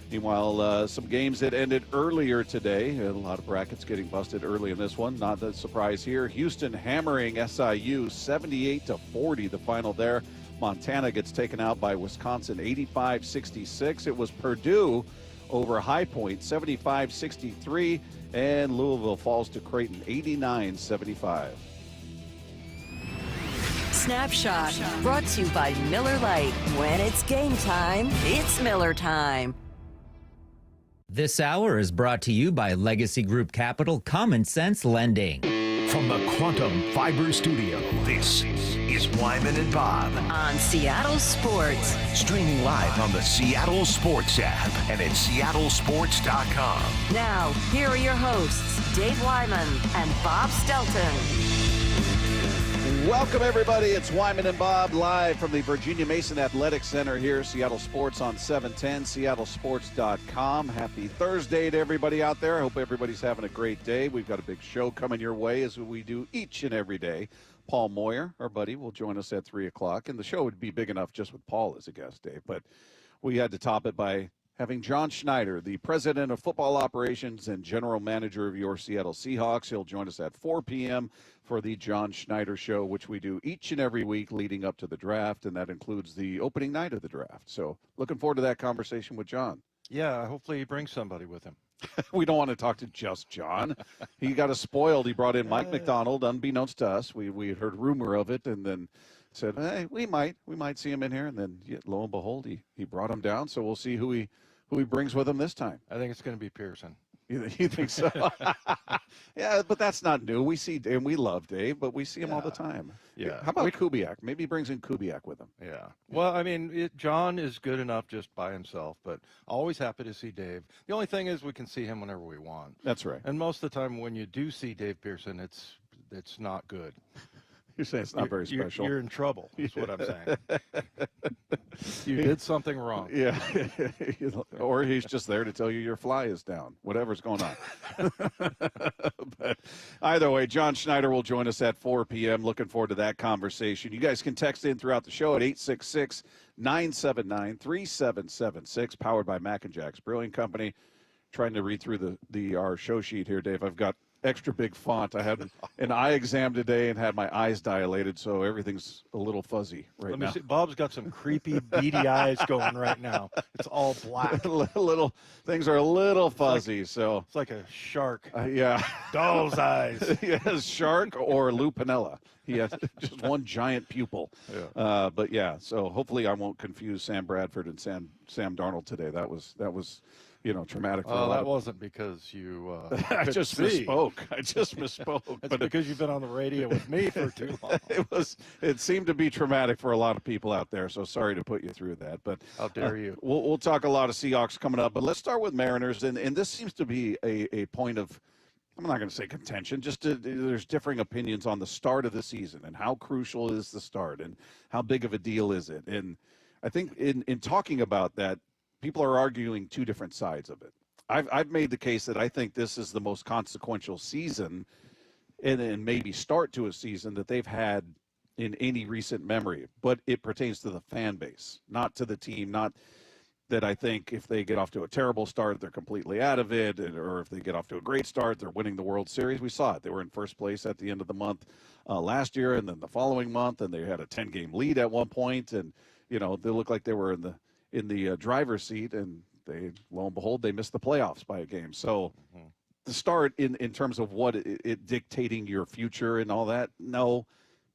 Meanwhile, some games that ended earlier today. A lot of brackets getting busted early in this one. Not a surprise here. Houston hammering SIU 78-40, the final there. Montana gets taken out by Wisconsin 85-66. It was Purdue over High Point 75-63. And Louisville falls to Creighton 89-75. Snapshot brought to you by Miller Lite. When it's game time, it's Miller time. This hour is brought to you by Legacy Group Capital Common Sense Lending. From the Quantum Fiber Studio, this is Wyman and Bob. On Seattle Sports. Streaming live on the Seattle Sports app and at seattlesports.com. Now, here are your hosts, Dave Wyman and Bob Stelton. Welcome, everybody. It's Wyman and Bob live from the Virginia Mason Athletic Center here, Seattle Sports on 710, seattlesports.com. Happy Thursday to everybody out there. I hope everybody's having a great day. We've got a big show coming your way, as we do each and every day. Paul Moyer, our buddy, will join us at 3 o'clock. And the show would be big enough just with Paul as a guest, Dave. But we had to top it by having John Schneider, the president of football operations and general manager of your Seattle Seahawks. He'll join us at 4 p.m. for the John Schneider Show, which we do each and every week leading up to the draft, and that includes the opening night of the draft. So looking forward to that conversation with John. Yeah, hopefully he brings somebody with him. We don't want to talk to just John. He got us spoiled. He brought in Mike McDonald, unbeknownst to us. We had heard rumor of it and then said, hey, we might see him in here. And then lo and behold, he brought him down. So we'll see who he brings with him this time. I think it's going to be Pearson. You think so? Yeah, but that's not new. We see Dave, and we love Dave, but we see him all the time. Yeah. How about Kubiak? Maybe he brings in Kubiak with him. Yeah. Well, I mean, John is good enough just by himself, but always happy to see Dave. The only thing is we can see him whenever we want. That's right. And most of the time when you do see Dave Pearson, it's not good. You're saying it's not very special. You're in trouble, is what I'm saying. You did something wrong. Yeah. Or he's just there to tell you your fly is down, whatever's going on. But either way, John Schneider will join us at 4 p.m. Looking forward to that conversation. You guys can text in throughout the show at 866-979-3776, powered by Mac & Jack's Brewing Company. Trying to read through our show sheet here, Dave. I've got extra big font. I had an eye exam today and had my eyes dilated, so everything's a little fuzzy right now. Let me see. Bob's got some creepy, beady eyes going right now. It's all black. Little things are a little fuzzy, so it's like a shark. Yeah, doll's eyes. Yes, shark or Lou Piniella. He has just one giant pupil. Yeah. But yeah, so hopefully I won't confuse Sam Bradford and Sam Darnold today. That was traumatic for a lot. That wasn't because you I just misspoke. It's but because you've been on the radio with me for too long. It seemed to be traumatic for a lot of people out there, so sorry to put you through that. But how dare you? We'll talk a lot of Seahawks coming up, but let's start with Mariners, and this seems to be a point of, I'm not going to say contention, there's differing opinions on the start of the season and how crucial is the start and how big of a deal is it. And I think in talking about that, people are arguing two different sides of it. I've made the case that I think this is the most consequential season and maybe start to a season that they've had in any recent memory, but it pertains to the fan base, not to the team. Not that I think if they get off to a terrible start, they're completely out of it, or if they get off to a great start, they're winning the World Series. We saw it. They were in first place at the end of the month last year, and then the following month, and they had a 10-game lead at one point, and they looked like they were in the driver's seat, and they, lo and behold, they missed the playoffs by a game. So the start in terms of what it dictating your future and all that, no.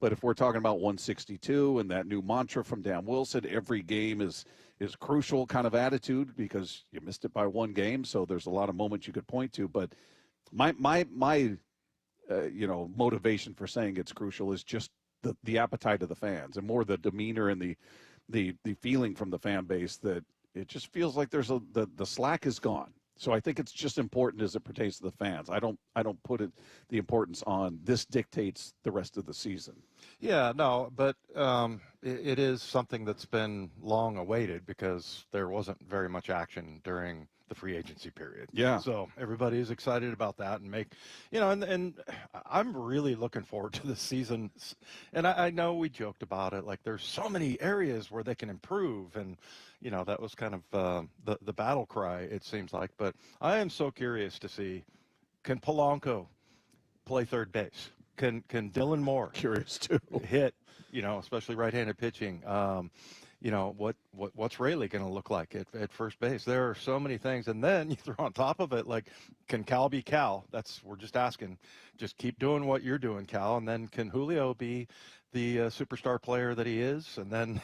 But if we're talking about 162 and that new mantra from Dan Wilson, every game is crucial kind of attitude because you missed it by one game. So there's a lot of moments you could point to. But my motivation for saying it's crucial is just the appetite of the fans and more the demeanor and the feeling from the fan base that it just feels like there's the slack is gone. So I think it's just important as it pertains to the fans. I don't put the importance on this dictates the rest of the season. Yeah, no, but it is something that's been long awaited because there wasn't very much action during the free agency period. Yeah. So everybody is excited about that and I'm really looking forward to this season. And I know we joked about it, like there's so many areas where they can improve, and that was kind of the battle cry, it seems like. But I am so curious to see, can Polanco play third base? Can Dylan Moore Curious too. hit, especially right-handed pitching? What's Rayleigh going to look like at first base? There are so many things. And then you throw on top of it, like, can Cal be Cal? We're just asking. Just keep doing what you're doing, Cal. And then can Julio be the superstar player that he is? And then,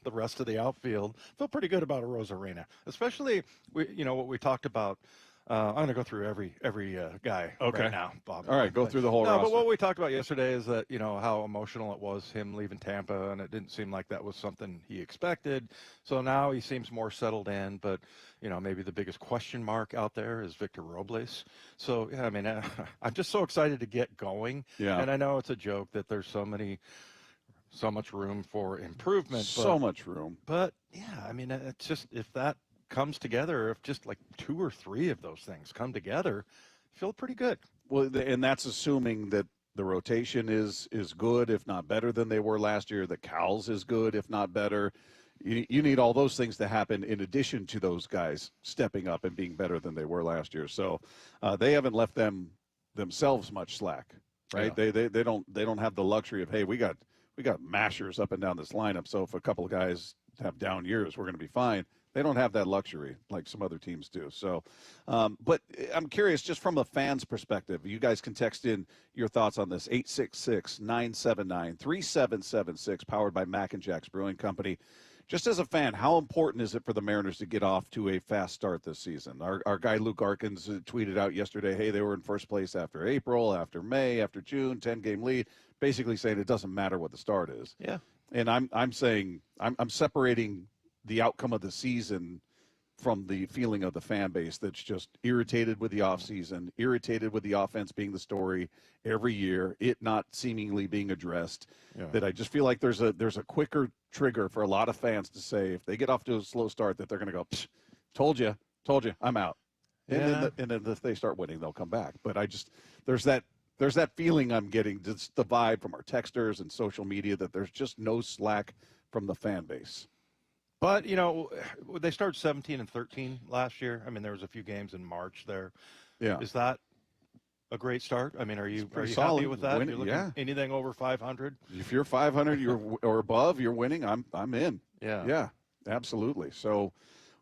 the rest of the outfield. Feel pretty good about Arozarena, especially, what we talked about. I'm going to go through every guy right now, Bob. All right, go through the whole roster. But what we talked about yesterday is that, how emotional it was, him leaving Tampa, and it didn't seem like that was something he expected. So now he seems more settled in, but, maybe the biggest question mark out there is Victor Robles. So, yeah, I mean, I'm just so excited to get going. Yeah. And I know it's a joke that there's so much room for improvement. So much room. But, yeah, I mean, it's just, if that comes together, if just like 2 or 3 of those things come together, feel pretty good. Well, and that's assuming that the rotation is good, if not better than they were last year. The Cals is good, if not better. You need all those things to happen in addition to those guys stepping up and being better than they were last year. So they haven't left themselves much slack, right? Yeah. They don't have the luxury of, hey, we got mashers up and down this lineup, so if a couple of guys have down years, we're going to be fine. They don't have that luxury like some other teams do. So, but I'm curious, just from a fan's perspective, you guys can text in your thoughts on this, 866-979-3776, powered by Mac and Jack's Brewing Company. Just as a fan, how important is it for the Mariners to get off to a fast start this season? Our guy Luke Arkins tweeted out yesterday, hey, they were in first place after April, after May, after June, 10-game lead, basically saying it doesn't matter what the start is. Yeah. And I'm saying I'm separating the outcome of the season from the feeling of the fan base that's just irritated with the offseason, irritated with the offense being the story every year, it not seemingly being addressed. Yeah. That I just feel like there's a quicker trigger for a lot of fans to say, if they get off to a slow start, that they're going to go, told you, I'm out. Yeah. And then if they start winning, they'll come back. But there's that feeling I'm getting, just the vibe from our texters and social media, that there's just no slack from the fan base. But, they started 17-13 last year. I mean, there was a few games in March there. Yeah. Is that a great start? I mean, are you solid. happy with that? You're looking anything over 500? If you're 500 or above, you're winning, I'm in. Yeah. Yeah, absolutely. So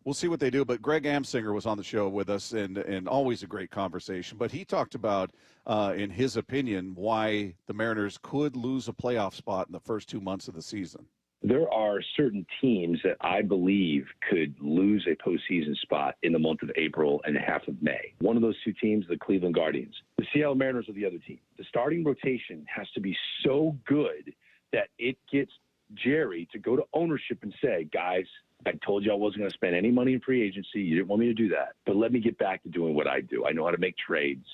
we'll see what they do. But Greg Amsinger was on the show with us, and always a great conversation. But he talked about, in his opinion, why the Mariners could lose a playoff spot in the first 2 months of the season. There are certain teams that I believe could lose a postseason spot in the month of April and half of May. One of those 2 teams, the Cleveland Guardians. The Seattle Mariners are the other team. The starting rotation has to be so good that it gets Jerry to go to ownership and say, guys, I told you I wasn't going to spend any money in free agency. You didn't want me to do that. But let me get back to doing what I do. I know how to make trades.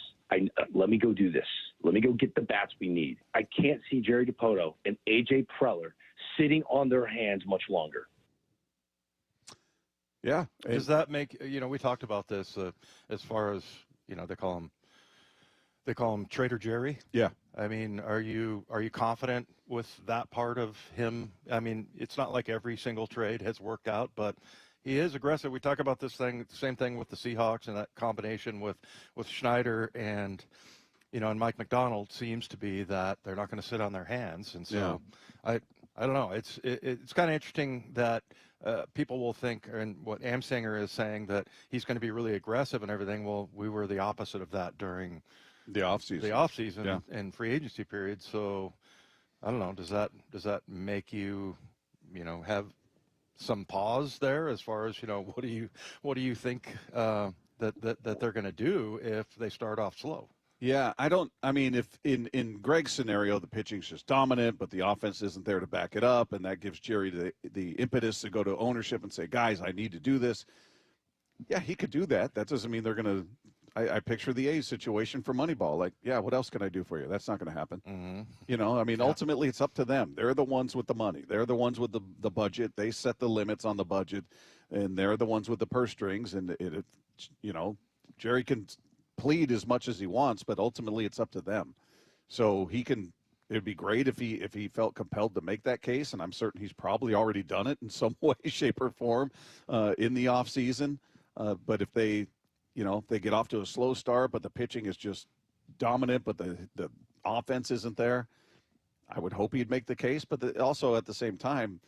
Let me go do this. Let me go get the bats we need. I can't see Jerry Dipoto and A.J. Preller sitting on their hands much longer. Yeah. Does that make, we talked about this as far as, they call him Trader Jerry. Yeah. I mean, are you confident with that part of him? I mean, it's not like every single trade has worked out, but he is aggressive. We talk about this thing, same thing with the Seahawks, and that combination with Schneider and, and Mike McDonald seems to be that they're not going to sit on their hands. And so I don't know. It's kind of interesting that people will think, and what Amsinger is saying, that he's going to be really aggressive and everything. Well, we were the opposite of that during the offseason and free agency period. So I don't know. Does that make you, have some pause there as far as, what do you think that they're going to do if they start off slow? Yeah, if in Greg's scenario, the pitching's just dominant, but the offense isn't there to back it up, and that gives Jerry the impetus to go to ownership and say, guys, I need to do this. Yeah, he could do that. That doesn't mean they're going to, I picture the A's situation for Moneyball. Like, yeah, what else can I do for you? That's not going to happen. Mm-hmm. You know, I mean, ultimately it's up to them. They're the ones with the money. They're the ones with the budget. They set the limits on the budget, and they're the ones with the purse strings. And you know, Jerry can plead as much as he wants, but ultimately it's up to them. So it'd be great if he felt compelled to make that case, and I'm certain he's probably already done it in some way, shape, or form in the off season. But if they get off to a slow start, but the pitching is just dominant, but the offense isn't there, I would hope he'd make the case. But also at the same time,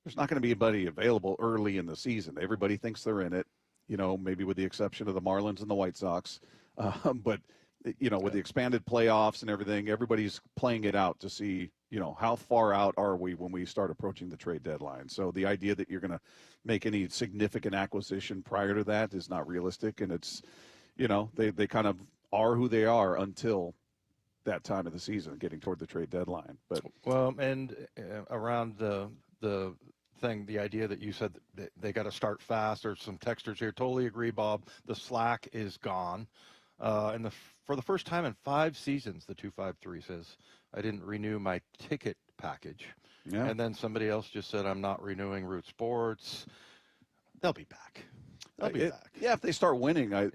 there's not going to be anybody available early in the season. Everybody thinks they're in it, you know, maybe with the exception of the Marlins and the White Sox. But you know, with the expanded playoffs and everything, everybody's playing it out to see, you know, how far out are we when we start approaching the trade deadline. So the idea that you're going to make any significant acquisition prior to that is not realistic. And it's, you know, they kind of are who they are until that time of the season, getting toward the trade deadline. But well, and around the thing, the idea that you said that they got to start fast. There's some texters here. Totally agree, Bob. The slack is gone. And for the first time in 5 seasons, the 253 says, I didn't renew my ticket package. Yeah. And then somebody else just said, I'm not renewing Root Sports. They'll be back. They'll be back. Yeah, if they start winning, I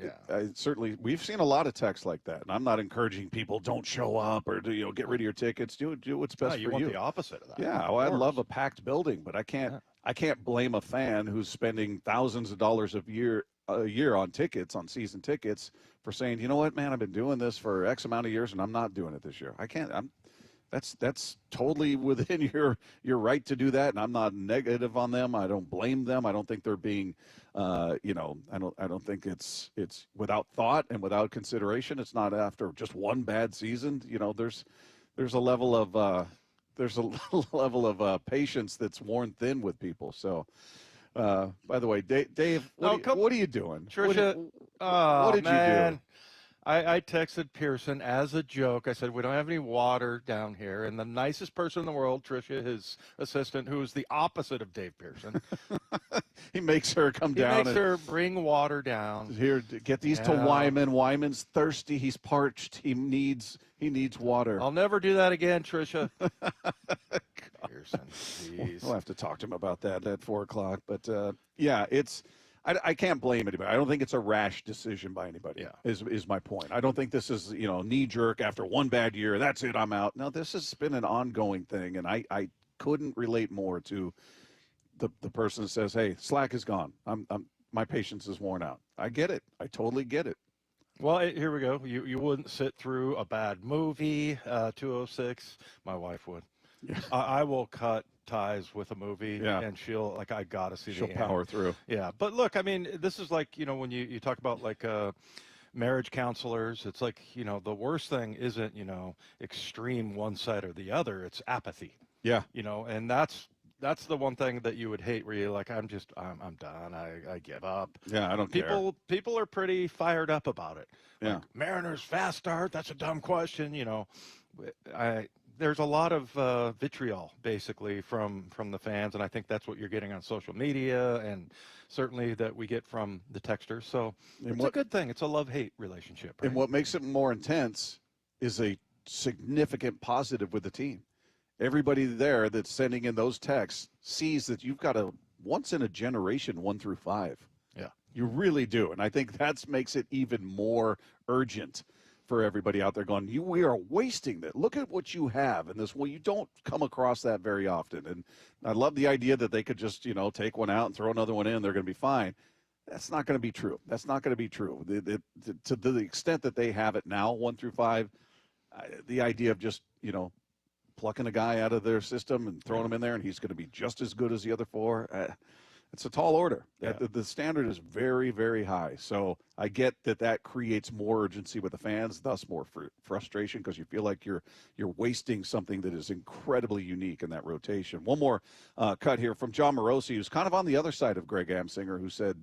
certainly, we've seen a lot of texts like that. And I'm not encouraging people, don't show up or get rid of your tickets. Do what's best for you. You want the opposite of that. Yeah, well, I love a packed building, but I can't blame a fan who's spending thousands of dollars a year on tickets, on season tickets, for saying, you know what, man, I've been doing this for X amount of years and I'm not doing it this year. I can't. That's totally within your right to do that, and I'm not negative on them. I don't blame them. I don't think they're being, I don't think it's without thought and without consideration. It's not after just one bad season. You know, there's a level of patience that's worn thin with people. So. By the way, Dave, what are you doing? Trisha, what did you do? I texted Pearson as a joke. I said, we don't have any water down here. And the nicest person in the world, Trisha, his assistant, who is the opposite of Dave Pearson. He makes her come down. He makes her bring water down. Here, get these to Wyman. Wyman's thirsty. He's parched. He needs water. I'll never do that again, Trisha. Pearson, jeez. We'll have to talk to him about that at 4:00. But, yeah, I can't blame anybody. I don't think it's a rash decision by anybody. Yeah. Is my point. I don't think this is knee jerk after one bad year. That's it. I'm out. No, this has been an ongoing thing, and I couldn't relate more to the person that says, "Hey, slack is gone. My patience is worn out." I get it. I totally get it. Well, here we go. You wouldn't sit through a bad movie. 206. My wife would. Yeah. I will cut ties with a movie, and she'll I gotta see. She'll power through. Yeah, but look, I mean, this is like when you talk about marriage counselors, it's like the worst thing isn't extreme one side or the other. It's apathy. Yeah. And that's the one thing that you would hate, where you're like, I'm done. I give up. Yeah, I don't care. People are pretty fired up about it. Yeah. Like, Mariners fast start. That's a dumb question. There's a lot of vitriol, basically, from the fans, and I think that's what you're getting on social media, and certainly that we get from the texters. So it's a good thing. It's a love-hate relationship. Right? And what makes it more intense is a significant positive with the team. Everybody there that's sending in those texts sees that you've got a once-in-a-generation 1 through 5. Yeah. You really do, and I think that makes it even more urgent for everybody out there going, we are wasting that. Look at what you have in this. Well, you don't come across that very often. And I love the idea that they could just, take one out and throw another one in. They're going to be fine. That's not going to be true. That's not going to be true. To the extent that they have it now, 1 through 5, the idea of just, plucking a guy out of their system and throwing him in there and he's going to be just as good as the other 4, it's a tall order. Yeah. The standard is very, very high. So I get that creates more urgency with the fans, thus more frustration, because you feel like you're wasting something that is incredibly unique in that rotation. One more cut here from John Morosi, who's kind of on the other side of Greg Amsinger, who said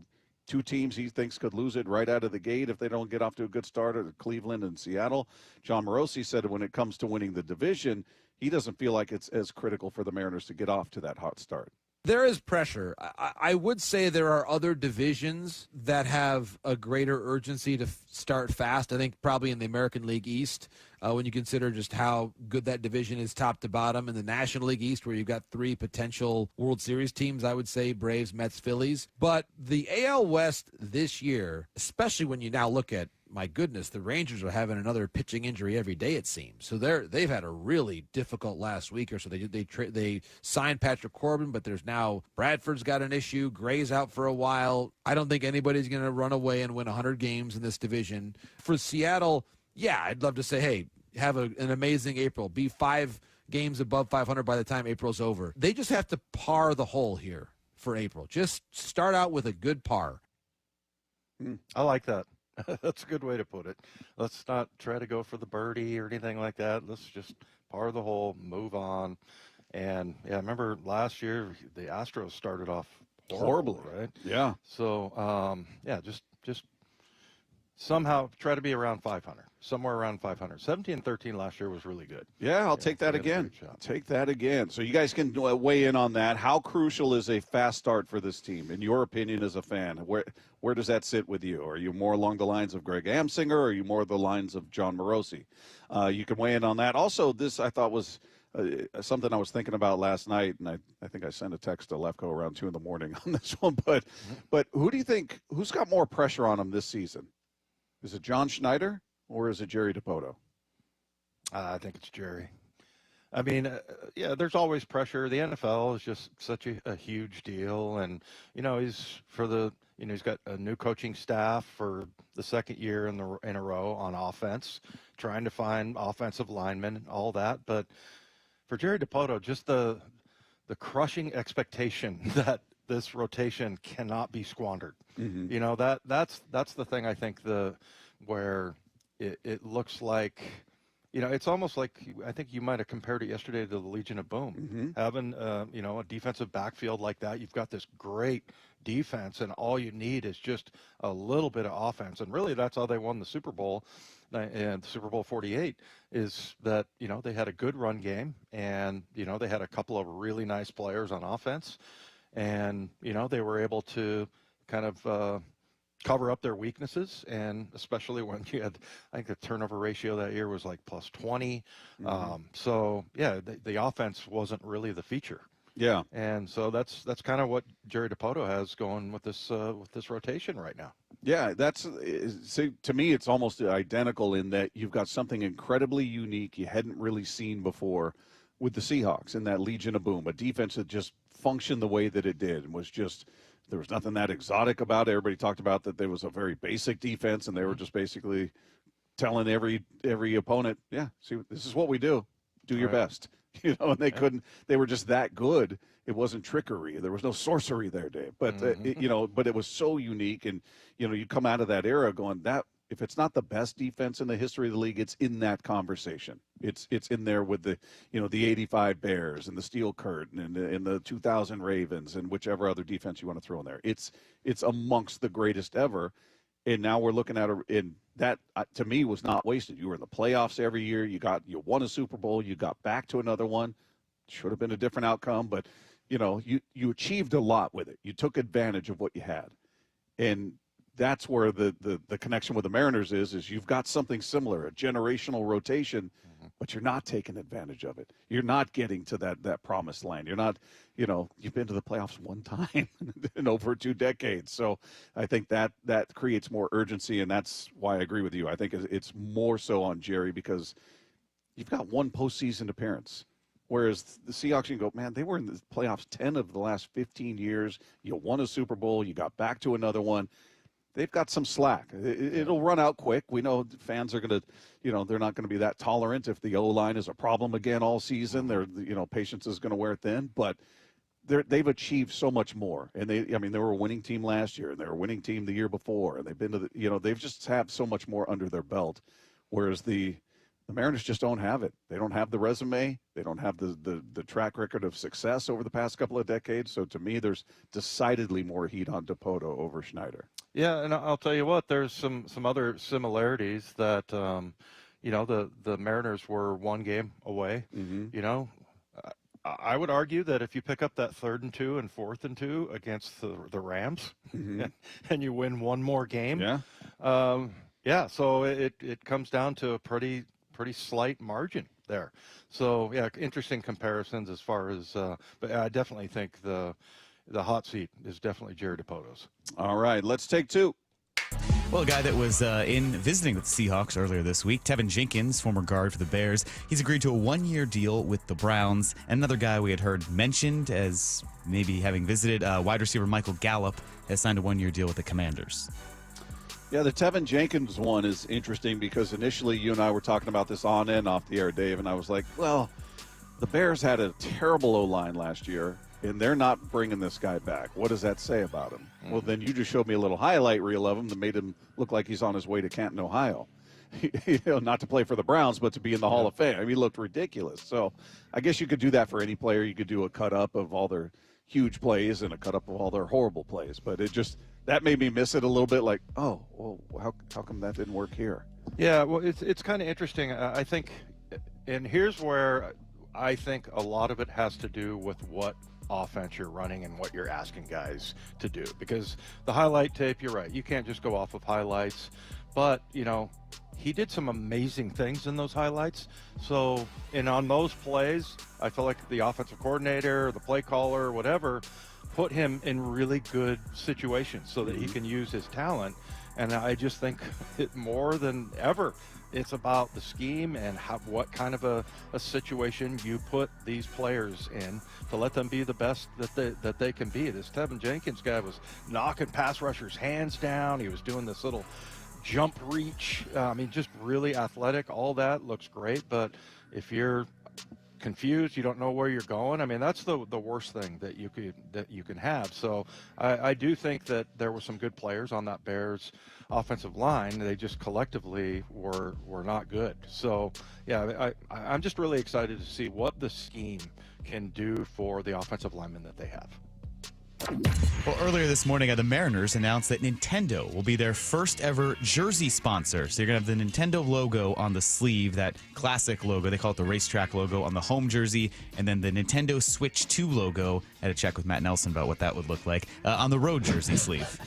2 teams he thinks could lose it right out of the gate if they don't get off to a good start, Cleveland and Seattle. John Morosi said when it comes to winning the division, he doesn't feel like it's as critical for the Mariners to get off to that hot start. There is pressure. I would say there are other divisions that have a greater urgency to start fast. I think probably in the American League East, when you consider just how good that division is top to bottom. In the National League East, where you've got 3 potential World Series teams, I would say Braves, Mets, Phillies. But the AL West this year, especially when you now look at, my goodness, the Rangers are having another pitching injury every day, it seems. So they've had a really difficult last week or so. They signed Patrick Corbin, but there's now Bradford's got an issue. Gray's out for a while. I don't think anybody's going to run away and win 100 games in this division. For Seattle, yeah, I'd love to say, hey, have an amazing April. Be 5 games above 500 by the time April's over. They just have to par the hole here for April. Just start out with a good par. I like that. That's a good way to put it. Let's not try to go for the birdie or anything like that. Let's just par the hole, move on. And, yeah, I remember last year the Astros started off horribly, right? Yeah. So, yeah, just somehow try to be around 500, somewhere around 500. 17-13 last year was really good. Yeah, I'll take that again. Take that again. So you guys can weigh in on that. How crucial is a fast start for this team, in your opinion as a fan? Where does that sit with you? Are you more along the lines of Greg Amsinger, or are you more the lines of John Morosi? You can weigh in on that. Also, this I thought was something I was thinking about last night, and I think I sent a text to Lefko around 2 in the morning on this one. But who do you think, who's got more pressure on him this season? Is it John Schneider or is it Jerry Dipoto? I think it's Jerry. I mean, yeah, there's always pressure. The NFL is just such a huge deal, and he's got a new coaching staff for the second year in a row on offense, trying to find offensive linemen, all that. But for Jerry Dipoto, just the crushing expectation that this rotation cannot be squandered. Mm-hmm. That's the thing. I think where it looks like, it's almost like, I think you might have compared it yesterday to the Legion of Boom. Mm-hmm. Having a defensive backfield like that, you've got this great defense, and all you need is just a little bit of offense. And really, that's how they won the Super Bowl. And the Super Bowl 48 is that, they had a good run game, and, they had a couple of really nice players on offense. And, they were able to kind of cover up their weaknesses, and especially when you had, I think the turnover ratio that year was like plus 20. Mm-hmm. So, yeah, the offense wasn't really the feature. Yeah. And so that's kind of what Jerry Dipoto has going with this rotation right now. Yeah, to me, it's almost identical in that you've got something incredibly unique you hadn't really seen before with the Seahawks in that Legion of Boom, a defense that just functioned the way that it did, and was just, there was nothing that exotic about it. Everybody talked about that there was a very basic defense, and they were just basically telling every opponent, yeah, see, this is what we do. Do your best. And they were just that good. It wasn't trickery. There was no sorcery there, Dave. But, but it was so unique. And, you come out of that era going, that if it's not the best defense in the history of the league, it's in that conversation. It's in there with the 85 Bears and the Steel Curtain and the 2000 Ravens and whichever other defense you want to throw in there. It's amongst the greatest ever. And now we're looking at in that, to me, was not wasted. You were in the playoffs every year. You won a Super Bowl. You got back to another one. Should have been a different outcome, but you achieved a lot with it. You took advantage of what you had, and that's where the connection with the Mariners is you've got something similar, a generational rotation, but you're not taking advantage of it. You're not getting to that promised land. You're not, you've been to the playoffs one time in over 2 decades. So I think that creates more urgency, and that's why I agree with you. I think it's more so on Jerry because you've got one postseason appearance. Whereas the Seahawks, you can go, man, they were in the playoffs 10 of the last 15 years. You won a Super Bowl. You got back to another one. They've got some slack. It'll run out quick. We know fans are going to, they're not going to be that tolerant if the O-line is a problem again all season. Patience is going to wear thin. But they've achieved so much more. And they were a winning team last year, and they were a winning team the year before. And they've been to they've just have so much more under their belt. Whereas the Mariners just don't have it. They don't have the resume. They don't have the track record of success over the past couple of decades. So to me, there's decidedly more heat on Dipoto over Schneider. Yeah, and I'll tell you what, there's some other similarities that, the Mariners were one game away. Mm-hmm. I would argue that if you pick up that 3rd and 2 and 4th and 2 against the Rams, and you win one more game, so it comes down to a pretty slight margin there. So yeah, interesting comparisons as far as, but I definitely think the hot seat is definitely Jared Dipoto's. All right, let's take 2. Well, a guy that was in visiting with the Seahawks earlier this week, Tevin Jenkins, former guard for the Bears, he's agreed to a 1-year deal with the Browns. Another guy we had heard mentioned as maybe having visited, wide receiver Michael Gallup, has signed a 1-year deal with the Commanders. Yeah, the Tevin Jenkins one is interesting because initially you and I were talking about this on and off the air, Dave, and I was like, well, the Bears had a terrible O-line last year, and they're not bringing this guy back. What does that say about him? Well, then you just showed me a little highlight reel of him that made him look like he's on his way to Canton, Ohio. Not to play for the Browns, but to be in the Hall of Fame. I mean, he looked ridiculous. So I guess you could do that for any player. You could do a cut-up of all their huge plays and a cut-up of all their horrible plays. But it just – that made me miss it a little bit, like, oh, well, how come that didn't work here? Yeah, well, it's kind of interesting. I think – and here's where I think a lot of it has to do with what – offense you're running and what you're asking guys to do, because the highlight tape, you're right, you can't just go off of highlights, but he did some amazing things in those highlights. So, and on those plays, I feel like the offensive coordinator, the play caller, whatever, put him in really good situations so that he can use his talent. And I just think it more than ever, it's about the scheme and what kind of a situation you put these players in to let them be the best that they can be. This Tevin Jenkins guy was knocking pass rushers' hands down. He was doing this little jump reach. I mean, just really athletic. All that looks great. But if you're confused, you don't know where you're going, I mean, that's the worst thing that you can have. So I do think that there were some good players on that Bears offensive line. They just collectively were not good. So yeah, I'm just really excited to see what the scheme can do for the offensive linemen that they have. Well, earlier this morning, the Mariners announced that Nintendo will be their first ever jersey sponsor. So you're going to have the Nintendo logo on the sleeve, that classic logo. They call it the racetrack logo on the home jersey, and then the Nintendo Switch 2 logo. I had to check with Matt Nelson about what that would look like on the road jersey sleeve.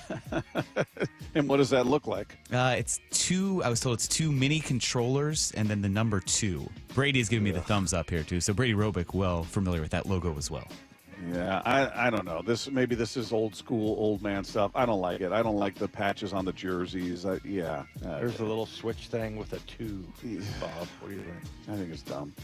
And what does that look like? I was told it's 2 mini controllers and then the number 2. Brady's giving me the thumbs up here, too. So Brady Robick, well familiar with that logo as well. Yeah, I don't know. Maybe this is old school, old man stuff. I don't like it. I don't like the patches on the jerseys. There's a little switch thing with a 2. Bob, what do you think? I think it's dumb.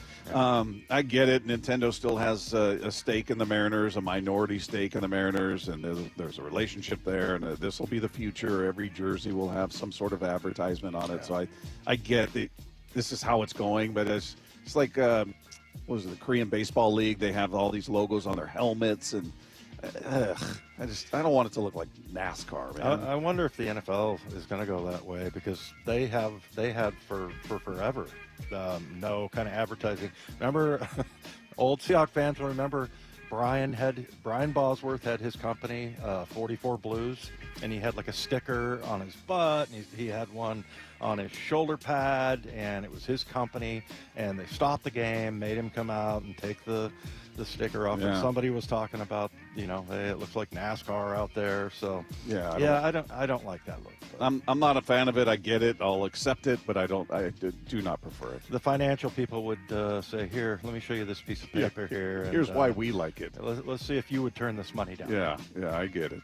I get it. Nintendo still has a stake in the Mariners, a minority stake in the Mariners, and there's a relationship there, and this will be the future. Every jersey will have some sort of advertisement on it. So I get that this is how it's going, but it's like what was it, the Korean Baseball League? They have all these logos on their helmets, and I don't want it to look like NASCAR, man. I wonder if the NFL is going to go that way, because they had for forever no kind of advertising. Remember, old Seahawks fans will remember Brian Bosworth had his company, 44 Blues, and he had like a sticker on his butt, and he had one on his shoulder pad, and it was his company, and they stopped the game, made him come out and take the sticker off. And somebody was talking about, hey, it looks like NASCAR out there. So I don't like that look. I'm not a fan of it. I get it. I'll accept it, but I do not prefer it. The financial people would say, here, let me show you this piece of paper here. Here's why we like it. Let's see if you would turn this money down. Yeah, I get it.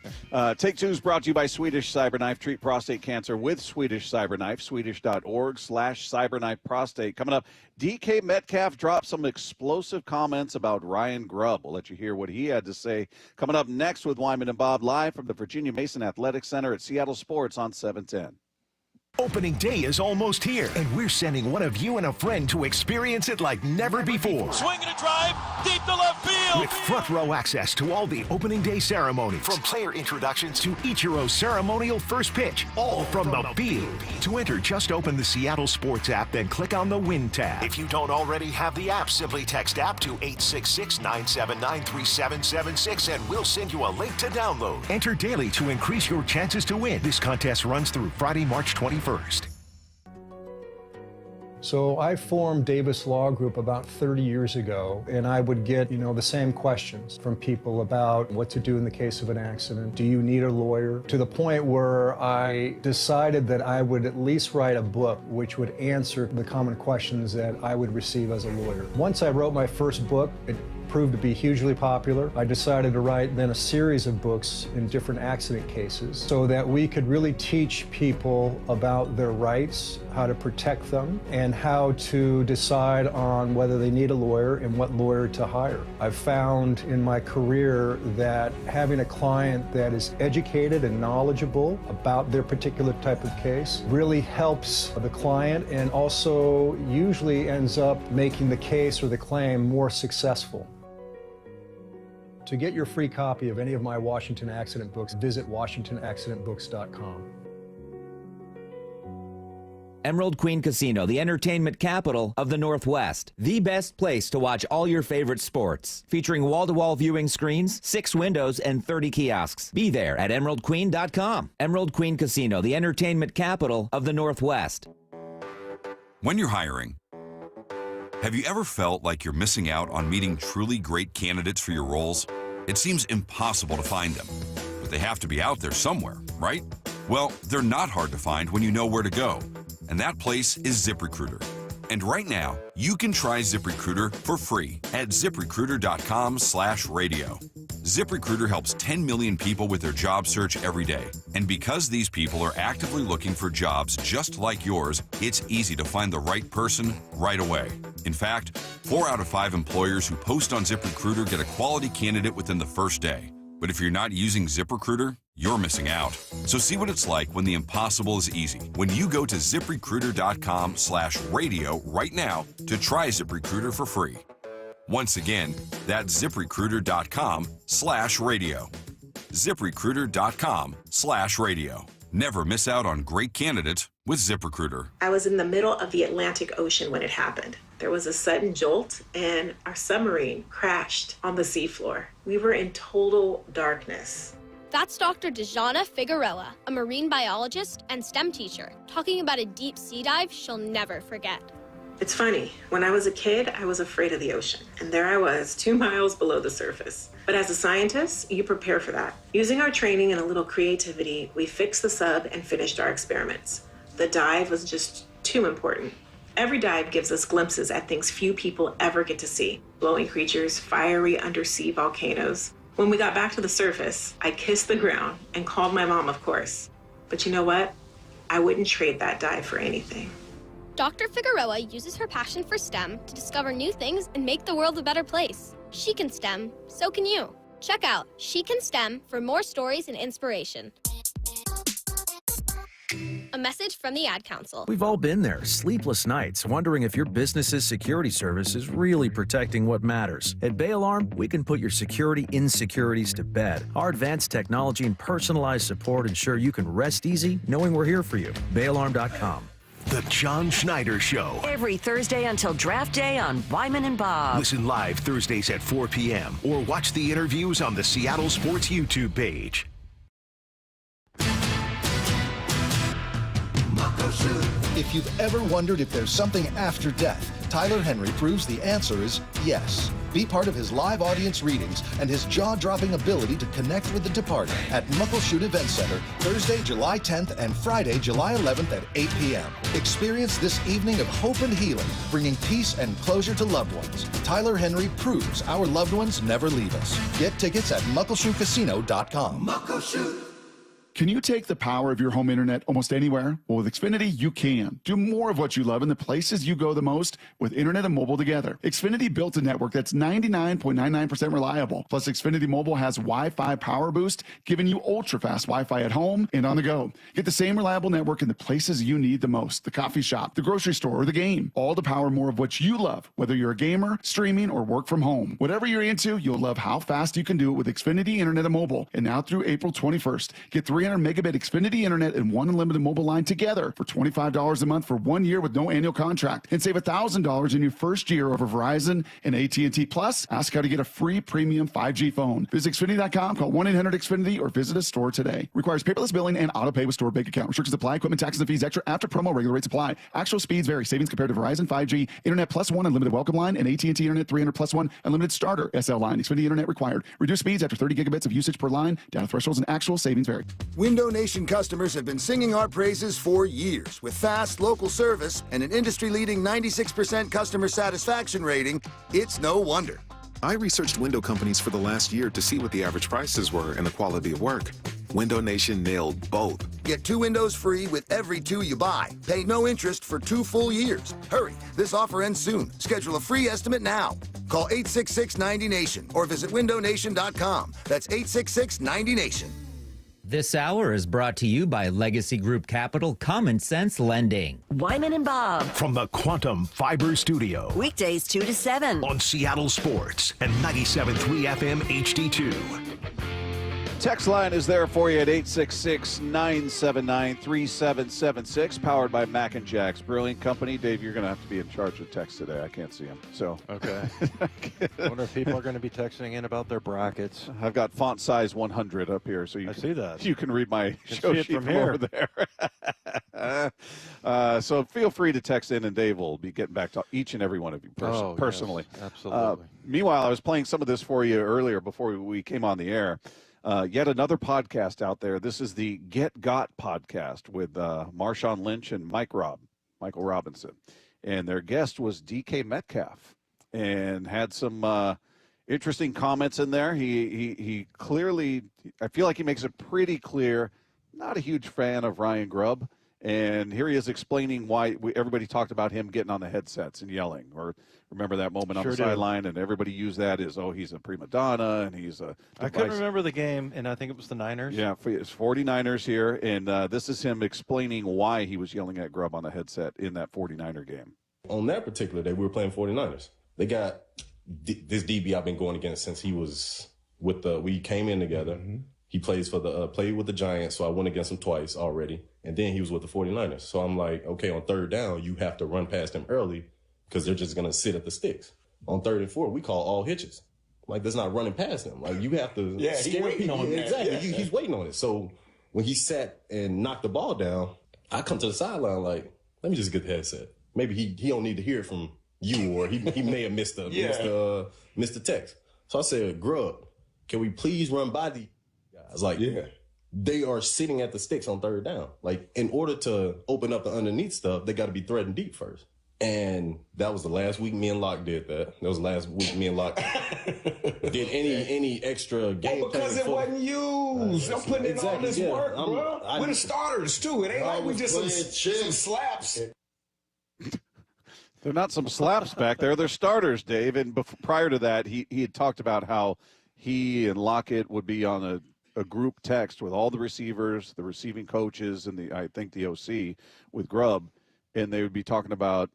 Take Two is brought to you by Swedish Cyberknife. Treat prostate cancer with Swedish Cyberknife. Swedish.org/cyberknife prostate. Coming up, DK Metcalf dropped some explosive comments about Ryan Grubb. We'll let you hear what he had to say. Coming up next with Wyman and Bob, live from the Virginia Mason Athletic Center at Seattle Sports on 710. Opening day is almost here, and we're sending one of you and a friend to experience it like never before. Swinging a drive, deep to left field. With front row access to all the opening day ceremonies. From player introductions to Ichiro's ceremonial first pitch, all from the field. To enter, just open the Seattle Sports app, then click on the Win tab. If you don't already have the app, simply text app to 866-979-3776, and we'll send you a link to download. Enter daily to increase your chances to win. This contest runs through Friday, March 21st. So I formed Davis Law Group about 30 years ago, and I would get, the same questions from people about what to do in the case of an accident. Do you need a lawyer? To the point where I decided that I would at least write a book which would answer the common questions that I would receive as a lawyer. Once I wrote my first book, it proved to be hugely popular. I decided to write then a series of books in different accident cases so that we could really teach people about their rights, how to protect them, and how to decide on whether they need a lawyer and what lawyer to hire. I've found in my career that having a client that is educated and knowledgeable about their particular type of case really helps the client and also usually ends up making the case or the claim more successful. To get your free copy of any of my Washington accident books, visit WashingtonAccidentBooks.com. Emerald Queen Casino, the entertainment capital of the Northwest. The best place to watch all your favorite sports. Featuring wall-to-wall viewing screens, 6 windows, and 30 kiosks. Be there at EmeraldQueen.com. Emerald Queen Casino, the entertainment capital of the Northwest. When you're hiring, have you ever felt like you're missing out on meeting truly great candidates for your roles? It seems impossible to find them, but they have to be out there somewhere, right? Well, they're not hard to find when you know where to go, and that place is ZipRecruiter. And right now, you can try ZipRecruiter for free at ZipRecruiter.com/radio. ZipRecruiter helps 10 million people with their job search every day. And because these people are actively looking for jobs just like yours, it's easy to find the right person right away. In fact, 4 out of 5 employers who post on ZipRecruiter get a quality candidate within the first day. But if you're not using ZipRecruiter, you're missing out. So see what it's like when the impossible is easy. When you go to ZipRecruiter.com/radio right now to try ZipRecruiter for free. Once again, that's ZipRecruiter.com/radio. ZipRecruiter.com/radio. Never miss out on great candidates with ZipRecruiter. I was in the middle of the Atlantic Ocean when it happened. There was a sudden jolt and our submarine crashed on the seafloor. We were in total darkness. That's Dr. Dejana Figueroa, a marine biologist and STEM teacher, talking about a deep sea dive she'll never forget. It's funny, when I was a kid, I was afraid of the ocean, and there I was, 2 miles below the surface. But as a scientist, you prepare for that. Using our training and a little creativity, we fixed the sub and finished our experiments. The dive was just too important. Every dive gives us glimpses at things few people ever get to see. Glowing creatures, fiery undersea volcanoes. When we got back to the surface, I kissed the ground and called my mom, of course. But you know what? I wouldn't trade that dive for anything. Dr. Figueroa uses her passion for STEM to discover new things and make the world a better place. She can STEM, so can you. Check out She Can STEM for more stories and inspiration. A message from the Ad Council. We've all been there, sleepless nights, wondering if your business's security service is really protecting what matters. At Bay Alarm, we can put your security insecurities to bed. Our advanced technology and personalized support ensure you can rest easy knowing we're here for you. BayAlarm.com. The John Schneider Show. Every Thursday until draft day on Wyman and Bob. Listen live Thursdays at 4 p.m. or watch the interviews on the Seattle Sports YouTube page. If you've ever wondered if there's something after death, Tyler Henry proves the answer is yes. Be part of his live audience readings and his jaw-dropping ability to connect with the departed at Muckleshoot Event Center, Thursday, July 10th and Friday, July 11th at 8 p.m. Experience this evening of hope and healing, bringing peace and closure to loved ones. Tyler Henry proves our loved ones never leave us. Get tickets at MuckleshootCasino.com. Muckleshoot. Can you take the power of your home internet almost anywhere? Well, with Xfinity, you can. Do more of what you love in the places you go the most with internet and mobile together. Xfinity built a network that's 99.99% reliable. Plus, Xfinity Mobile has Wi-Fi Power Boost, giving you ultra-fast Wi-Fi at home and on the go. Get the same reliable network in the places you need the most. The coffee shop, the grocery store, or the game. All to power more of what you love, whether you're a gamer, streaming, or work from home. Whatever you're into, you'll love how fast you can do it with Xfinity Internet and Mobile. And now through April 21st, get $300 300 megabit Xfinity internet and one unlimited mobile line together for $25 a month for 1 year with no annual contract, and save $1,000 in your first year over Verizon and AT&T. Plus, ask how to get a free premium 5G phone. Visit Xfinity.com, call 1-800-XFINITY, or visit a store today. Requires paperless billing and auto pay with store bank account. Restrictions apply. Equipment, taxes, and fees extra after promo. Regular rates apply. Actual speeds vary. Savings compared to Verizon 5G, Internet Plus One Unlimited Welcome Line, and AT&T Internet 300 Plus One Unlimited Starter SL Line. Xfinity Internet required. Reduced speeds after 30 gigabits of usage per line. Data thresholds and actual savings vary. Window Nation customers have been singing our praises for years. With fast local service and an industry-leading 96% customer satisfaction rating, it's no wonder. I researched window companies for the last year to see what the average prices were and the quality of work. Window Nation nailed both. Get 2 windows free with every 2 you buy. Pay no interest for 2 full years. Hurry, this offer ends soon. Schedule a free estimate now. Call 866-90-NATION or visit windownation.com. That's 866-90-NATION. This hour is brought to you by Legacy Group Capital Common Sense Lending. Wyman and Bob. From the Quantum Fiber Studio. Weekdays 2 to 7. On Seattle Sports and 97.3 FM HD2. Text line is there for you at 866-979-3776, powered by Mac and Jack's Brewing Company. Dave, you're going to have to be in charge of text today. I can't see him. So okay. I wonder if people are going to be texting in about their brackets. I've got font size 100 up here, so see that. You can read my show sheet from over there. So feel free to text in, and Dave will be getting back to each and every one of you personally. Yes, absolutely. Meanwhile, I was playing some of this for you earlier before we came on the air. Yet another podcast out there. This is the Get Got podcast with Marshawn Lynch and Michael Robinson. And their guest was DK Metcalf and had some interesting comments in there. He clearly, I feel like he makes it pretty clear, not a huge fan of Ryan Grubb. And here he is explaining why everybody talked about him getting on the headsets and yelling. Or remember that moment on the sideline, and everybody used that as, he's a prima donna, and he's a... I couldn't remember the game, and I think it was the Niners. Yeah, it's 49ers here, and this is him explaining why he was yelling at Grubb on the headset in that 49er game. On that particular day, we were playing 49ers. They got this DB I've been going against since he was we came in together. Mm-hmm. He plays for played with the Giants, so I went against him twice already. And then he was with the 49ers. So I'm like, okay, on third down, you have to run past him early because they're just going to sit at the sticks. On 3rd and 4, we call all hitches. Like, that's not running past him. Like, you have to scare him. Exactly. Yeah. He's waiting on it. So when he sat and knocked the ball down, I come to the sideline like, let me just get the headset. Maybe he don't need to hear it from you, or he may have missed the text. So I said, Grubb, can we please run by the guys? Like, they are sitting at the sticks on 3rd down. Like, in order to open up the underneath stuff, they got to be threading deep first. And that was the last week me and Locke did that. That was the last week me and Locke did any extra game because it wasn't used. I'm putting in all this work, bro. We're the starters, too. It ain't like we just some slaps. They're not some slaps back there. They're starters, Dave. And prior to that, he had talked about how he and Lockett would be on a group text with all the receivers, the receiving coaches, and the OC with Grubb, and they would be talking about,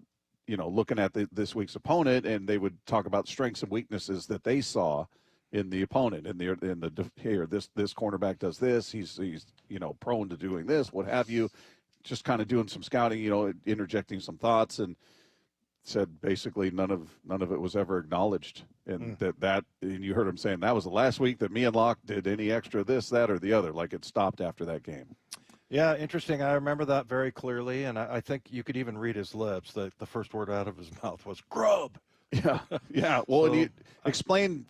looking at this week's opponent, and they would talk about strengths and weaknesses that they saw in the opponent. And this cornerback does this. He's prone to doing this. What have you? Just kind of doing some scouting, interjecting some thoughts, and said basically none of it was ever acknowledged. And and you heard him saying that was the last week that me and Locke did any extra this, that, or the other. Like, it stopped after that game. Yeah, interesting. I remember that very clearly, and I think you could even read his lips. The first word out of his mouth was Grubb. Yeah. Well, and he explained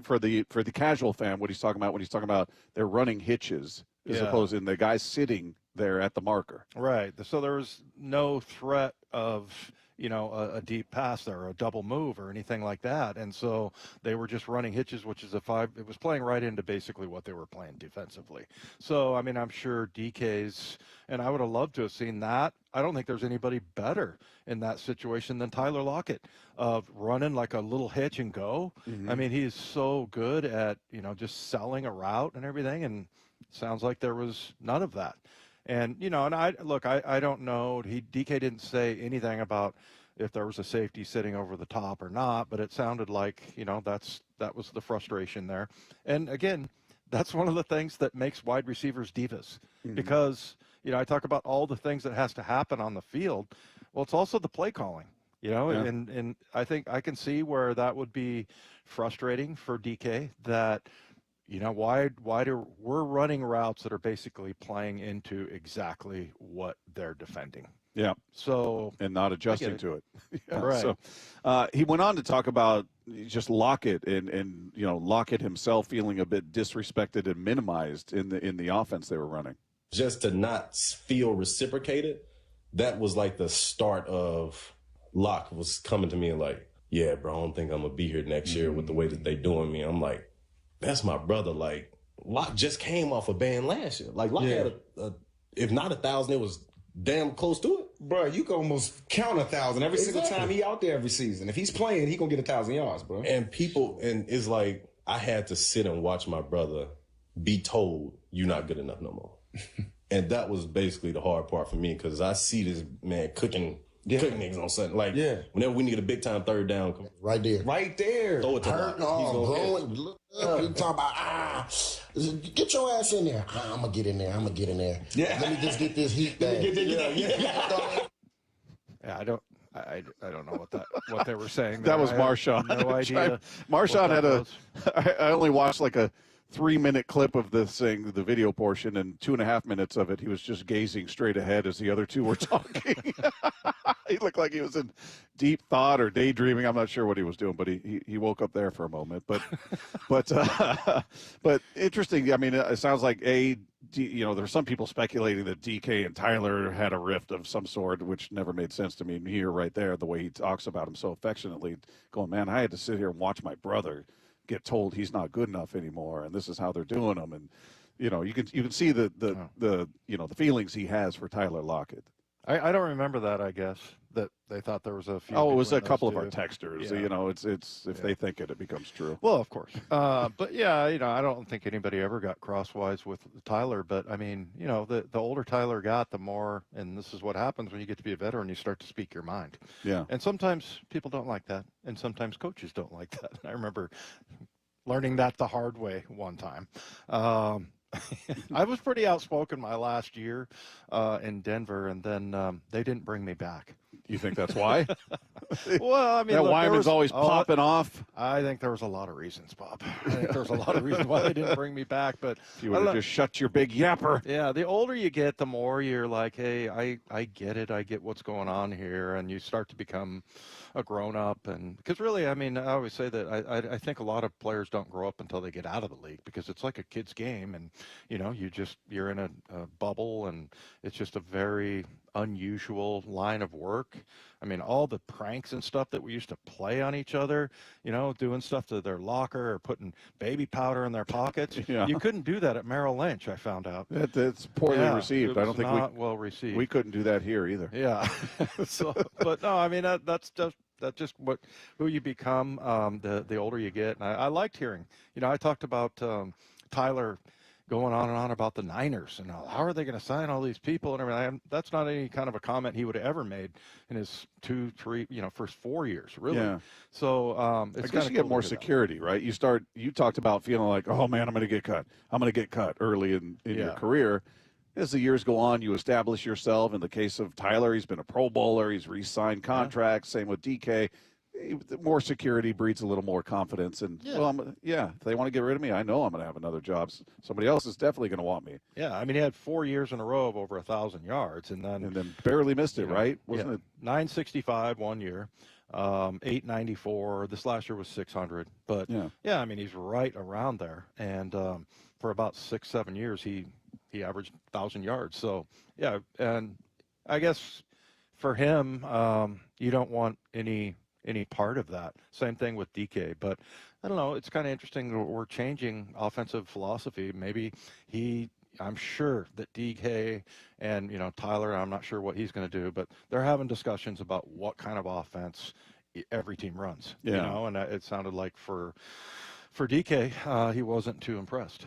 for the casual fan what he's talking about when he's talking about they're running hitches as opposed to the guys sitting there at the marker. Right. So there was no threat of a deep pass there, or a double move, or anything like that. And so they were just running hitches, which is it was playing right into basically what they were playing defensively. So, I mean, I'm sure DK's, and I would have loved to have seen that. I don't think there's anybody better in that situation than Tyler Lockett of running like a little hitch and go. Mm-hmm. I mean, he's so good at, just selling a route and everything. And it sounds like there was none of that. And, and I don't know. DK didn't say anything about if there was a safety sitting over the top or not, but it sounded like, that was the frustration there. And again, that's one of the things that makes wide receivers divas, because, I talk about all the things that has to happen on the field. Well, it's also the play calling, and I think I can see where that would be frustrating for DK, that, why we're running routes that are basically playing into exactly what they're defending. Yeah. So, and not adjusting to it. Yeah. Right. So he went on to talk about just Lockett and Lockett himself feeling a bit disrespected and minimized in the offense they were running. Just to not feel reciprocated, that was like the start of Locke was coming to me and like, yeah, bro, I don't think I'm gonna be here next year with the way that they doing me. I'm like, that's my brother. Like, Locke just came off a ban last year. Like, Locke had if not 1,000, it was damn close to it. Bro, you can almost count 1,000 every single time he out there every season. If he's playing, he gonna get 1,000 yards, bro. And it's like, I had to sit and watch my brother be told, you're not good enough no more. And that was basically the hard part for me, because I see this man cooking niggas on Sunday. Like, whenever we need a big time third down, right there, throw it to Locke. Look up. You talking about get your ass in there. I'm gonna get in there. Yeah. Let me just get this heat thing. Yeah, I don't know what they were saying. That was Marshawn. No idea. Marshawn had I only watched like a 3-minute clip of this thing, the video portion, and 2.5 minutes of it, he was just gazing straight ahead as the other two were talking. He looked like he was in deep thought or daydreaming. I'm not sure what he was doing, but he woke up there for a moment. But interesting. I mean, it sounds like there's some people speculating that DK and Tyler had a rift of some sort, which never made sense to me here right there, the way he talks about him so affectionately, going, man, I had to sit here and watch my brother get told he's not good enough anymore, and this is how they're doing him. And you can see the feelings he has for Tyler Lockett. I don't remember that. I guess that they thought there was a few. Oh, it was a couple of our texters. Yeah. It's if they think it becomes true. Well, of course. But yeah, I don't think anybody ever got crosswise with Tyler. But I mean, the older Tyler got, the more, and this is what happens when you get to be a veteran, you start to speak your mind. Yeah. And sometimes people don't like that, and sometimes coaches don't like that. I remember learning that the hard way one time. I was pretty outspoken my last year in Denver, and then they didn't bring me back. You think that's why? Well, I mean, that Wyman's always popping off. I think there was a lot of reasons, Bob. I think there's a lot of reasons why they didn't bring me back. But if you would have just shut your big yapper. Yeah, the older you get, the more you're like, hey, I get it. I get what's going on here, and you start to become a grown-up. And because really, I mean, I always say that I think a lot of players don't grow up until they get out of the league, because it's like a kid's game, and you're in a bubble, and it's just a very unusual line of work. I mean, all the pranks and stuff that we used to play on each other, doing stuff to their locker or putting baby powder in their pockets. Yeah. You couldn't do that at Merrill Lynch, I found out. That's poorly received. I don't think not well received. We couldn't do that here either. Yeah. But no, I mean, that's just who you become the older you get. And I liked hearing, I talked about Tyler going on and on about the Niners and how are they going to sign all these people and everything. That's not any kind of a comment he would have ever made in his 2-3, first 4 years, really. Yeah. So it's I guess you get more security, right? You talked about feeling like, oh man, I'm going to get cut. I'm going to get cut early in your career. As the years go on, you establish yourself. In the case of Tyler, he's been a Pro Bowler. He's re-signed contracts. Same with DK. More security breeds a little more confidence. And, if they want to get rid of me, I know I'm going to have another job. Somebody else is definitely going to want me. Yeah, I mean, he had 4 years in a row of over 1,000 yards. And then barely missed it, right? Wasn't it? 965 1 year, 894. This last year was 600. But, I mean, he's right around there. And for about 6-7 years, he averaged 1,000 yards. So, yeah, and I guess for him, you don't want any part of that. Same thing with DK. But I don't know. It's kind of interesting that we're changing offensive philosophy. Maybe I'm sure that DK and, Tyler, I'm not sure what he's going to do, but they're having discussions about what kind of offense every team runs. Yeah. And it sounded like for DK, he wasn't too impressed.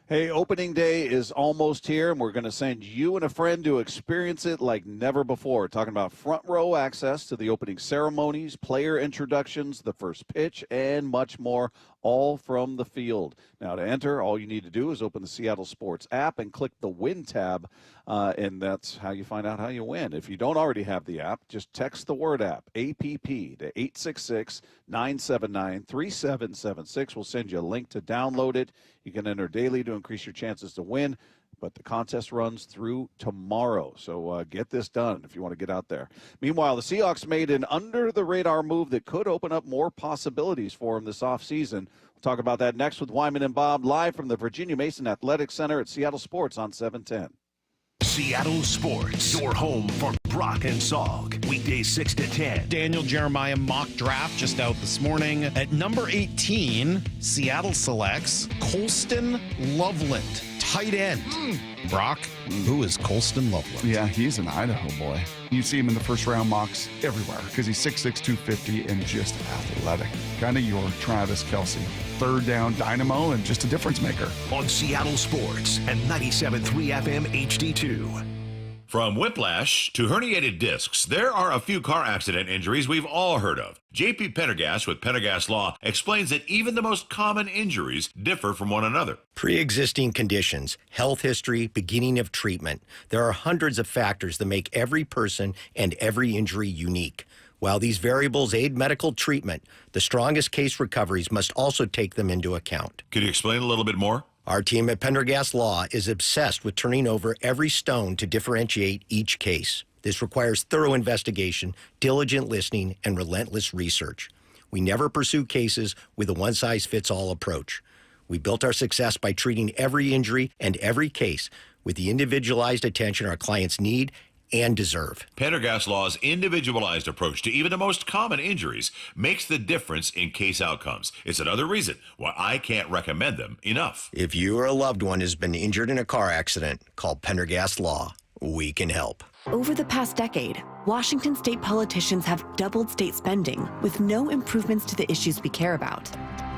Hey, opening day is almost here, and we're going to send you and a friend to experience it like never before. Talking about front row access to the opening ceremonies, player introductions, the first pitch, and much more, all from the field. Now, to enter, all you need to do is open the Seattle Sports app and click the Win tab, and that's how you find out how you win. If you don't already have the app, just text the word app, APP, to 866-979-3776. We'll send you a link to download it. You can enter daily to increase your chances to win, but the contest runs through tomorrow. So get this done if you want to get out there. Meanwhile, the Seahawks made an under-the-radar move that could open up more possibilities for them this offseason. We'll talk about that next with Wyman and Bob, live from the Virginia Mason Athletic Center at Seattle Sports on 710. Seattle Sports, your home for Brock and Salk. Weekdays 6 to 10. Daniel Jeremiah mock draft just out this morning. At number 18, Seattle selects Colston Loveland, tight end. Brock, who is Colston Loveland? Yeah, he's an Idaho boy. You see him in the first round mocks everywhere because he's 6'6", 250, and just athletic. Kind of your Travis Kelce. Third down dynamo and just a difference maker. On Seattle Sports and 97.3 FM HD2. From whiplash to herniated discs, there are a few car accident injuries we've all heard of. JP Pendergast with Pendergast Law explains that even the most common injuries differ from one another. Pre-existing conditions, health history, beginning of treatment. There are hundreds of factors that make every person and every injury unique. While these variables aid medical treatment, the strongest case recoveries must also take them into account. Could you explain a little bit more? Our team at Pendergast Law is obsessed with turning over every stone to differentiate each case. This requires thorough investigation, diligent listening, and relentless research. We never pursue cases with a one-size-fits-all approach. We built our success by treating every injury and every case with the individualized attention our clients need and deserve. Pendergast Law's individualized approach to even the most common injuries makes the difference in case outcomes. It's another reason why I can't recommend them enough. If you or a loved one has been injured in a car accident, call Pendergast Law. We can help. Over the past decade, Washington state politicians have doubled state spending with no improvements to the issues we care about.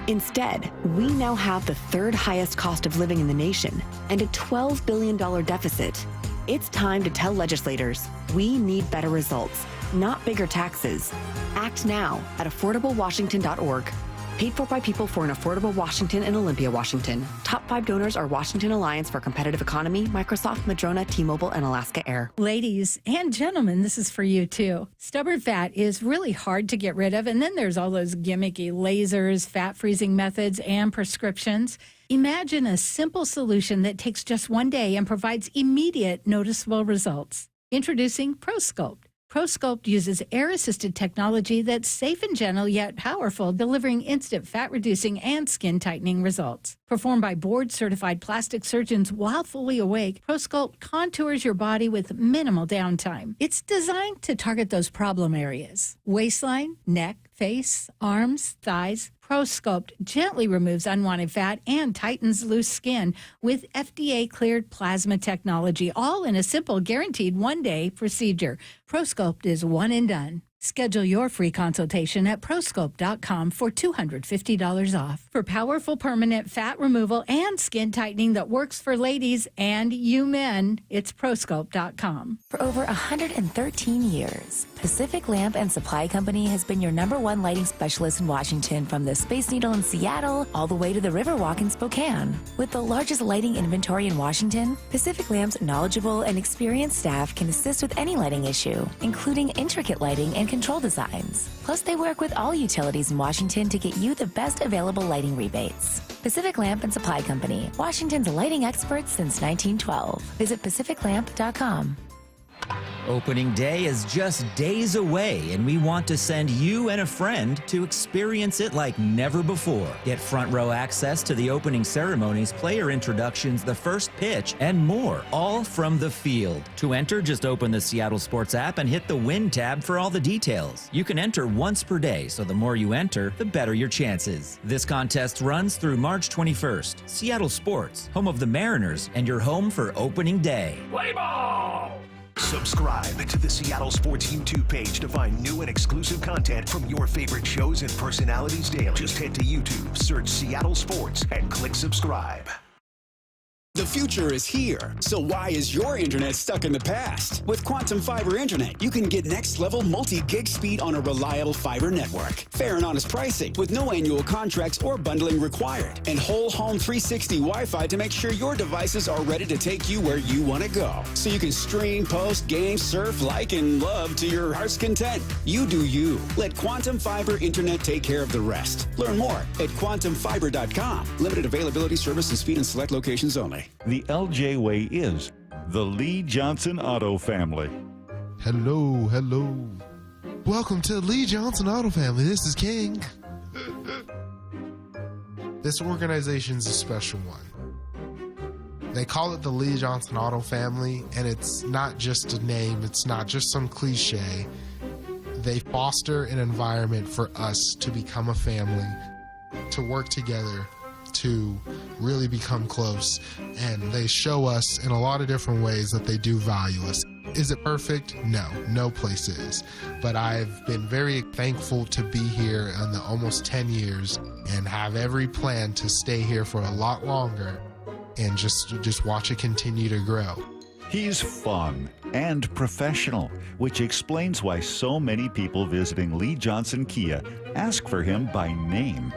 Instead, we now have the third highest cost of living in the nation and a $12 billion deficit. It's time to tell legislators we need better results, not bigger taxes. Act now at affordablewashington.org. Paid for by people for an affordable Washington and Olympia, Washington. Top 5 donors are Washington Alliance for Competitive Economy, Microsoft, Madrona, T-Mobile, and Alaska Air. Ladies and gentlemen, this is for you too. Stubborn fat is really hard to get rid of, and then there's all those gimmicky lasers, fat freezing methods, and prescriptions. Imagine a simple solution that takes just one day and provides immediate noticeable results. Introducing ProSculpt. ProSculpt uses air-assisted technology that's safe and gentle yet powerful, delivering instant fat-reducing and skin-tightening results. Performed by board-certified plastic surgeons while fully awake, ProSculpt contours your body with minimal downtime. It's designed to target those problem areas: waistline, neck, face, arms, thighs. ProSculpt gently removes unwanted fat and tightens loose skin with FDA-cleared plasma technology, all in a simple, guaranteed one-day procedure. ProSculpt is one and done. Schedule your free consultation at prosculpt.com for $250 off. For powerful permanent fat removal and skin tightening that works for ladies and you men, it's prosculpt.com. For over 113 years, Pacific Lamp and Supply Company has been your #1 lighting specialist in Washington, from the Space Needle in Seattle all the way to the Riverwalk in Spokane. With the largest lighting inventory in Washington, Pacific Lamp's knowledgeable and experienced staff can assist with any lighting issue, including intricate lighting and control designs. Plus, they work with all utilities in Washington to get you the best available lighting rebates. Pacific Lamp and Supply Company, Washington's lighting experts since 1912. Visit pacificlamp.com. Opening day is just days away, and we want to send you and a friend to experience it like never before. Get front row access to the opening ceremonies, player introductions, the first pitch, and more, all from the field. To enter, just open the Seattle Sports app and hit the Win tab for all the details. You can enter once per day, so the more you enter, the better your chances. This contest runs through March 21st. Seattle Sports, home of the Mariners, and your home for opening day. Play ball! Subscribe to the Seattle Sports YouTube page to find new and exclusive content from your favorite shows and personalities daily. Just head to YouTube, search Seattle Sports, and click subscribe. The future is here, so why is your internet stuck in the past? With Quantum Fiber Internet, you can get next-level multi-gig speed on a reliable fiber network. Fair and honest pricing with no annual contracts or bundling required. And whole home 360 Wi-Fi to make sure your devices are ready to take you where you want to go. So you can stream, post, game, surf, like, and love to your heart's content. You do you. Let Quantum Fiber Internet take care of the rest. Learn more at quantumfiber.com. Limited availability, service, and speed in select locations only. The LJ way is the Lee Johnson Auto Family. Hello, hello. Welcome to the Lee Johnson Auto Family. This is King. This organization's a special one. They call it the Lee Johnson Auto Family, and it's not just a name, it's not just some cliche. They foster an environment for us to become a family, to work together, to really become close, and they show us in a lot of different ways that they do value us. Is it perfect? No, no place is. But I've been very thankful to be here in the almost 10 years and have every plan to stay here for a lot longer and just watch it continue to grow. He's fun and professional, which explains why so many people visiting Lee Johnson Kia ask for him by name.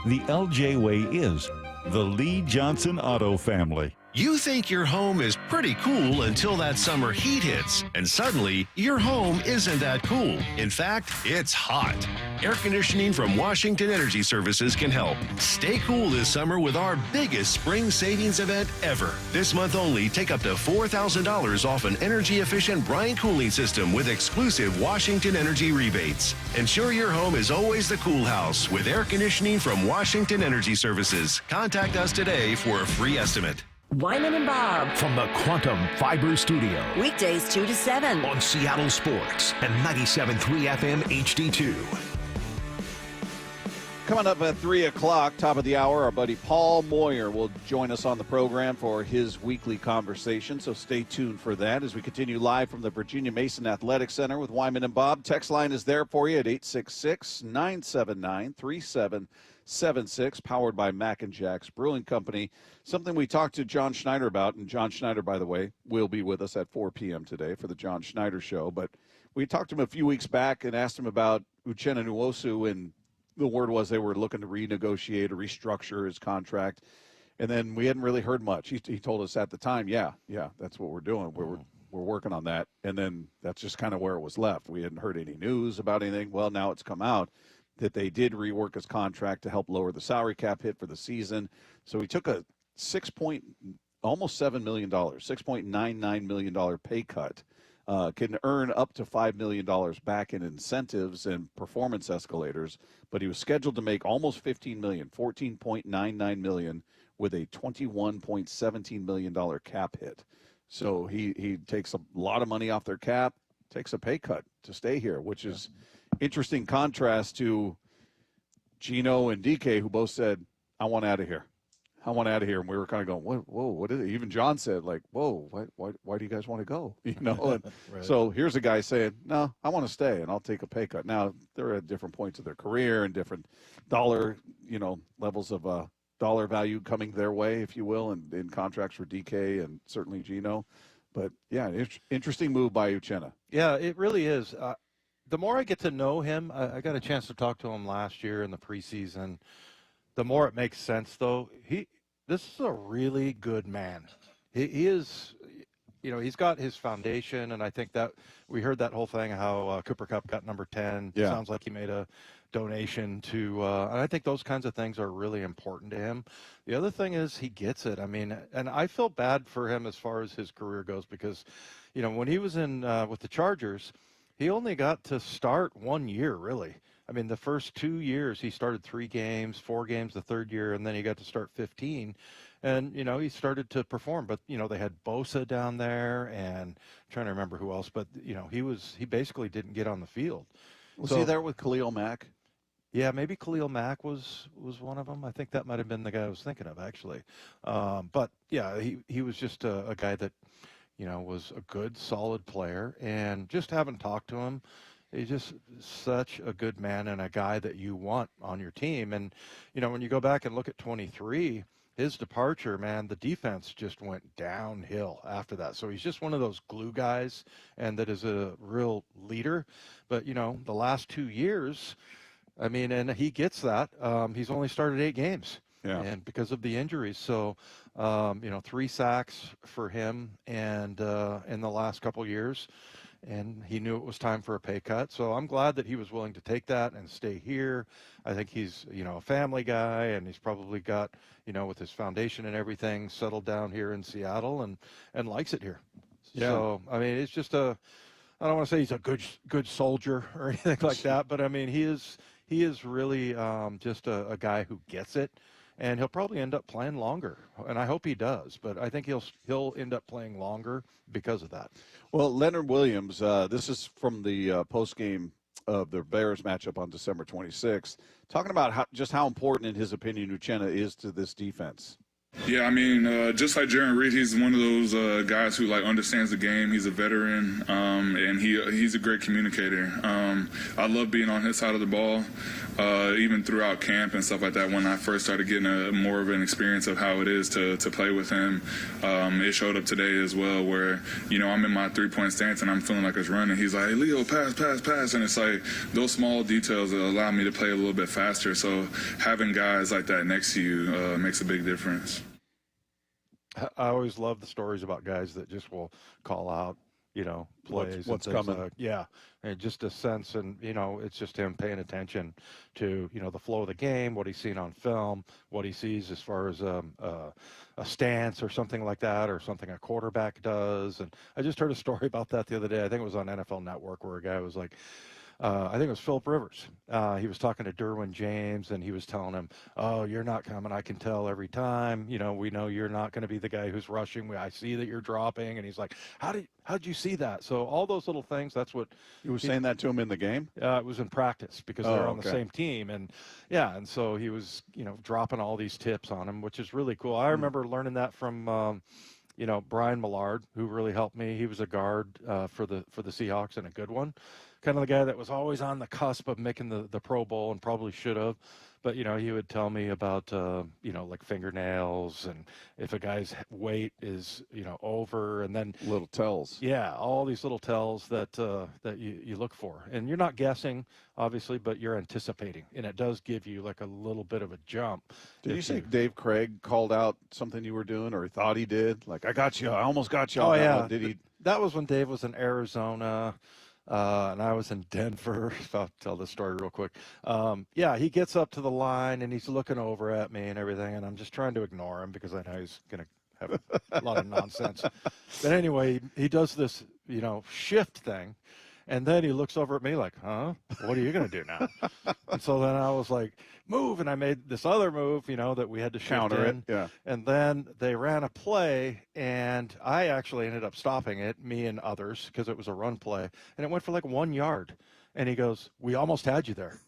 The LJ way is the Lee Johnson Auto Family. You think your home is pretty cool until that summer heat hits, and suddenly your home isn't that cool. In fact, it's hot. Air conditioning from Washington Energy Services can help. Stay cool this summer with our biggest spring savings event ever. This month only, take up to $4,000 off an energy-efficient brine cooling system with exclusive Washington Energy rebates. Ensure your home is always the cool house with air conditioning from Washington Energy Services. Contact us today for a free estimate. Wyman and Bob. From the Quantum Fiber Studio. Weekdays 2 to 7. On Seattle Sports and 97.3 FM HD2. Coming up at 3 o'clock, top of the hour, our buddy Paul Moyer will join us on the program for his weekly conversation, so stay tuned for that as we continue live from the Virginia Mason Athletic Center with Wyman and Bob. Text line is there for you at 866-979-3776, powered by Mac and Jack's Brewing Company. Something we talked to John Schneider about, and John Schneider, by the way, will be with us at 4 p.m. today for the John Schneider Show. But we talked to him a few weeks back and asked him about Uchenna Nwosu, and the word was they were looking to renegotiate or restructure his contract. And then we hadn't really heard much. He told us at the time, yeah, that's what we're doing. We're working on that. And then that's just kind of where it was left. We hadn't heard any news about anything. Well, now it's come out that they did rework his contract to help lower the salary cap hit for the season. So he took a almost $7 million, $6.99 million pay cut. Can earn up to $5 million back in incentives and performance escalators, but he was scheduled to make almost $15 million, $14.99 million, with a $21.17 million cap hit. So he takes a lot of money off their cap, takes a pay cut to stay here, which is interesting contrast to Gino and DK, who both said, I want out of here. I want out of here. And we were kind of going, whoa, what is it? Even John said, like, whoa, why do you guys want to go? You know, and Right. So here's a guy saying, no, I want to stay and I'll take a pay cut. Now, they're at different points of their career and different dollar, levels of dollar value coming their way, if you will, and in contracts for DK and certainly Gino. But, yeah, interesting move by Uchenna. Yeah, it really is. The more I get to know him, I got a chance to talk to him last year in the preseason. The more it makes sense, though. This is a really good man. He is, he's got his foundation, and I think that we heard that whole thing how Cooper Kupp got number 10. Yeah. Sounds like he made a donation to, and I think those kinds of things are really important to him. The other thing is he gets it. I mean, and I feel bad for him as far as his career goes because, when he was in with the Chargers, he only got to start 1 year, really. I mean, the first 2 years, he started 3 games, 4 games the third year, and then he got to start 15. And, he started to perform. But, they had Bosa down there, and I'm trying to remember who else. But, he basically didn't get on the field. Was he there with Khalil Mack? Yeah, maybe Khalil Mack was one of them. I think that might have been the guy I was thinking of, actually. But, yeah, he was just a guy that, was a good, solid player. And just having talked to him, he's just such a good man and a guy that you want on your team. And, when you go back and look at 23, his departure, man, the defense just went downhill after that. So he's just one of those glue guys, and that is a real leader. But, the last 2 years, I mean, and he gets that. He's only started 8 games. Yeah. And because of the injuries. So, 3 sacks for him and in the last couple years. And he knew it was time for a pay cut. So I'm glad that he was willing to take that and stay here. I think he's, a family guy, and he's probably got, with his foundation and everything, settled down here in Seattle and likes it here. Yeah. So, I mean, it's just I don't want to say he's a good soldier or anything like that, but I mean, he is really just a guy who gets it. And he'll probably end up playing longer, and I hope he does. But I think he'll end up playing longer because of that. Well, Leonard Williams, this is from the post-game of the Bears matchup on December 26th, talking about just how important, in his opinion, Uchenna is to this defense. Yeah, I mean, just like Jaron Reed, he's one of those guys who understands the game. He's a veteran, and he's a great communicator. I love being on his side of the ball, even throughout camp and stuff like that. When I first started getting more of an experience of how it is to play with him, it showed up today as well. Where I'm in my 3-point stance and I'm feeling like it's running. He's like, hey, Leo, pass, and it's like those small details that allow me to play a little bit faster. So having guys like that next to you makes a big difference. I always love the stories about guys that just will call out, plays. What's and coming. Yeah, and just a sense, and, it's just him paying attention to, the flow of the game, what he's seen on film, what he sees as far as a stance or something like that, or something a quarterback does. And I just heard a story about that the other day. I think it was on NFL Network, where a guy was like, I think it was Phillip Rivers. He was talking to Derwin James, and he was telling him, oh, you're not coming. I can tell every time. We know you're not going to be the guy who's rushing. I see that you're dropping. And he's like, how did you see that? So all those little things, that's what. You were saying that to him in the game? It was in practice, because they're on the same team. And, yeah, and so he was, dropping all these tips on him, which is really cool. I remember learning that from Brian Millard, who really helped me. He was a guard for the Seahawks, and a good one. Kind of the guy that was always on the cusp of making the Pro Bowl, and probably should have. But, he would tell me about, like fingernails, and if a guy's weight is, over, and then little tells. Yeah, all these little tells that you look for. And you're not guessing, obviously, but you're anticipating. And it does give you like a little bit of a jump. Did you say Dave Craig called out something you were doing, or he thought he did? Like, I got you. I almost got you. Oh, yeah. Did he? That was when Dave was in Arizona. And I was in Denver. I'll tell this story real quick. Yeah, he gets up to the line, and he's looking over at me and everything, and I'm just trying to ignore him because I know he's going to have a lot of nonsense. But anyway, he does this, shift thing, and then he looks over at me like, huh? What are you going to do now? And so then I was like, move, and I made this other move, that we had to counter in. it. Yeah. And then they ran a play, and I actually ended up stopping it, me and others, because it was a run play, and it went for like 1 yard. And he goes, we almost had you there.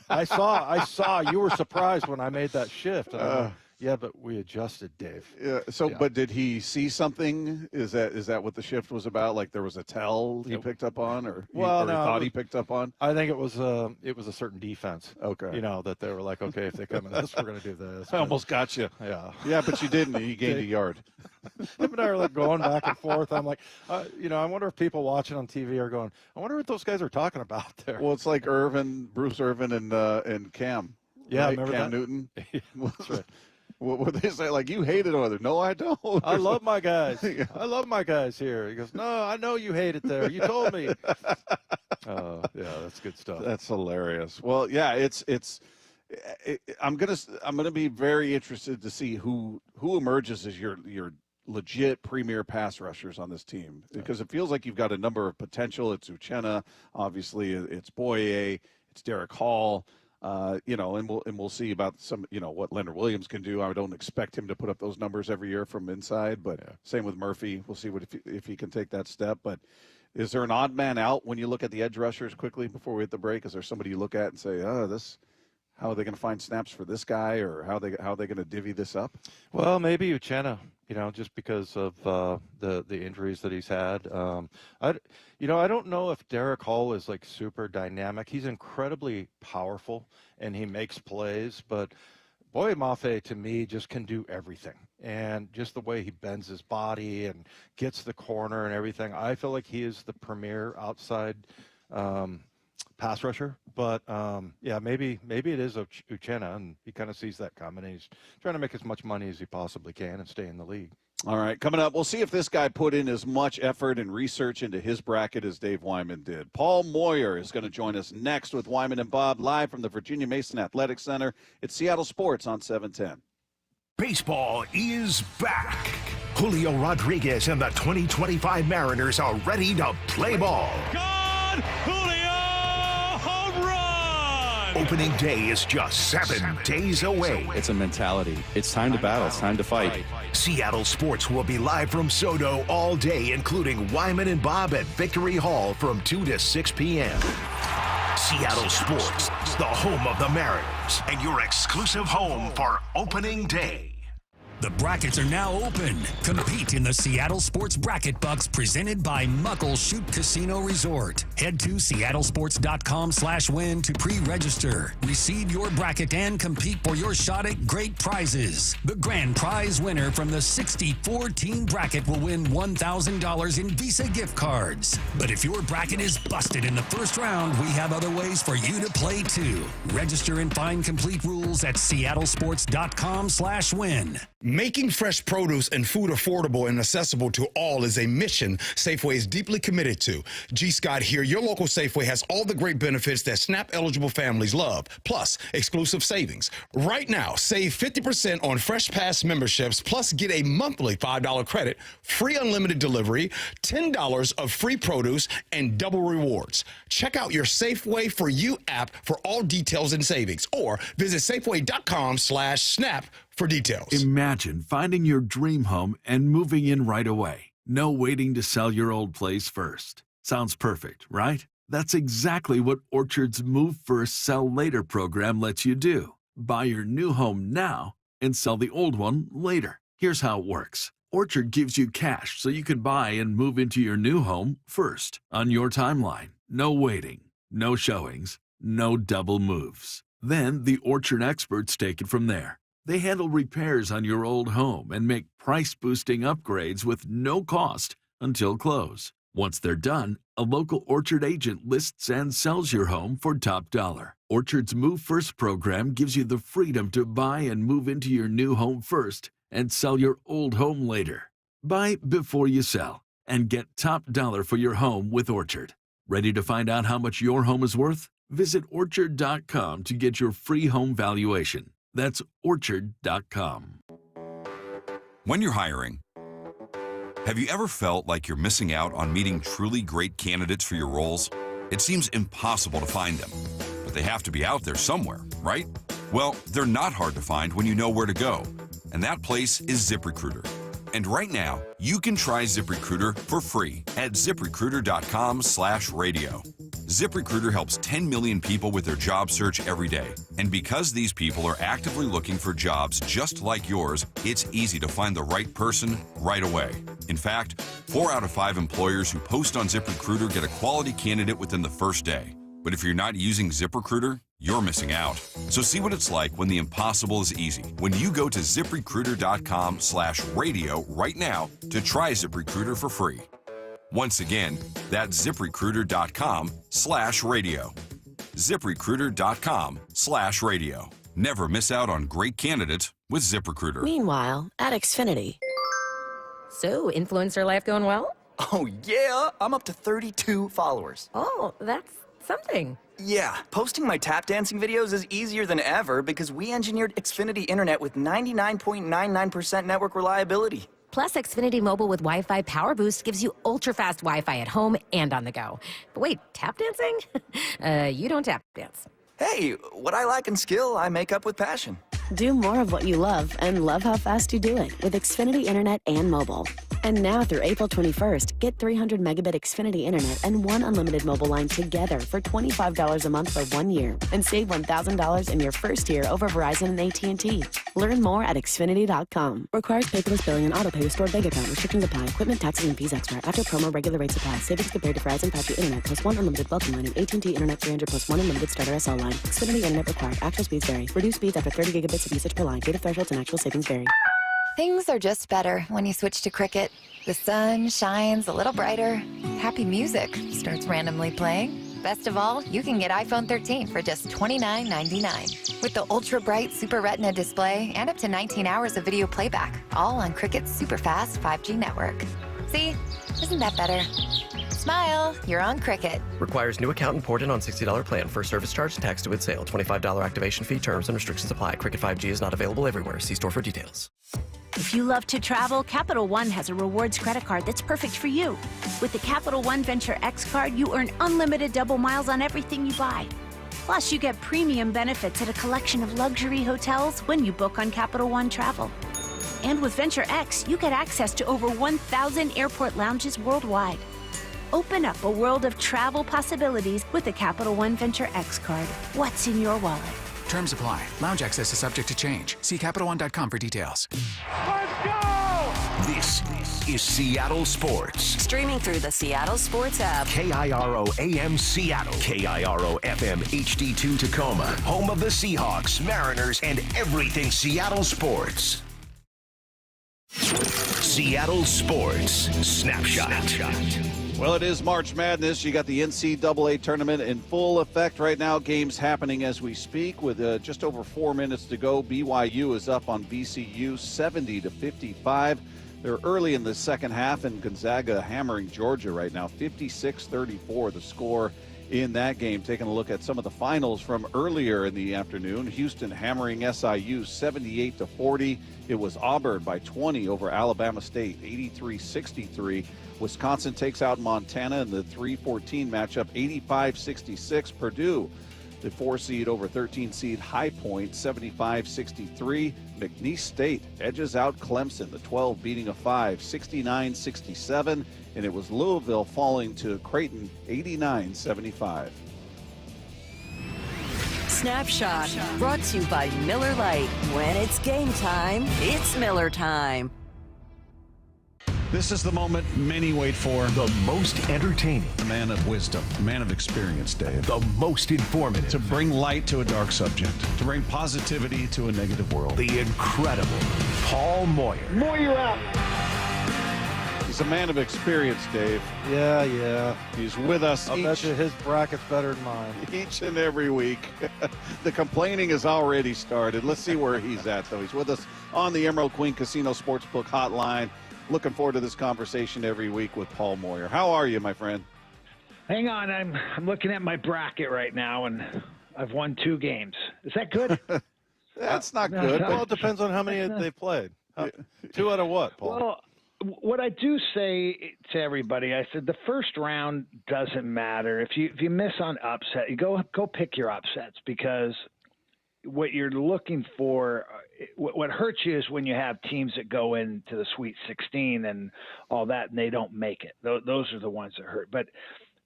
I saw you were surprised when I made that shift. And I'm like, yeah, but we adjusted, Dave. Yeah. So, but did he see something? Is that what the shift was about? Like there was a tell he picked up on, or he thought he picked up on? I think it was a certain defense. Okay. That they were like, okay, if they come in this, we're going to do this. I almost got you. Yeah. Yeah, but you didn't. You gained a yard. Him and I are like going back and forth. I'm like, I wonder if people watching on TV are going, I wonder what those guys are talking about there. Well, it's like Bruce Irvin, and Cam. Yeah, right? remember Cam that? Newton. Yeah, that's right. What would they say? Like, you hated other? No, I don't. I love my guys. I love my guys here. He goes, no, I know you hate it there. You told me. Yeah, that's good stuff. That's hilarious. Well, yeah, I'm gonna be very interested to see who emerges as your legit premier pass rushers on this team, because it feels like you've got a number of potential. It's Uchenna, obviously. It's Moyer. It's Derek Hall. And we'll see about some, what Leonard Williams can do. I don't expect him to put up those numbers every year from inside, but same with Murphy. We'll see if he can take that step. But is there an odd man out when you look at the edge rushers quickly before we hit the break? Is there somebody you look at and say, how are they going to find snaps for this guy, or how are they going to divvy this up? Well, maybe Uchenna, just because of the injuries that he's had. I don't know if Derek Hall is like super dynamic. He's incredibly powerful and he makes plays, but Boye Mafe, to me, just can do everything. And just the way he bends his body and gets the corner and everything, I feel like he is the premier outside pass rusher. But, yeah, maybe it is Uchenna, and he kind of sees that coming. And he's trying to make as much money as he possibly can and stay in the league. All right, coming up, we'll see if this guy put in as much effort and research into his bracket as Dave Wyman did. Paul Moyer is going to join us next with Wyman and Bob live from the Virginia Mason Athletic Center. It's Seattle Sports on 710. Baseball is back. Julio Rodriguez and the 2025 Mariners are ready to play ball. Gone! Julio! Home run! Opening day is just 7 days away. It's a mentality. It's time to battle. It's time to fight. Seattle Sports will be live from Soto all day, including Wyman and Bob at Victory Hall from 2 to 6 p.m. Seattle Sports, the home of the Mariners, and your exclusive home for opening day. The brackets are now open. Compete in the Seattle Sports Bracket Bucks presented by Muckleshoot Casino Resort. Head to seattlesports.com/win to pre-register. Receive your bracket and compete for your shot at great prizes. The grand prize winner from the 64-team bracket will win $1,000 in Visa gift cards. But if your bracket is busted in the first round, we have other ways for you to play too. Register and find complete rules at seattlesports.com/win. Making fresh produce and food affordable and accessible to all is a mission Safeway is deeply committed to. G. Scott here. Your local Safeway has all the great benefits that SNAP-eligible families love, plus exclusive savings. Right now, save 50% on Fresh Pass memberships, plus get a monthly $5 credit, free unlimited delivery, $10 of free produce, and double rewards. Check out your Safeway For You app for all details and savings, or visit safeway.com/snap for details. Imagine finding your dream home and moving in right away. No waiting to sell your old place first. Sounds perfect, right? That's exactly what Orchard's Move First, Sell Later program lets you do. Buy your new home now and sell the old one later. Here's how it works. Orchard gives you cash so you can buy and move into your new home first on your timeline. No waiting, no showings, no double moves. Then the Orchard experts take it from there. They handle repairs on your old home and make price-boosting upgrades with no cost until close. Once they're done, a local Orchard agent lists and sells your home for top dollar. Orchard's Move First program gives you the freedom to buy and move into your new home first and sell your old home later. Buy before you sell and get top dollar for your home with Orchard. Ready to find out how much your home is worth? Visit orchard.com to get your free home valuation. That's orchard.com. When you're hiring, have you ever felt like you're missing out on meeting truly great candidates for your roles? It seems impossible to find them, but they have to be out there somewhere, right? Well, they're not hard to find when you know where to go, and that place is ZipRecruiter. And right now, you can try ZipRecruiter for free at ZipRecruiter.com/radio. ZipRecruiter helps 10 million people with their job search every day. And because these people are actively looking for jobs just like yours, it's easy to find the right person right away. In fact, 4 out of 5 employers who post on ZipRecruiter get a quality candidate within the first day. But if you're not using ZipRecruiter, you're missing out. So see what it's like when the impossible is easy. When you go to ZipRecruiter.com/radio right now to try ZipRecruiter for free. Once again, that's ZipRecruiter.com/radio. ZipRecruiter.com/radio. Never miss out on great candidates with ZipRecruiter. Meanwhile, at Xfinity. So, influencer life going well? Oh, yeah. I'm up to 32 followers. Oh, that's something. Yeah, posting my tap dancing videos is easier than ever because we engineered Xfinity Internet with 99.99% network reliability. Plus, Xfinity Mobile with Wi-Fi Power Boost gives you ultra-fast Wi-Fi at home and on the go. But wait, tap dancing? You don't tap dance. Hey, what I lack in skill, I make up with passion. Do more of what you love and love how fast you do it with Xfinity Internet and mobile. And now through April 21st, get 300 megabit Xfinity Internet and 1 unlimited mobile line together for $25 a month for 1 year. And save $1,000 in your first year over Verizon and AT&T. Learn more at Xfinity.com. Requires paperless billing and auto pay with stored bank account. Restrictions apply. Equipment, taxes, and fees extra. After promo, regular rates apply. Savings compared to Verizon 5G Internet plus 1 unlimited welcome line and AT&T Internet 300 plus 1 unlimited starter SL line. Xfinity Internet required. Actual speeds vary. Reduced speeds after 30 gigabits of usage per line. Data thresholds and actual savings vary. Things are just better when you switch to Cricket. The sun shines a little brighter. Happy music starts randomly playing. Best of all, you can get iPhone 13 for just $29.99. With the ultra-bright Super Retina display and up to 19 hours of video playback, all on Cricket's super-fast 5G network. See? Isn't that better? Smile, you're on Cricket. Requires new account imported on $60 plan. First service charge taxed with sale. $25 activation fee. Terms and restrictions apply. Cricket 5G is not available everywhere. See store for details. If you love to travel, Capital One has a rewards credit card that's perfect for you. With the Capital One Venture X card, you earn unlimited double miles on everything you buy. Plus, you get premium benefits at a collection of luxury hotels when you book on Capital One Travel. And with Venture X, you get access to over 1,000 airport lounges worldwide. Open up a world of travel possibilities with the Capital One Venture X card. What's in your wallet? Terms apply. Lounge access is subject to change. See CapitalOne.com for details. Let's go! This is Seattle Sports. Streaming through the Seattle Sports app. KIRO AM Seattle. KIRO FM HD2 Tacoma. Home of the Seahawks, Mariners, and everything Seattle sports. Seattle Sports Snapshot. Well, it is March Madness. You got the NCAA tournament in full effect right now. Games happening as we speak with just over 4 minutes to go. BYU is up on VCU 70-55. They're early in the second half, and Gonzaga hammering Georgia right now, 56-34 the score in that game. Taking a look at some of the finals from earlier in the afternoon. Houston hammering SIU 78-40. It was Auburn by 20 over Alabama State, 83-63. Wisconsin takes out Montana in the 3-14 matchup, 85-66. Purdue, the 4 seed over 13 seed High Point, 75-63. McNeese State edges out Clemson, the 12 beating a 5, 69-67. And it was Louisville falling to Creighton, 89-75. Snapshot brought to you by Miller Lite. When it's game time, it's Miller time. This is the moment many wait for. The most entertaining. A man of wisdom, a man of experience, Dave. The most informative. To bring light to a dark subject. To bring positivity to a negative world. The incredible Paul Moyer. Moyer out. He's a man of experience, Dave. Yeah. He's with us. I bet you his bracket's better than mine. Each and every week. The complaining has already started. Let's see where he's at, though. He's with us on the Emerald Queen Casino Sportsbook Hotline. Looking forward to this conversation every week with Paul Moyer. How are you, my friend? Hang on, I'm looking at my bracket right now, and I've won 2 games. Is that good? That's not good. Well, it depends on how many they've played. 2 out of what, Paul? Well, what I do say to everybody, I said the first round doesn't matter. If you miss on upset, you go pick your upsets, because what you're looking for, what hurts you is when you have teams that go into the Sweet 16 and all that, and they don't make it. Those are the ones that hurt. But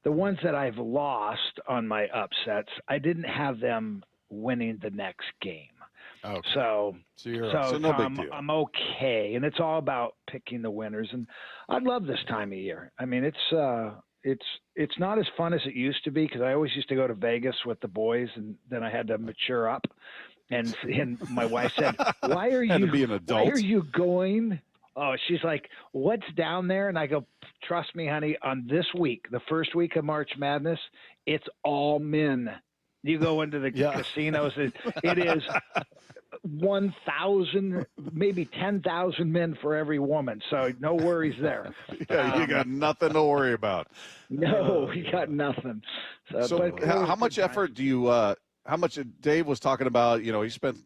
the ones that I've lost on my upsets, I didn't have them winning the next game. Okay. So no big deal. I'm okay, and it's all about picking the winners. And I love this time of year. I mean, it's not as fun as it used to be, because I always used to go to Vegas with the boys, and then I had to mature up. And my wife said, "Why are you? to be an adult. Why are you going?" Oh, she's like, "What's down there?" And I go, "Trust me, honey. On this week, the first week of March Madness, it's all men. You go into the casinos, it is 1,000, maybe 10,000 men for every woman. So no worries there." Yeah, you got nothing to worry about. No, we got nothing. So how much effort do you? How much Dave was talking about? You know, he spent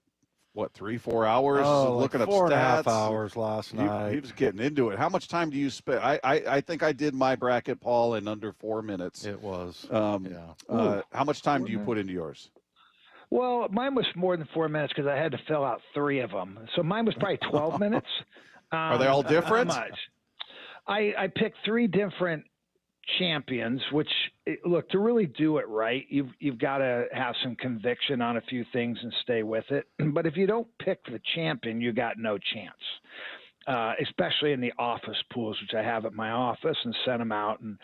what 3-4 hours looking up 4.5 stats. hours last night. He was getting into it. How much time do you spend? I think I did my bracket, Paul, in under 4 minutes. It was. How much time do you put into yours? Well, mine was more than 4 minutes, because I had to fill out 3 of them. So mine was probably 12 minutes. Are they all different? How much? I picked 3 different champions, which look, to really do it right, you've got to have some conviction on a few things and stay with it. But if you don't pick the champion, you got no chance. Especially in the office pools, which I have at my office and send them out. And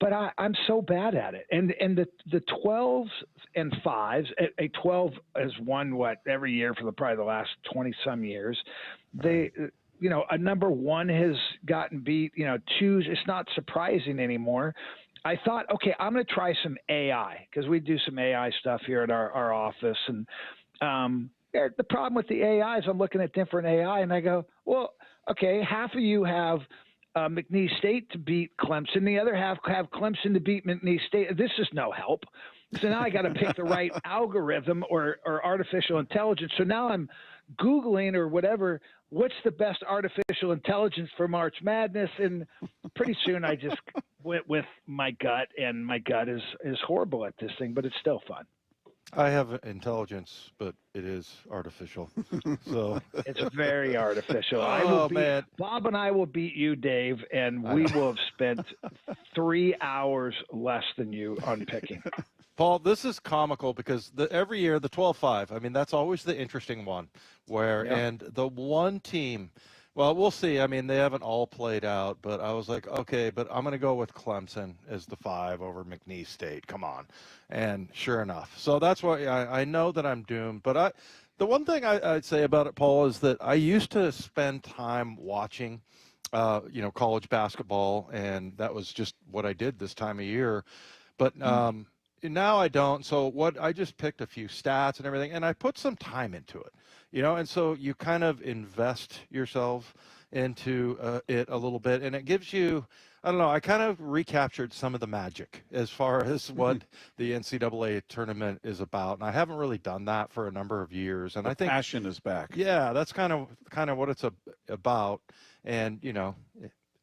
but I'm so bad at it. And the 12s and 5s, a 12 has won every year for probably the last 20 some years. They, a number 1 has gotten beat. 2s, it's not surprising anymore. I thought, okay, I'm going to try some AI, because we do some AI stuff here at our office. And the problem with the AI is I'm looking at different AI and I go, well, okay, half of you have McNeese State to beat Clemson. The other half have Clemson to beat McNeese State. This is no help. So now I got to pick the right algorithm or artificial intelligence. So now I'm Googling or whatever, what's the best artificial intelligence for March Madness? And pretty soon I just went with my gut, and my gut is horrible at this thing, but it's still fun. I have intelligence, but it is artificial. So it's very artificial. Man. Bob and I will beat you, Dave, and we will have spent 3 hours less than you on picking. Paul, this is comical because every year the 12-5, I mean, that's always the interesting one and the one team, well, we'll see. I mean, they haven't all played out, but I was like, okay, but I'm going to go with Clemson as the 5 over McNeese State. Come on. And sure enough. So that's why I know that I'm doomed. But the one thing I'd say about it, Paul, is that I used to spend time watching, college basketball, and that was just what I did this time of year. But now I don't. So I just picked a few stats and everything, and I put some time into it. And so you kind of invest yourself into it a little bit, and it gives you, I don't know, I kind of recaptured some of the magic as far as what the NCAA tournament is about. And I haven't really done that for a number of years. And I think passion is back. Yeah, that's kind of what it's about. And,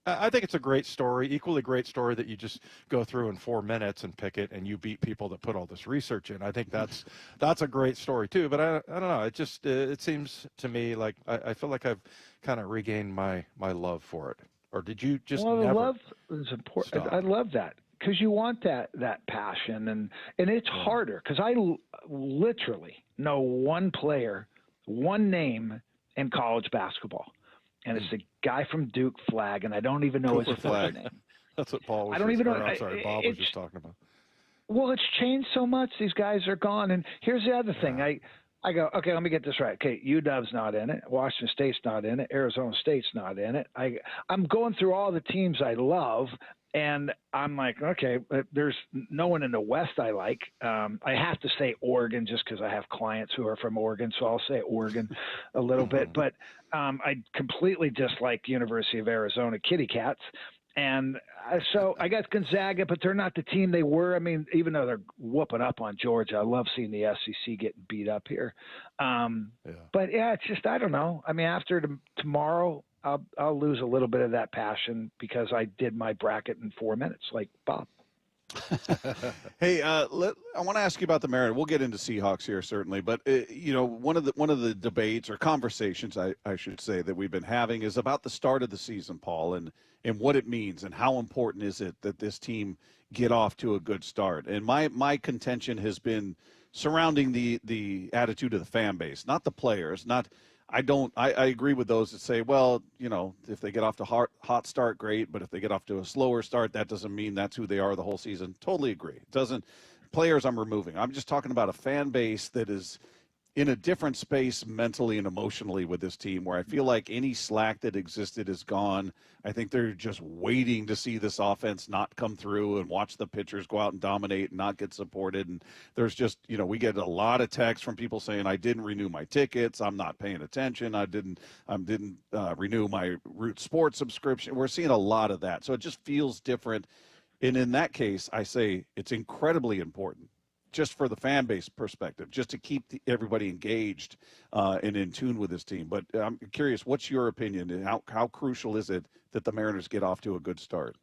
I think it's a great story, equally great story that you just go through in 4 minutes and pick it and you beat people that put all this research in. I think that's a great story too. But I don't know. It just it seems to me like I feel like I've kind of regained my love for it. Or did you just never love is important. Stop? I love that because you want that passion and it's harder because I literally know one player, one name in college basketball. And it's the guy from Duke, Flag, and I don't even know his full name. That's what Paul was. I don't even know. I'm sorry, Bob was just talking about. Well, it's changed so much. These guys are gone. And here's the other thing. I go, okay, let me get this right. Okay, UW's not in it. Washington State's not in it. Arizona State's not in it. I'm going through all the teams I love, and I'm like, okay, there's no one in the West I like. I have to say Oregon just because I have clients who are from Oregon, so I'll say Oregon a little bit. But I completely dislike University of Arizona Kitty Cats. And so I got Gonzaga, but they're not the team they were. I mean, even though they're whooping up on Georgia, I love seeing the SEC getting beat up here. But, yeah, it's just I don't know. I mean, after tomorrow, I'll lose a little bit of that passion because I did my bracket in 4 minutes like Bob. Hey, I want to ask you about the Mariners. We'll get into Seahawks here certainly, but one of the debates or conversations I should say that we've been having is about the start of the season, Paul, and what it means and how important is it that this team get off to a good start. And my contention has been surrounding the attitude of the fan base, not the players, I agree with those that say, well, if they get off to hot start, great. But if they get off to a slower start, that doesn't mean that's who they are the whole season. Totally agree. Players I'm removing. I'm just talking about a fan base that is in a different space mentally and emotionally with this team where I feel like any slack that existed is gone. I think they're just waiting to see this offense not come through and watch the pitchers go out and dominate and not get supported. And there's just, we get a lot of texts from people saying, I didn't renew my tickets. I'm not paying attention. I didn't renew my Root Sports subscription. We're seeing a lot of that. So it just feels different. And in that case, I say it's incredibly important just for the fan base perspective, just to keep everybody engaged and in tune with this team. But I'm curious, what's your opinion? And how crucial is it that the Mariners get off to a good start?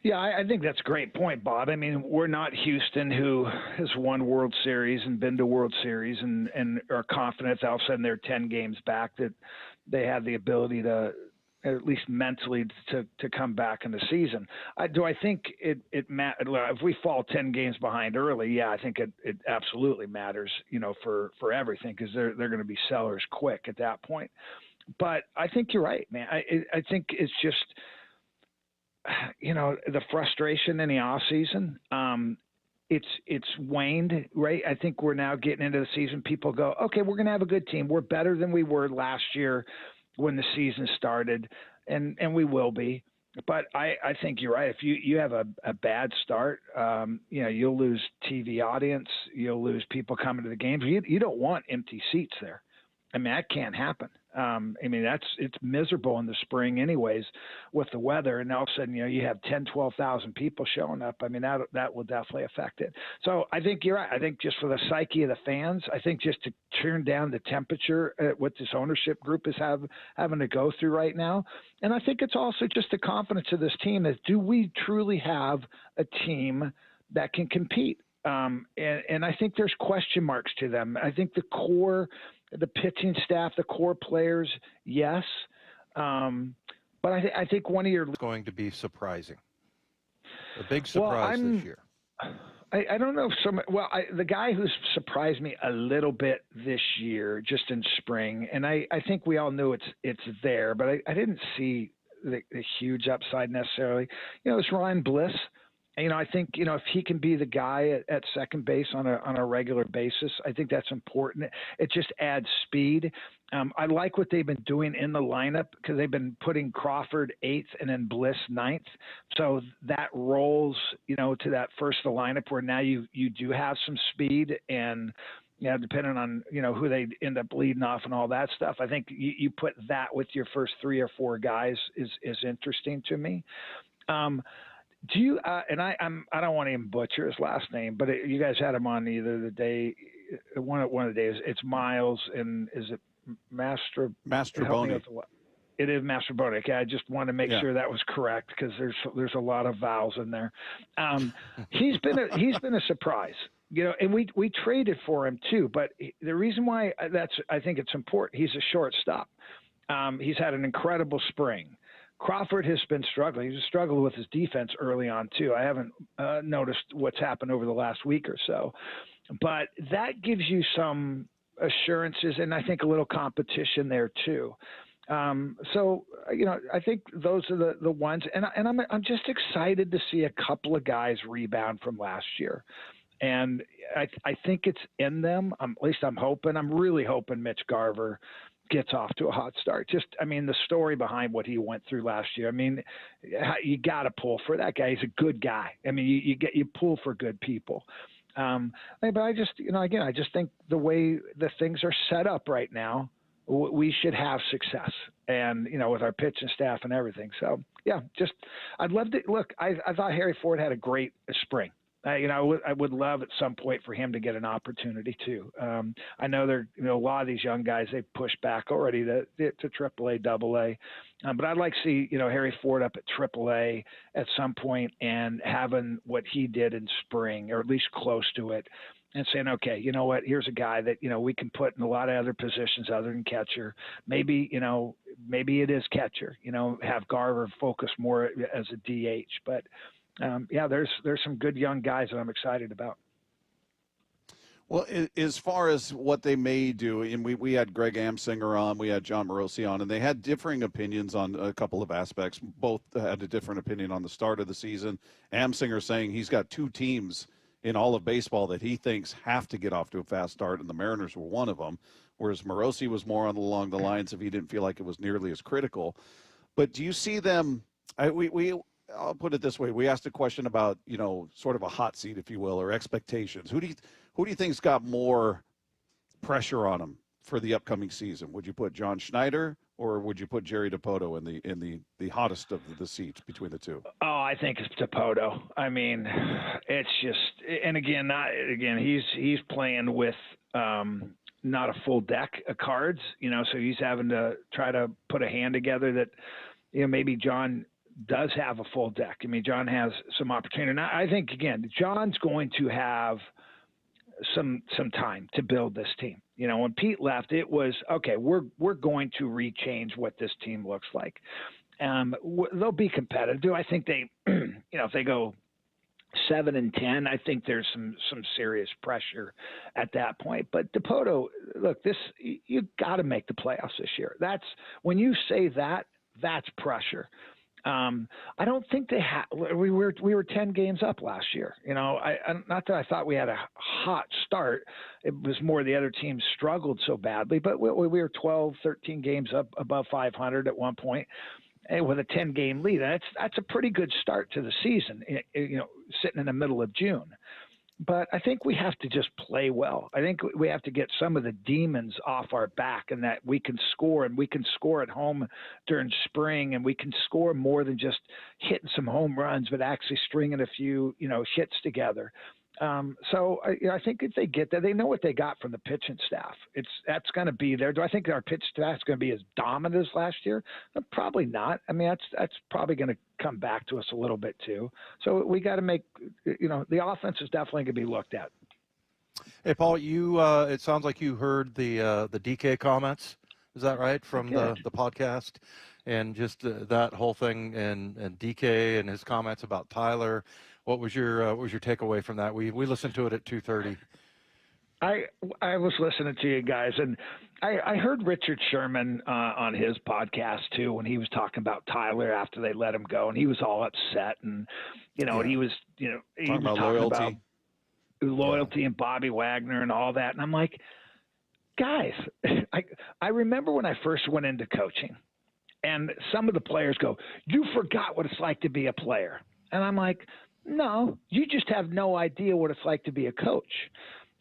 Yeah, I think that's a great point, Bob. I mean, we're not Houston, who has won World Series and been to World Series and are confident all of a sudden they're 10 games back that they have the ability to at least mentally, to come back in the season. Do I think if we fall 10 games behind early? Yeah, I think it absolutely matters, for everything, because they're going to be sellers quick at that point. But I think you're right, man. I think it's just, the frustration in the off season. It's waned, right? I think we're now getting into the season. People go, okay, we're going to have a good team. We're better than we were last year when the season started, and we will be. But I think you're right. If you have a bad start, you'll lose TV audience. You'll lose people coming to the games. You don't want empty seats there. I mean, that can't happen. It's miserable in the spring anyways with the weather, and all of a sudden, you have 10, 12,000 people showing up. I mean, that will definitely affect it. So I think you're right. I think just for the psyche of the fans, I think just to turn down the temperature at what this ownership group is having to go through right now. And I think it's also just the confidence of this team is, do we truly have a team that can compete? And I think there's question marks to them. I think the core, the pitching staff, the core players, yes. But I think one of your going to be surprising. A big surprise this year. I don't know if the guy who's surprised me a little bit this year, just in spring, and I think we all knew it's there, but I didn't see the huge upside necessarily. It's Ryan Bliss. I think, if he can be the guy at second base on a regular basis, I think that's important. It just adds speed. I like what they've been doing in the lineup, because they've been putting Crawford 8th and then Bliss 9th. So that rolls, to that first of the lineup where now you do have some speed, and depending on, who they end up leading off and all that stuff. I think you put that with your first 3 or 4 guys is interesting to me. Do you and I don't want to even butcher his last name, but you guys had him on either the day, one of the days. It's Miles, and is it Mastroboni? It is Mastroboni. Okay, I just wanted to make sure that was correct, because there's a lot of vowels in there. He's been a surprise, and we traded for him too. But the reason why I think it's important, he's a shortstop. He's had an incredible spring. Crawford has been struggling. He's struggled with his defense early on too. I haven't noticed what's happened over the last week or so, but that gives you some assurances, and I think a little competition there too. So I think those are the ones, and I'm just excited to see a couple of guys rebound from last year, and I think it's in them. At least I'm hoping. I'm really hoping Mitch Garver gets off to a hot start. The story behind what he went through last year. You got to pull for that guy. He's a good guy. You pull for good people. But I just, I just think the way the things are set up right now, we should have success, and with our pitching staff and everything. So yeah, I'd love to look. I thought Harry Ford had a great spring. I would love at some point for him to get an opportunity too. I know a lot of these young guys, they've pushed back already to AAA, AA. But I'd like to see, Harry Ford up at AAA at some point and having what he did in spring, or at least close to it, and saying, okay, you know what, here's a guy that, we can put in a lot of other positions other than catcher. Maybe it is catcher, have Garver focus more as a DH, but there's some good young guys that I'm excited about. Well, as far as what they may do, and we had Greg Amsinger on, we had John Morosi on, and they had differing opinions on a couple of aspects. Both had a different opinion on the start of the season. Amsinger saying he's got 2 teams in all of baseball that he thinks have to get off to a fast start, and the Mariners were one of them, whereas Morosi was more along the lines of he didn't feel like it was nearly as critical. But do you see them I'll put it this way. We asked a question about, sort of a hot seat, if you will, or expectations. Who do you think's got more pressure on them for the upcoming season? Would you put John Schneider, or would you put Jerry Dipoto in the hottest of the seats between the two? Oh, I think it's Dipoto. It's just, and again, he's playing with not a full deck of cards, so he's having to try to put a hand together that, maybe John does have a full deck. John has some opportunity. And I think, again, John's going to have some time to build this team. When Pete left, it was, okay, we're going to rechange what this team looks like. They'll be competitive. Do I think they, if they go 7-10, I think there's some serious pressure at that point. But Dipoto, look, you got to make the playoffs this year. That's when you say that, that's pressure. I don't think they had. We were 10 games up last year. Not that I thought we had a hot start. It was more the other teams struggled so badly. But we were 12, 13 games up above 500 at one point. And with a 10-game lead, that's a pretty good start to the season, sitting in the middle of June. But I think we have to just play well. I think we have to get some of the demons off our back, and that we can score, and we can score at home during spring, and we can score more than just hitting some home runs, but actually stringing a few, hits together. So I think if they get that, they know what they got from the pitching staff. That's going to be there. Do I think our pitch staff is going to be as dominant as last year? Probably not. I mean, that's probably going to come back to us a little bit too. So we got to make, the offense is definitely going to be looked at. Hey, Paul, it sounds like you heard the DK comments. Is that right, from the podcast? And just that whole thing and DK and his comments about Tyler. What was your takeaway from that? We listened to it at 2:30. I was listening to you guys, and I heard Richard Sherman on his podcast too when he was talking about Tyler after they let him go, and he was all upset, and and he was he was talking about loyalty and Bobby Wagner and all that, and I'm like, guys, I remember when I first went into coaching, and some of the players go, "You forgot what it's like to be a player," and I'm like, no, you just have no idea what it's like to be a coach.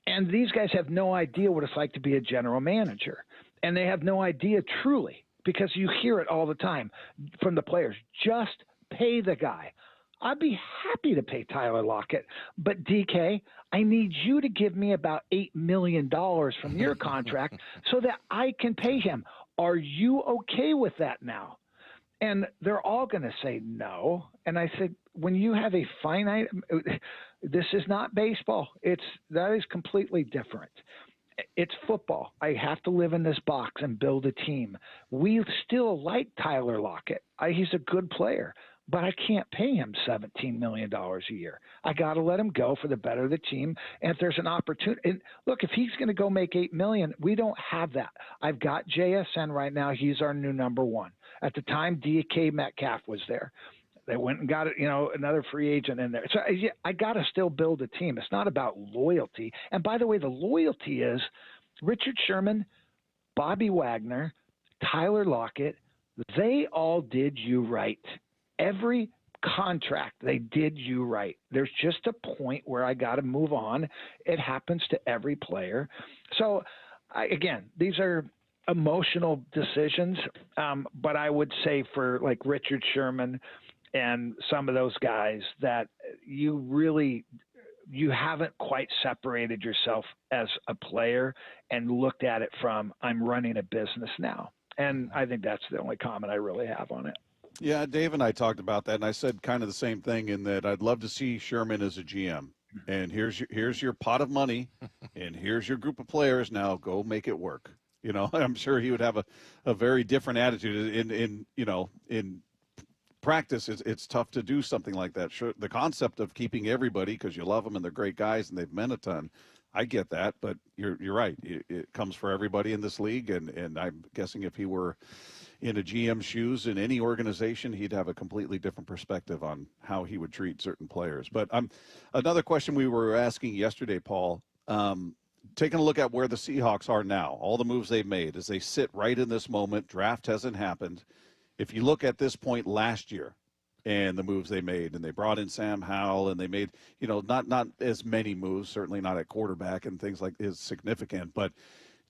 And these guys have no idea what it's like to be a general manager. And they have no idea truly, because you hear it all the time from the players. Just pay the guy. I'd be happy to pay Tyler Lockett, but DK, I need you to give me about $8 million from your contract so that I can pay him. Are you okay with that now? And they're all going to say no. And I said, when you have a finite, this is not baseball. That is completely different. It's football. I have to live in this box and build a team. We still like Tyler Lockett. He's a good player, but I can't pay him $17 million a year. I got to let him go for the better of the team. And if there's an opportunity, and look, if he's going to go make $8 million, we don't have that. I've got JSN right now. He's our new number one. At the time, DK Metcalf was there. They went and got another free agent in there. So I got to still build a team. It's not about loyalty. And by the way, the loyalty is Richard Sherman, Bobby Wagner, Tyler Lockett. They all did you right. Every contract, they did you right. There's just a point where I got to move on. It happens to every player. So, again, these are emotional decisions, but I would say for like Richard Sherman and some of those guys that you haven't quite separated yourself as a player and looked at it from, I'm running a business now. And I think that's the only comment I really have on it. Yeah, Dave and I talked about that, and I said kind of the same thing in that I'd love to see Sherman as a GM. And here's your pot of money, and here's your group of players. Now go make it work. I'm sure he would have a very different attitude in practice. It's tough to do something like that. Sure, the concept of keeping everybody because you love them and they're great guys and they've meant a ton. I get that, but you're right. It comes for everybody in this league, and I'm guessing if he were in a GM shoes in any organization, he'd have a completely different perspective on how he would treat certain players. But another question we were asking yesterday, Paul, taking a look at where the Seahawks are now, all the moves they've made as they sit right in this moment, draft hasn't happened. If you look at this point last year and the moves they made, and they brought in Sam Howell, and they made, not as many moves, certainly not at quarterback and things like is significant, but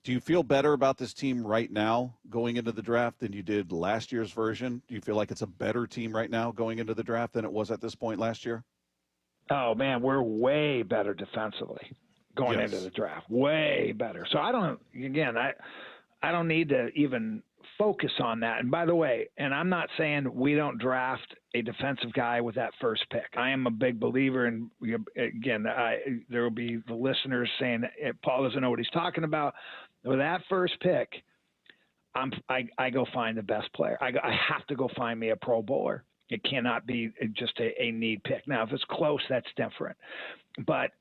do you feel better about this team right now going into the draft than you did last year's version? Do you feel like it's a better team right now going into the draft than it was at this point last year? Oh, man, we're way better defensively going into the draft. Way better. So I don't need to even focus on that. And by the way, and I'm not saying we don't draft a defensive guy with that first pick. I am a big believer in, again, there will be the listeners saying Paul doesn't know what he's talking about. With that first pick, I go find the best player. I have to go find me a Pro Bowler. It cannot be just a need pick. Now, if it's close, that's different. But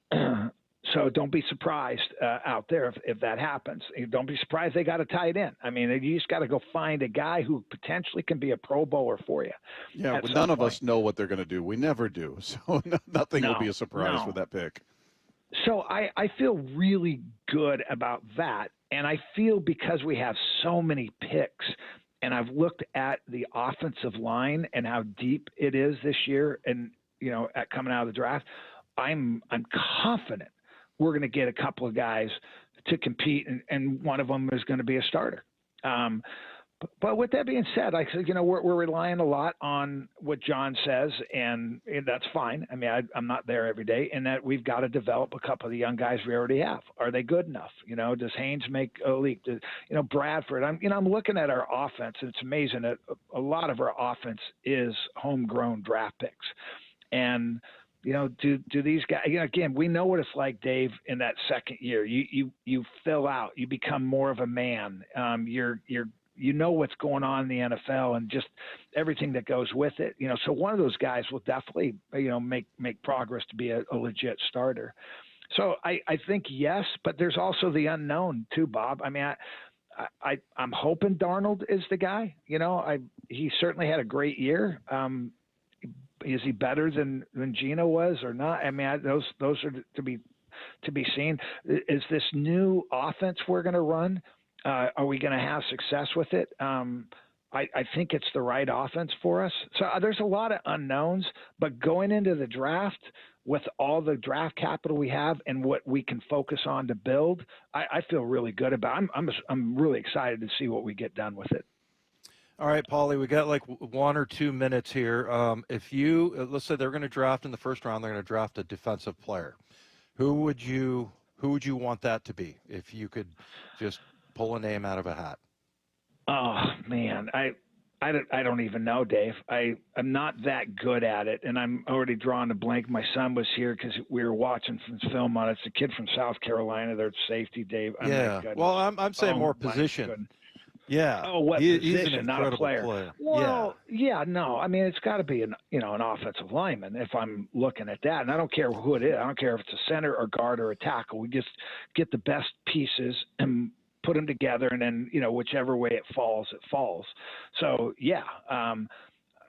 so don't be surprised out there if that happens. Don't be surprised they got a tight end. I mean, you just got to go find a guy who potentially can be a Pro Bowler for you. Yeah, but none of us know what they're going to do. We never do. So nothing will be a surprise with that pick. So I feel really good about that. And I feel because we have so many picks, and I've looked at the offensive line and how deep it is this year, and at coming out of the draft, I'm confident we're going to get a couple of guys to compete, and one of them is going to be a starter. But with that being said, I said, we're relying a lot on what John says, and that's fine. I mean, I'm not there every day, and that we've got to develop a couple of the young guys we already have. Are they good enough? Does Haynes make a leap? Bradford. I'm looking at our offense, and it's amazing that a lot of our offense is homegrown draft picks, and do these guys? Again, we know what it's like, Dave. In that second year, you fill out, you become more of a man. You know what's going on in the NFL and just everything that goes with it. So one of those guys will definitely, make progress to be a legit starter. So I think yes, but there's also the unknown too, Bob. I mean, I'm hoping Darnold is the guy. He certainly had a great year. Is he better than Geno was or not? I mean, those are to be seen. Is this new offense we're going to run? Are we going to have success with it? I think it's the right offense for us. So there's a lot of unknowns, but going into the draft with all the draft capital we have and what we can focus on to build, I feel really good about it. I'm really excited to see what we get done with it. All right, Paulie, we got like 1 or 2 minutes here. If you, let's say they're going to draft in the first round, they're going to draft a defensive player. Who would you want that to be if you could just pull a name out of a hat? Oh man, I don't even know, Dave. I'm not that good at it, and I'm already drawing a blank. My son was here because we were watching some film on it. It's a kid from South Carolina. They're at safety, Dave. Yeah. Well, I'm saying more position. Yeah. Oh, what position? Not a player. Well, yeah, no. I mean, it's got to be an offensive lineman if I'm looking at that. And I don't care who it is. I don't care if it's a center or guard or a tackle. We just get the best pieces and put them together, and then whichever way it falls. So yeah,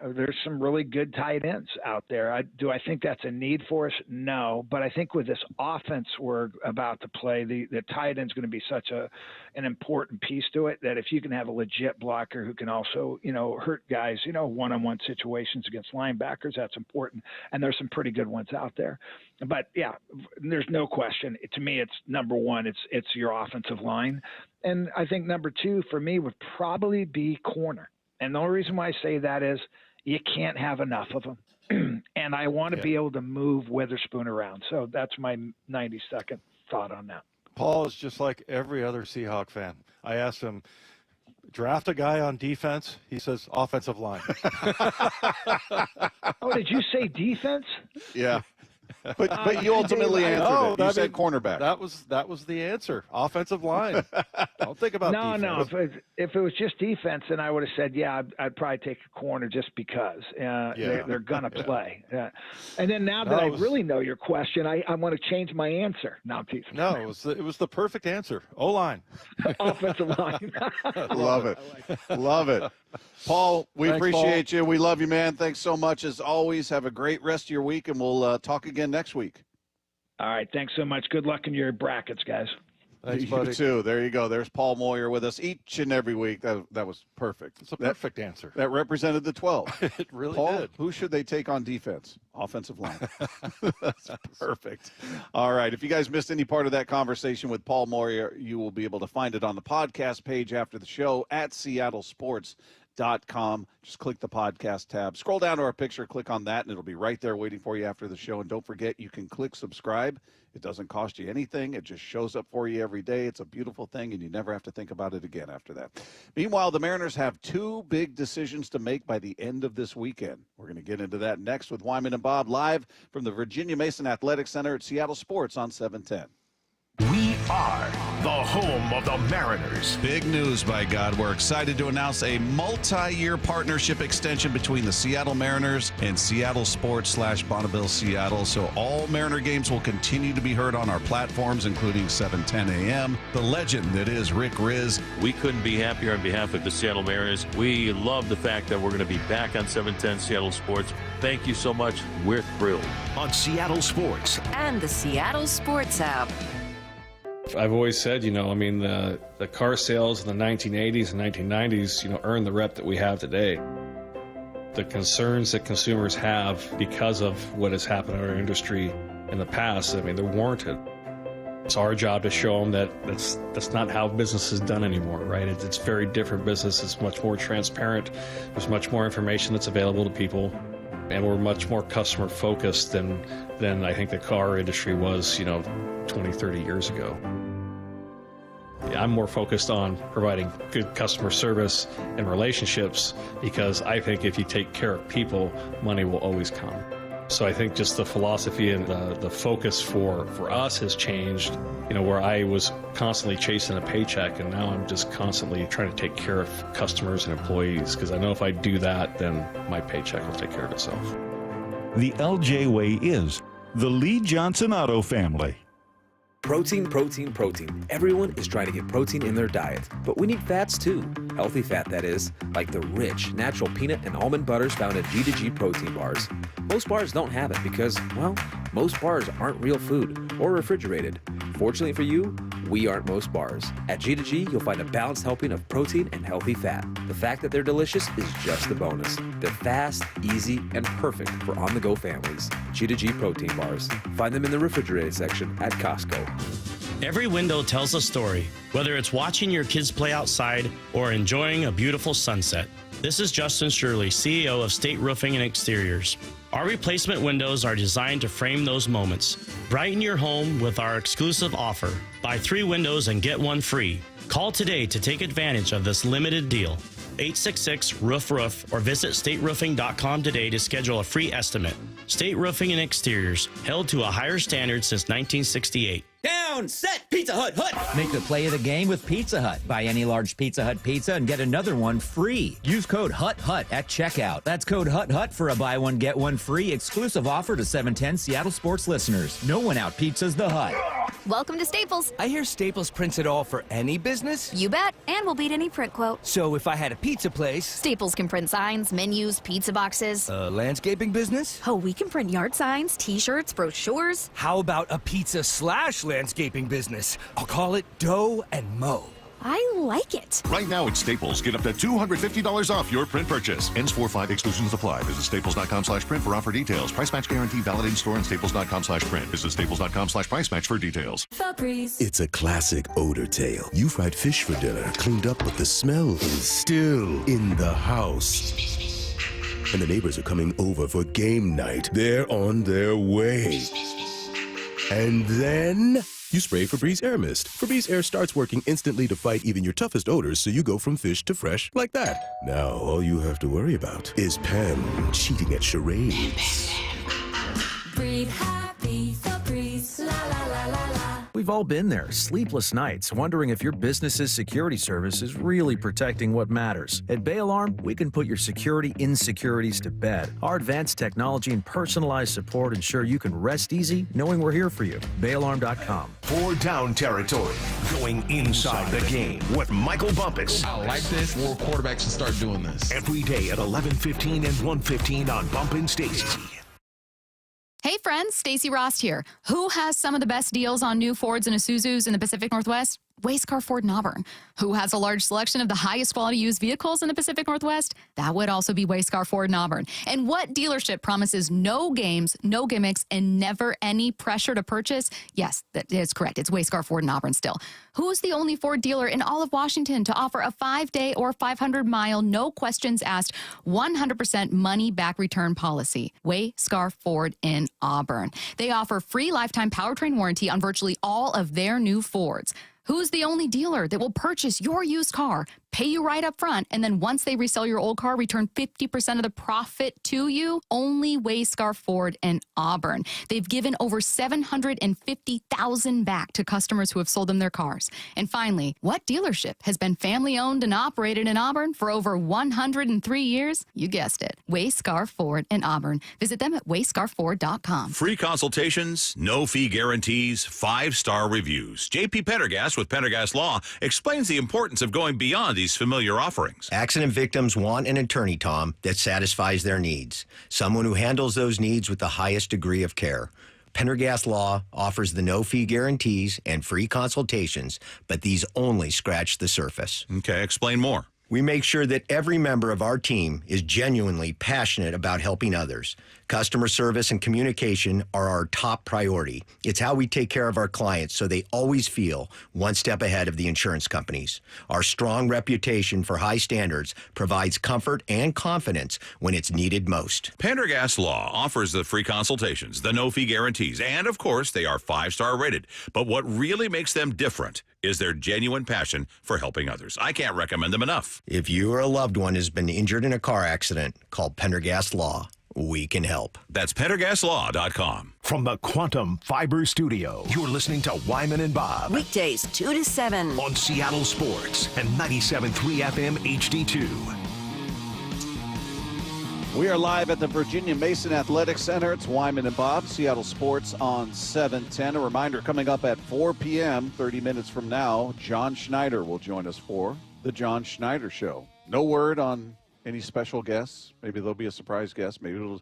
there's some really good tight ends out there. Do I think that's a need for us? No, but I think with this offense we're about to play, the tight end's going to be such an important piece to it that if you can have a legit blocker who can also hurt guys one-on-one situations against linebackers, that's important. And there's some pretty good ones out there. But yeah, there's no question. To me, it's number one. It's your offensive line, and I think number two for me would probably be corner. And the only reason why I say that is you can't have enough of them. And I want to be able to move Witherspoon around. So that's my 90-second thought on that. Paul is just like every other Seahawk fan. I asked him, draft a guy on defense. He says offensive line. Oh, did you say defense? Yeah. But you ultimately answered it. You said cornerback. That was the answer. Offensive line. Don't think about defense. No. If it was just defense, then I would have said, yeah, I'd probably take a corner just because they're gonna play. And then now that I really know your question, I want to change my answer. No, no, it was the perfect answer. O-line. Offensive line. Love it. Love it. Paul, we appreciate you. We love you, man. Thanks so much as always. Have a great rest of your week, and we'll talk again next week. All right. Thanks so much. Good luck in your brackets, guys. Thanks, you buddy. too. There you go. There's Paul Moyer with us each and every week. That was perfect. It's a perfect answer. That represented the 12. It really Paul, did. Who should they take on defense? Offensive line. That's perfect. All right. If you guys missed any part of that conversation with Paul Moyer, you will be able to find it on the podcast page after the show at SeattleSports.com. Just click the podcast tab. Scroll down to our picture, click on that, and it'll be right there waiting for you after the show. And don't forget, you can click subscribe. It doesn't cost you anything. It just shows up for you every day. It's a beautiful thing, and you never have to think about it again after that. Meanwhile, the Mariners have 2 big decisions to make by the end of this weekend. We're going to get into that next with Wyman and Bob live from the Virginia Mason Athletic Center at Seattle Sports on 710. We are the home of the Mariners. Big news, by God. We're excited to announce a multi-year partnership extension between the Seattle Mariners and Seattle Sports / Bonneville Seattle. So all Mariner games will continue to be heard on our platforms, including 7:10 a.m. The legend that is Rick Riz. We couldn't be happier on behalf of the Seattle Mariners. We love the fact that we're going to be back on 710 Seattle Sports. Thank you so much. We're thrilled. On Seattle Sports and the Seattle Sports app. I've always said, the car sales in the 1980s and 1990s, earned the rep that we have today. The concerns that consumers have because of what has happened in our industry in the past, they're warranted. It's our job to show them that that's not how business is done anymore, right? It's very different business. It's much more transparent. There's much more information that's available to people. And we're much more customer focused than I think the car industry was, 20, 30 years ago. I'm more focused on providing good customer service and relationships because I think if you take care of people, money will always come. So I think just the philosophy and the focus for us has changed, where I was constantly chasing a paycheck and now I'm just constantly trying to take care of customers and employees because I know if I do that, then my paycheck will take care of itself. The LJ way is the Lee Johnson Auto family. Protein, protein, protein. Everyone is trying to get protein in their diet, but we need fats too. Healthy fat, that is, like the rich, natural peanut and almond butters found in G2G protein bars. Most bars don't have it because, well, most bars aren't real food or refrigerated. Fortunately for you, we aren't most bars. At G2G, you'll find a balanced helping of protein and healthy fat. The fact that they're delicious is just a bonus. They're fast, easy, and perfect for on-the-go families. G2G protein bars. Find them in the refrigerated section at Costco. Every window tells a story, whether it's watching your kids play outside or enjoying a beautiful sunset. This is Justin Shirley, CEO of State Roofing and Exteriors. Our replacement windows are designed to frame those moments. Brighten your home with our exclusive offer. Buy 3 windows and get 1 free. Call today to take advantage of this limited deal. 866-ROOF-ROOF or visit stateroofing.com today to schedule a free estimate. State Roofing and Exteriors, held to a higher standard since 1968. Down, set, Pizza Hut, Hut! Make the play of the game with Pizza Hut. Buy any large Pizza Hut pizza and get another one free. Use code HUT at checkout. That's code HUT for a buy one, get one free exclusive offer to 710 Seattle Sports listeners. No one out pizzas the Hut. Welcome to Staples. I hear Staples prints it all for any business? You bet, and we'll beat any print quote. So if I had a pizza place... Staples can print signs, menus, pizza boxes. A landscaping business? Oh, we can print yard signs, t-shirts, brochures. How about a pizza / landscaping business? I'll call it Dough and Mo. I like it. Right now at Staples, get up to $250 off your print purchase. Ends 4/5, exclusions apply. Visit staples.com/print for offer details. Price match guarantee valid in store and staples.com/print. Visit staples.com/price match for details. Febreze. It's a classic odor tale. You fried fish for dinner, cleaned up, but the smell is still in the house. And the neighbors are coming over for game night. They're on their way. And then... you spray Febreze Air Mist. Febreze Air starts working instantly to fight even your toughest odors, so you go from fish to fresh like that. Now, all you have to worry about is Pam cheating at charades. Breathe happy, Febreze, la la la la la. We've all been there, sleepless nights, wondering if your business's security service is really protecting what matters. At Bay Alarm, we can put your security insecurities to bed. Our advanced technology and personalized support ensure you can rest easy knowing we're here for you. BayAlarm.com. 4 down territory, going inside the game with Michael Bumpus. I like this. More quarterbacks should start doing this. Every day at 11:15 and 1:15 on Bumpin' Stacy. Hey friends, Stacy Rost here. Who has some of the best deals on new Fords and Isuzus in the Pacific Northwest? Wayscar Ford in Auburn. Who has a large selection of the highest quality used vehicles in the Pacific Northwest? That would also be Wayscar Ford in Auburn. And what dealership promises no games, no gimmicks, and never any pressure to purchase? Yes, that is correct. It's Wayscar Ford in Auburn still. Who's the only Ford dealer in all of Washington to offer a 5-day or 500-mile, no questions asked, 100% money-back return policy? Wayscar Ford in Auburn. They offer free lifetime powertrain warranty on virtually all of their new Fords. Who's the only dealer that will purchase your used car, pay you right up front, and then once they resell your old car, return 50% of the profit to you. Only Wayscar Ford in Auburn. They've given over $750,000 back to customers who have sold them their cars. And finally, what dealership has been family-owned and operated in Auburn for over 103 years? You guessed it. Wayscar Ford in Auburn. Visit them at wayscarford.com. Free consultations, no fee guarantees, 5-star reviews. J.P. Pendergast with Pendergast Law explains the importance of going beyond these familiar offerings. Accident victims want an attorney, Tom, that satisfies their needs. Someone who handles those needs with the highest degree of care. Pendergast Law offers the no-fee guarantees and free consultations, but these only scratch the surface. Okay, explain more. We make sure that every member of our team is genuinely passionate about helping others. Customer service and communication are our top priority. It's how we take care of our clients so they always feel one step ahead of the insurance companies. Our strong reputation for high standards provides comfort and confidence when it's needed most. Pendergast Law offers the free consultations, the no-fee guarantees, and of course, they are 5-star rated. But what really makes them different is their genuine passion for helping others. I can't recommend them enough. If you or a loved one has been injured in a car accident, call Pendergast Law. We can help. That's PendergastLaw.com. From the Quantum Fiber Studio, you're listening to Wyman and Bob. Weekdays 2 to 7 on Seattle Sports and 97.3 FM HD2. We are live at the Virginia Mason Athletic Center. It's Wyman and Bob, Seattle Sports on 710. A reminder, coming up at 4 p.m., 30 minutes from now, John Schneider will join us for the John Schneider Show. No word on any special guests. Maybe there'll be a surprise guest. Maybe it'll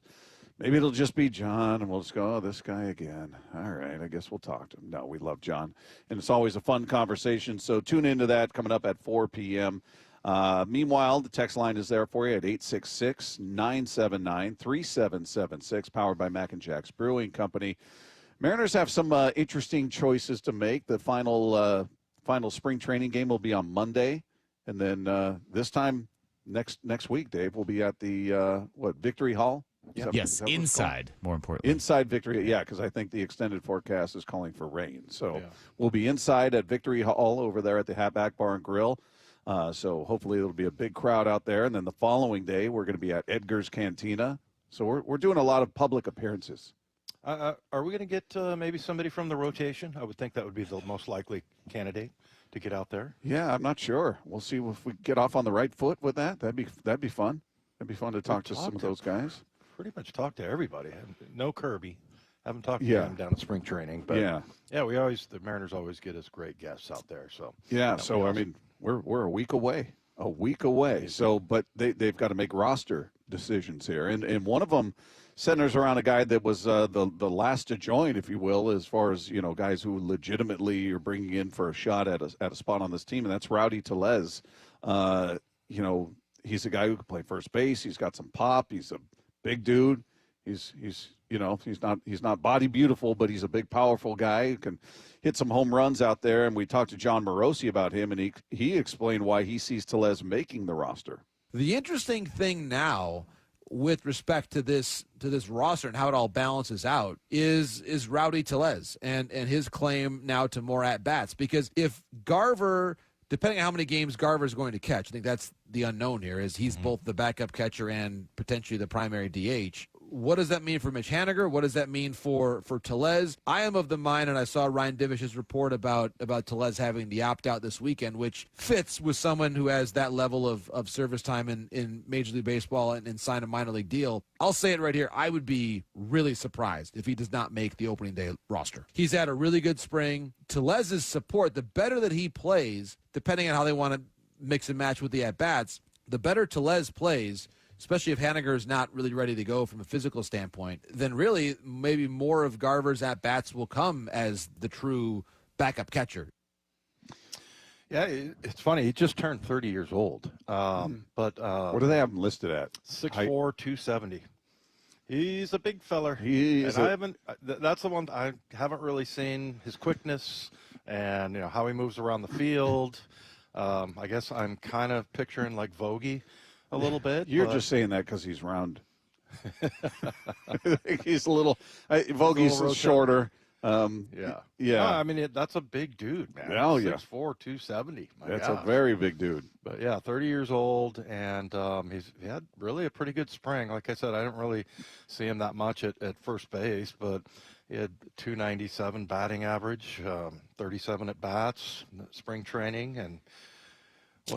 just be John, and we'll just go, oh, this guy again. All right, I guess we'll talk to him. No, we love John, and it's always a fun conversation. So tune into that coming up at 4 p.m. Meanwhile, the text line is there for you at 866-979-3776, powered by Mac and Jack's Brewing Company. Mariners have some interesting choices to make. The final spring training game will be on Monday, and then this time next week, Dave, we'll be at the Victory Hall. Yes, inside, more importantly. Inside Victory, yeah, because I think the extended forecast is calling for rain. So we'll be inside at Victory Hall over there at the Hatback Bar and Grill. So hopefully it'll be a big crowd out there. And then the following day, we're going to be at Edgar's Cantina. So we're doing a lot of public appearances. Are we going to get maybe somebody from the rotation? I would think that would be the most likely candidate to get out there. Yeah, I'm not sure. We'll see if we get off on the right foot with that. That'd be fun. That'd be fun to talk to some of those guys. Pretty much talk to everybody. No Kirby. Haven't talked to him down at spring training. But the Mariners always get us great guests out there. So I mean, we're a week away. So, but they've got to make roster decisions here, and one of them centers around a guy that was the last to join, if you will, as far as guys who legitimately are bringing in for a shot at a spot on this team, and that's Rowdy Tellez. He's a guy who can play first base. He's got some pop. He's a big dude. He's not body beautiful, but he's a big, powerful guy who can hit some home runs out there. And we talked to John Morosi about him, and he explained why he sees Tellez making the roster. The interesting thing now, with respect to this roster and how it all balances out, is Rowdy Tellez and his claim now to more at bats. Because if Garver, depending on how many games Garver is going to catch, I think that's the unknown here, is he's both the backup catcher and potentially the primary DH. What does that mean for Mitch Haniger? What does that mean for Tellez? I am of the mind, and I saw Ryan Divish's report about Tellez having the opt-out this weekend, which fits with someone who has that level of service time in Major League Baseball and sign a minor league deal. I'll say it right here. I would be really surprised if he does not make the opening day roster. He's had a really good spring. Tellez's support, the better that he plays, depending on how they want to mix and match with the at-bats, the better Tellez plays, especially if Haniger is not really ready to go from a physical standpoint, then really maybe more of Garver's at-bats will come as the true backup catcher. Yeah, it's funny. He just turned 30 years old. But what do they have him listed at? 6'4", 270. He's a big feller. That's the one I haven't really seen, his quickness and how he moves around the field. I guess I'm kind of picturing like Vogie a little bit. You're just saying that because he's round. I think he's a little. Vogie's shorter. Yeah. Yeah. No, I mean, that's a big dude, man. Oh, yeah. 6'4", 270. That's a very big dude. But yeah, 30 years old, and he had really a pretty good spring. Like I said, I didn't really see him that much at first base, but he had 297 batting average, 37 at bats, spring training, and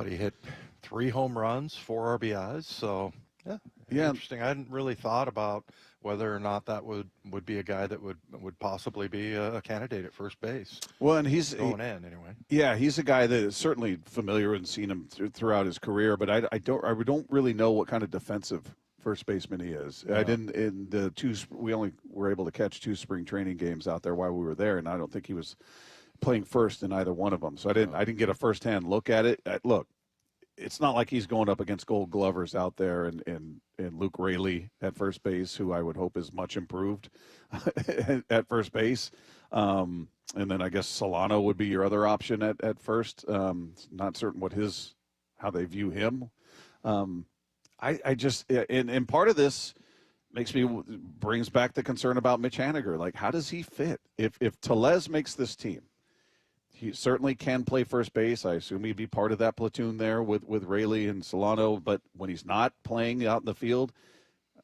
he hit 3 home runs, 4 RBIs. So yeah, interesting. I hadn't really thought about whether or not that would be a guy that would possibly be a candidate at first base. Well, and he's going in anyway. Yeah, he's a guy that is certainly familiar and seen him throughout his career, but I don't really know what kind of defensive first baseman he is. Yeah. I didn't in the we only were able to catch 2 spring training games out there while we were there, and I don't think he was playing first in either one of them. So I didn't get a firsthand look at it. Look, it's not like he's going up against Gold Glovers out there and Luke Raley at first base, who I would hope is much improved at first base. And then I guess Solano would be your other option at first. Not certain how they view him. I just, and part of this brings back the concern about Mitch Haniger. Like, how does he fit? If Tellez makes this team, he certainly can play first base. I assume he'd be part of that platoon there with Raley and Solano. But when he's not playing out in the field,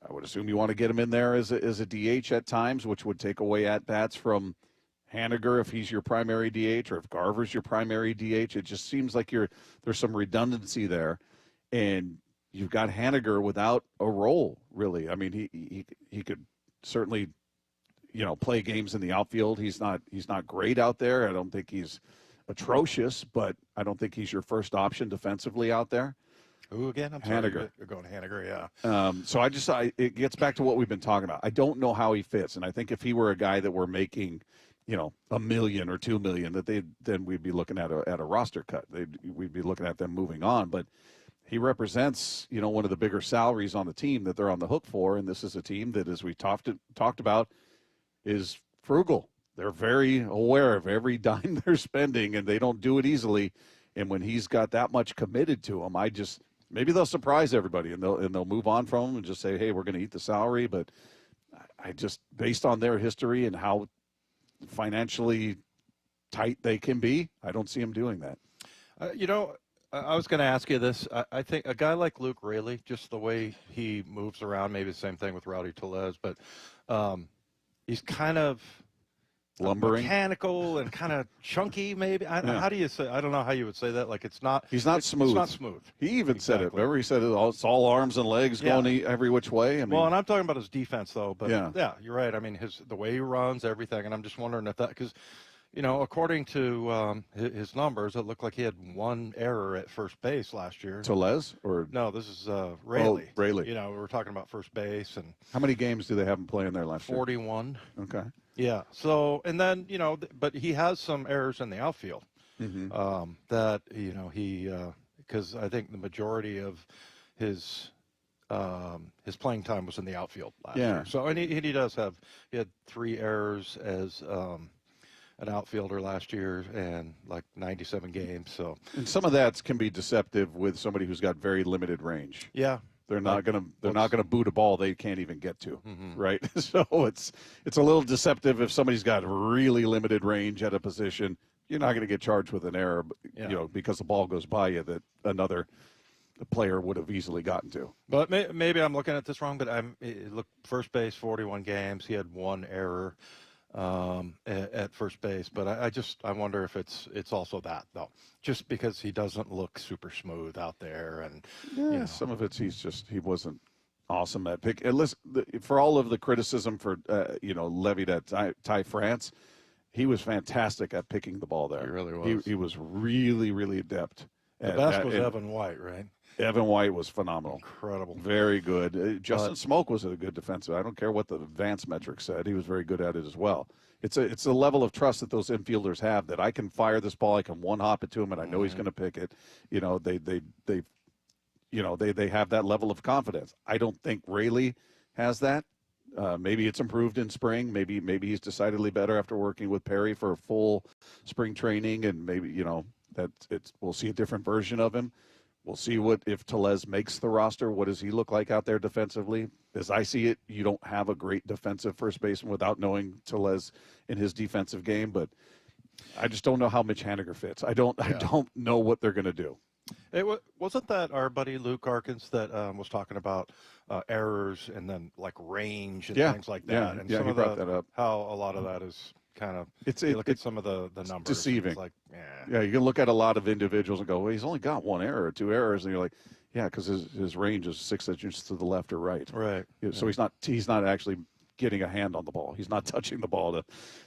I would assume you want to get him in there as a DH at times, which would take away at-bats from Haniger if he's your primary DH, or if Garver's your primary DH. It just seems like there's some redundancy there. And you've got Haniger without a role, really. I mean, he could certainly – play games in the outfield. He's not great out there. I don't think he's atrocious, but I don't think he's your first option defensively out there. Who again? I'm Haniger. sorry. You're going to Haniger, yeah. So it gets back to what we've been talking about. I don't know how he fits, and I think if he were a guy that were making, $1 million or $2 million, then we'd be looking at a roster cut. We'd be looking at them moving on, but he represents, one of the bigger salaries on the team that they're on the hook for, and this is a team that, as we talked about, is frugal. They're very aware of every dime they're spending, and they don't do it easily. And when he's got that much committed to him, maybe they'll surprise everybody and they'll move on from him and just say, hey, we're going to eat the salary. But I just, based on their history and how financially tight they can be, I don't see him doing that. I was going to ask you this. I think a guy like Luke Raley, just the way he moves around, maybe the same thing with Rowdy Tellez, but he's kind of lumbering, mechanical, and kind of chunky. Maybe how do you say? I don't know how you would say that. Like he's not smooth. It's not smooth. He even said it. Remember, he said it's all arms and legs going every which way. And I'm talking about his defense though. But yeah, you're right. I mean, the way he runs, everything, and I'm just wondering if that because. According to his numbers, it looked like he had 1 error at first base last year. Tellez or no? This is Raley. Oh, Raley. We were talking about first base and. How many games do they have him playing there last 41. year? 41. Okay. Yeah. So and then but he has some errors in the outfield. Mm-hmm. That he because I think the majority of his playing time was in the outfield last year. So and he had 3 errors as an outfielder last year and like 97 games. So and some of that can be deceptive with somebody who's got very limited range. Yeah. They're not gonna boot a ball they can't even get to, right? So it's a little deceptive if somebody's got really limited range at a position. You're not going to get charged with an error, because the ball goes by you that another player would have easily gotten to. But maybe I'm looking at this wrong. But look, first base, 41 games. He had 1 error at first base, but I wonder if it's also that though, just because he doesn't look super smooth out there, and some of it's he wasn't awesome at pick. And listen, for all of the criticism for levied at Ty France, he was fantastic at picking the ball there. He really was. He was really, really adept. The best was Evan White, right? Evan White was phenomenal. Incredible. Very good. Justin Smoke was a good defensive. I don't care what the advanced metrics said. He was very good at it as well. It's a level of trust that those infielders have that I can fire this ball, I can one-hop it to him, and I know he's going to pick it. They have that level of confidence. I don't think Raley has that. Maybe it's improved in spring. Maybe he's decidedly better after working with Perry for a full spring training, and maybe we'll see a different version of him. We'll see if Tellez makes the roster. What does he look like out there defensively? As I see it, you don't have a great defensive first baseman without knowing Tellez in his defensive game, but I just don't know how Mitch Haniger fits. I don't know what they're going to do. Wasn't that our buddy Luke Arkins that was talking about errors and then like range and things like that? And some he of brought that up. How a lot of that is kind of look at some of the numbers. Deceiving. It's like, yeah, you can look at a lot of individuals and go, well, he's only got 1 error or 2 errors, and you're like, yeah, because his range is 6 inches to the left or right. Right. So he's not actually getting a hand on the ball. He's not touching the ball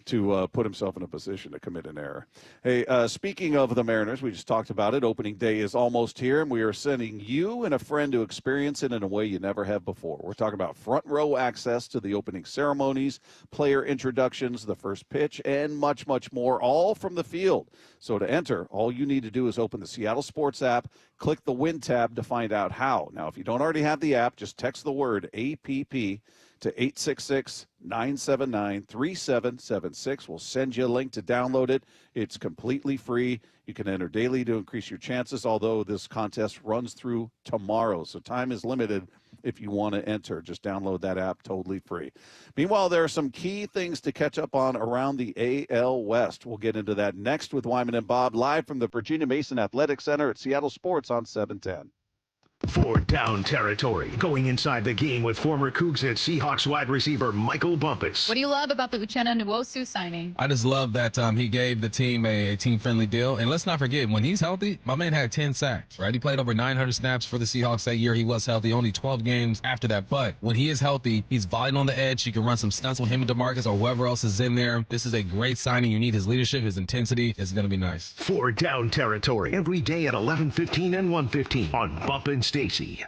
to put himself in a position to commit an error. Hey, speaking of the Mariners, we just talked about it. Opening day is almost here, and we are sending you and a friend to experience it in a way you never have before. We're talking about front row access to the opening ceremonies, player introductions, the first pitch, and much, much more, all from the field. So to enter, all you need to do is open the Seattle Sports app, click the Win tab to find out how. Now, if you don't already have the app, just text the word APP to 866-979-3776. We'll send you a link to download it. It's completely free. You can enter daily to increase your chances, although this contest runs through tomorrow, so time is limited if you want to enter. Just download that app, totally free. Meanwhile, there are some key things to catch up on around the AL West. We'll get into that next with Wyman and Bob, live from the Virginia Mason Athletic Center at Seattle Sports on 710. For Down Territory, going inside the game with former Cougs and Seahawks wide receiver Michael Bumpus. What do you love about the Uchenna Nwosu signing? I just love that he gave the team a team-friendly deal. And let's not forget, when he's healthy, my man had 10 sacks, right? He played over 900 snaps for the Seahawks that year. He was healthy, only 12 games after that. But when he is healthy, he's volume on the edge. You can run some stunts with him and DeMarcus or whoever else is in there. This is a great signing. You need his leadership, his intensity. It's going to be nice. For Down Territory, every day at 11:15 and 1:15 on Bump and Stacy.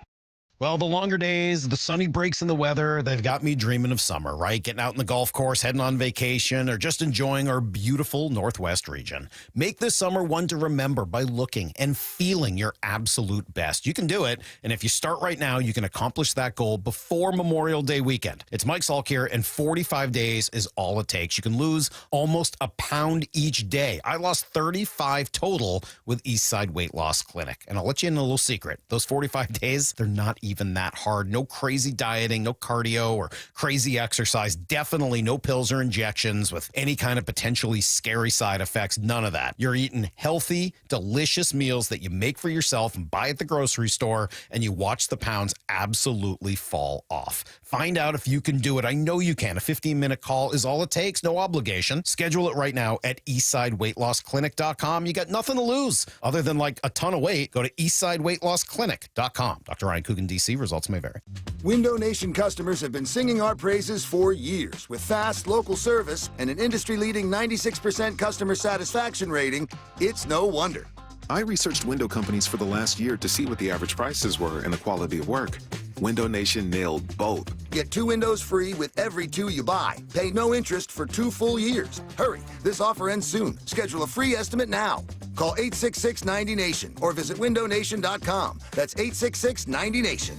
Well, the longer days, the sunny breaks in the weather, they've got me dreaming of summer, right? Getting out in the golf course, heading on vacation, or just enjoying our beautiful Northwest region. Make this summer one to remember by looking and feeling your absolute best. You can do it, and if you start right now, you can accomplish that goal before Memorial Day weekend. It's Mike Salk here, and 45 days is all it takes. You can lose almost a pound each day. I lost 35 total with Eastside Weight Loss Clinic, and I'll let you in a little secret. Those 45 days, they're not even that hard. No crazy dieting, no cardio or crazy exercise. Definitely no pills or injections with any kind of potentially scary side effects. None of that. You're eating healthy, delicious meals that you make for yourself and buy at the grocery store, and you watch the pounds absolutely fall off. Find out if you can do it. I know you can. A 15-minute call is all it takes. No obligation. Schedule it right now at eastsideweightlossklinik.com. You got nothing to lose other than like a ton of weight. Go to eastsideweightlossklinik.com. Dr. Ryan Coogan, DC. Results may vary. Window Nation customers have been singing our praises for years. With fast local service and an industry-leading 96% customer satisfaction rating, it's no wonder. I researched window companies for the last year to see what the average prices were and the quality of work. Window Nation nailed both. Get 2 windows free with every 2 you buy. Pay no interest for 2 full years. Hurry, this offer ends soon. Schedule a free estimate now. Call 866-90-NATION or visit windownation.com. That's 866-90-NATION.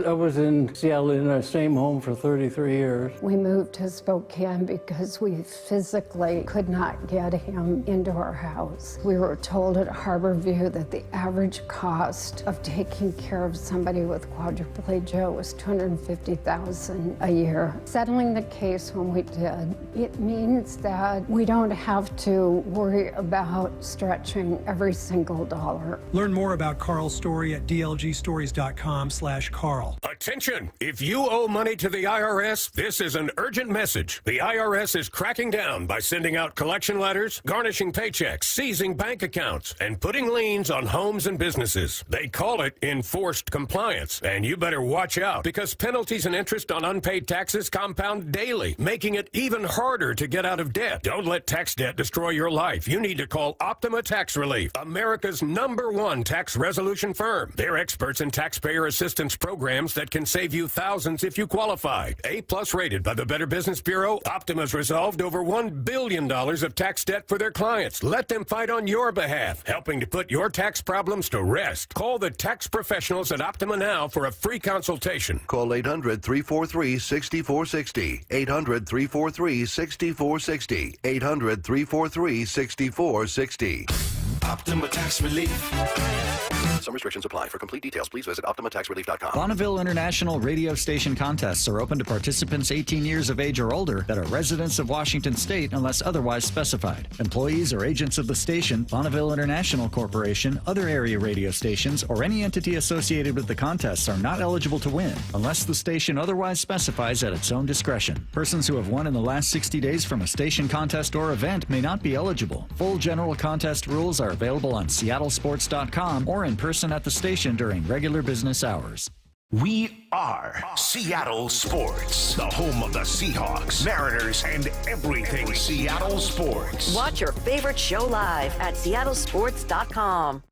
I was in Seattle in our same home for 33 years. We moved to Spokane because we physically could not get him into our house. We were told at Harborview that the average cost of taking care of somebody with quadriplegia was $250,000 a year. Settling the case when we did, it means that we don't have to worry about stretching every single dollar. Learn more about Carl's story at dlgstories.com/Carl. Attention! If you owe money to the IRS, this is an urgent message. The IRS is cracking down by sending out collection letters, garnishing paychecks, seizing bank accounts, and putting liens on homes and businesses. They call it enforced compliance, and you better watch out because penalties and interest on unpaid taxes compound daily, making it even harder to get out of debt. Don't let tax debt destroy your life. You need to call Optima Tax Relief, America's #1 tax resolution firm. They're experts in taxpayer assistance programs that can save you thousands if you qualify. A+ rated by the Better Business Bureau, Optima's resolved over $1 billion of tax debt for their clients. Let them fight on your behalf, helping to put your tax problems to rest. Call the tax professionals at Optima now for a free consultation. Call 800-343-6460. 800-343-6460. 800-343-6460. Optima Tax Relief. Some restrictions apply. For complete details, please visit OptimaTaxRelief.com. Bonneville International Radio Station contests are open to participants 18 years of age or older that are residents of Washington State unless otherwise specified. Employees or agents of the station, Bonneville International Corporation, other area radio stations, or any entity associated with the contests are not eligible to win unless the station otherwise specifies at its own discretion. Persons who have won in the last 60 days from a station contest or event may not be eligible. Full general contest rules are available on seattlesports.com or in person at the station during regular business hours. We are Seattle Sports, the home of the Seahawks, Mariners, and everything Seattle sports. Watch your favorite show live at seattlesports.com.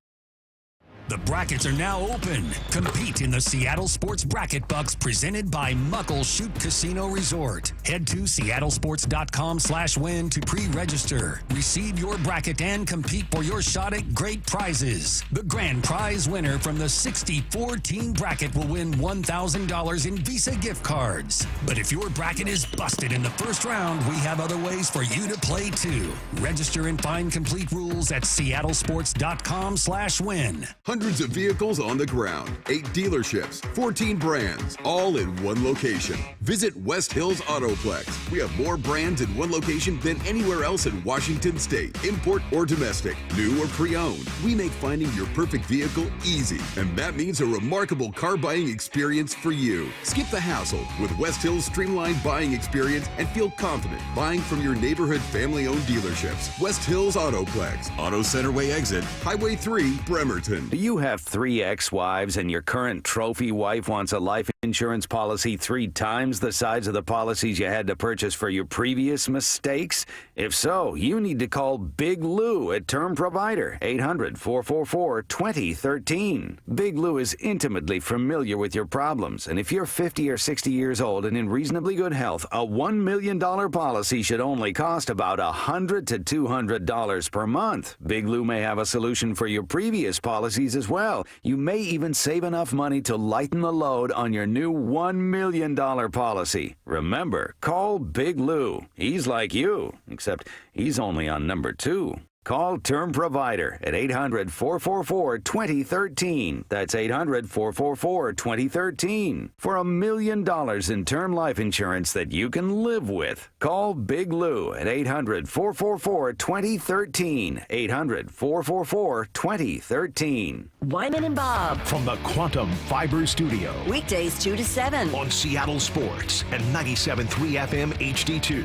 The brackets are now open. Compete in the Seattle Sports Bracket Bucks presented by Muckleshoot Casino Resort. Head to seattlesports.com/win to pre-register. Receive your bracket and compete for your shot at great prizes. The grand prize winner from the 64-team bracket will win $1,000 in Visa gift cards. But if your bracket is busted in the first round, we have other ways for you to play too. Register and find complete rules at seattlesports.com/win. Hundreds of vehicles on the ground, 8 dealerships, 14 brands, all in one location. Visit West Hills Autoplex. We have more brands in one location than anywhere else in Washington State, import or domestic, new or pre-owned. We make finding your perfect vehicle easy, and that means a remarkable car buying experience for you. Skip the hassle with West Hills' streamlined buying experience and feel confident buying from your neighborhood family-owned dealerships. West Hills Autoplex, Auto Centerway exit, Highway 3, Bremerton. Do you have 3 ex-wives and your current trophy wife wants a life insurance policy 3 times the size of the policies you had to purchase for your previous mistakes? If so, you need to call Big Lou at Term Provider, 800-444-2013. Big Lou is intimately familiar with your problems, and if you're 50 or 60 years old and in reasonably good health, a $1 million policy should only cost about $100 to $200 per month. Big Lou may have a solution for your previous policies as well. You may even save enough money to lighten the load on your new $1 million policy. Remember, call Big Lou. He's like you, except he's only on number 2. Call Term Provider at 800-444-2013. That's 800-444-2013 for $1 million in term life insurance that you can live with. Call Big Lou at 800-444-2013. 800-444-2013. Wyman and Bob. From the Quantum Fiber Studio. Weekdays 2 to 7. On Seattle Sports and 97.3 FM HD2.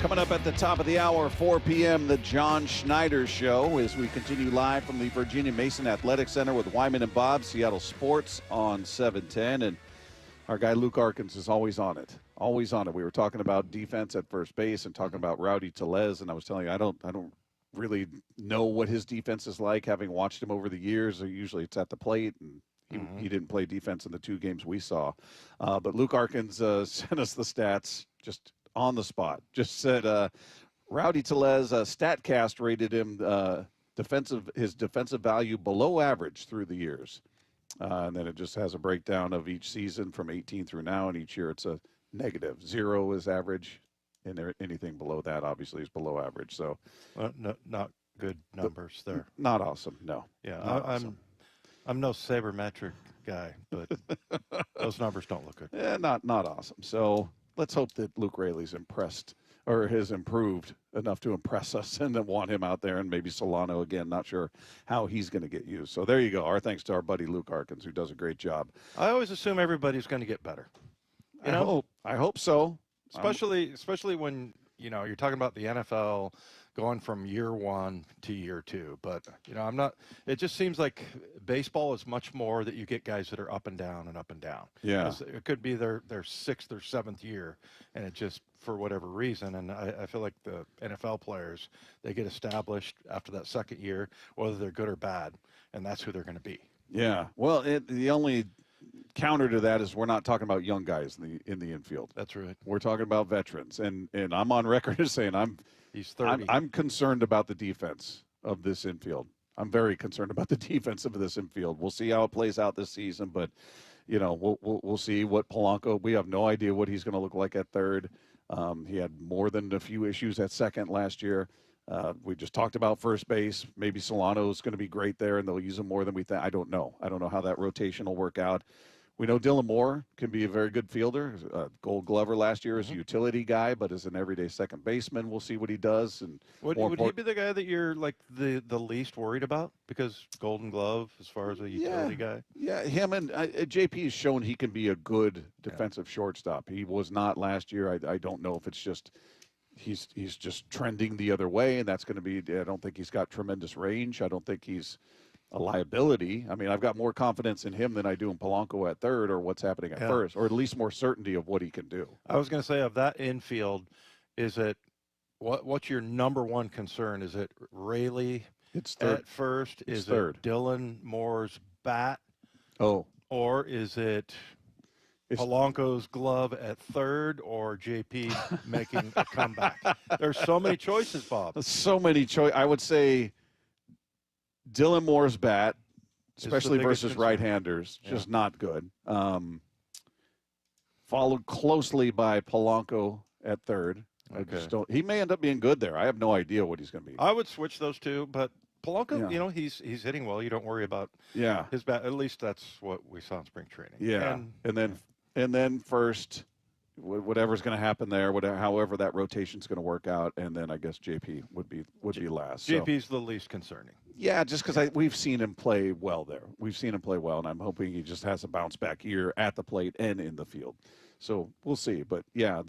Coming up at the top of the hour, 4 p.m., the John Schneider Show, as we continue live from the Virginia Mason Athletic Center with Wyman and Bob, Seattle Sports on 710. And our guy Luke Arkins is always on it. Always on it. We were talking about defense at first base and talking about Rowdy Tellez, and I was telling you, I don't really know what his defense is like, having watched him over the years. Usually it's at the plate, and he didn't play defense in the 2 games we saw. But Luke Arkins sent us the stats just on the spot. Just said Rowdy Tellez, StatCast rated him his defensive value below average through the years. And then it just has a breakdown of each season from 18 through now, and each year it's a negative. 0 is average, and anything below that obviously is below average. So not good numbers there. Not awesome, no. Yeah, I'm no sabermetric guy, but those numbers don't look good. Yeah, not awesome. So let's hope that Luke Raley's impressed or has improved enough to impress us and then want him out there, and maybe Solano again. Not sure how he's going to get used. So there you go. Our thanks to our buddy Luke Arkins, who does a great job. I always assume everybody's going to get better. I hope so. Especially when, you're talking about the NFL going from year 1 to year 2. But, it just seems like baseball is much more that you get guys that are up and down and up and down. Yeah. It could be their 6th or 7th year, and it just, for whatever reason, and I feel like the NFL players, they get established after that 2nd year, whether they're good or bad, and that's who they're going to be. Yeah. Well, the only counter to that is we're not talking about young guys in the infield. That's right. We're talking about veterans, and I'm on record as saying he's 30. I'm concerned about the defense of this infield. I'm very concerned about the defense of this infield. We'll see how it plays out this season, but we'll see what Polanco. We have no idea what he's going to look like at third. He had more than a few issues at second last year. We just talked about first base. Maybe Solano is going to be great there, and they'll use him more than we think. I don't know. I don't know how that rotation will work out. We know Dylan Moore can be a very good fielder. Gold Glover last year as a utility guy, but as an everyday second baseman, we'll see what he does. And would he be the guy that you're like the least worried about because Golden Glove as far as a utility guy? Yeah, him and JP has shown he can be a good defensive shortstop. He was not last year. I don't know if it's just he's just trending the other way, and that's going to be. I don't think he's got tremendous range. I don't think he's a liability. I mean, I've got more confidence in him than I do in Polanco at third or what's happening at first, or at least more certainty of what he can do. I was going to say, of that infield, is it what's your number one concern? Is it Rayleigh at first? Is it Dylan Moore's bat? Oh. Or is it Polanco's glove at third or JP making a comeback? There's so many choices, Bob. So many choices. I would say Dylan Moore's bat, especially versus right-handers, just not good. Followed closely by Polanco at third. He may end up being good there. I have no idea what he's going to be. I would switch those two, but Polanco, you know, he's hitting well. You don't worry about his bat. At least that's what we saw in spring training. Yeah, and then first, whatever's going to happen there, however that rotation's going to work out, and then I guess JP would be last. JP's the least concerning. Yeah, just because we've seen him play well there. We've seen him play well, and I'm hoping he just has a bounce back year at the plate and in the field. So we'll see. But yeah,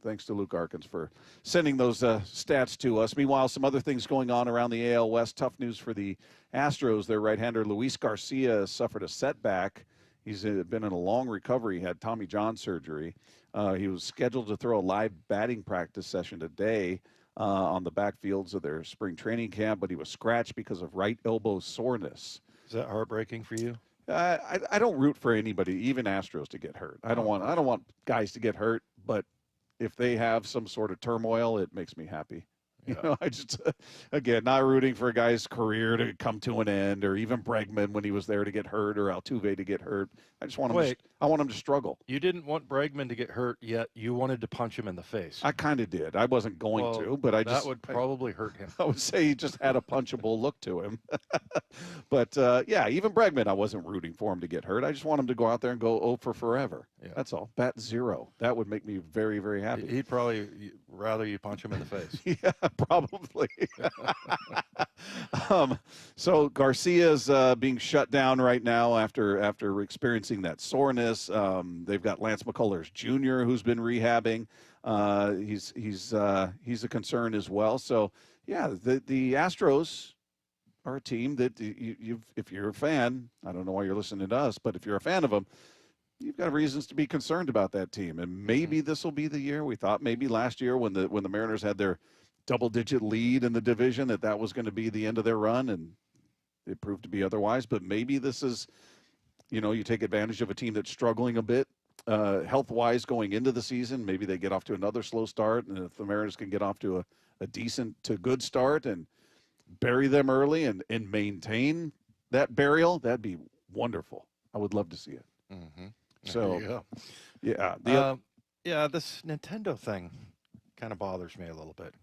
thanks to Luke Arkins for sending those stats to us. Meanwhile, some other things going on around the AL West. Tough news for the Astros. Their right-hander Luis Garcia suffered a setback. He's been in a long recovery. He had Tommy John surgery. He was scheduled to throw a live batting practice session today on the backfields of their spring training camp, but he was scratched because of right elbow soreness. Is that heartbreaking for you? I don't root for anybody, even Astros, to get hurt. I don't want guys to get hurt, but if they have some sort of turmoil, it makes me happy. You know, I just, again, not rooting for a guy's career to come to an end, or even Bregman when he was there to get hurt, or Altuve to get hurt. I just want him. I want him to struggle. You didn't want Bregman to get hurt, yet you wanted to punch him in the face. I kind of did. I wasn't going to, but that would probably hurt him. I would say he just had a punchable look to him. But yeah, even Bregman, I wasn't rooting for him to get hurt. I just want him to go out there and go 0 for forever. Yeah. That's all. Bat 0. That would make me very, very happy. He'd probably rather you punch him in the face. Yeah, probably. So Garcia's being shut down right now after experiencing that soreness. They've got Lance McCullers Jr., who's been rehabbing. He's a concern as well. So yeah, the Astros are a team that if you're a fan, I don't know why you're listening to us, but if you're a fan of them, you've got reasons to be concerned about that team. And maybe this will be the year. We thought maybe last year when the Mariners had their double-digit lead in the division that was going to be the end of their run, and it proved to be otherwise. But maybe this is, you take advantage of a team that's struggling a bit health-wise going into the season. Maybe they get off to another slow start, and if the Mariners can get off to a decent to good start and bury them early and maintain that burial, that'd be wonderful. I would love to see it. Mm-hmm. So, yeah. This Nintendo thing kind of bothers me a little bit.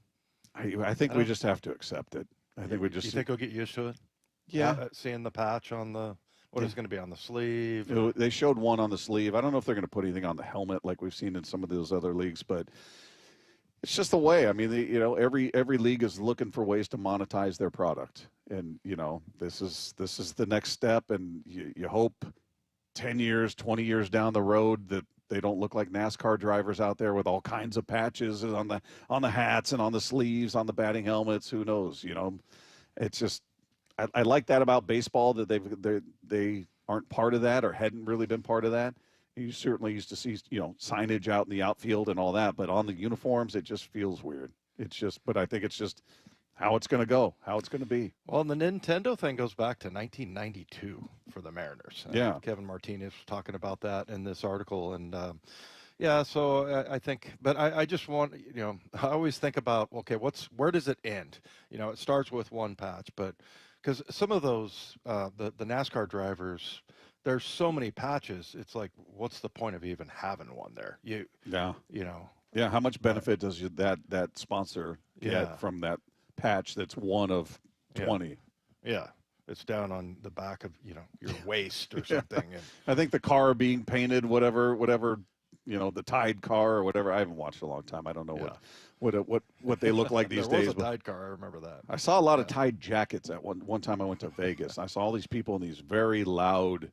I think we just have to accept it. I think we just. You think we'll get used to it? Yeah. Seeing the patch on the is going to be on the sleeve. They showed one on the sleeve. I don't know if they're going to put anything on the helmet like we've seen in some of those other leagues, but it's just the way. I mean, every league is looking for ways to monetize their product, and this is the next step. And you hope 10 years, 20 years down the road that they don't look like NASCAR drivers out there with all kinds of patches on the hats and on the sleeves, on the batting helmets. Who knows? It's just I like that about baseball, that they aren't part of that or hadn't really been part of that. You certainly used to see signage out in the outfield and all that, but on the uniforms it just feels weird. But I think it's just how it's going to go, how it's going to be. Well, and the Nintendo thing goes back to 1992 for the Mariners. Kevin Martinez was talking about that in this article. And, so I think, but I just want, I always think about, okay, where does it end? It starts with one patch, but because some of those, the NASCAR drivers, there's so many patches. It's like, what's the point of even having one there? How much benefit does that sponsor get from that patch that's one of 20. Yeah. It's down on the back of, your waist or something. And I think the car being painted, whatever, the Tide car or whatever. I haven't watched in a long time. I don't know what they look like these there days. was a Tide car. I remember that. I saw a lot of Tide jackets at one time I went to Vegas. I saw all these people in these very loud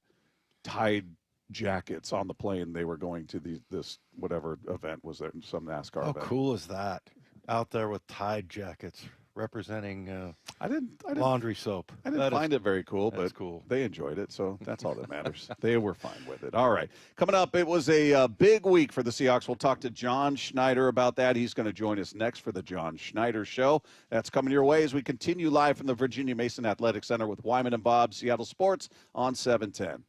Tide jackets on the plane. They were going to this whatever event was there, some NASCAR How event. cool is that? Out there with Tide jackets representing I didn't laundry soap. I didn't find it very cool, that's but cool. They enjoyed it, so that's all that matters. They were fine with it. All right. Coming up, it was a big week for the Seahawks. We'll talk to John Schneider about that. He's going to join us next for the John Schneider Show. That's coming your way as we continue live from the Virginia Mason Athletic Center with Wyman and Bob, Seattle Sports on 710.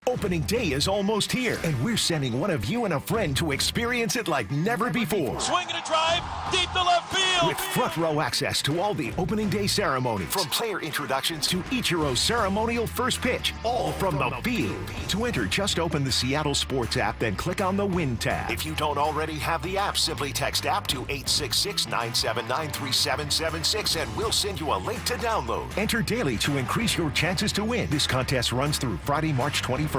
Opening day is almost here, and we're sending one of you and a friend to experience it like never before. Swinging a drive, deep to left field. With front row access to all the opening day ceremonies, from player introductions to Ichiro's ceremonial first pitch, all from the field. To enter, just open the Seattle Sports app, then click on the Win tab. If you don't already have the app, simply text app to 866-979-3776, and we'll send you a link to download. Enter daily to increase your chances to win. This contest runs through Friday, March 21st.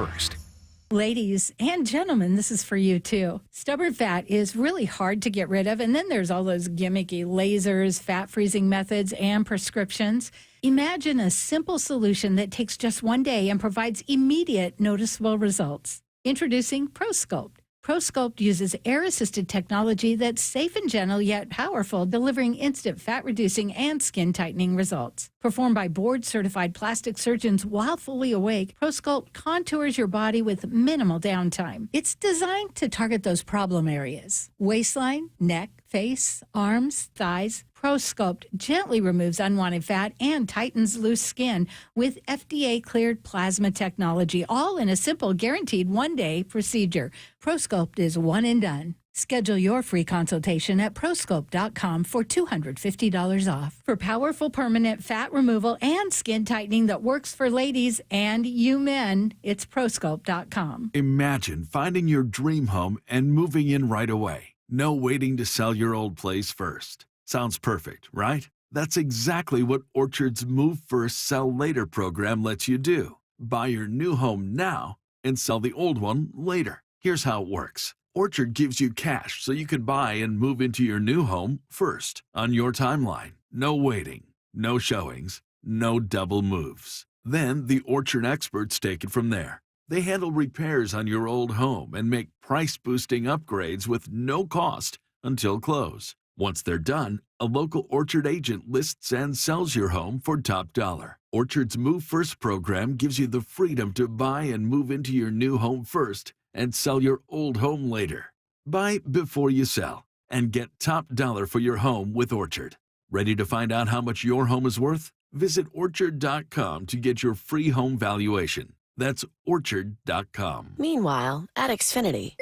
Ladies and gentlemen, this is for you too. Stubborn fat is really hard to get rid of, and then there's all those gimmicky lasers, fat freezing methods, and prescriptions. Imagine a simple solution that takes just one day and provides immediate noticeable results. Introducing ProSculpt. ProSculpt uses air-assisted technology that's safe and gentle yet powerful, delivering instant fat-reducing and skin-tightening results. Performed by board-certified plastic surgeons while fully awake, ProSculpt contours your body with minimal downtime. It's designed to target those problem areas: waistline, neck, face, arms, thighs. ProSculpt gently removes unwanted fat and tightens loose skin with FDA-cleared plasma technology, all in a simple, guaranteed one-day procedure. ProSculpt is one and done. Schedule your free consultation at ProSculpt.com for $250 off. For powerful permanent fat removal and skin tightening that works for ladies and you men, it's ProSculpt.com. Imagine finding your dream home and moving in right away. No waiting to sell your old place first. Sounds perfect, right? That's exactly what Orchard's Move First, Sell Later program lets you do. Buy your new home now and sell the old one later. Here's how it works. Orchard gives you cash so you can buy and move into your new home first on your timeline. No waiting, no showings, no double moves. Then the Orchard experts take it from there. They handle repairs on your old home and make price-boosting upgrades with no cost until close. Once they're done, a local Orchard agent lists and sells your home for top dollar. Orchard's Move First program gives you the freedom to buy and move into your new home first and sell your old home later. Buy before you sell and get top dollar for your home with Orchard. Ready to find out how much your home is worth? Visit Orchard.com to get your free home valuation. That's Orchard.com. Meanwhile, at Xfinity.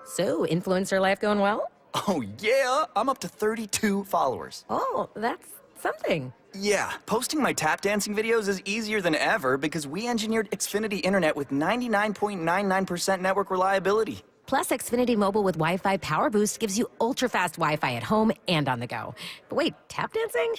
So, influencer life going well? Oh, yeah. I'm up to 32 followers. Oh, that's something. Yeah. Posting my tap dancing videos is easier than ever because we engineered Xfinity Internet with 99.99% network reliability. Plus, Xfinity Mobile with Wi-Fi Power Boost gives you ultra-fast Wi-Fi at home and on the go. But wait, tap dancing?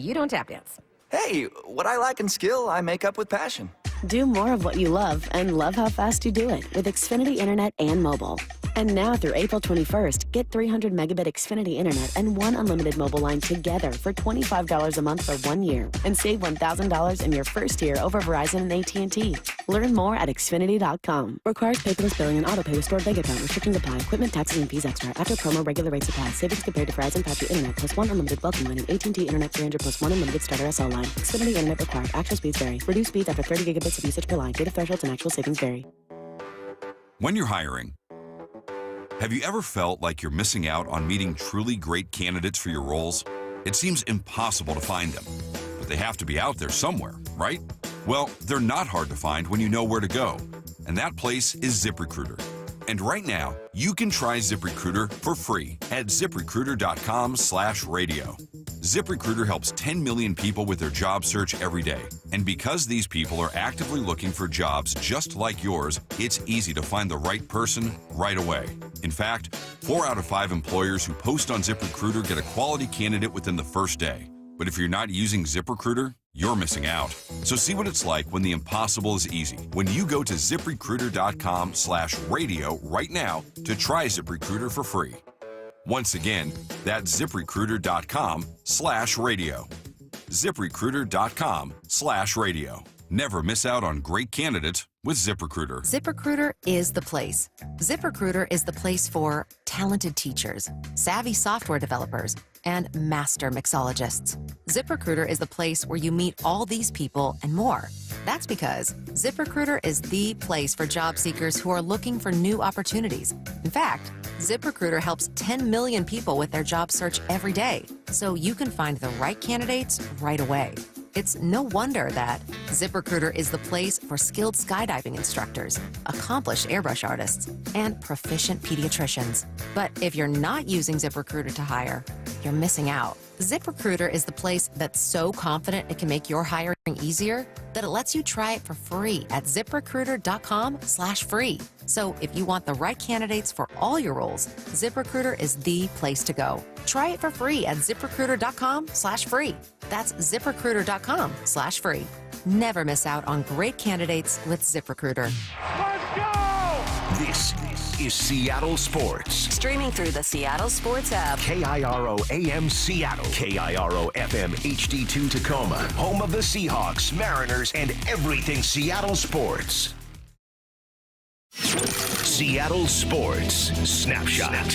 You don't tap dance. Hey, what I lack in skill, I make up with passion. Do more of what you love and love how fast you do it with Xfinity Internet and mobile. And now through April 21st, get 300 megabit Xfinity Internet and one unlimited mobile line together for $25 a month for 1 year and save $1,000 in your first year over Verizon and AT&T. Learn more at Xfinity.com. Requires paperless billing and autopay with stored bank account. Restrictions apply. Equipment, taxes, and fees extra. After promo, regular rates apply. Savings compared to Verizon 5G Internet plus one unlimited welcome line and AT&T Internet 300 plus one unlimited starter SL line. Xfinity Internet required. Actual speeds vary. Reduced speeds after 30 gigabits of usage per line. Data thresholds and actual savings vary. When you're hiring, have you ever felt like you're missing out on meeting truly great candidates for your roles? It seems impossible to find them, but they have to be out there somewhere, right? Well, they're not hard to find when you know where to go, and that place is ZipRecruiter. And right now, you can try ZipRecruiter for free at ZipRecruiter.com/radio. ZipRecruiter helps 10 million people with their job search every day. And because these people are actively looking for jobs just like yours, it's easy to find the right person right away. In fact, 4 out of 5 employers who post on ZipRecruiter get a quality candidate within the first day. But if you're not using ZipRecruiter, you're missing out. So see what it's like when the impossible is easy. When you go to ZipRecruiter.com/radio right now to try ZipRecruiter for free. Once again, that's ZipRecruiter.com/radio. ZipRecruiter.com/radio. Never miss out on great candidates with ZipRecruiter. ZipRecruiter is the place. ZipRecruiter is the place for talented teachers, savvy software developers, and master mixologists. ZipRecruiter is the place where you meet all these people and more. That's because ZipRecruiter is the place for job seekers who are looking for new opportunities. In fact, ZipRecruiter helps 10 million people with their job search every day, so you can find the right candidates right away. It's no wonder that ZipRecruiter is the place for skilled skydiving instructors, accomplished airbrush artists, and proficient pediatricians. But if you're not using ZipRecruiter to hire, you're missing out. ZipRecruiter is the place that's so confident it can make your hiring easier that it lets you try it for free at ZipRecruiter.com/free. So if you want the right candidates for all your roles, ZipRecruiter is the place to go. Try it for free at ZipRecruiter.com/free. That's ZipRecruiter.com/free. Never miss out on great candidates with ZipRecruiter. Let's go! This is Seattle Sports. Streaming through the Seattle Sports app. KIRO AM Seattle. KIRO FM HD2 Tacoma. Home of the Seahawks, Mariners, and everything Seattle sports. Seattle Sports Snapshot.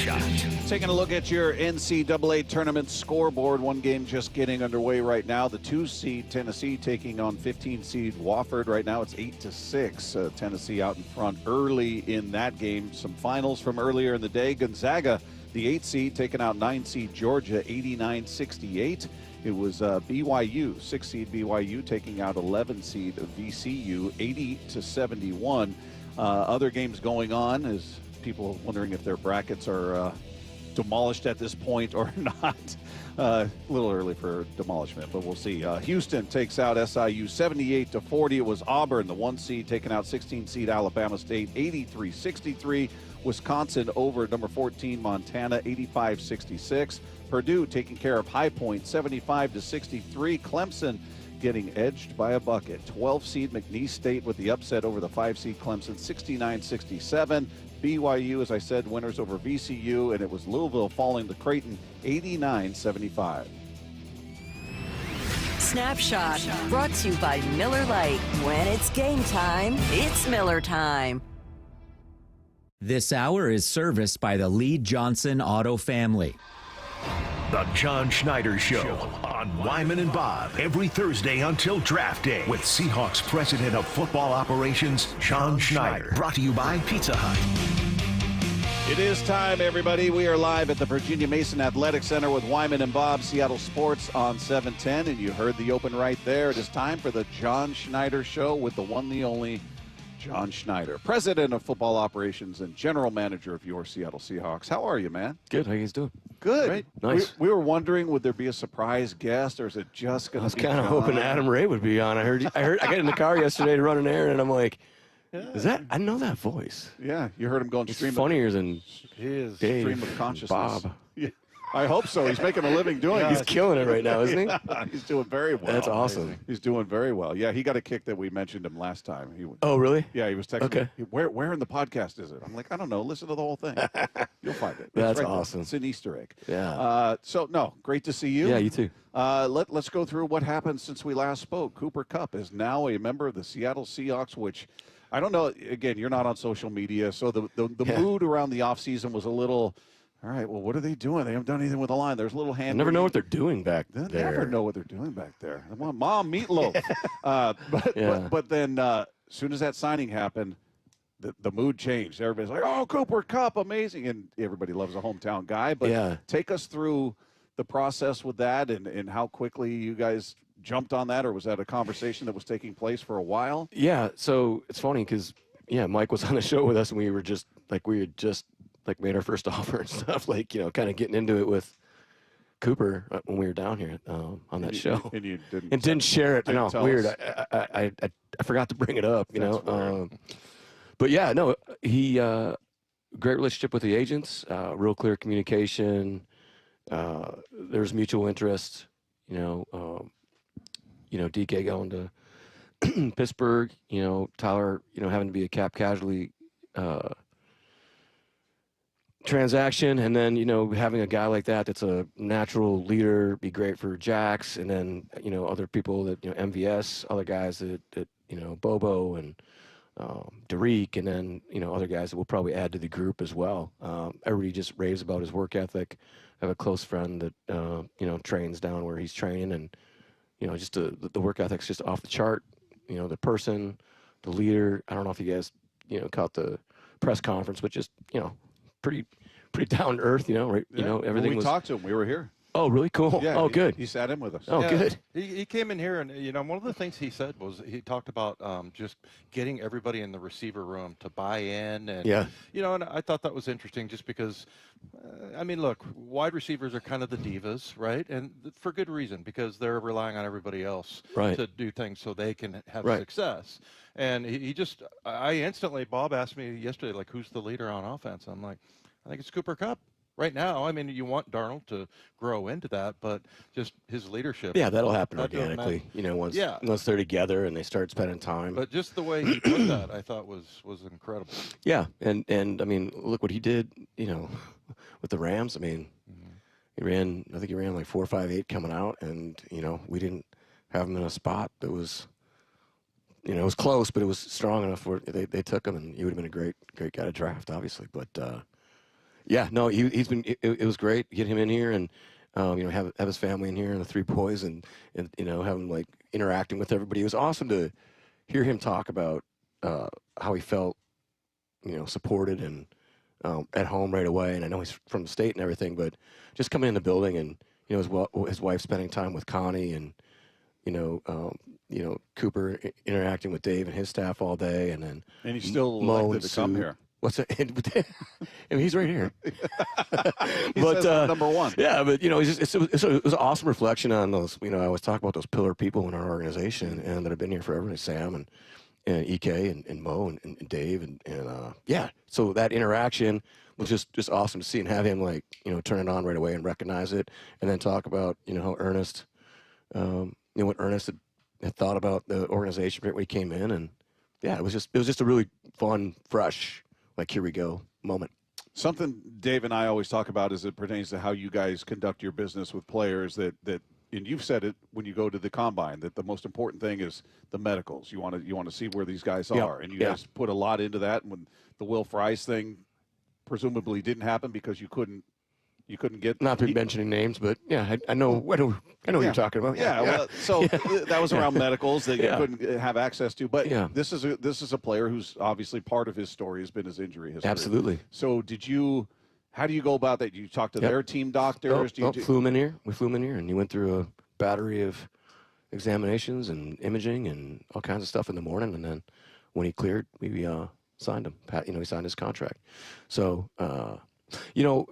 Taking a look at your NCAA tournament scoreboard. One game just getting underway right now. The 2-seed Tennessee taking on 15-seed Wofford. Right now it's 8-6. Tennessee out in front early in that game. Some finals from earlier in the day. Gonzaga, the 8-seed, taking out 9-seed Georgia, 89-68. It was BYU, 6-seed BYU, taking out 11-seed VCU, 80-71. Other games going on is people wondering if their brackets are demolished at this point or not. A little early for demolishment, but we'll see. Houston takes out SIU 78-40. It was Auburn, the 1-seed, taking out 16-seed Alabama State 83-63. Wisconsin over number 14 Montana 85-66. Purdue taking care of High Point 75-63. Clemson getting edged by a bucket. 12-seed McNeese State with the upset over the 5-seed Clemson, 69-67. BYU, as I said, winners over VCU, and it was Louisville falling to Creighton, 89-75. Snapshot, brought to you by Miller Lite. When it's game time, it's Miller time. This hour is serviced by the Lee Johnson Auto family. The John Schneider Show on Wyman and Bob every Thursday until draft day with Seahawks President of Football Operations, John Schneider. Brought to you by Pizza Hut. It is time, everybody. We are live at the Virginia Mason Athletic Center with Wyman and Bob, Seattle Sports on 710, and you heard the open right there. It is time for the John Schneider Show with the one, the only John Schneider, President of Football Operations and General Manager of your Seattle Seahawks. How are you, man? Good. How you guys doing? Good. Great. Nice. We were wondering, would there be a surprise guest, or is it just going to be I was kind of hoping Adam Ray would be on. I got in the car yesterday to run an errand, and I'm like, is that? I know that voice. Yeah, you heard him going It's stream. funnier than His Dave stream of consciousness. Bob. Yeah, I hope so. He's making a living doing it. He's killing it right now, isn't he? Yeah, he's doing very well. That's awesome. He's doing very well. Yeah, he got a kick that we mentioned him last time. Oh, really? Yeah, he was texting Okay. me. Where in the podcast is it? I'm like, I don't know. Listen to the whole thing. You'll find it. It's That's right there. awesome. It's an Easter egg. Yeah. So, no, great to see you. Yeah, you too. Let's go through what happened since we last spoke. Cooper Kupp is now a member of the Seattle Seahawks, which I don't know. Again, you're not on social media, so the mood around the offseason was a little, all right, well, what are they doing? They haven't done anything with the line. There's a little hand. I never know what they're doing back They there. never know what they're doing back there. Mom, meatloaf. But then as soon as that signing happened, the mood changed. Everybody's like, oh, Cooper Kupp, amazing. And everybody loves a hometown guy. But take us through the process with that and how quickly you guys jumped on that, or was that a conversation that was taking place for a while? Yeah, so it's funny because, Mike was on the show with us, and we had just made our first offer and stuff, kind of getting into it with Cooper when we were down here on that show. And you didn't share it. didn't tell Weird. us. I forgot to bring it up, you That's know. But yeah, no, he great relationship with the agents, real clear communication. There's mutual interest, you know, DK going to Pittsburgh, you know, Tyler, you know, having to be a cap casualty transaction, and then, you know, having a guy like that that's a natural leader be great for Jax, and then, you know, other people that, you know, MVS, other guys that you know, Bobo and Derek, and then, you know, other guys that we'll probably add to the group as well. Everybody just raves about his work ethic. I have a close friend that you know, trains down where he's training, and, you know, just the work ethic's just off the chart. You know, the person, the leader. I don't know if you guys, you know, caught the press conference, but just, you know, pretty down to earth, you know, right? Yeah. You know, everything we was. talked to him. We were here. Oh, really cool. Yeah, oh, good. He sat in with us. Oh, Yeah, good. He came in here, and, you know, one of the things he said was he talked about just getting everybody in the receiver room to buy in, and Yeah. you know, and I thought that was interesting, just because, I mean, look, wide receivers are kind of the divas, right? And for good reason, because they're relying on everybody else Right. to do things so they can have Right. success. And he just, I instantly, Bob asked me yesterday, like, who's the leader on offense? I'm like, I think it's Cooper Kupp. Right now, I mean, you want Darnold to grow into that, but just his leadership. Yeah, that'll happen that doesn't organically. matter. You know, once Yeah. they're together and they start spending time. But just the way he put that, I thought was incredible. Yeah, and I mean, look what he did. You know, with the Rams. I mean, he ran. I think he ran like 4.58 coming out, and, you know, we didn't have him in a spot that was, you know, it was close, but it was strong enough where they took him, and he would have been a great guy to draft, obviously. But yeah, no, he's been. It was great to get him in here, and you know, have his family in here, and the three boys, and you know, have him like interacting with everybody. It was awesome to hear him talk about how he felt, you know, supported and at home right away. And I know he's from the state and everything, but just coming in the building, and, you know, his wife spending time with Connie, and, you know, Cooper interacting with Dave and his staff all day, and then he's still Mo elected to come Sue. here. What's that? I mean, he's right here. He says I'm number one. Yeah, but, you know, it was an awesome reflection on those. You know, I always talk about those pillar people in our organization and that have been here forever. Like Sam and EK and Mo and Dave and yeah. So that interaction was just awesome to see, and have him, like, you know, turn it on right away and recognize it, and then talk about, you know, how Ernest, you know, what Ernest had thought about the organization right when he came in, and yeah, it was just a really fun, fresh, like, here we go moment. Something Dave and I always talk about as it pertains to how you guys conduct your business with players, that and you've said it when you go to the combine, that the most important thing is the medicals. You want to see where these guys are, and you guys put a lot into that. And when the Will Fries thing presumably didn't happen because you couldn't get, not to be mentioning names, but yeah, I know what you're talking about. Yeah, well, so that was around medicals that you couldn't have access to. But this is a player who's obviously part of his story has been his injury history. Absolutely. So how do you go about that? You talk to their team doctors? Flew him in here. We flew him in here, and he went through a battery of examinations and imaging and all kinds of stuff in the morning, and then when he cleared, we signed him. You know, he signed his contract. So, you know,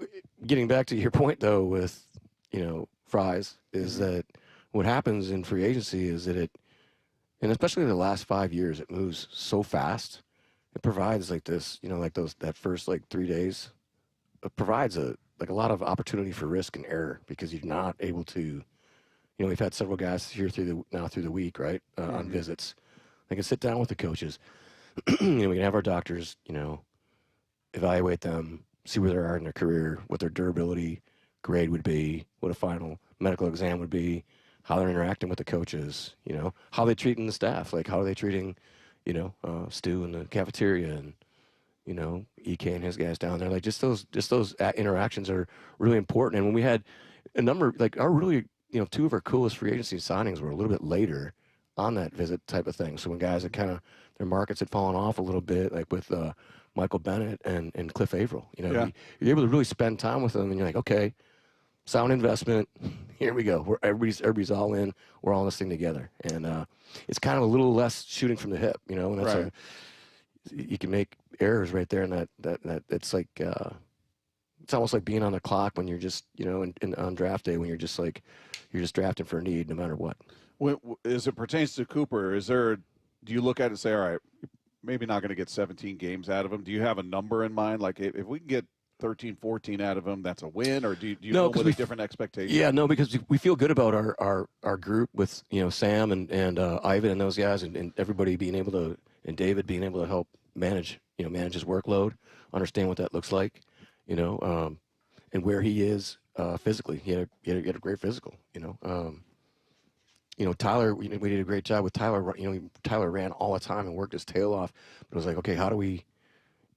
getting back to your point, though, with, you know, Fries, is that what happens in free agency is that and especially in the last 5 years, it moves so fast. It provides like this, you know, like that first like 3 days, it provides a lot of opportunity for risk and error, because you're not able to, you know, we've had several guys here through the week, right, on visits. They can sit down with the coaches. You know, we can have our doctors, you know, evaluate them, see where they are in their career, what their durability grade would be, what a final medical exam would be, how they're interacting with the coaches, you know, how they're treating the staff, like how are they treating, you know, Stu in the cafeteria, and, you know, EK and his guys down there. Like, just those interactions are really important. And when we had a number, like, our really, you know, two of our coolest free agency signings were a little bit later on that visit type of thing. So when guys had kind of, their markets had fallen off a little bit, like with Michael Bennett and Cliff Averill, you know, you're able to really spend time with them, and you're like, okay, sound investment, here we go. Everybody's all in. We're all in this thing together. And it's kind of a little less shooting from the hip, you know, and that's you can make errors right there, and that it's like it's almost like being on the clock when you're just, you know, on draft day when you're just drafting for a need no matter what. As it pertains to Cooper, do you look at it and say, all right, maybe not going to get 17 games out of him? Do you have a number in mind? Like if we can get 13, 14 out of him, that's a win? Or do you go with a different expectation? Yeah, no, because we feel good about our group with, you know, Sam and Ivan and those guys and everybody being able to, and David being able to help manage his workload, understand what that looks like, you know, and where he is physically. He had a great physical, you know. You know, Tyler, we did a great job with Tyler. You know, Tyler ran all the time and worked his tail off. But it was like, okay, how do we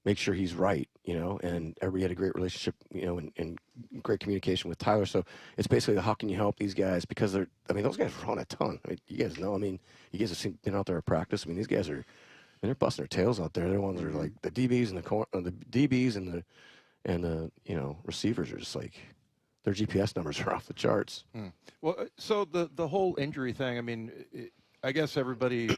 make sure he's right, you know? And everybody had a great relationship, you know, and great communication with Tyler. So it's basically how can you help these guys? Because those guys run a ton. I mean, you guys know, you guys have been out there at practice. I mean, these guys they're busting their tails out there. They're the ones that are like the DBs and the DBs and the you know, receivers are just like, their GPS numbers are off the charts. Well, so the whole injury thing, I mean, I guess everybody,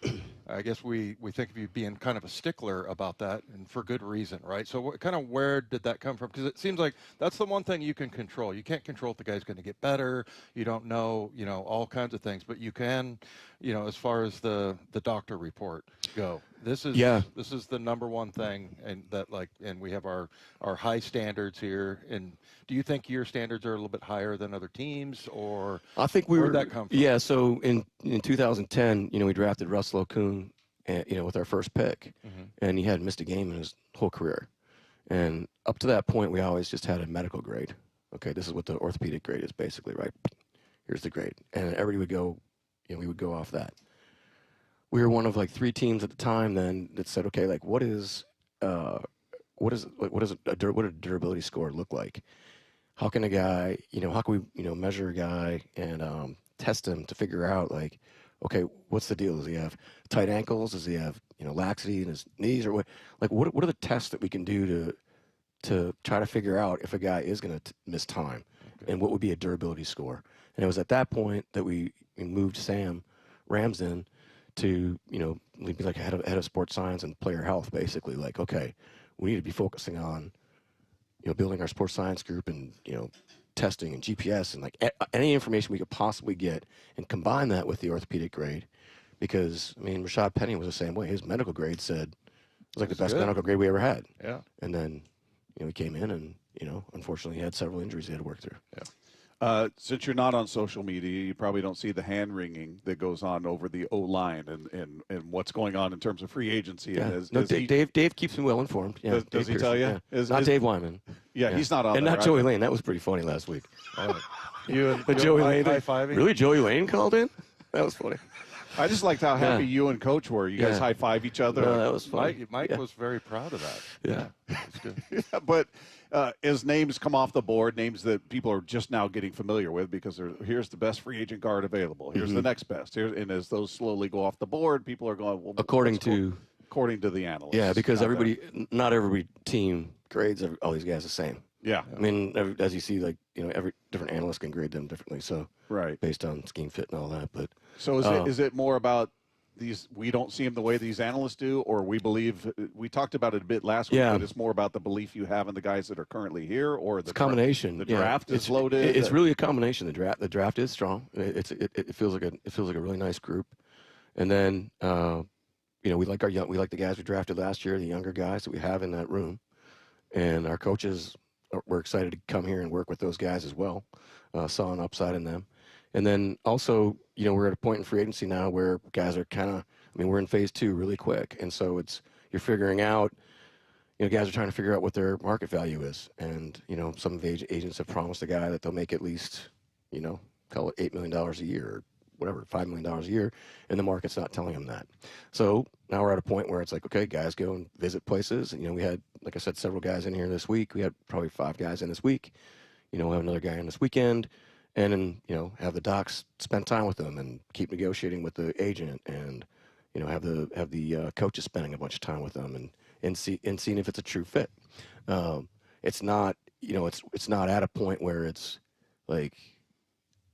we think of you being kind of a stickler about that, and for good reason, right? So where did that come from? Because it seems like that's the one thing you can control. You can't control if the guy's going to get better. You don't know, you know, all kinds of things, but you can, you know, as far as the doctor report go. This is the number one thing, and we have our high standards here. And do you think your standards are a little bit higher than other teams, or I think where'd that come from? Yeah, so in 2010, you know, we drafted Russell Okung, you know, with our first pick, and he hadn't missed a game in his whole career. And up to that point, we always just had a medical grade. Okay, this is what the orthopedic grade is basically, right? Here's the grade, and everybody would go, you know, we would go off that. We were one of like 3 teams at the time then that said, okay, like what does a durability score look like? How can a guy, you know, how can we, you know, measure a guy and test him to figure out like, okay, what's the deal? Does he have tight ankles? Does he have, you know, laxity in his knees, or what? Like what are the tests that we can do to try to figure out if a guy is going to miss time, and what would be a durability score? And it was at that point that we moved Sam Ramsden to, you know, be like head of sports science and player health, basically. Like, okay, we need to be focusing on, you know, building our sports science group and, you know, testing and GPS and like any information we could possibly get, and combine that with the orthopedic grade. Because, I mean, Rashad Penny was the same way. His medical grade said it was like the best medical grade we ever had. Yeah. And then, you know, he came in and, you know, unfortunately he had several injuries he had to work through. Yeah. Since you're not on social media, you probably don't see the hand wringing that goes on over the O-line and what's going on in terms of free agency. Yeah. Dave keeps me well informed. Yeah, does he tell you? Yeah. Not Dave Wyman. Yeah, he's not on and there, not Joey Lane. That was pretty funny last week. But Joey Lane, high-fiving? Really, Joey Lane called in? That was funny. I just liked how happy you and Coach were. You guys high-five each other. No, that was funny. Mike was very proud of that. Yeah. That's good. Yeah, but as names come off the board, names that people are just now getting familiar with, because here's the best free agent guard available. Here's the next best. And as those slowly go off the board, people are going, well, according to the analysts. Yeah, because not every team grades all these guys the same. Yeah. I mean, as you see, like, you know, every different analyst can grade them differently. So based on scheme fit and all that. But so is it more about these? We don't see them the way these analysts do, or we believe we talked about it a bit last week. But it's more about the belief you have in the guys that are currently here, or the combination. The draft is loaded. It's really a combination. The draft is strong. It feels like a really nice group, and then you know, we like the guys we drafted last year, the younger guys that we have in that room, and our coaches. We're excited to come here and work with those guys as well. Saw an upside in them. And then also, you know, we're at a point in free agency now where guys are we're in phase 2 really quick. And so you're figuring out, you know, guys are trying to figure out what their market value is. And, you know, some of the agents have promised a guy that they'll make at least, you know, call it $8 million a year or whatever, $5 million a year. And the market's not telling them that. So now we're at a point where it's like, okay, guys go and visit places. And, you know, we had, like I said, several guys in here this week. We had probably 5 guys in this week. You know, we'll have another guy in this weekend. And then, you know, have the docs spend time with them and keep negotiating with the agent, and, you know, have the coaches spending a bunch of time with them and seeing if it's a true fit. It's not, you know, it's not at a point where it's like,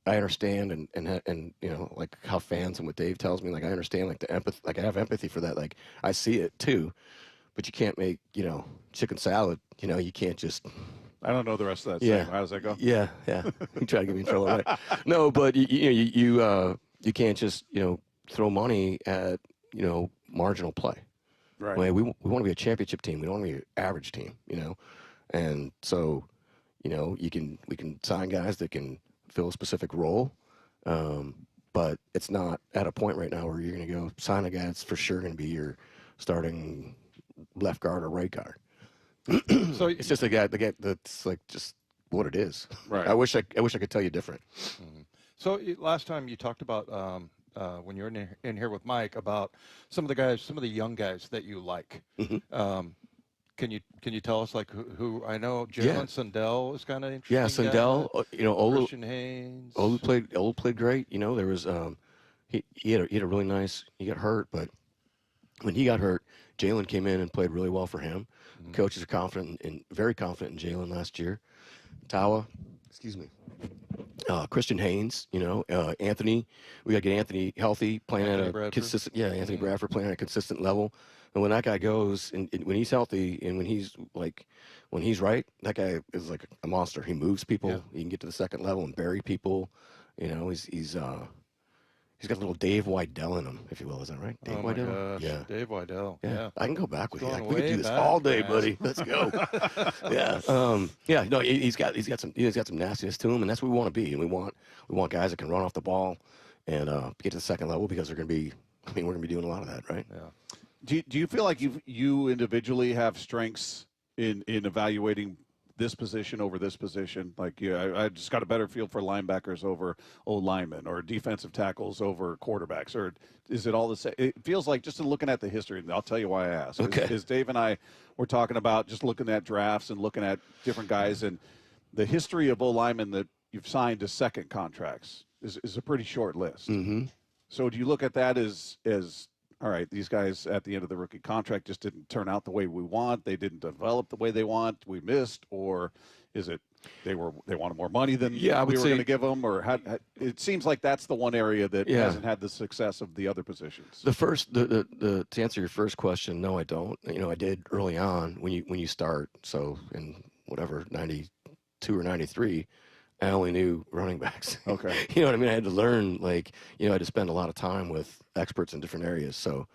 I understand and you know, like how fans and what Dave tells me, like I understand like the empathy, like I have empathy for that, like I see it too, but you can't make, you know, chicken salad, you know, you can't just I don't know the rest of that. Yeah. How does that go? Yeah. You try to get me in trouble, right? No, but you can't just throw money at marginal play. Right. I mean, we want to be a championship team. We don't want to be an average team. And so we can sign guys that can fill a specific role, but it's not at a point right now where you're going to go sign a guy that's for sure going to be your starting left guard or right guard. So it's just the guy that's like just what it is. Right. I wish I could tell you different. Mm-hmm. So last time you talked about when you were in here with Mike about some of the young guys that you like. Mm-hmm. Can you tell us like who I know? Jalen Sundell is kind of interesting. Yeah, Sundell. Olu, Christian Haynes. Olu played great. There was he had a really nice. He got hurt, but when he got hurt, Jalen came in and played really well for him. Mm-hmm. Coaches are very confident in Jalen last year. Tawa, excuse me. Christian Haynes, Anthony. We got to get Anthony healthy, playing Anthony at a Bradford. consistent. Yeah, Anthony Bradford playing at a consistent level. And when that guy goes, and when he's healthy, and when he's right, that guy is like a monster. He moves people. Yeah. He can get to the second level and bury people. He's got a little Dave Wydell in him, if you will. Is that right? Dave Wydell? Gosh. Yeah. Dave Wydell. Yeah. I can go back with you. We could do this back, all day, man. buddy. Let's go. Yeah. No, he's got some nastiness to him, and that's what we want to be. And we want guys that can run off the ball and get to the second level because we're going to be doing a lot of that, right? Yeah. Do you feel like you individually have strengths in evaluating this position over this position? Like, I just got a better feel for linebackers over O-linemen or defensive tackles over quarterbacks, or is it all the same? It feels like just in looking at the history, and I'll tell you why I asked. Okay. Is Dave and I were talking about just looking at drafts and looking at different guys, and the history of O-linemen that you've signed to second contracts is a pretty short list. Mm-hmm. So do you look at that as all right, these guys at the end of the rookie contract just didn't turn out the way we want, they didn't develop the way they want, we missed, or is it they wanted more money than we were going to give them, or it seems like that's the one area that hasn't had the success of the other positions. To answer your first question, no, I don't. I did early on when you start. So in whatever 92 or 93. I only knew running backs. Okay. You know what I mean? I had to learn, I had to spend a lot of time with experts in different areas. So,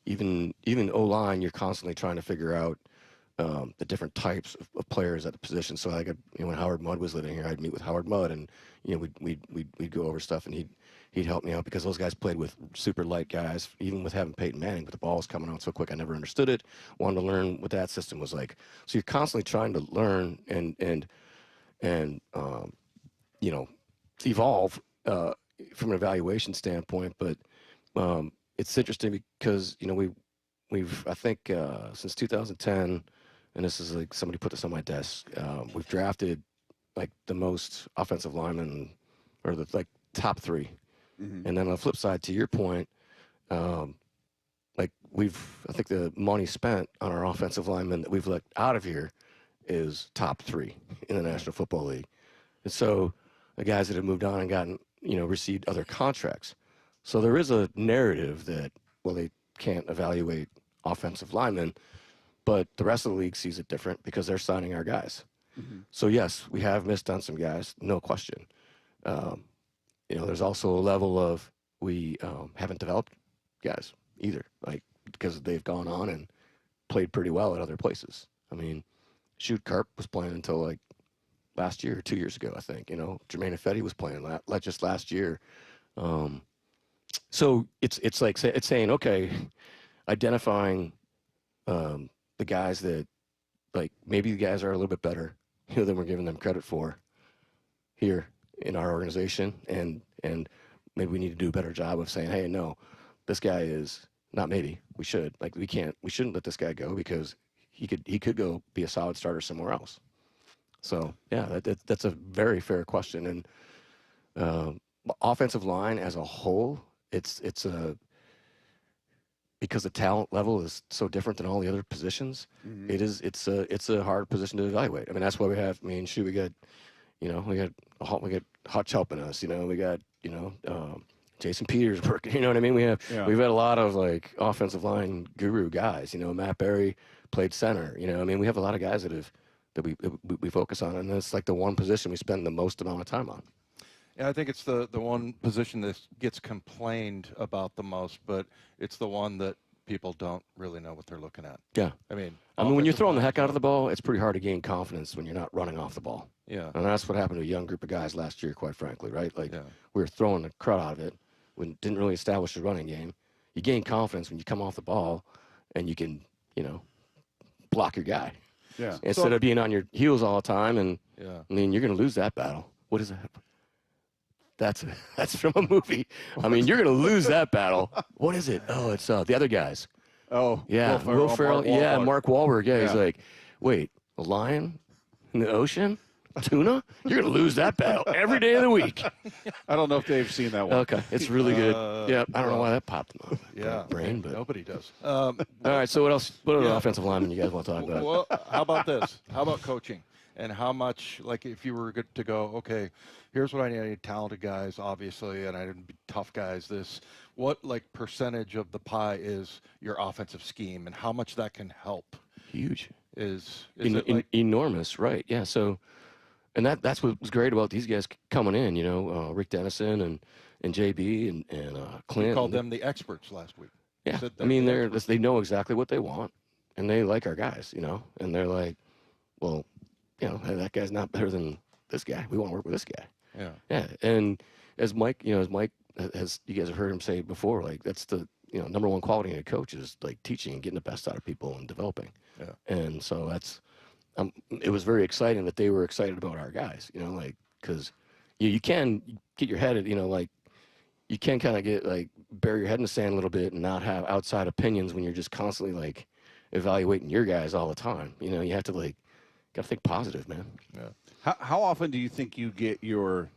even O-line, you're constantly trying to figure out the different types of players at the position. So when Howard Mudd was living here, I'd meet with Howard Mudd, and we'd go over stuff, and he'd help me out because those guys played with super light guys, even with having Peyton Manning, but the ball was coming out so quick I never understood it. Wanted to learn what that system was like. So you're constantly trying to learn and evolve from an evaluation standpoint. But it's interesting because we've I think since 2010, and this is like somebody put this on my desk, we've drafted like the most offensive linemen, or the top three. Mm-hmm. And then on the flip side, to your point, I think the money spent on our offensive linemen that we've let out of here is top 3 in the National Football League. And so the guys that have moved on and gotten, received other contracts. So there is a narrative that, they can't evaluate offensive linemen, but the rest of the league sees it different because they're signing our guys. Mm-hmm. So yes, we have missed on some guys, no question. There's also a level of we haven't developed guys either, because they've gone on and played pretty well at other places. I mean, Kupp was playing until last year or 2 years ago, I think. Jermaine Ifedi was playing just last year. So it's saying, okay, identifying the guys that maybe the guys are a little bit better than we're giving them credit for here in our organization, and maybe we need to do a better job of saying, hey, no, this guy is not, maybe we should, we shouldn't let this guy go because he could go be a solid starter somewhere else. So yeah, that's a very fair question. And offensive line as a whole, it's because the talent level is so different than all the other positions. Mm-hmm. It's a hard position to evaluate. I mean, that's why we have. I mean, we got Hutch helping us. We got Jason Peters working. You know what I mean? We've had a lot of offensive line guru guys. Matt Berry played center. I mean, we have a lot of guys that that we focus on, and it's like the one position we spend the most amount of time on. Yeah, I think it's the one position that gets complained about the most, but it's the one that people don't really know what they're looking at. Yeah. I mean, when you're throwing the heck out of the ball, it's pretty hard to gain confidence when you're not running off the ball. Yeah. And that's what happened to a young group of guys last year, quite frankly, right? Like, we were throwing the crud out of it, when didn't really establish a running game. You gain confidence when you come off the ball and you can, block your guy. Yeah. Instead of being on your heels all the time, and I mean, you're going to lose that battle. What is that? That's from a movie. I mean, you're going to lose that battle. What is it? Oh, it's the other guys. Oh, yeah, Will Ferrell. Yeah, Mark Wahlberg. Yeah, he's like, wait, a lion in the ocean? Tuna? You're going to lose that battle every day of the week. I don't know if Dave's seen that one. Okay, it's really good. Yeah, I don't know why that popped in my brain, but nobody does. All right, so what else? What other offensive linemen you guys want to talk about? Well, how about this? How about coaching? And how much, like, if you were good to go, okay, here's what I need. I need talented guys, obviously, and I need tough guys. What, like, percentage of the pie is your offensive scheme, and how much that can help? Huge. Is it like enormous, right? Yeah. So, and that's what was great about these guys coming in. Rick Dennison and JB and Clint. You called them the experts last week. Yeah. I mean, they know exactly what they want, and they like our guys. And they're like, well, that guy's not better than this guy. We want to work with this guy. Yeah. Yeah. And as Mike has, you guys have heard him say before, like, that's the number one quality in a coach is like teaching and getting the best out of people and developing. Yeah. And so that's it was very exciting that they were excited about our guys. Because you can get your head at you can kind of get like bury your head in the sand a little bit and not have outside opinions when you're just constantly like evaluating your guys all the time. You have to got to think positive, man. Yeah. How often do you think you get your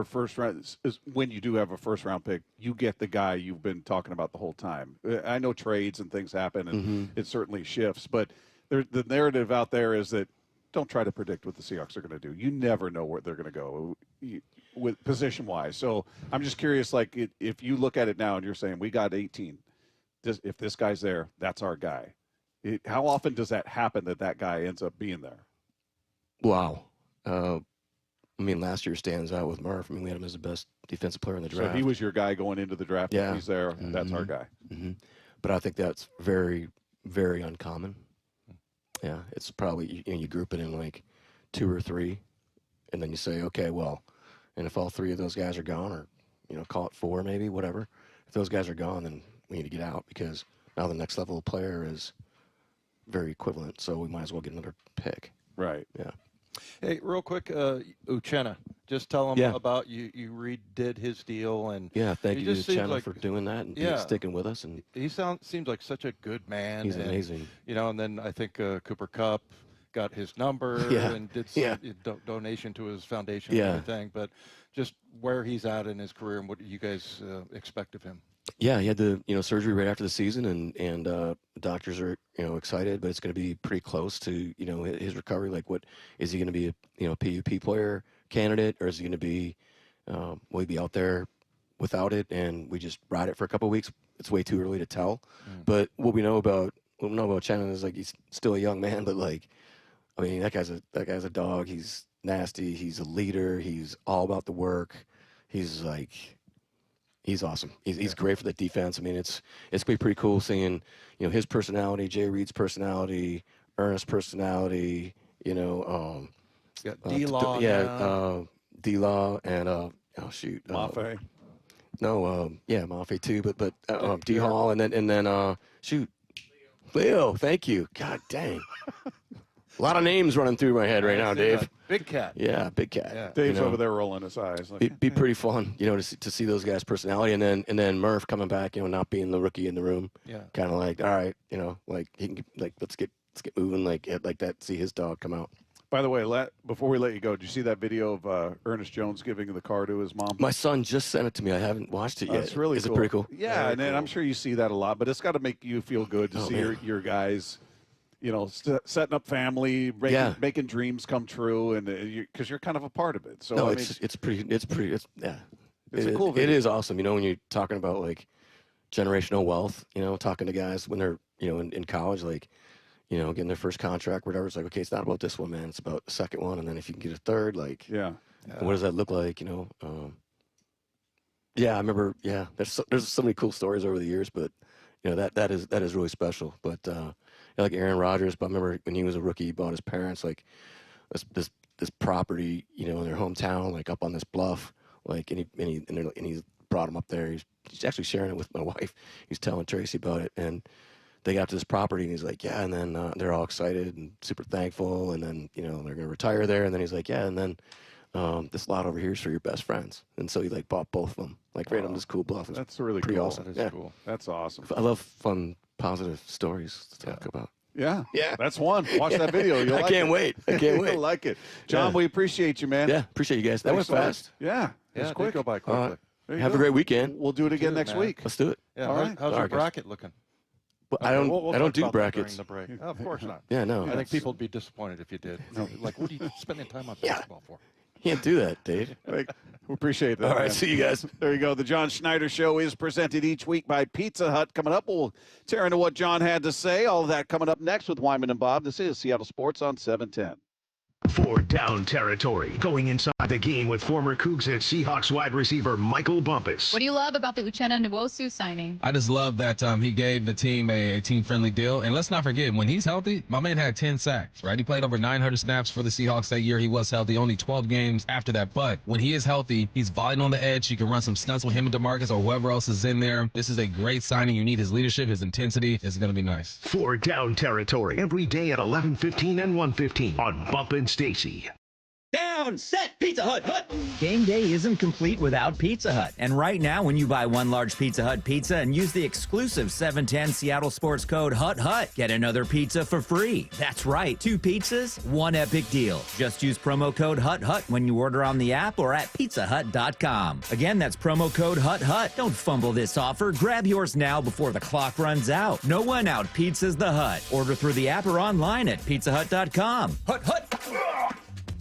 first round, when you do have a first round pick, you get the guy you've been talking about the whole time? I know trades and things happen, and it certainly shifts, but the narrative out there is that don't try to predict what the Seahawks are going to do. You never know where they're going to go with position wise. So I'm just curious, like, if you look at it now and you're saying we got 18, if this guy's there, that's our guy. How often does that happen that guy ends up being there? Wow. I mean, last year stands out with Murph. I mean, we had him as the best defensive player in the draft. So he was your guy going into the draft. Yeah. If he's there, that's our guy. Mm-hmm. But I think that's very, very uncommon. Yeah, it's probably, you group it in like 2 or 3, and then you say, okay, well, and if all 3 of those guys are gone, or, call it 4 maybe, whatever. If those guys are gone, then we need to get out, because now the next level of player is very equivalent, so we might as well get another pick. Right. Yeah. Hey, real quick, Uchenna, just tell him about you redid his deal. And yeah, thank you to Uchenna like, for doing that and sticking with us. And he seems like such a good man. He's amazing. And then I think Cooper Kupp got his number and did some donation to his foundation and everything. But just where he's at in his career and what do you guys expect of him? Yeah, he had the surgery right after the season, and the doctors are excited, but it's going to be pretty close to his recovery. Like, what is he going to be a PUP player candidate, or is he going to be will he be out there without it? And we just ride it for a couple of weeks. It's way too early to tell. But what we know about Uchenna is like he's still a young man, but like, I mean, that guy's a dog. He's nasty. He's a leader. He's all about the work. He's awesome. He's great for the defense. I mean, it's gonna be pretty cool seeing his personality, Jay Reed's personality, Ernest's personality. D-Law. D-Law and Mafe. Mafe too. But D Hall and then Leo. Thank you. God dang. A lot of names running through my head right now, Dave. Big Cat. Yeah, Big Cat. Yeah. Dave's over there rolling his eyes. Like, It'd be pretty fun, to see those guys' personality, and then Murph coming back, not being the rookie in the room. Yeah. Kind of like, all right, like he can, like let's get moving, like that. See his dog come out. By the way, before we let you go, did you see that video of Ernest Jones giving the car to his mom? My son just sent it to me. I haven't watched it yet. It's really Is cool. it pretty cool? Yeah, and I'm sure you see that a lot, but it's got to make you feel good to see your guys. Setting up family, making dreams come true, and because you're kind of a part of it. So no, I it's a cool video. It is awesome. When you're talking about like generational wealth, talking to guys when they're in college, like you know, getting their first contract, whatever. It's like, okay, it's not about this one, man. It's about the second one, and then if you can get a third, like, what does that look like? You know, I remember. Yeah, there's so many cool stories over the years, but you know that is really special. But like Aaron Rodgers, but I remember when he was a rookie, he bought his parents like this property, you know, in their hometown, like up on this bluff, like and he brought him up there. He's actually sharing it with my wife. He's telling Tracy about it, and they got to this property, and he's like, yeah, and then they're all excited and super thankful, and then, you know, they're going to retire there, and then he's like, yeah, and then this lot over here is for your best friends. And so he, like, bought both of them, like, right on this cool bluff. That's really pretty cool. awesome. That is cool. That's awesome. I love fun, positive stories to talk about. Yeah. That's one. Watch that video. You'll like can't wait. I can't wait. You'll like it. John, we appreciate you, man. Yeah, appreciate you guys. That went fast. Yeah. It's quick. Go by quickly. Have a great weekend. We'll do it again next week. Let's do it. Yeah. All right. How's your bracket looking? But Okay, I don't. we'll I don't talk do about that brackets. during the break. Of course not. Yeah, no. I think people would be disappointed if you did. Like, what are you spending time on basketball for? Can't do that, Dave. We appreciate that. All right, man. see you guys. There you go. The John Schneider Show is presented each week by Pizza Hut. Coming up, we'll tear into what John had to say. All of that coming up next with Wyman and Bob. This is Seattle Sports on 710. For Down Territory, going inside the game with former Cougs and Seahawks wide receiver Michael Bumpus. What do you love about the Uchenna Nwosu signing? I just love that he gave the team a team-friendly deal. And let's not forget, when he's healthy, my man had 10 sacks, right? He played over 900 snaps for the Seahawks that year. He was healthy, only 12 games after that. But when he is healthy, he's volleying on the edge. You can run some stunts with him and DeMarcus or whoever else is in there. This is a great signing. You need his leadership, his intensity. It's going to be nice. For Down Territory, every day at 11:15 and 1:15 on Bump and Stacy. Down, set, Pizza Hut. Game day isn't complete without Pizza Hut. And right now, when you buy one large Pizza Hut pizza and use the exclusive 710 Seattle Sports code HUT, get another pizza for free. That's right, 2 pizzas, 1 epic deal. Just use promo code HUT when you order on the app or at pizzahut.com. Again, that's promo code HUT. Don't fumble this offer. Grab yours now before the clock runs out. No one out pizzas the Hut. Order through the app or online at pizzahut.com. HUT.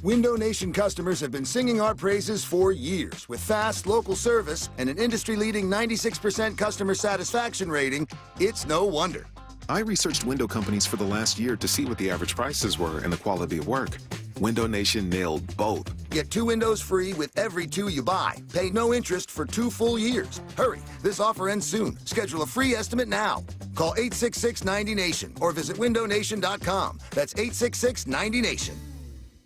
Window Nation customers have been singing our praises for years. With fast local service and an industry-leading 96% customer satisfaction rating, it's no wonder. I researched window companies for the last year to see what the average prices were and the quality of work. Window Nation nailed both. Get 2 windows free with every 2 you buy. Pay no interest for 2 full years. Hurry, this offer ends soon. Schedule a free estimate now. Call 866-90NATION or visit windownation.com. That's 866-90NATION.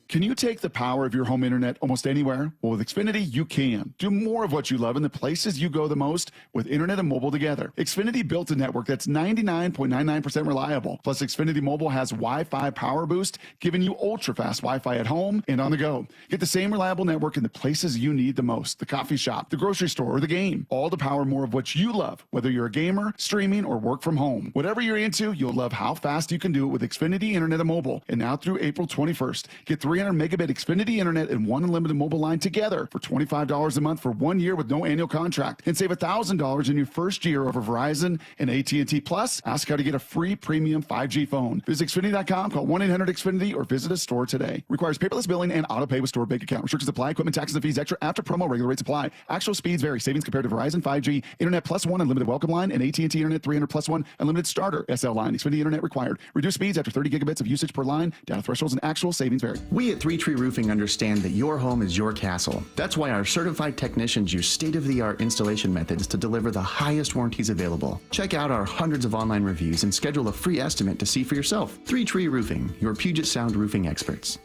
Can you take the power of your home internet almost anywhere? Well, with Xfinity, you can. Do more of what you love in the places you go the most with internet and mobile together. Xfinity built a network that's 99.99% reliable. Plus, Xfinity Mobile has Wi-Fi Power Boost, giving you ultra-fast Wi-Fi at home and on the go. Get the same reliable network in the places you need the most. The coffee shop, the grocery store, or the game. All to power more of what you love, whether you're a gamer, streaming, or work from home. Whatever you're into, you'll love how fast you can do it with Xfinity Internet and Mobile. And now through April 21st, get 300 megabit Xfinity Internet and 1 unlimited mobile line together for $25 a month for 1 year with no annual contract. And save $1,000 in your first year over Verizon and AT&T. Plus, ask how to get a free premium 5G phone. Visit Xfinity.com, call 1-800-XFINITY, or visit a store today. Requires paperless billing and auto pay with stored bank account. Restrictions apply. Equipment, taxes, and fees extra after promo. Regular rates apply. Actual speeds vary. Savings compared to Verizon 5G, Internet plus 1 unlimited welcome line, and AT&T Internet 300 plus 1 unlimited starter SL line. Xfinity Internet required. Reduced speeds after 30 gigabits of usage per line. Data thresholds and actual savings vary. We at 3 Tree Roofing understand that your home is your castle. That's why our certified technicians use state-of-the-art installation methods to deliver the highest warranties available. Check out our hundreds of online reviews and schedule a free estimate to see for yourself. 3 Tree Roofing, your Puget Sound roofing experts.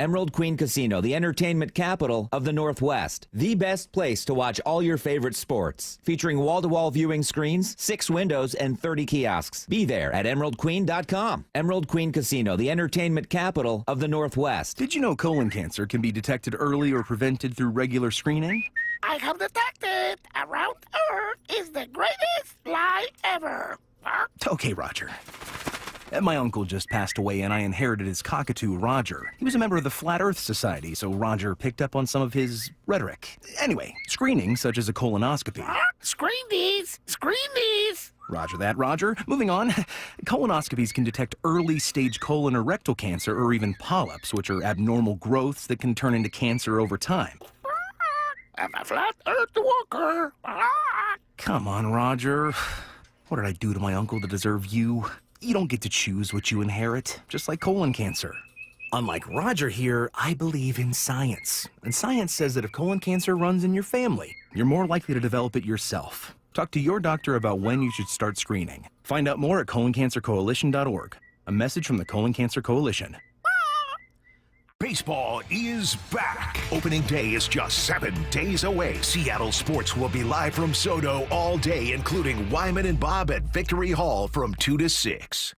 Emerald Queen Casino, the entertainment capital of the Northwest. The best place to watch all your favorite sports. Featuring wall-to-wall viewing screens, 6 windows, and 30 kiosks. Be there at emeraldqueen.com. Emerald Queen Casino, the entertainment capital of the Northwest. Did you know colon cancer can be detected early or prevented through regular screening? I have detected Around Earth is the greatest lie ever. Okay, Roger. My uncle just passed away and I inherited his cockatoo, Roger. He was a member of the Flat Earth Society, so Roger picked up on some of his rhetoric. Anyway, screening, such as a colonoscopy. Screen these! Screen these! Roger that, Roger. Moving on. Colonoscopies can detect early-stage colon or rectal cancer or even polyps, which are abnormal growths that can turn into cancer over time. I'm a Flat Earth walker. Come on, Roger. What did I do to my uncle to deserve you? you don't get to choose what you inherit, just like colon cancer. Unlike Roger here, I believe in science. And science says that if colon cancer runs in your family, you're more likely to develop it yourself. Talk to your doctor about when you should start screening. Find out more at coloncancercoalition.org. A message from the Colon Cancer Coalition. Baseball is back. Opening day is just 7 days away. Seattle Sports will be live from Soto all day, including Wyman and Bob at Victory Hall from 2 to 6.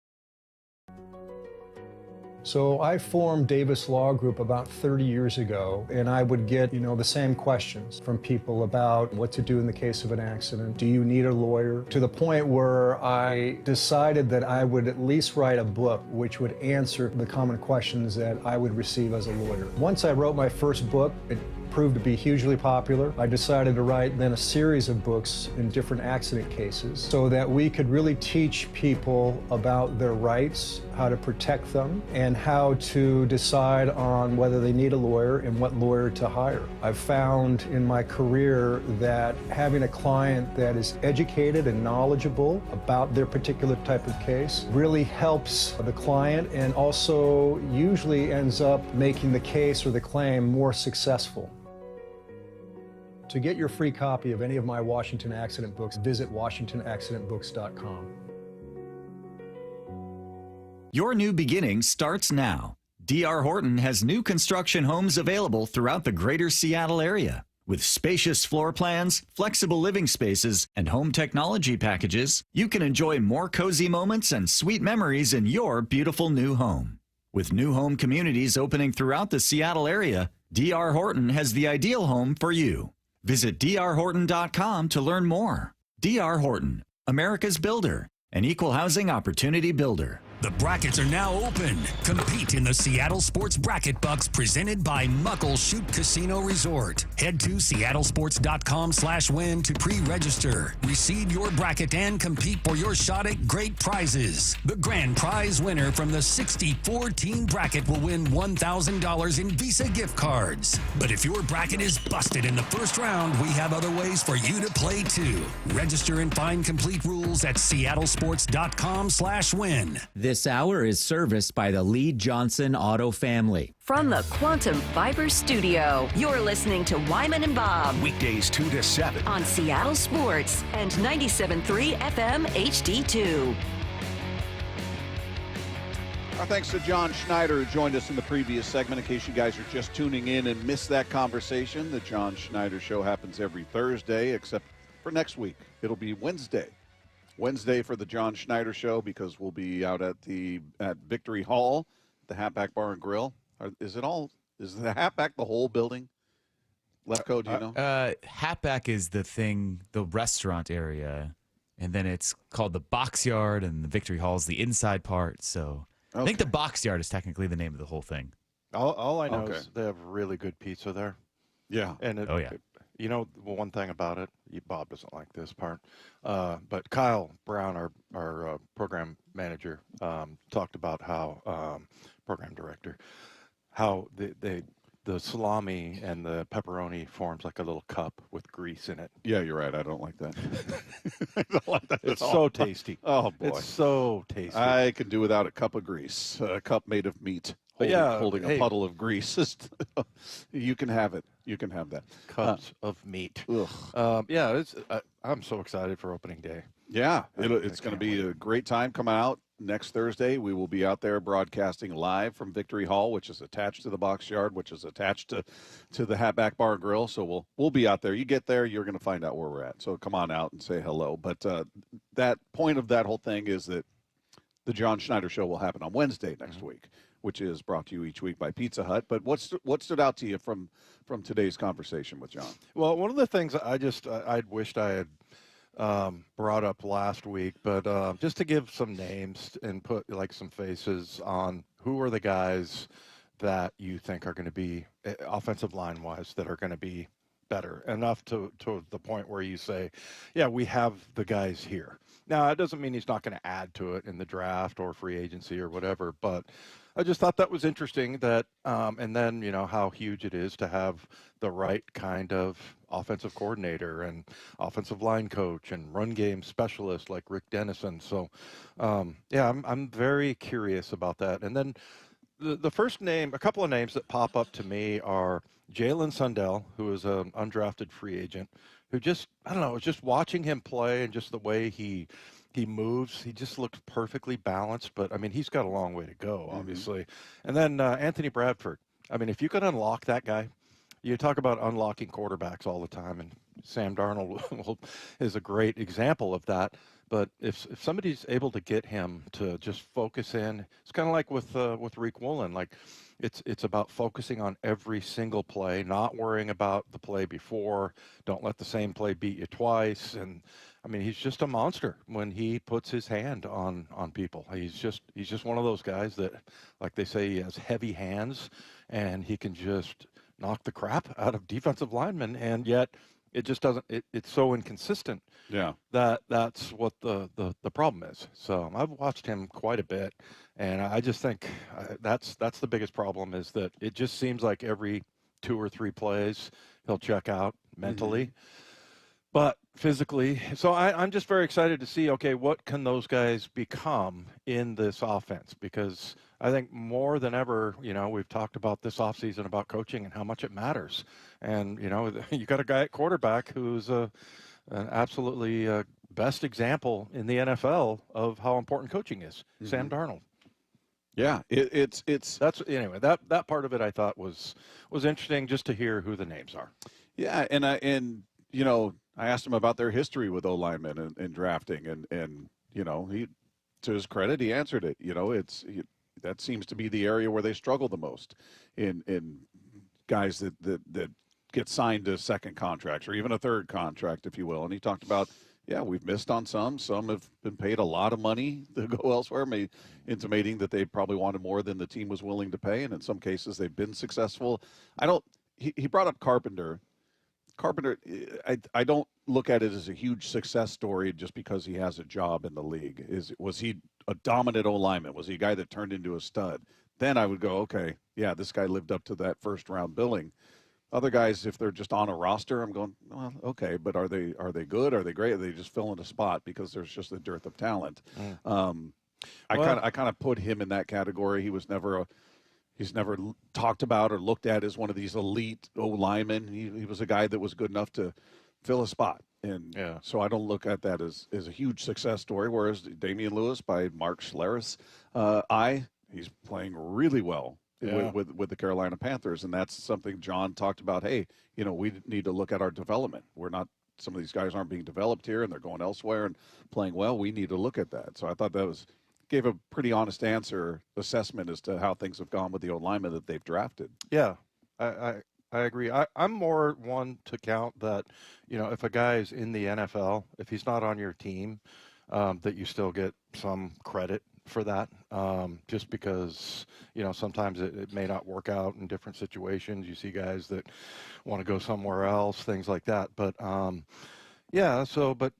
So I formed Davis Law Group about 30 years ago, and I would get, the same questions from people about what to do in the case of an accident. Do you need a lawyer? To the point where I decided that I would at least write a book which would answer the common questions that I would receive as a lawyer. Once I wrote my first book, it proved to be hugely popular. I decided to write then a series of books in different accident cases so that we could really teach people about their rights, how to protect them, and how to decide on whether they need a lawyer and what lawyer to hire. I've found in my career that having a client that is educated and knowledgeable about their particular type of case really helps the client and also usually ends up making the case or the claim more successful. To get your free copy of any of my Washington accident books, visit WashingtonAccidentBooks.com. Your new beginning starts now. D.R. Horton has new construction homes available throughout the greater Seattle area. With spacious floor plans, flexible living spaces, and home technology packages, you can enjoy more cozy moments and sweet memories in your beautiful new home. With new home communities opening throughout the Seattle area, D.R. Horton has the ideal home for you. Visit drhorton.com to learn more. D.R. Horton, America's builder, an equal housing opportunity builder. The brackets are now open. Compete in the Seattle Sports Bracket Bucks presented by Muckleshoot Casino Resort. Head to seattlesports.com/win to pre-register. Receive your bracket and compete for your shot at great prizes. The grand prize winner from the 64-team bracket will win $1,000 in Visa gift cards. But if your bracket is busted in the first round, we have other ways for you to play too. Register and find complete rules at seattlesports.com/win. This hour is serviced by the Lee Johnson Auto family. From the Quantum Fiber Studio, you're listening to Wyman and Bob. Weekdays 2 to 7. On Seattle Sports and 97.3 FM HD2. Our thanks to John Schneider, who joined us in the previous segment. In case you guys are just tuning in and missed that conversation, the John Schneider Show happens every Thursday, except for next week. It'll be Wednesday for the John Schneider Show, because we'll be out at Victory Hall, the Hatback Bar and Grill. Is the Hatback the whole building? Lefko, do you know? Hatback is the restaurant area, and then it's called the Box Yard, and the Victory Hall is the inside part. So I think the Box Yard is technically the name of the whole thing. All I know is they have really good pizza there. Yeah. And you know, one thing about it, Bob doesn't like this part, but Kyle Brown, our program manager, talked about how, program director, how the salami and the pepperoni forms like a little cup with grease in it. Yeah, you're right. I don't like that. I don't like that It's at all. so tasty. Oh, boy. It's so tasty. I could do without a cup of grease, a cup made of meat. Holding a puddle of grease. You can have it. You can have that. Cups of meat. I'm so excited for opening day. Yeah, it's going to be a great time. Come out next Thursday. We will be out there broadcasting live from Victory Hall, which is attached to the Box Yard, which is attached to the Hatback Bar and Grill. So we'll be out there. You get there, you're going to find out where we're at. So come on out and say hello. But that point of that whole thing is that the John Schneider Show will happen on Wednesday next week, which is brought to you each week by Pizza Hut. But what stood out to you from today's conversation with John? Well, one of the things I wished I had brought up last week, but just to give some names and put like some faces on who are the guys that you think are going to be offensive line wise that are going to be better enough to the point where you say, yeah, we have the guys here. Now, it doesn't mean he's not going to add to it in the draft or free agency or whatever, but I just thought that was interesting that, and then, how huge it is to have the right kind of offensive coordinator and offensive line coach and run game specialist like Rick Dennison. So, I'm very curious about that. And then the first name, a couple of names that pop up to me are Jalen Sundell, who is an undrafted free agent, who just, I don't know, just watching him play and just the way he moves, he just looks perfectly balanced. But, I mean, he's got a long way to go, obviously. And then Anthony Bradford. I mean, if you could unlock that guy, you talk about unlocking quarterbacks all the time, and Sam Darnold is a great example of that. But if somebody's able to get him to just focus in, it's kind of like with Reek Woolen. Like, it's about focusing on every single play, not worrying about the play before. Don't let the same play beat you twice. And I mean, he's just a monster when he puts his hand on people. He's just one of those guys that, like they say, he has heavy hands, and he can just knock the crap out of defensive linemen, and yet it just doesn't. It's so inconsistent. Yeah. That's what the problem is. So I've watched him quite a bit, and I just think that's the biggest problem, is that it just seems like every 2 or 3 plays he'll check out mentally. But physically, so I'm just very excited to see, okay, what can those guys become in this offense? Because I think more than ever, we've talked about this offseason about coaching and how much it matters. And, you got a guy at quarterback who's an absolutely best example in the NFL of how important coaching is, Sam Darnold. Yeah, it's that's anyway. That part of it I thought was interesting, just to hear who the names are. Yeah, and I asked him about their history with O-linemen and drafting, and he, to his credit, he answered it. That seems to be the area where they struggle the most in guys that get signed to second contracts or even a third contract, if you will. And he talked about, we've missed on some. Some have been paid a lot of money to go elsewhere, intimating that they probably wanted more than the team was willing to pay. And in some cases, they've been successful. He brought up Carpenter. Carpenter, I don't look at it as a huge success story just because he has a job in the league. Was he a dominant O-lineman? Was he a guy that turned into a stud? Then I would go, okay, yeah, this guy lived up to that first-round billing. Other guys, if they're just on a roster, I'm going, well, okay, but are they good? Are they great? Are they just filling a spot because there's just a dearth of talent? I kind of put him in that category. He's never talked about or looked at as one of these elite O-linemen. He was a guy that was good enough to fill a spot. And so I don't look at that as a huge success story, whereas Damian Lewis by Mark Schlereth, he's playing really well with the Carolina Panthers. And that's something John talked about. Hey, we need to look at our development. Some of these guys aren't being developed here and they're going elsewhere and playing well. We need to look at that. So I thought that gave a pretty honest assessment as to how things have gone with the O-linemen that they've drafted. Yeah, I agree. I'm more one to count that, if a guy is in the NFL, if he's not on your team, that you still get some credit for that, just because, sometimes it may not work out in different situations. You see guys that want to go somewhere else, things like that. But, but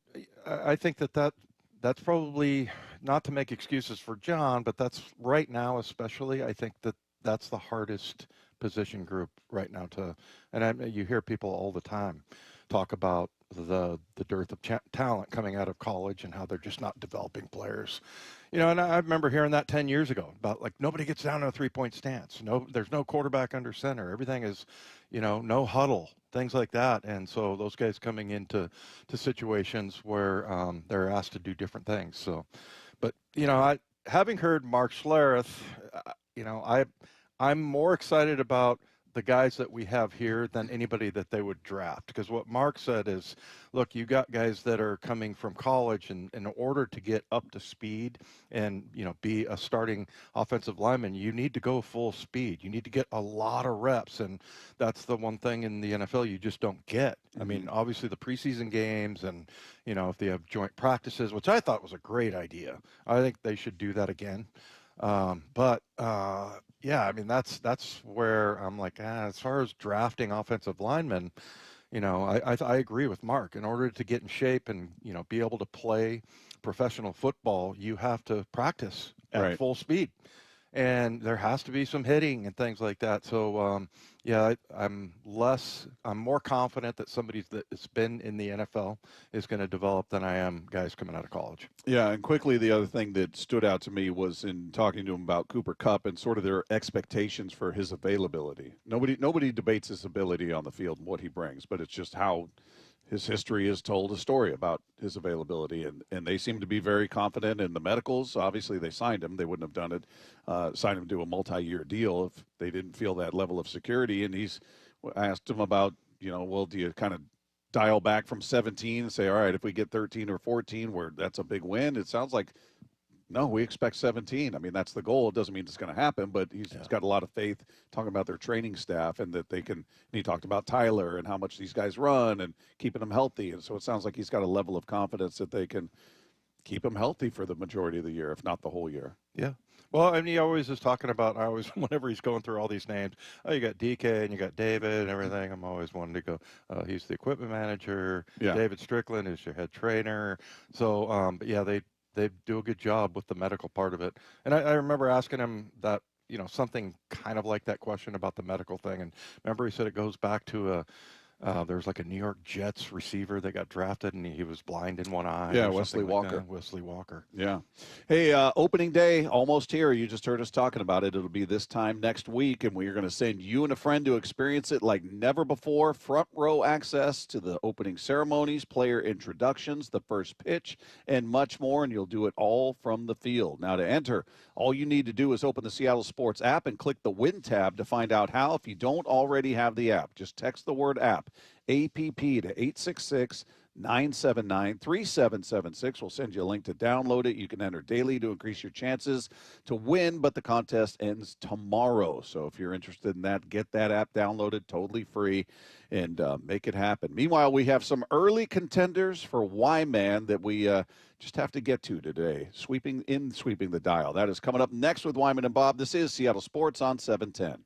I think that's probably, not to make excuses for John, but that's right now especially, I think that's the hardest position group right now you hear people all the time talk about the dearth of talent coming out of college and how they're just not developing players. And I remember hearing that 10 years ago about, like, nobody gets down in a 3-point stance. There's no quarterback under center. Everything is, no huddle, things like that. And so those guys coming into situations where they're asked to do different things. So, but, having heard Mark Schlereth, I'm more excited about the guys that we have here than anybody that they would draft. Because what Mark said is, look, you got guys that are coming from college, and in order to get up to speed and, be a starting offensive lineman, you need to go full speed. You need to get a lot of reps. And that's the one thing in the NFL you just don't get. I mean, obviously the preseason games and, if they have joint practices, which I thought was a great idea. I think they should do that again. I mean, that's where I'm like, as far as drafting offensive linemen, I agree with Mark. In order to get in shape and, be able to play professional football, you have to practice at full speed. and there has to be some hitting and things like that. So, yeah, I'm more confident that somebody that's been in the NFL is going to develop than I am guys coming out of college. Yeah, and quickly, the other thing that stood out to me was in talking to him about Cooper Kupp and sort of their expectations for his availability. Nobody debates his ability on the field and what he brings, but it's just how his history has told a story about his availability, and they seem to be very confident in the medicals. Obviously, they signed him. They wouldn't have done it, signed him to a multi-year deal if they didn't feel that level of security. And I asked him about, well, do you kind of dial back from 17 and say, all right, if we get 13 or 14, where that's a big win? It sounds like, no, we expect 17. I mean, that's the goal. It doesn't mean it's going to happen, but he's got a lot of faith talking about their training staff and that they can. And he talked about Tyler and how much these guys run and keeping them healthy. And so it sounds like he's got a level of confidence that they can keep him healthy for the majority of the year, if not the whole year. Yeah. Well, and he always is talking about, whenever he's going through all these names, you got DK and you got David and everything, I'm always wanting to go, he's the equipment manager. Yeah. David Strickland is your head trainer. So, but yeah, they do a good job with the medical part of it. And I remember asking him that, something kind of like that question about the medical thing. And remember he said it goes back to there's like a New York Jets receiver that got drafted and he was blind in one eye. Yeah, Wesley Walker. Wesley Walker. Yeah. Hey, opening day almost here. You just heard us talking about it. It'll be this time next week, and we are going to send you and a friend to experience it like never before. Front row access to the opening ceremonies, player introductions, the first pitch, and much more, and you'll do it all from the field. Now, to enter, all you need to do is open the Seattle Sports app and click the Win tab to find out how. If you don't already have the app, just text the word app, APP, to 866-979-3776. We'll send you a link to download it. You can enter daily to increase your chances to win, but the contest ends tomorrow. So if you're interested in that, get that app downloaded totally free and make it happen. Meanwhile, we have some early contenders for Wyman that we just have to get to today, sweeping the dial. That is coming up next with Wyman and Bob. This is Seattle Sports on 710.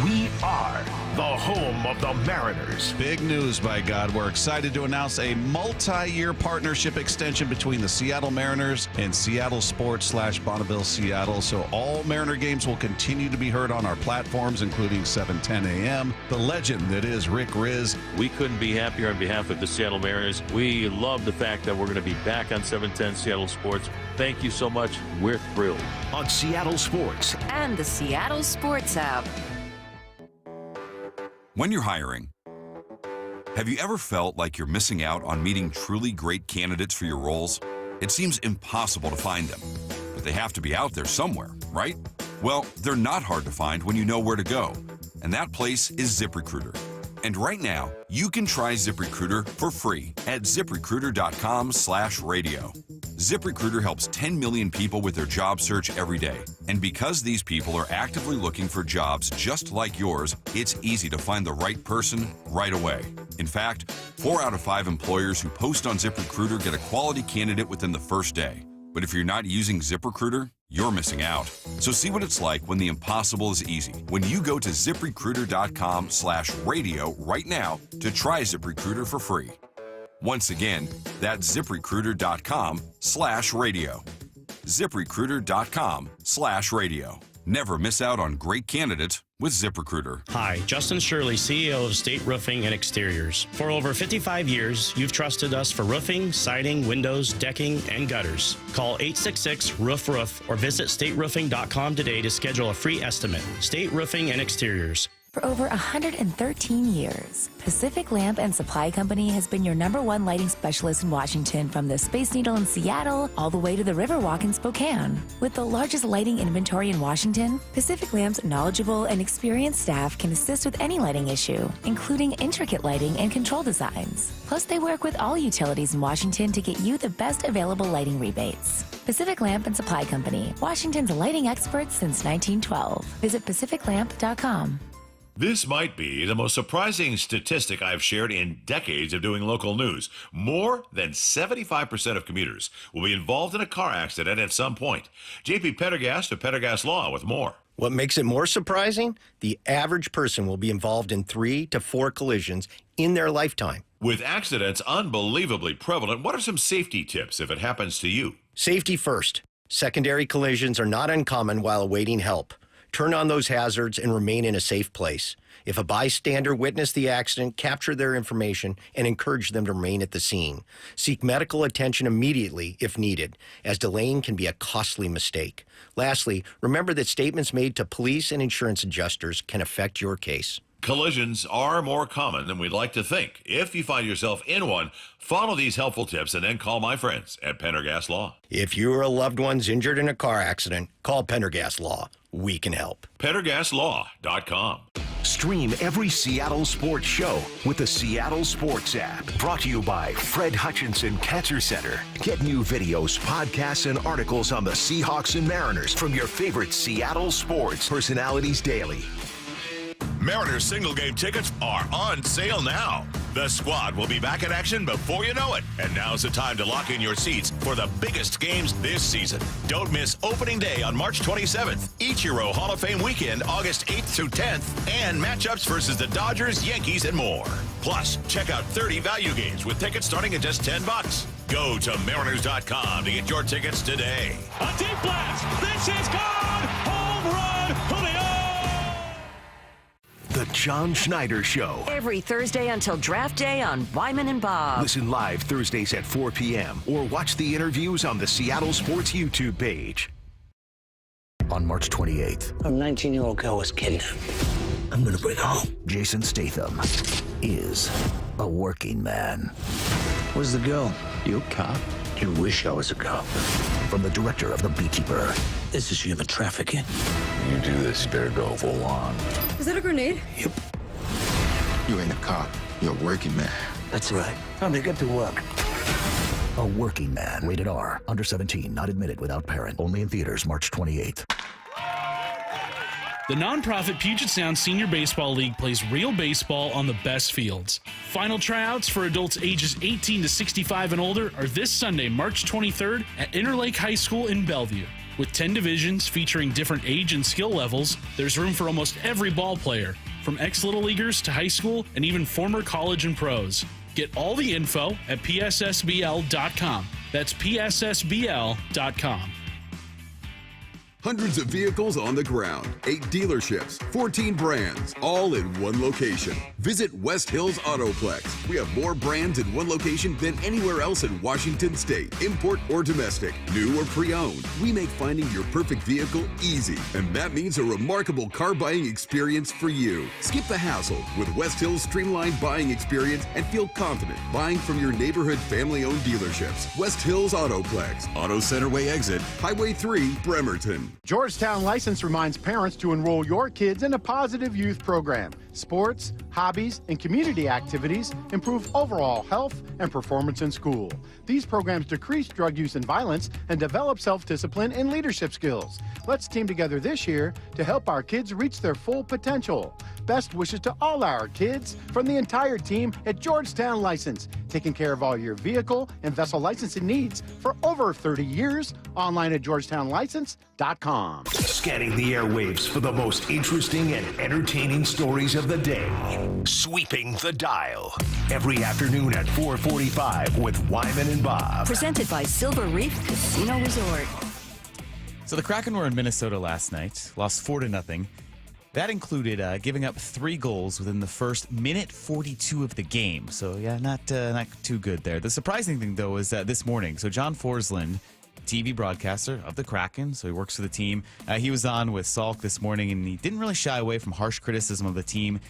We are the home of the Mariners. Big news, by God. We're excited to announce a multi-year partnership extension between the Seattle Mariners and Seattle Sports / Bonneville Seattle. So all Mariner games will continue to be heard on our platforms, including 710 a.m. The legend that is Rick Riz. We couldn't be happier on behalf of the Seattle Mariners. We love the fact that we're going to be back on 710 Seattle Sports. Thank you so much. We're thrilled. On Seattle Sports and the Seattle Sports app. When you're hiring, have you ever felt like you're missing out on meeting truly great candidates for your roles? It seems impossible to find them, but they have to be out there somewhere, right? Well, they're not hard to find when you know where to go, and that place is ZipRecruiter. And right now, you can try ZipRecruiter for free at ZipRecruiter.com/radio. ZipRecruiter helps 10 million people with their job search every day. And because these people are actively looking for jobs just like yours, it's easy to find the right person right away. In fact, 4 out of 5 employers who post on ZipRecruiter get a quality candidate within the first day. But if you're not using ZipRecruiter, you're missing out. So see what it's like when the impossible is easy. When you go to ZipRecruiter.com/radio right now to try ZipRecruiter for free. Once again, that's ZipRecruiter.com/radio. ZipRecruiter.com/radio. Never miss out on great candidates with ZipRecruiter. Hi, Justin Shirley, CEO of State Roofing and Exteriors. For over 55 years, you've trusted us for roofing, siding, windows, decking, and gutters. Call 866-ROOF-ROOF or visit stateroofing.com today to schedule a free estimate. State Roofing and Exteriors. For over 113 years, Pacific Lamp and Supply Company has been your #1 lighting specialist in Washington, from the Space Needle in Seattle all the way to the Riverwalk in Spokane. With the largest lighting inventory in Washington, Pacific Lamp's knowledgeable and experienced staff can assist with any lighting issue, including intricate lighting and control designs. Plus, they work with all utilities in Washington to get you the best available lighting rebates. Pacific Lamp and Supply Company, Washington's lighting experts since 1912. Visit pacificlamp.com. This might be the most surprising statistic I've shared in decades of doing local news. More than 75% of commuters will be involved in a car accident at some point. JP Pendergast of Pendergast Law with more. What makes it more surprising? The average person will be involved in 3 to 4 collisions in their lifetime. With accidents unbelievably prevalent, what are some safety tips if it happens to you? Safety first. Secondary collisions are not uncommon while awaiting help. Turn on those hazards and remain in a safe place. If a bystander witnessed the accident, capture their information and encourage them to remain at the scene. Seek medical attention immediately if needed, as delaying can be a costly mistake. Lastly, remember that statements made to police and insurance adjusters can affect your case. Collisions are more common than we'd like to think. If you find yourself in one, follow these helpful tips and then call my friends at Pendergast Law. If you or a loved one's injured in a car accident, call Pendergast Law. We can help. PendergastLaw.com. Stream every Seattle sports show with the Seattle Sports app. Brought to you by Fred Hutchinson Cancer Center. Get new videos, podcasts, and articles on the Seahawks and Mariners from your favorite Seattle sports personalities daily. Mariners single game tickets are on sale now. The squad will be back in action before you know it. And now's the time to lock in your seats for the biggest games this season. Don't miss opening day on March 27th, Ichiro Hall of Fame weekend, August 8th through 10th, and matchups versus the Dodgers, Yankees, and more. Plus, check out 30 value games with tickets starting at just $10. Go to Mariners.com to get your tickets today. A deep blast. This is gone. Home run. Julio. The John Schneider Show. Every Thursday until draft day on Wyman and Bob. Listen live Thursdays at 4 p.m. or watch the interviews on the Seattle Sports YouTube page. On March 28th, a 19-year-old girl was kidnapped. I'm going to bring her home. Jason Statham is a working man. Where's the girl? You a cop? You wish I was a cop. From the director of The Beekeeper. This is human trafficking. You do this, better go full on. Is that a grenade? Yep. You ain't a cop. You're a working man. That's right. Time to get to work. A working man. Rated R. Under 17. Not admitted without parent. Only in theaters March 28th. The nonprofit Puget Sound Senior Baseball League plays real baseball on the best fields. Final tryouts for adults ages 18 to 65 and older are this Sunday, March 23rd at Interlake High School in Bellevue. With 10 divisions featuring different age and skill levels, there's room for almost every ball player, from ex-Little Leaguers to high school and even former college and pros. Get all the info at pssbl.com. That's pssbl.com. Hundreds of vehicles on the ground, 8 dealerships, 14 brands, all in one location. Visit West Hills Autoplex. We have more brands in one location than anywhere else in Washington State, import or domestic, new or pre-owned. We make finding your perfect vehicle easy, and that means a remarkable car buying experience for you. Skip the hassle with West Hills' streamlined buying experience and feel confident buying from your neighborhood family-owned dealerships. West Hills Autoplex, Auto Center Way exit, Highway 3, Bremerton. Georgetown License reminds parents to enroll your kids in a positive youth program. Sports, hobbies, and community activities improve overall health and performance in school. These programs decrease drug use and violence and develop self-discipline and leadership skills. Let's team together this year to help our kids reach their full potential. Best wishes to all our kids from the entire team at Georgetown License, taking care of all your vehicle and vessel licensing needs for over 30 years. Online at georgetownlicense.com. Scanning the airwaves for the most interesting and entertaining stories of the day. Sweeping the dial. Every afternoon at 4:45 with Wyman and Bob. Presented by Silver Reef Casino Resort. So the Kraken were in Minnesota last night, lost 4-0. That included giving up 3 goals within the first minute 42 of the game. So yeah, not too good there. The surprising thing though is that this morning, so John Forsland, TV broadcaster of the Kraken, so he works for the team. He was on with Salk this morning, and he didn't really shy away from harsh criticism of the team,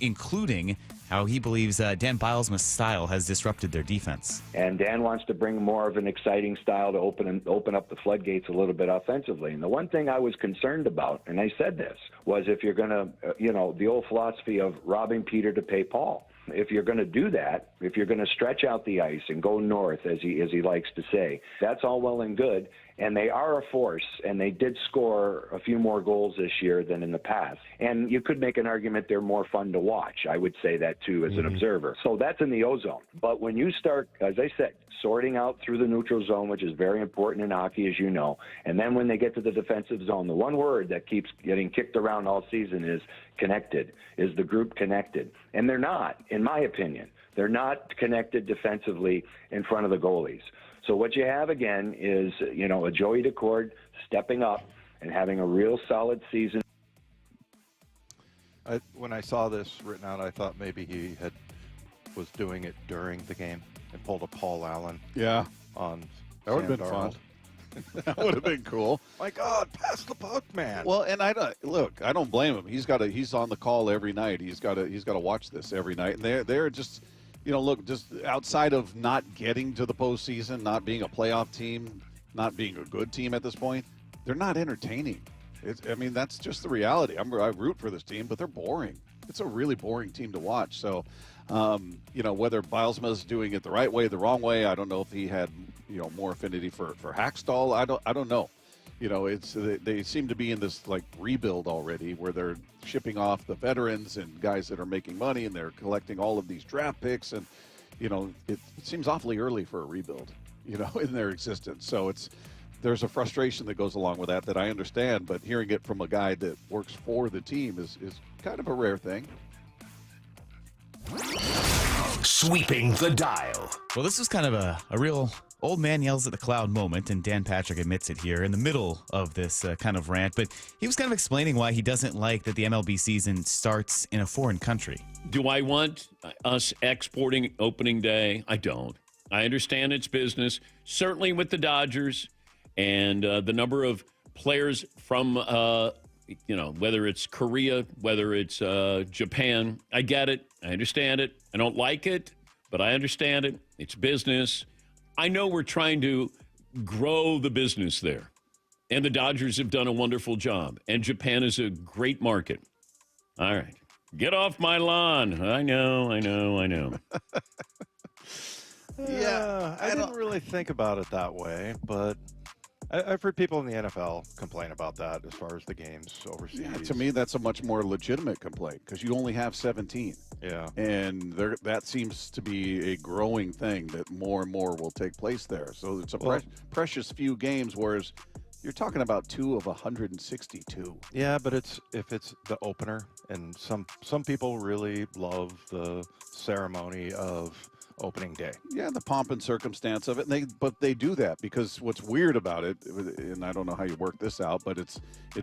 including how he believes Dan Bilesma's style has disrupted their defense. And Dan wants to bring more of an exciting style to open up the floodgates a little bit offensively. And the one thing I was concerned about, and I said this, was if you're going to, the old philosophy of robbing Peter to pay Paul. If you're going to do that, if you're going to stretch out the ice and go north, as he likes to say, that's all well and good. And they are a force, and they did score a few more goals this year than in the past. And you could make an argument they're more fun to watch. I would say that, too, as an observer. So that's in the O-zone. But when you start, as I said, sorting out through the neutral zone, which is very important in hockey, as you know, and then when they get to the defensive zone, the one word that keeps getting kicked around all season is connected, is the group connected. And they're not, in my opinion. They're not connected defensively in front of the goalies. So what you have again is, a Joey Decord stepping up and having a real solid season. When I saw this written out, I thought maybe he was doing it during the game and pulled a Paul Allen. Yeah. On that would have been Darnold. fun. That would have been cool. My God, pass the puck, man. Well, and I don't blame him. He's on the call every night. He's got to watch this every night. And they're just, just outside of not getting to the postseason, not being a playoff team, not being a good team at this point, they're not entertaining. That's just the reality. I root for this team, but they're boring. It's a really boring team to watch. So, whether Bilesma's doing it the right way, the wrong way, I don't know if he had, more affinity for Hackstall. I don't know. They seem to be in this like rebuild already where they're shipping off the veterans and guys that are making money, and they're collecting all of these draft picks. And, it seems awfully early for a rebuild, in their existence. So there's a frustration that goes along with that I understand, but hearing it from a guy that works for the team is kind of a rare thing. Sweeping the dial. Well, this was kind of a real old man yells at the cloud moment, and Dan Patrick admits it here in the middle of this kind of rant, but he was kind of explaining why he doesn't like that the MLB season starts in a foreign country. Do I want us exporting opening day? I don't. I understand it's business, certainly with the Dodgers and the number of players from, whether it's Korea, whether it's Japan. I get it. I understand it. I don't like it, but I understand it. It's business. I know we're trying to grow the business there, and the Dodgers have done a wonderful job, and Japan is a great market. All right. Get off my lawn. I know. Yeah, I didn't really think about it that way, but I've heard people in the NFL complain about that as far as the games overseas. Yeah, to me, that's a much more legitimate complaint because you only have 17. Yeah. And that seems to be a growing thing that more and more will take place there. So it's precious few games, whereas you're talking about 2 of 162. Yeah, but if it's the opener, and some people really love the ceremony of opening day. Yeah, the pomp and circumstance of it. But they do that because what's weird about it, and I don't know how you work this out, but it's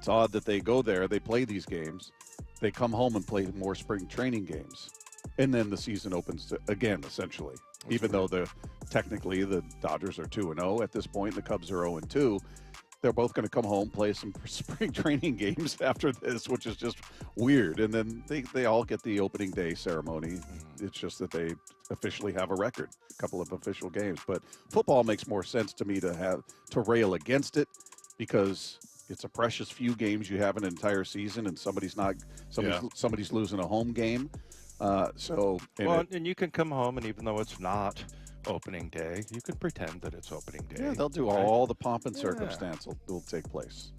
odd that they go there, they play these games, they come home and play more spring training games, and then the season opens again, essentially. That's even weird. Though technically the Dodgers are 2-0 at this point, the Cubs are 0-2. They're both going to come home, play some spring training games after this, which is just weird. And then they all get the opening day ceremony. It's just that they officially have a record, a couple of official games. But football makes more sense to me to rail against it because it's a precious few games you have an entire season, and somebody's losing a home game. And you can come home, and even though it's not opening day, you can pretend that it's opening day. Yeah, they'll do all the pomp and circumstance will take place.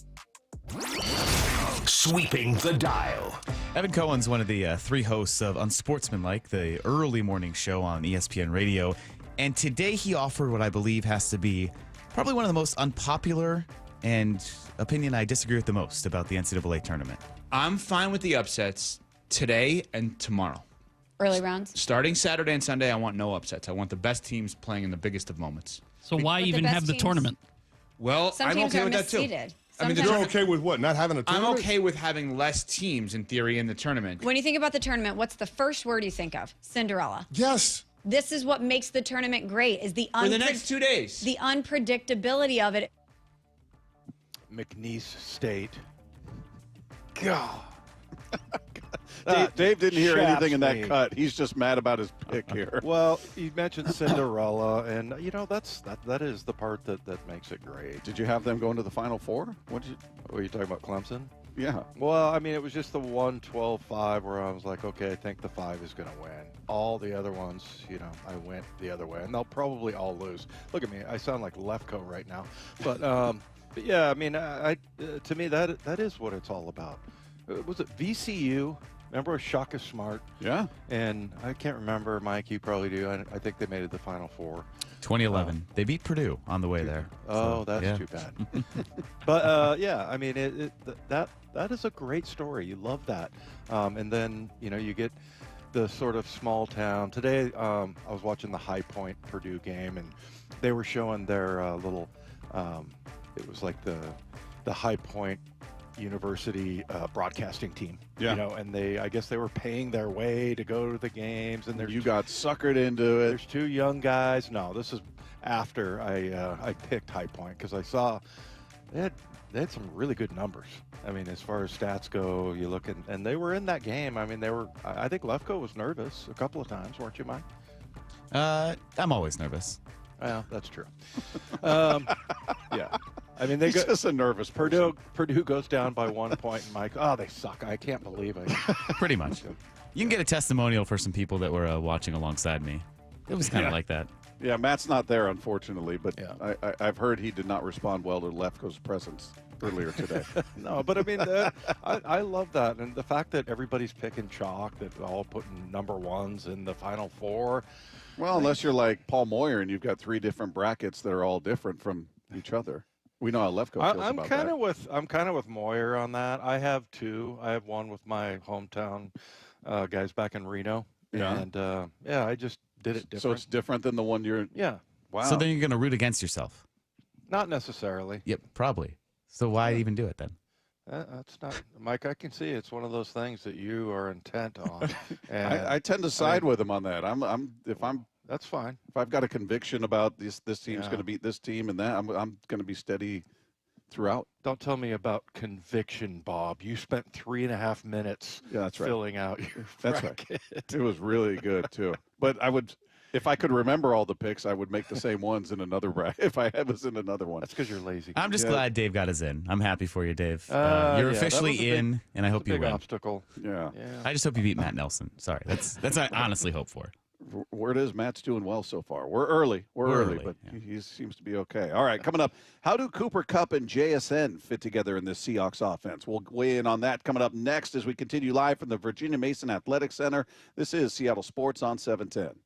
Sweeping the dial. Evan Cohen's one of the 3 hosts of Unsportsmanlike, the early morning show on ESPN Radio, and today he offered what I believe has to be probably one of the most unpopular and opinion I disagree with the most about the NCAA tournament. I'm fine with the upsets today and tomorrow. Early rounds? Starting Saturday and Sunday, I want no upsets. I want the best teams playing in the biggest of moments. So why even have the tournament? Well, Some I'm teams okay are with that too. misseeded. You're okay with what? Not having a tournament? I'm okay with having less teams, in theory, in the tournament. When you think about the tournament, what's the first word you think of? Cinderella. Yes. This is what makes the tournament great, is the For the next 2 days. The unpredictability of it. McNeese State. God. Dave didn't hear anything in that me. cut. He's just mad about his pick here. Well, you mentioned Cinderella, and that is the part that makes it great. Did you have them going to the Final Four? Were you talking about Clemson? Yeah. Well, I mean, it was just the 1-12-5 where I was like, okay, I think the 5 is going to win. All the other ones, I went the other way, and they'll probably all lose. Look at me, I sound like Lefko right now, but yeah, I mean, to me that is what it's all about. Was it VCU? Remember Shaka Smart? Yeah. And I can't remember, Mike, you probably do. I think they made it the Final Four. 2011. They beat Purdue on the way there. Oh, that's too bad. But, yeah, I mean, that is a great story. You love that. And then, you get the sort of small town. Today, I was watching the High Point Purdue game, and they were showing their little. It was like the High Point University broadcasting team. Yeah. And I guess they were paying their way to go to the games, and you got suckered into it. There's two young guys. No, this is after I picked High Point because I saw they had some really good numbers. I mean, as far as stats go, you look and they were in that game. I mean, I think Lefko was nervous a couple of times, weren't you, Mike? I'm always nervous. Well, that's true. Yeah. I mean, He's just a nervous person. Purdue goes down by 1 point, and Mike, they suck. I can't believe it. Pretty much. You can get a testimonial for some people that were watching alongside me. It was kind of like that. Yeah, Matt's not there, unfortunately, but I've heard he did not respond well to Lefko's presence earlier today. No, but I mean, I love that. And the fact that everybody's picking chalk, that all putting number ones in the Final Four. Well, unless you're like Paul Moyer and you've got 3 different brackets that are all different from each other. We know how Lefko feels about that. I'm kind of with Moyer on that. I have 2. I have one with my hometown guys back in Reno. Yeah. And I just did it different. So it's different than the one you're. Yeah. Wow. So then you're going to root against yourself. Not necessarily. Yep, probably. So why even do it then? That's not, Mike. I can see it's one of those things that you are intent on. And I tend to side with him on that. That's fine. If I've got a conviction about this team's going to beat this team and that, I'm going to be steady throughout. Don't tell me about conviction, Bob. You spent 3.5 minutes filling out your bracket. Right. It was really good too. But if I could remember all the picks, I would make the same ones in another bracket if I was in another one. That's because you're lazy. I'm just glad Dave got us in. I'm happy for you, Dave. You're officially in, and I hope you win. Obstacle. Yeah. I just hope you beat Matt Nelson. Sorry, that's what I honestly hope for. Word is Matt's doing well so far. We're early, but he seems to be okay. All right, coming up, how do Cooper, Kupp, and JSN fit together in this Seahawks offense? We'll weigh in on that coming up next as we continue live from the Virginia Mason Athletic Center. This is Seattle Sports on 710.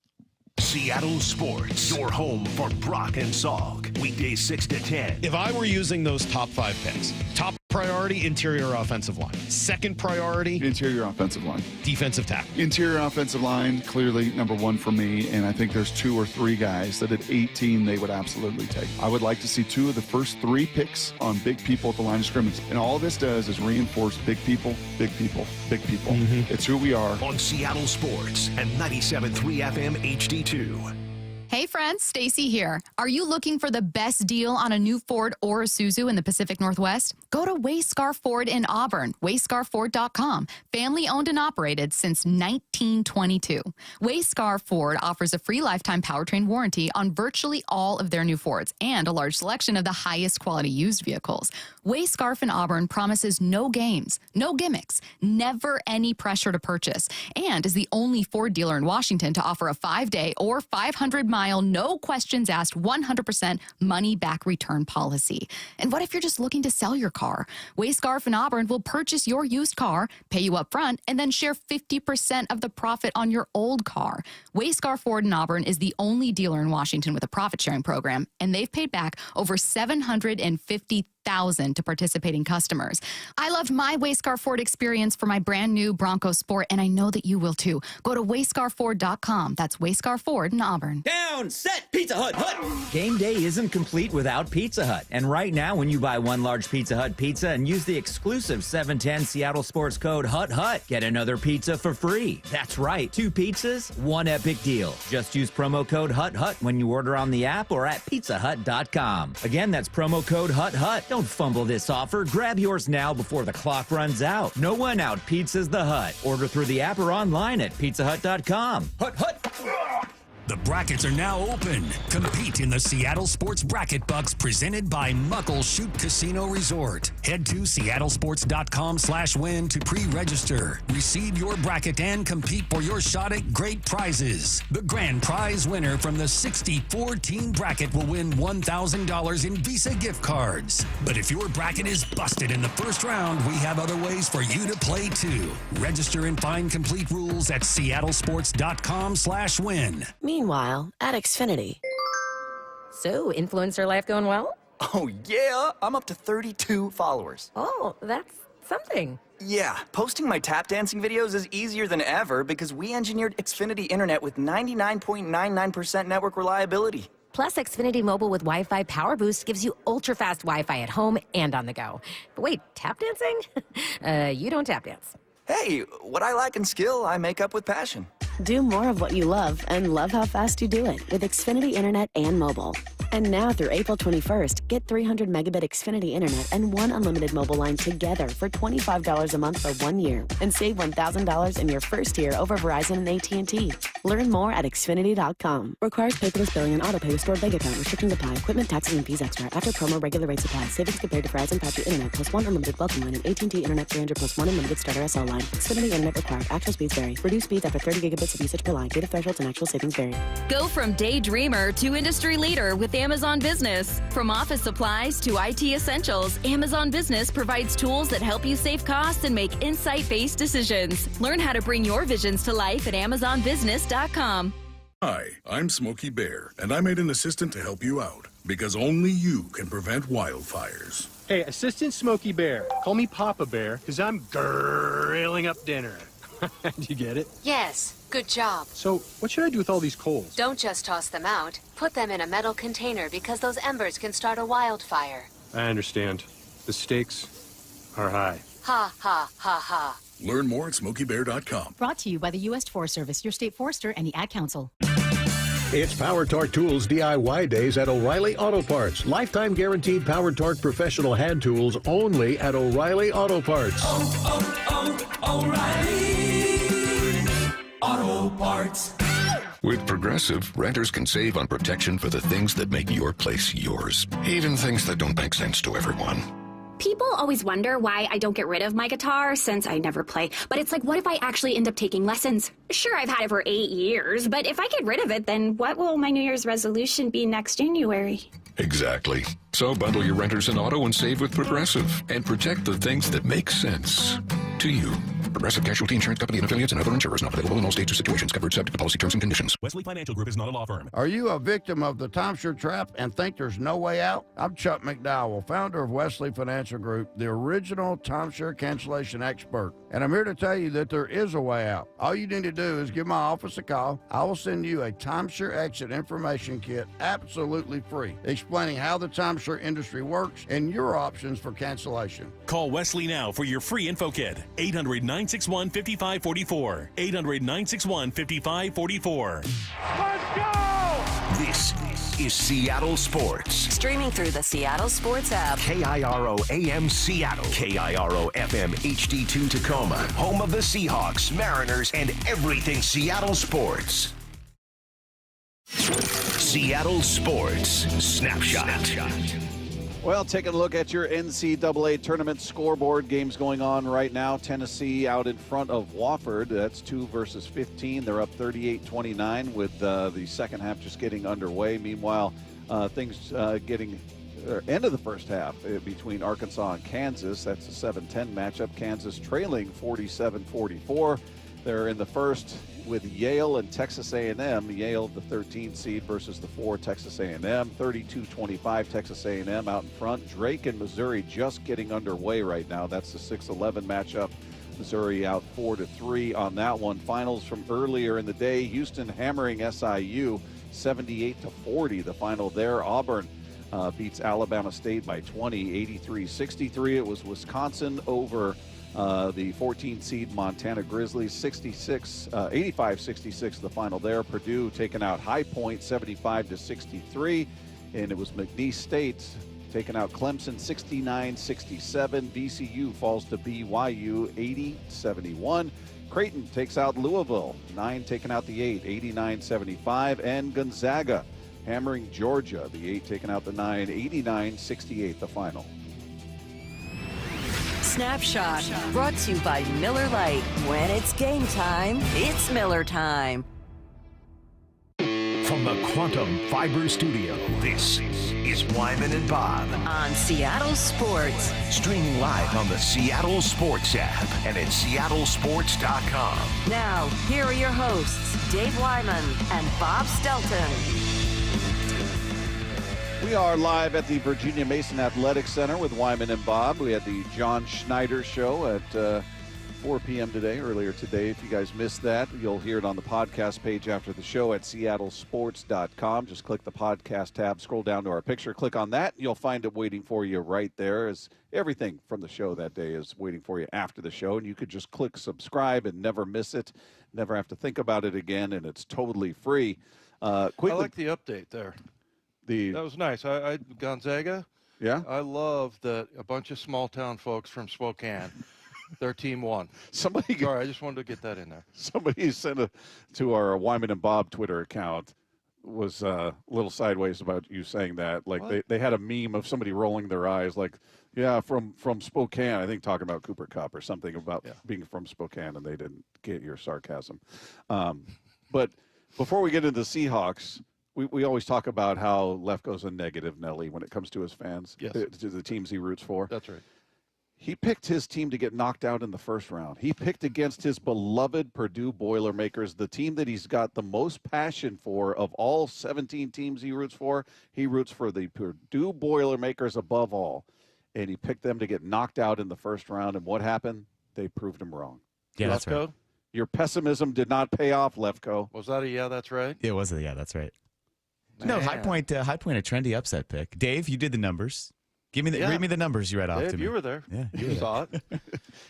Seattle Sports, your home for Brock and Salk. Weekdays 6 to 10. If I were using those top 5 picks, top priority, interior offensive line. Second priority, interior offensive line. Defensive tackle. Interior offensive line, clearly number 1 for me, and I think there's 2 or 3 guys that at 18 they would absolutely take. I would like to see 2 of the first 3 picks on big people at the line of scrimmage. And all this does is reinforce big people, big people, big people. Mm-hmm. It's who we are. On Seattle Sports and 97.3 FM HD2. Hey friends, Stacy here. Are you looking for the best deal on a new Ford or Isuzu in the Pacific Northwest? Go to Wayscar Ford in Auburn, wayscarford.com. Family owned and operated since 1922. Wayscar Ford offers a free lifetime powertrain warranty on virtually all of their new Fords and a large selection of the highest quality used vehicles. Wayscarf in Auburn promises no games, no gimmicks, never any pressure to purchase, and is the only Ford dealer in Washington to offer a 5-day or 500-mile, no questions asked, 100% money-back return policy. And what if you're just looking to sell your car? Wayscarf in Auburn will purchase your used car, pay you up front, and then share 50% of the profit on your old car. Wayscar Ford in Auburn is the only dealer in Washington with a profit-sharing program, and they've paid back over $750,000 to participating customers. I loved my Wayscar Ford experience for my brand new Bronco Sport, and I know that you will too. Go to wayscarford.com. That's Wayscar Ford in Auburn. Down, set, Pizza Hut, Game day isn't complete without Pizza Hut. And right now, when you buy 1 large Pizza Hut pizza and use the exclusive 710 Seattle Sports code HUT, get another pizza for free. That's right, 2 pizzas, 1 epic deal. Just use promo code HUT when you order on the app or at pizzahut.com. Again, that's promo code HUT. Don't fumble this offer. Grab yours now before the clock runs out. No one out pizzas the Hut. Order through the app or online at pizzahut.com. Hut. The brackets are now open. Compete in the Seattle Sports Bracket Bucks presented by Muckleshoot Casino Resort. Head to seattlesports.com/win to pre-register. Receive your bracket and compete for your shot at great prizes. The grand prize winner from the 64-team bracket will win $1,000 in Visa gift cards. But if your bracket is busted in the first round, we have other ways for you to play too. Register and find complete rules at seattlesports.com/win. Meanwhile, at Xfinity. So, influencer life going well? Oh, yeah. I'm up to 32 followers. Oh, that's something. Yeah, posting my tap dancing videos is easier than ever because we engineered Xfinity Internet with 99.99% network reliability. Plus, Xfinity Mobile with Wi-Fi Power Boost gives you ultra-fast Wi-Fi at home and on the go. But wait, tap dancing? You don't tap dance. Hey, what I lack in skill, I make up with passion. Do more of what you love and love how fast you do it with Xfinity Internet and mobile. And now through April 21st, get 300 megabit Xfinity Internet and one unlimited mobile line together for $25 a month for 1 year and save $1,000 in your first year over Verizon and AT&T. Learn more at Xfinity.com. Requires paperless billing and autopay with stored bank account. Restrictions apply. Equipment, taxes, and fees extra. After promo, regular rate supply. Savings compared to Verizon 5G Internet plus one unlimited welcome line and AT&T Internet 300 plus one unlimited starter SL line. Xfinity Internet required. Actual speeds vary. Reduced speeds after 30 gigabits of usage per line. Data thresholds and actual savings vary. Go from daydreamer to industry leader with Amazon Business. From office supplies to IT essentials, Amazon Business provides tools that help you save costs and make insight-based decisions. Learn how to bring your visions to life at AmazonBusiness.com. Hi, I'm Smokey Bear, and I made an assistant to help you out because only you can prevent wildfires. Hey, Assistant Smokey Bear. Call me Papa Bear, because I'm grilling up dinner. Do you get it? Yes, good job. So, what should I do with all these coals? Don't just toss them out. Put them in a metal container because those embers can start a wildfire. I understand. The stakes are high. Ha, ha, ha, ha. Learn more at SmokeyBear.com. Brought to you by the U.S. Forest Service, your state forester, and the Ad Council. It's Power Torque Tools DIY Days at O'Reilly Auto Parts. Lifetime guaranteed Power Torque professional hand tools only at O'Reilly Auto Parts. O'Reilly Auto Parts. With Progressive, renters can save on protection for the things that make your place yours, even things that don't make sense to everyone. People always wonder why I don't get rid of my guitar since I never play. But it's like, what if I actually end up taking lessons? Sure, I've had it for 8 years, but if I get rid of it, then what will my New Year's resolution be next January? Exactly. So bundle your renters and auto and save with Progressive and protect the things that make sense to you. Progressive Casualty Insurance Company and affiliates and other insurers not available in all states or situations. Covered subject to policy terms and conditions. Wesley Financial Group is not a law firm. Are you a victim of the timeshare trap and think there's no way out? I'm Chuck McDowell, founder of Wesley Financial Group, the original timeshare cancellation expert. And I'm here to tell you that there is a way out. All you need to do is give my office a call. I will send you a timeshare exit information kit absolutely free, explaining how the timeshare industry works and your options for cancellation. Call Wesley now for your free info kit. 800-961-5544. 800-961-5544. Let's go! This is Seattle Sports. Streaming through the Seattle Sports app. KIRO AM Seattle. KIRO FM HD2 Tacoma. Home of the Seahawks, Mariners, and everything Seattle sports. Seattle Sports Snapshot. Well, taking a look at your NCAA tournament scoreboard. Games going on right now. Tennessee out in front of Wofford. That's 2 versus 15. They're up 38-29 with the second half just getting underway. Meanwhile, things getting end of the first half between Arkansas and Kansas. That's a 7-10 matchup. Kansas trailing 47-44. They're in the first with Yale and Texas A&M. Yale, the 13 seed, versus the 4 Texas A&M. 32-25 Texas A&M out in front. Drake and Missouri just getting underway right now. That's the 6-11 matchup. Missouri out 4-3 on that one. Finals from earlier in the day. Houston hammering SIU 78-40. The final there. Auburn beats Alabama State by 20, 83-63. It was Wisconsin over the 14 seed Montana Grizzlies, 85-66 the final there. Purdue taking out High Point 75-63, and it was McNeese State taking out Clemson 69-67. VCU falls to BYU 80-71. Creighton takes out Louisville, 9 taking out the 8, 89-75, and Gonzaga hammering Georgia, the 8 taking out the 9, 89-68 the final. Snapshot, brought to you by Miller Lite. When it's game time, it's Miller time. From the Quantum Fiber Studio, this is Wyman and Bob On Seattle Sports. Streaming live on the Seattle Sports app and at seattlesports.com. Now, here are your hosts, Dave Wyman and Bob Stelton. We are live at the Virginia Mason Athletic Center with Wyman and Bob. We had the John Schneider show at 4 p.m. earlier today. If you guys missed that, you'll hear it on the podcast page after the show at seattlesports.com. Just click the podcast tab, scroll down to our picture, click on that, and you'll find it waiting for you right there. As everything from the show that day is waiting for you after the show, and you could just click subscribe and never miss it, never have to think about it again, and it's totally free. Quickly, I like the update there. That was nice. I Gonzaga. Yeah. I love that a bunch of small town folks from Spokane, their team won. Sorry, I just wanted to get that in there. Somebody sent to our Wyman and Bob Twitter account was a little sideways about you saying that. Like they had a meme of somebody rolling their eyes, like, yeah, from Spokane. I think talking about Cooper Kupp or something about being from Spokane, and they didn't get your sarcasm. But before we get into the Seahawks. We always talk about how Lefko's a negative Nelly when it comes to his fans, to the teams he roots for. That's right. He picked his team to get knocked out in the first round. He picked against his beloved Purdue Boilermakers, the team that he's got the most passion for of all 17 teams he roots for. He roots for the Purdue Boilermakers above all, and he picked them to get knocked out in the first round. And what happened? They proved him wrong. Yeah, that's right. Your pessimism did not pay off, Lefko. Was that a yeah, that's right? It was a yeah, that's right. No, High Point, a trendy upset pick. Dave, you did the numbers. Read me the numbers you read off Dave, to me. you were there. Yeah, you saw it.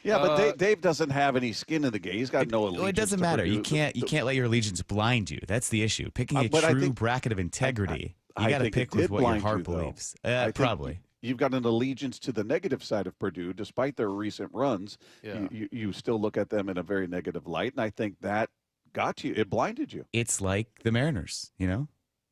Yeah, but Dave doesn't have any skin in the game. He's got no allegiance. Well, it doesn't matter. You can't let your allegiance blind you. That's the issue. Picking a true bracket of integrity, you got to pick with what your heart believes. Probably. You've got an allegiance to the negative side of Purdue, despite their recent runs. Yeah. You still look at them in a very negative light, and I think that got you. It blinded you. It's like the Mariners,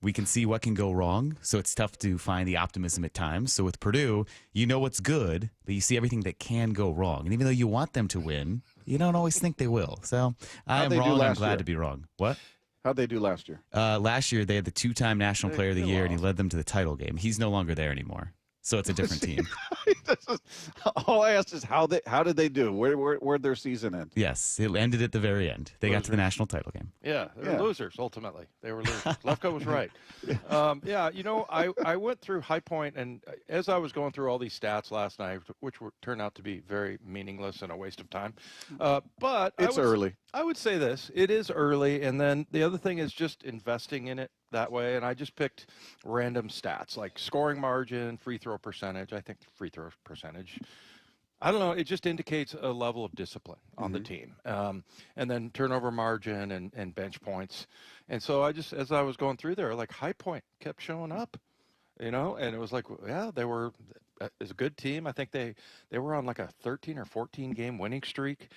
We can see what can go wrong, so it's tough to find the optimism at times. So with Purdue, you know what's good, but you see everything that can go wrong. And even though you want them to win, you don't always think they will. So I am wrong. I'm glad to be wrong. What? How'd they do last year? Last year, they had the 2-time National Player of the Year, and he led them to the title game. He's no longer there anymore. So it's a different team. All I asked is how did they do? Where'd their season end? Yes, it ended at the very end. They got to the national title game. Yeah, they were losers, ultimately. They were losers. Lefko was right. I went through High Point, and as I was going through all these stats last night, which turned out to be very meaningless and a waste of time, but it's early. I would say this. It is early, and then the other thing is just investing in it that way, and I just picked random stats like scoring margin, free throw percentage. I think free throw percentage, I don't know, it just indicates a level of discipline on the team. And then turnover margin and bench points. And so as I was going through there, like High Point kept showing up, and it was like, yeah, they were is a good team. I think they were on like a 13 or 14 game winning streak.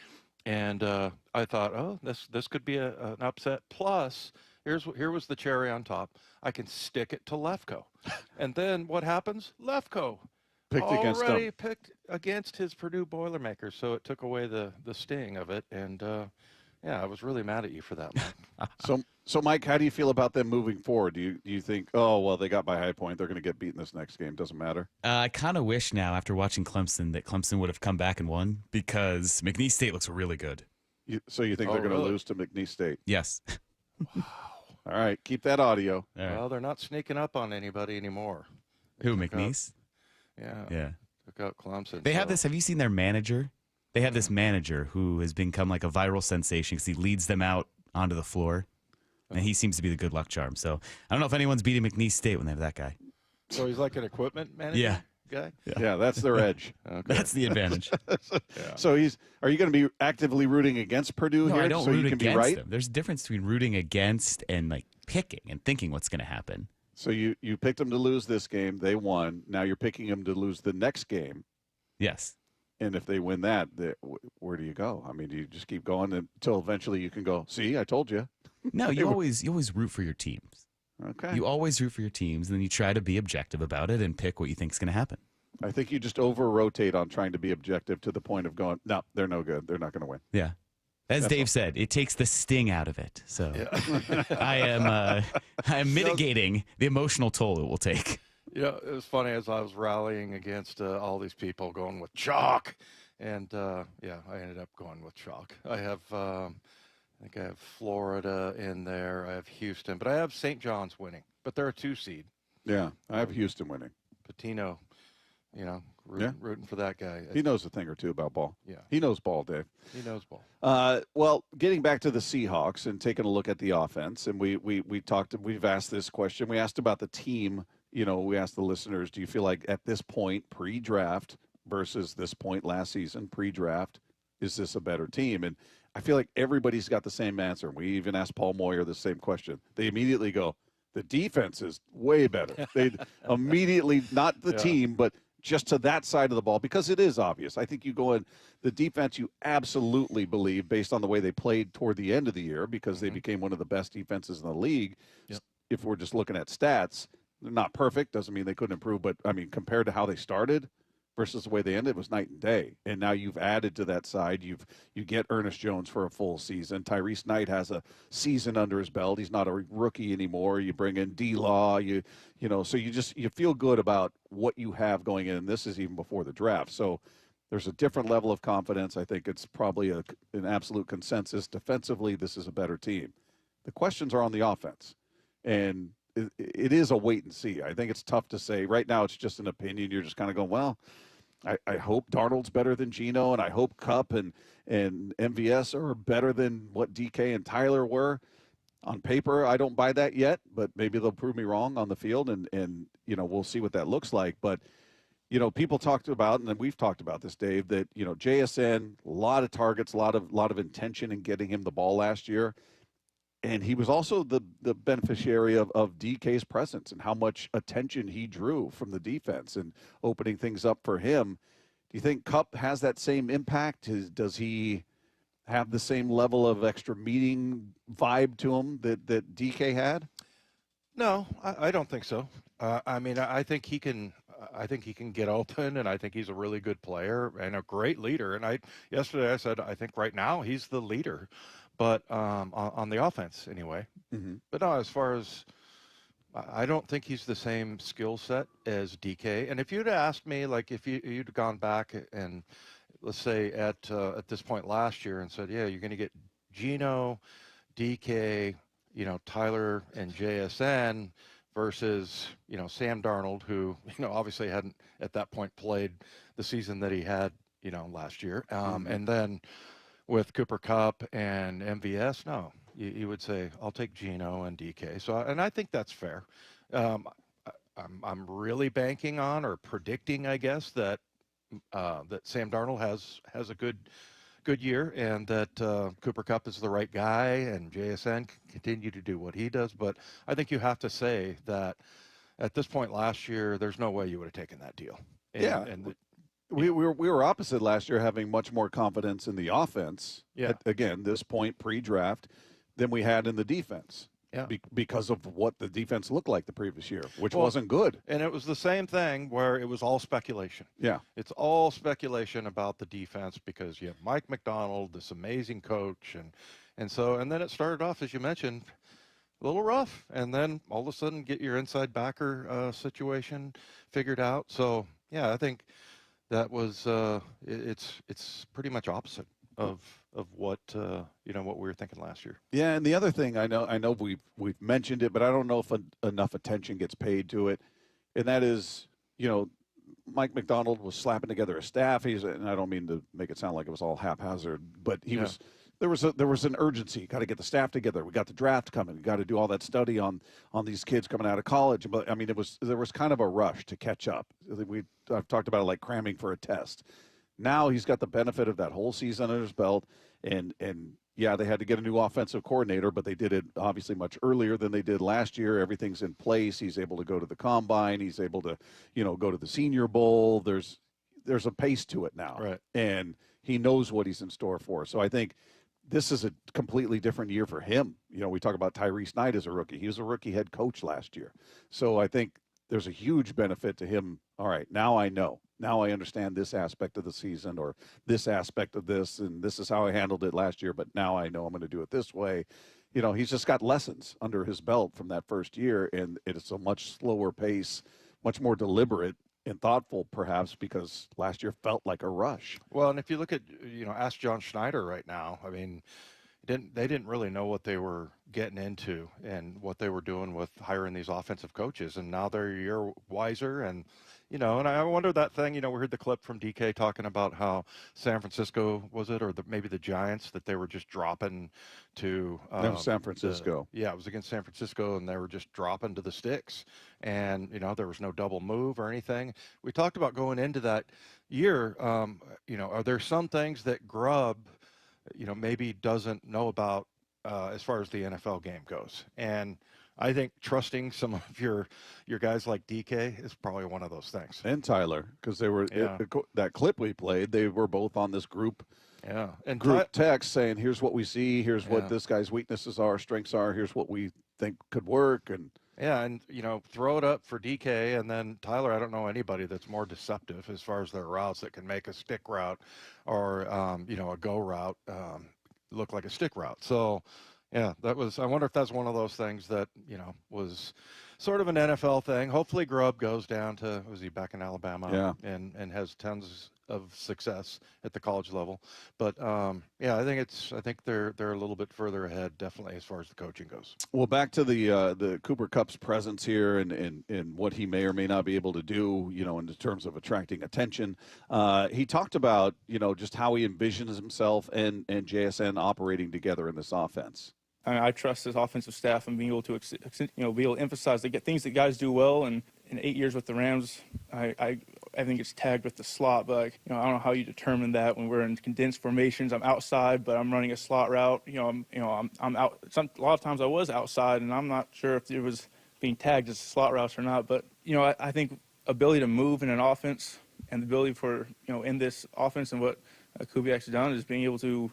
And I thought, oh, this could be an upset. Plus, here was the cherry on top. I can stick it to Lefko. And then what happens? Lefko already picked against his Purdue Boilermakers, so it took away the sting of it. And, I was really mad at you for that, Mike. So Mike, how do you feel about them moving forward? Do you think, oh, well, they got by High Point, they're going to get beaten this next game, doesn't matter? I kind of wish now, after watching Clemson, that Clemson would have come back and won, because McNeese State looks really good. So you think they're going to lose to McNeese State? Yes. Wow. All right, keep that audio. Right. Well, they're not sneaking up on anybody anymore. Who, McNeese? Yeah. Took out Clemson. They have this. Have you seen their manager? They have this manager who has become like a viral sensation because he leads them out onto the floor, and he seems to be the good luck charm. So I don't know if anyone's beating McNeese State when they have that guy. So he's like an equipment manager guy? Yeah, that's their edge. Okay. That's the advantage. So are you going to be actively rooting against Purdue No, here I don't so root you can against be right? them. There's a difference between rooting against and like picking and thinking what's going to happen. So you picked them to lose this game. They won. Now you're picking them to lose the next game. Yes. And if they win that, where do you go? I mean, do you just keep going until eventually you can go, see, I told you? No, you always root for your teams. Okay. You always root for your teams, and then you try to be objective about it and pick what you think is going to happen. I think you just over-rotate on trying to be objective to the point of going, no, they're no good. They're not going to win. Yeah. As Dave said, it takes the sting out of it. So I am mitigating the emotional toll it will take. It was funny as I was rallying against all these people going with chalk. And, I ended up going with chalk. I have, I think I have Florida in there. I have Houston. But I have St. John's winning. But they're a 2 seed. Yeah, I have Houston winning. Patino, rooting for that guy. He knows a thing or two about ball. Yeah. He knows ball, Dave. He knows ball. Well, getting back to the Seahawks and taking a look at the offense, and we've asked this question. We asked about the team. We asked the listeners, do you feel like at this point, pre-draft versus this point last season, pre-draft, is this a better team? And I feel like everybody's got the same answer. We even asked Paul Moyer the same question. They immediately go, the defense is way better. They immediately, not the team, but just to that side of the ball, because it is obvious. I think you go in the defense, you absolutely believe, based on the way they played toward the end of the year, because they became one of the best defenses in the league. Yep. If we're just looking at stats, they're not perfect. Doesn't mean they couldn't improve, but I mean, compared to how they started versus the way they ended, it was night and day. And now you've added to that side. You get Ernest Jones for a full season. Tyrese Knight has a season under his belt. He's not a rookie anymore. You bring in D-Law. So you feel good about what you have going in. And this is even before the draft. So there's a different level of confidence. I think it's probably an absolute consensus. Defensively, this is a better team. The questions are on the offense, and it is a wait and see. I think it's tough to say. Right now, it's just an opinion. You're just kind of going, well, I hope Darnold's better than Geno, and I hope Kupp and MVS are better than what DK and Tyler were. On paper, I don't buy that yet, but maybe they'll prove me wrong on the field, and we'll see what that looks like. But, people talked about, and we've talked about this, Dave, that, JSN, a lot of targets, a lot of intention in getting him the ball last year. And he was also the beneficiary of DK's presence and how much attention he drew from the defense and opening things up for him. Do you think Kupp has that same impact? Does he have the same level of extra meeting vibe to him that DK had? No, I don't think so. I think he can. I think he can get open, and I think he's a really good player and a great leader. And yesterday I said I think right now he's the leader. But on the offense, anyway. Mm-hmm. But no, as far as I don't think he's the same skill set as DK. And if you'd asked me, like if you'd gone back and let's say at this point last year and said, yeah, you're going to get Geno, DK, Tyler and JSN versus Sam Darnold, who obviously hadn't at that point played the season that he had last year, and then with Cooper Kupp and MVS, no, you would say I'll take Geno and DK. So, and I think that's fair. I'm really banking on or predicting, I guess, that Sam Darnold has a good year, and that Cooper Kupp is the right guy, and JSN can continue to do what he does. But I think you have to say that at this point last year, there's no way you would have taken that deal. We were opposite last year, having much more confidence in the offense. Yeah. Again, this point pre-draft than we had in the defense. Yeah. Because of what the defense looked like the previous year, which wasn't good. And it was the same thing where it was all speculation. Yeah. It's all speculation about the defense because you have Mike McDonald, this amazing coach, and then it started off, as you mentioned, a little rough, and then all of a sudden get your inside backer situation figured out. So yeah, I think that was it's pretty much opposite of what what we were thinking last year. Yeah, and the other thing I know we've mentioned it, but I don't know if enough attention gets paid to it, and that is Mike McDonald was slapping together a staff. And I don't mean to make it sound like it was all haphazard, but there was an urgency. Got to get the staff together. We got the draft coming. We got to do all that study on these kids coming out of college. But I mean, there was kind of a rush to catch up. I've talked about it like cramming for a test. Now he's got the benefit of that whole season under his belt, and yeah, they had to get a new offensive coordinator, but they did it obviously much earlier than they did last year. Everything's in place. He's able to go to the combine. He's able to go to the Senior Bowl. There's a pace to it now, right? And he knows what he's in store for. So I think this is a completely different year for him. We talk about Tyrese Knight as a rookie. He was a rookie head coach last year. So I think there's a huge benefit to him. All right, now I know. Now I understand this aspect of the season or this aspect of this, and this is how I handled it last year, but now I know I'm going to do it this way. He's just got lessons under his belt from that first year, and it's a much slower pace, much more deliberate and thoughtful, perhaps, because last year felt like a rush. Well, and if you look at, ask John Schneider right now. I mean, they didn't really know what they were getting into and what they were doing with hiring these offensive coaches. And now they're a year wiser. And, and I wonder that thing, we heard the clip from DK talking about how San Francisco, was it, or maybe the Giants, that they were just dropping to San Francisco. It was against San Francisco, and they were just dropping to the sticks. And, there was no double move or anything. We talked about going into that year, are there some things that Grubb, maybe doesn't know about as far as the NFL game goes? And I think trusting some of your guys like DK is probably one of those things. And Tyler, because they were that clip we played, they were both on this group. Yeah, and group text saying, "Here's what we see. Here's what this guy's weaknesses are, strengths are. Here's what we think could work." And throw it up for DK, and then Tyler. I don't know anybody that's more deceptive as far as their routes that can make a stick route or a go route look like a stick route. So. Yeah, I wonder if that's one of those things that, was sort of an NFL thing. Hopefully Grubb goes down to, was he back in Alabama? Yeah. And has tons of success at the college level. But I think they're a little bit further ahead, definitely, as far as the coaching goes. Well, back to the Cooper Kupp's presence here and what he may or may not be able to do, in terms of attracting attention. He talked about, just how he envisions himself and JSN operating together in this offense. I trust this offensive staff and being able to, be able to emphasize the things that guys do well. And in 8 years with the Rams, I think it's tagged with the slot, but I don't know how you determine that when we're in condensed formations. I'm outside, but I'm running a slot route. I'm out. A lot of times I was outside, and I'm not sure if it was being tagged as slot routes or not. But I think ability to move in an offense and the ability for in this offense and what Kubiak's done is being able to.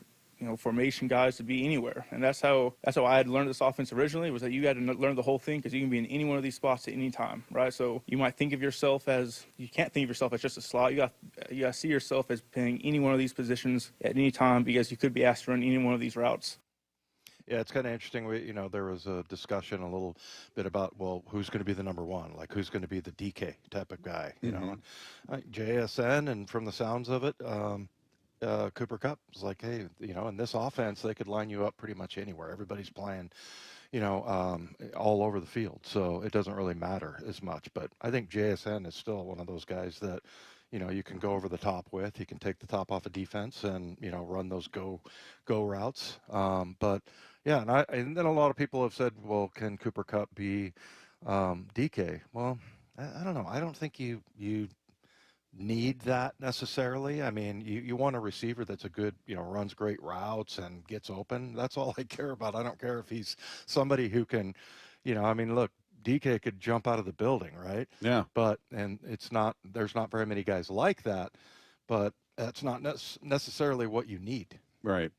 Formation guys to be anywhere. And that's how I had learned this offense originally, was that you got to learn the whole thing because you can be in any one of these spots at any time, right? So you might think of yourself you can't think of yourself as just a slot. You got to see yourself as playing any one of these positions at any time because you could be asked to run any one of these routes. Yeah, it's kind of interesting. There was a discussion a little bit about, who's going to be the number one? Like, who's going to be the DK type of guy? JSN, and from the sounds of it, Cooper Kupp was like, hey, in this offense, they could line you up pretty much anywhere. Everybody's playing, all over the field. So it doesn't really matter as much. But I think JSN is still one of those guys that, you can go over the top with. He can take the top off of defense and, run those go routes. But yeah, and then a lot of people have said, well, can Cooper Kupp be DK? Well, I don't know. I don't think you need that necessarily. I mean, you want a receiver that's a good, runs great routes and gets open. That's all I care about. I don't care if he's somebody who can, look, DK could jump out of the building, right? Yeah. And there's not very many guys like that, but that's not necessarily what you need. Right.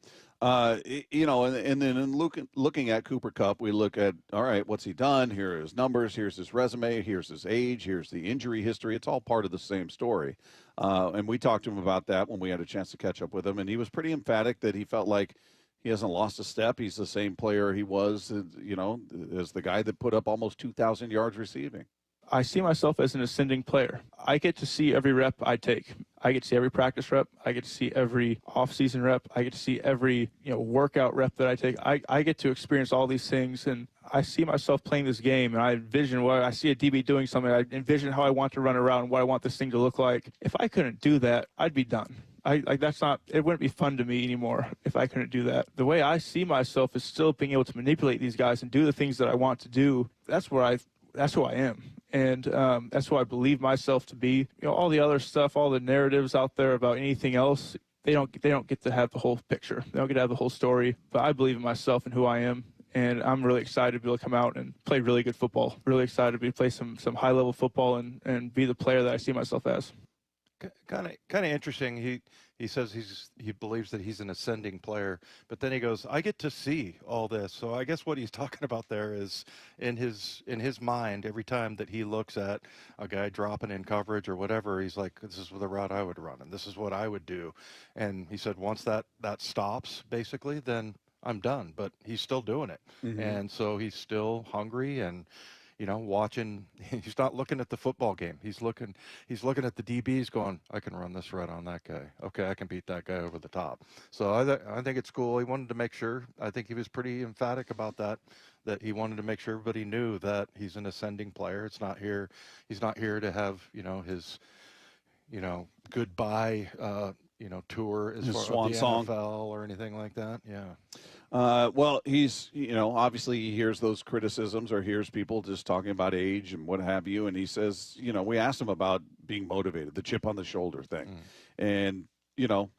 And then in looking at Cooper Kupp, we look at, all right, what's he done? Here are his numbers. Here's his resume. Here's his age. Here's the injury history. It's all part of the same story. And we talked to him about that when we had a chance to catch up with him. And he was pretty emphatic that he felt like he hasn't lost a step. He's the same player he was, as the guy that put up almost 2,000 yards receiving. I see myself as an ascending player. I get to see every rep I take. I get to see every practice rep. I get to see every off-season rep. I get to see every workout rep that I take. I get to experience all these things, and I see myself playing this game, and I envision I see a DB doing something. I envision how I want to run around and what I want this thing to look like. If I couldn't do that, I'd be done. It wouldn't be fun to me anymore if I couldn't do that. The way I see myself is still being able to manipulate these guys and do the things that I want to do. That's who I am. And that's who I believe myself to be. All the other stuff, all the narratives out there about anything else, they don't get to have the whole picture. They don't get to have the whole story. But I believe in myself and who I am. And I'm really excited to be able to come out and play really good football. Really excited to play some high-level football and be the player that I see myself as. Kind of interesting. He says he believes that he's an ascending player, but then he goes, I get to see all this. So I guess what he's talking about there is in his mind, every time that he looks at a guy dropping in coverage or whatever, he's like, this is the route I would run and this is what I would do. And he said once that stops, basically, then I'm done. But he's still doing it. Mm-hmm. And so he's still hungry and watching. He's not looking at the football game. He's looking at the DBs, going, I can run this right on that guy. Okay, I can beat that guy over the top. So I think it's cool. He wanted to make sure. I think he was pretty emphatic about that he wanted to make sure everybody knew that he's an ascending player. He's not here to have his goodbye tour as His far swan as the song NFL or anything like that. Yeah. Well, he's, obviously he hears those criticisms or hears people just talking about age and what have you. And he says, we asked him about being motivated, the chip on the shoulder thing. And,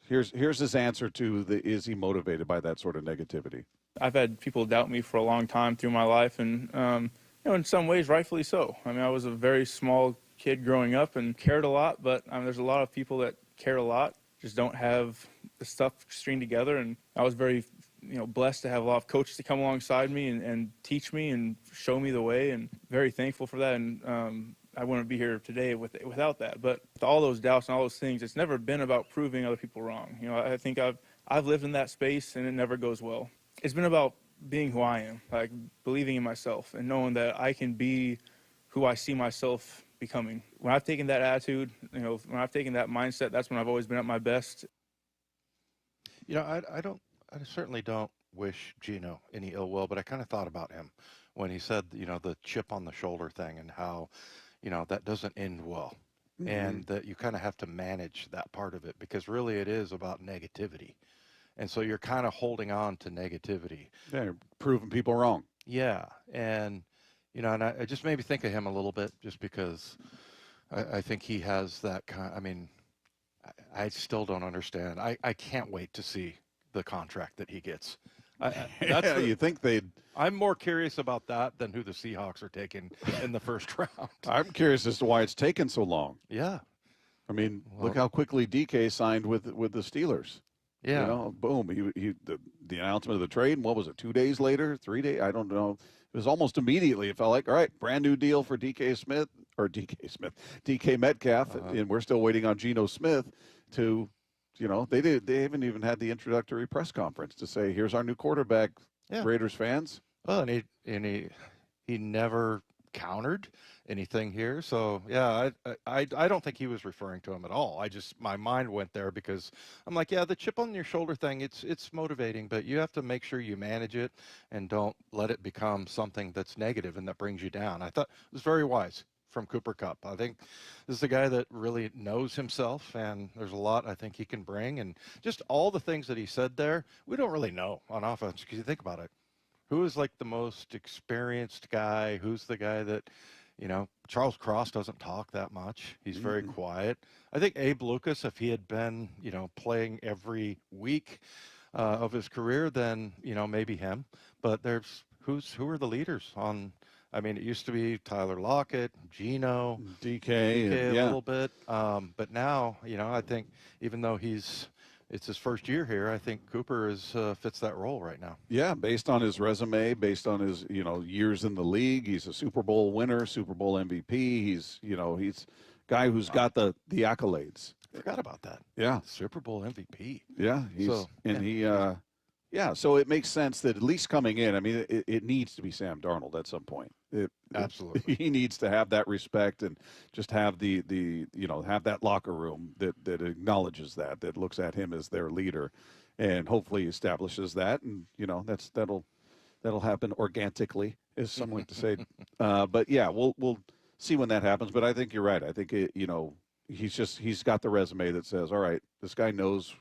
here's his answer to is he motivated by that sort of negativity? I've had people doubt me for a long time through my life, and, in some ways, rightfully so. I mean, I was a very small kid growing up and cared a lot, but there's a lot of people that care a lot, just don't have the stuff stringed together. And I was very blessed to have a lot of coaches to come alongside me and teach me and show me the way, and very thankful for that. And I wouldn't be here today without that. But with all those doubts and all those things, it's never been about proving other people wrong. I think I've lived in that space, and it never goes well. It's been about being who I am, like believing in myself and knowing that I can be who I see myself becoming. When I've taken that attitude, when I've taken that mindset, that's when I've always been at my best. I certainly don't wish Geno any ill will, but I kind of thought about him when he said, the chip on the shoulder thing, and how, that doesn't end well. Mm-hmm. And that you kind of have to manage that part of it, because really it is about negativity. And so you're kind of holding on to negativity. Yeah, you're proving people wrong. Yeah. And, and I just made me think of him a little bit, just because I think he has that I still don't understand. I can't wait to see the contract that he gets. You think they'd... I'm more curious about that than who the Seahawks are taking in the first round. I'm curious as to why it's taken so long. Yeah. I mean, look how quickly DK signed with the Steelers. Yeah. Boom. The announcement of the trade, and what was it, 2 days later, 3 days? I don't know. It was almost immediately. It felt like, all right, brand new deal for DK Metcalf, and we're still waiting on Geno Smith to, they haven't even had the introductory press conference to say, here's our new quarterback, Raiders fans. Well, and he never countered anything here. So yeah, I don't think he was referring to him at all. My mind went there, because I'm like, yeah, the chip on your shoulder thing, it's motivating, but you have to make sure you manage it and don't let it become something that's negative and that brings you down. I thought it was very wise from Cooper Kupp. I think this is a guy that really knows himself, and there's a lot I think he can bring. And just all the things that he said there, we don't really know on offense, because you think about it. Who is like the most experienced guy? Who's the guy that, Charles Cross doesn't talk that much. He's very quiet. I think Abe Lucas, if he had been, playing every week of his career, then, maybe him. But who are the leaders on? I mean, it used to be Tyler Lockett, Geno, DK a little bit. But now, I think even though it's his first year here, I think Cooper fits that role right now. Yeah, based on his resume, based on his years in the league, he's a Super Bowl winner, Super Bowl MVP. He's a guy who's got the accolades. I forgot about that. Yeah, Super Bowl MVP. Yeah, so it makes sense that at least coming in, I mean, it needs to be Sam Darnold at some point. Absolutely. He needs to have that respect and just have have that locker room that acknowledges that looks at him as their leader, and hopefully establishes that. And, that'll happen organically, as some like to say. But yeah, we'll see when that happens. But I think you're right. I think, he's got the resume that says, all right, this guy knows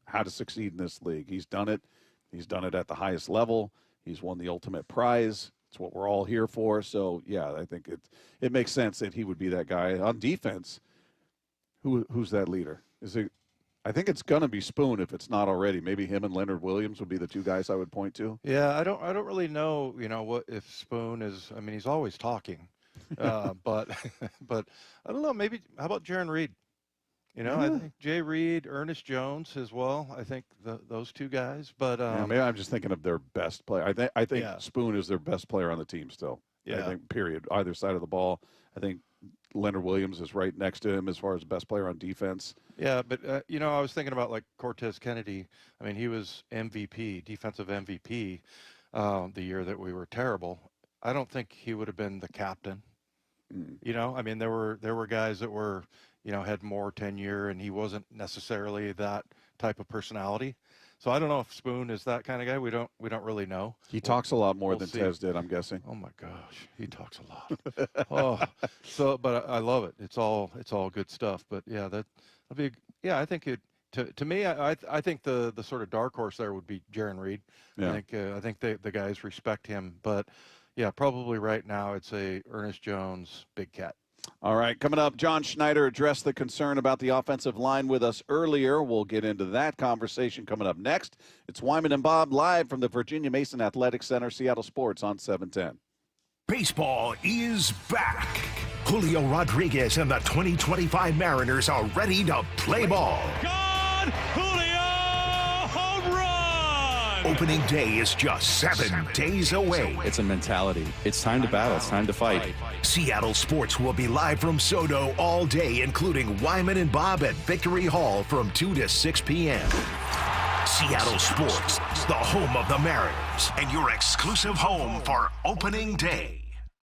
how to succeed in this league. He's done it. He's done it at the highest level. He's won the ultimate prize. It's what we're all here for. So yeah, I think it makes sense that he would be that guy on defense. Who's that leader? I think it's gonna be Spoon if it's not already. Maybe him and Leonard Williams would be the two guys I would point to. Yeah, I don't really know. What if Spoon is? I mean, he's always talking, but I don't know. Maybe how about Jaron Reed? I think Jay Reed, Ernest Jones as well. I think those two guys. But maybe I'm just thinking of their best player. I think Spoon is their best player on the team still. Yeah. I think period. Either side of the ball. I think Leonard Williams is right next to him as far as best player on defense. Yeah, but I was thinking about like Cortez Kennedy. I mean, he was MVP, defensive MVP, the year that we were terrible. I don't think he would have been the captain. You know, I mean, there were guys that were, you know, had more tenure, and he wasn't necessarily that type of personality. So I don't know if Spoon is that kind of guy. We don't really know. He talks a lot more we'll than see. Tez did, I'm guessing. Oh my gosh, he talks a lot. But I love it. It's all good stuff. But yeah, that'll be. Yeah, I think it. To me, I think the sort of dark horse there would be Jaron Reed. Yeah. I think the guys respect him. But yeah, probably right now it's a Ernest Jones, Big Cat. All right, coming up, John Schneider addressed the concern about the offensive line with us earlier. We'll get into that conversation coming up next. It's Wyman and Bob live from the Virginia Mason Athletic Center, Seattle Sports on 710. Baseball is back. Julio Rodriguez and the 2025 Mariners are ready to play ball. Gone! Julio! Home run! Opening day is just 7 days away. It's a mentality. It's time to battle. It's time to fight. Seattle Sports will be live from Soto all day, including Wyman and Bob at Victory Hall from 2 to 6 p.m. Seattle Sports, the home of the Mariners, and your exclusive home for opening day.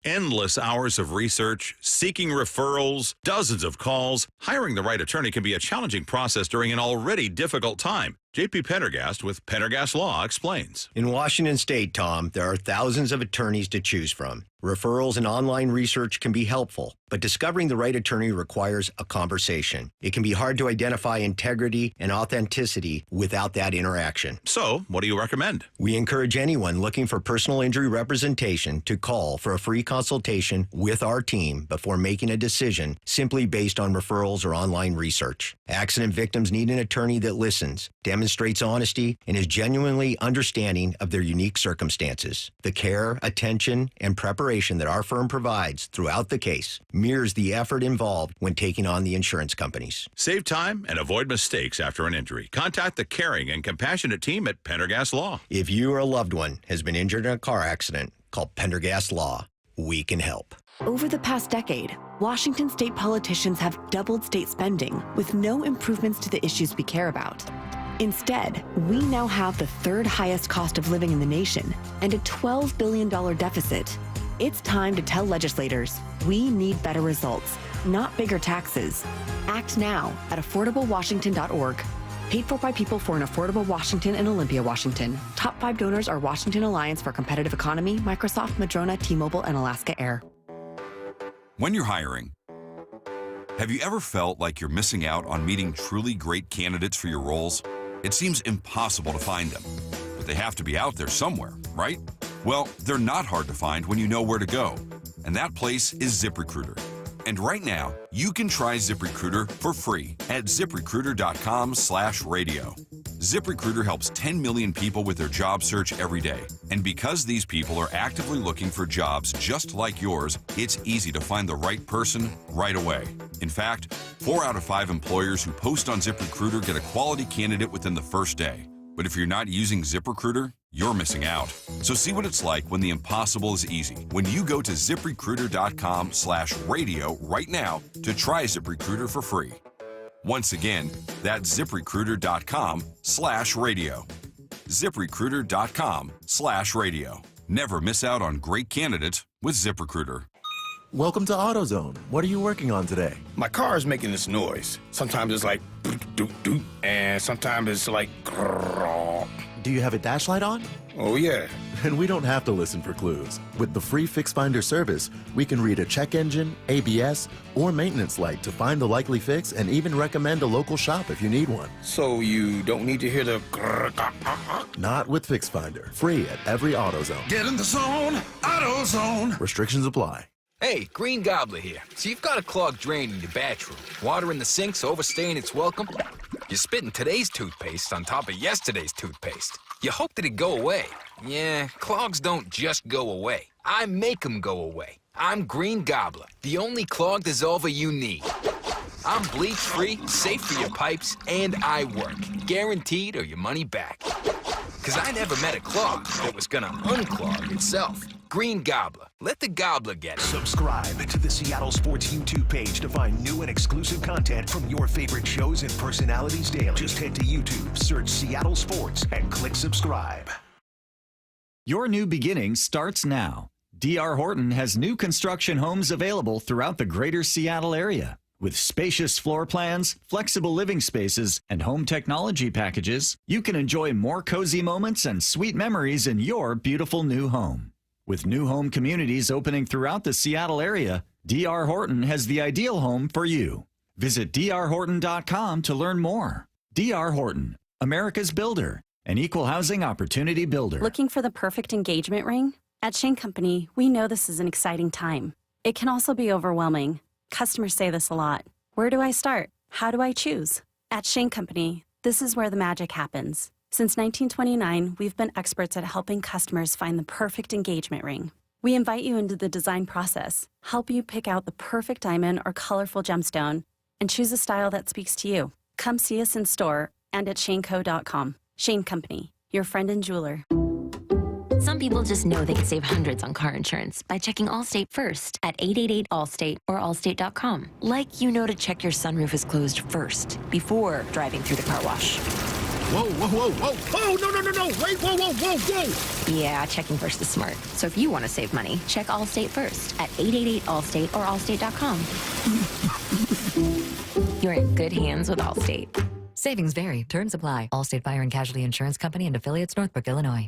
Endless hours of research, seeking referrals, dozens of calls. Hiring the right attorney can be a challenging process during an already difficult time. J.P. Pendergast with Pendergast Law explains. In Washington State, Tom, there are thousands of attorneys to choose from. Referrals and online research can be helpful, but discovering the right attorney requires a conversation. It can be hard to identify integrity and authenticity without that interaction. So, what do you recommend? We encourage anyone looking for personal injury representation to call for a free consultation with our team before making a decision simply based on referrals or online research. Accident victims need an attorney that listens, demonstrates honesty, and is genuinely understanding of their unique circumstances. The care, attention, and preparation that our firm provides throughout the case mirrors the effort involved when taking on the insurance companies. Save time and avoid mistakes after an injury. Contact the caring and compassionate team at Pendergast Law. If you or a loved one has been injured in a car accident, call Pendergast Law. We can help. Over the past decade, Washington state politicians have doubled state spending with no improvements to the issues we care about. Instead, we now have the third highest cost of living in the nation and a $12 billion deficit. It's time to tell legislators we need better results, not bigger taxes. Act now at affordablewashington.org. Paid for by people for an affordable Washington and Olympia, Washington. Top 5 donors are Washington Alliance for Competitive Economy, Microsoft, Madrona, T-Mobile, and Alaska Air. When you're hiring, have you ever felt like you're missing out on meeting truly great candidates for your roles? It seems impossible to find them, but they have to be out there somewhere, right? Well, they're not hard to find when you know where to go, and that place is ZipRecruiter. And right now, you can try ZipRecruiter for free at ZipRecruiter.com/radio. ZipRecruiter helps 10 million people with their job search every day. And because these people are actively looking for jobs just like yours, it's easy to find the right person right away. In fact, 4 out of 5 employers who post on ZipRecruiter get a quality candidate within the first day. But if you're not using ZipRecruiter, you're missing out. So see what it's like when the impossible is easy. When you go to ZipRecruiter.com/radio right now to try ZipRecruiter for free. Once again, that's ZipRecruiter.com/radio. ZipRecruiter.com/radio. Never miss out on great candidates with ZipRecruiter. Welcome to AutoZone. What are you working on today? My car is making this noise. Sometimes it's like doot doot, and sometimes it's like grrr. Do you have a dash light on? Oh yeah. And we don't have to listen for clues. With the free Fix Finder service, we can read a check engine, ABS, or maintenance light to find the likely fix and even recommend a local shop if you need one. So you don't need to hear the grrr. Not with Fix Finder. Free at every AutoZone. Get in the zone, AutoZone. Restrictions apply. Hey, Green Gobbler here. So you've got a clogged drain in your bathroom. Water in the sink's overstaying its welcome. You're spitting today's toothpaste on top of yesterday's toothpaste. You hope that it go away. Yeah, clogs don't just go away. I make them go away. I'm Green Gobbler, the only clog dissolver you need. I'm bleach-free, safe for your pipes, and I work. Guaranteed or your money back. Because I never met a clog that was gonna unclog itself. Green Gobbler. Let the gobbler get it. Subscribe to the Seattle Sports YouTube page to find new and exclusive content from your favorite shows and personalities daily. Just head to YouTube, search Seattle Sports, and click subscribe. Your new beginning starts now. D.R. Horton has new construction homes available throughout the greater Seattle area. With spacious floor plans, flexible living spaces, and home technology packages, you can enjoy more cozy moments and sweet memories in your beautiful new home. With new home communities opening throughout the Seattle area, D.R. Horton has the ideal home for you. Visit drhorton.com to learn more. D.R. Horton, America's builder, an equal housing opportunity builder. Looking for the perfect engagement ring? At Shane Company, we know this is an exciting time. It can also be overwhelming. Customers say this a lot. Where do I start? How do I choose? At Shane Company, this is where the magic happens. Since 1929, we've been experts at helping customers find the perfect engagement ring. We invite you into the design process, help you pick out the perfect diamond or colorful gemstone, and choose a style that speaks to you. Come see us in store and at shaneco.com. Shane Company, your friend and jeweler. Some people just know they can save hundreds on car insurance by checking Allstate first at 888-ALLSTATE or allstate.com. Like you know to check your sunroof is closed first before driving through the car wash. Whoa, whoa, whoa, whoa. Oh, no. Wait, whoa, whoa, whoa, whoa. Yeah, checking first is smart. So if you want to save money, check Allstate first at 888-ALLSTATE or allstate.com. You're in good hands with Allstate. Savings vary. Terms apply. Allstate Fire and Casualty Insurance Company and affiliates, Northbrook, Illinois.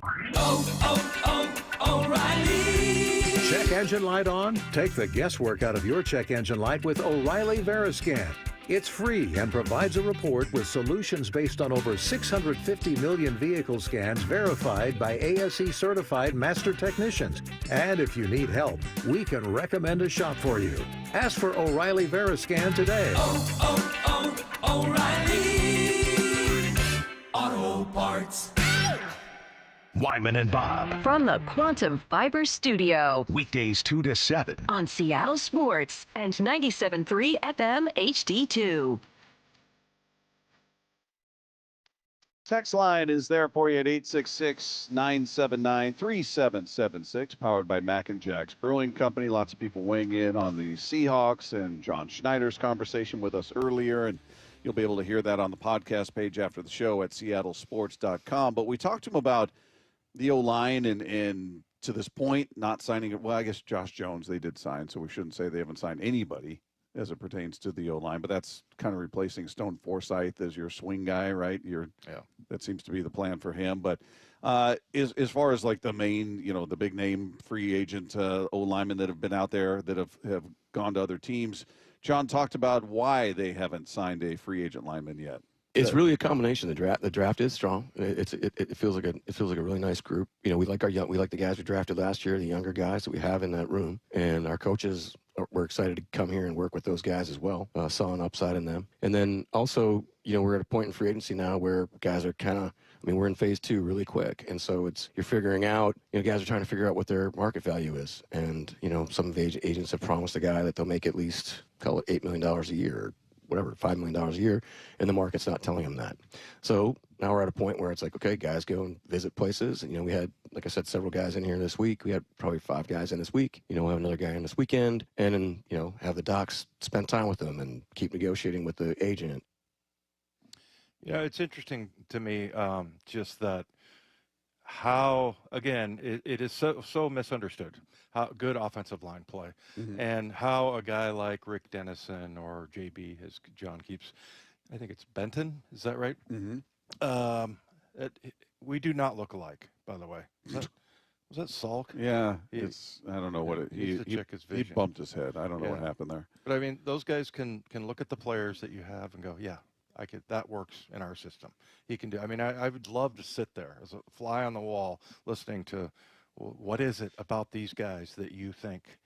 O'Reilly. Check engine light on? Take the guesswork out of your check engine light with O'Reilly Veriscan. It's free and provides a report with solutions based on over 650 million vehicle scans verified by ASE certified master technicians. And if you need help, we can recommend a shop for you. Ask for O'Reilly Veriscan today. O'Reilly Auto Parts. Wyman and Bob. From the Quantum Fiber Studio. Weekdays 2 to 7. On Seattle Sports and 97.3 FM HD2. Text line is there for you at 866-979-3776, powered by Mac and Jack's Brewing Company. Lots of people weighing in on the Seahawks and John Schneider's conversation with us earlier, and you'll be able to hear that on the podcast page after the show at seattlesports.com. But we talked to him about the O-line and to this point, not signing it. Well, I guess Josh Jones they did sign, so we shouldn't say they haven't signed anybody as it pertains to the O-line. But that's kind of replacing Stone Forsythe as your swing guy, right? That seems to be the plan for him. But as far as like the main, the big name free agent O-linemen that have been out there that have gone to other teams, John talked about why they haven't signed a free agent lineman yet. It's really a combination. The draft is strong. It feels like a really nice group. We like the guys we drafted last year, the younger guys that we have in that room, and our coaches were excited to come here and work with those guys as well. Saw an upside in them, and then also we're at a point in free agency now where guys are we're in phase 2 really quick, and so you're figuring out. Guys are trying to figure out what their market value is, and some of the agents have promised a guy that they'll make at least call it $8 million a year. Whatever, $5 million a year, and the market's not telling them that. So now we're at a point where it's like, okay, guys, go and visit places. And, we had, like I said, several guys in here this week. We had probably 5 guys in this week. We'll have another guy in this weekend, and then, have the docs spend time with them and keep negotiating with the agent. It's interesting to me, just that how, again, it is so misunderstood. How good offensive line play, and how a guy like Rick Dennison or JB, as John keeps, I think it's Benton, is that right? We do not look alike, by the way. Was that Salk? Yeah, I don't know what it. He bumped his head. I don't know what happened there. But I mean, those guys can look at the players that you have and go, yeah, that works in our system. He can do. I mean, I would love to sit there as a fly on the wall, listening to. What is it about these guys that you think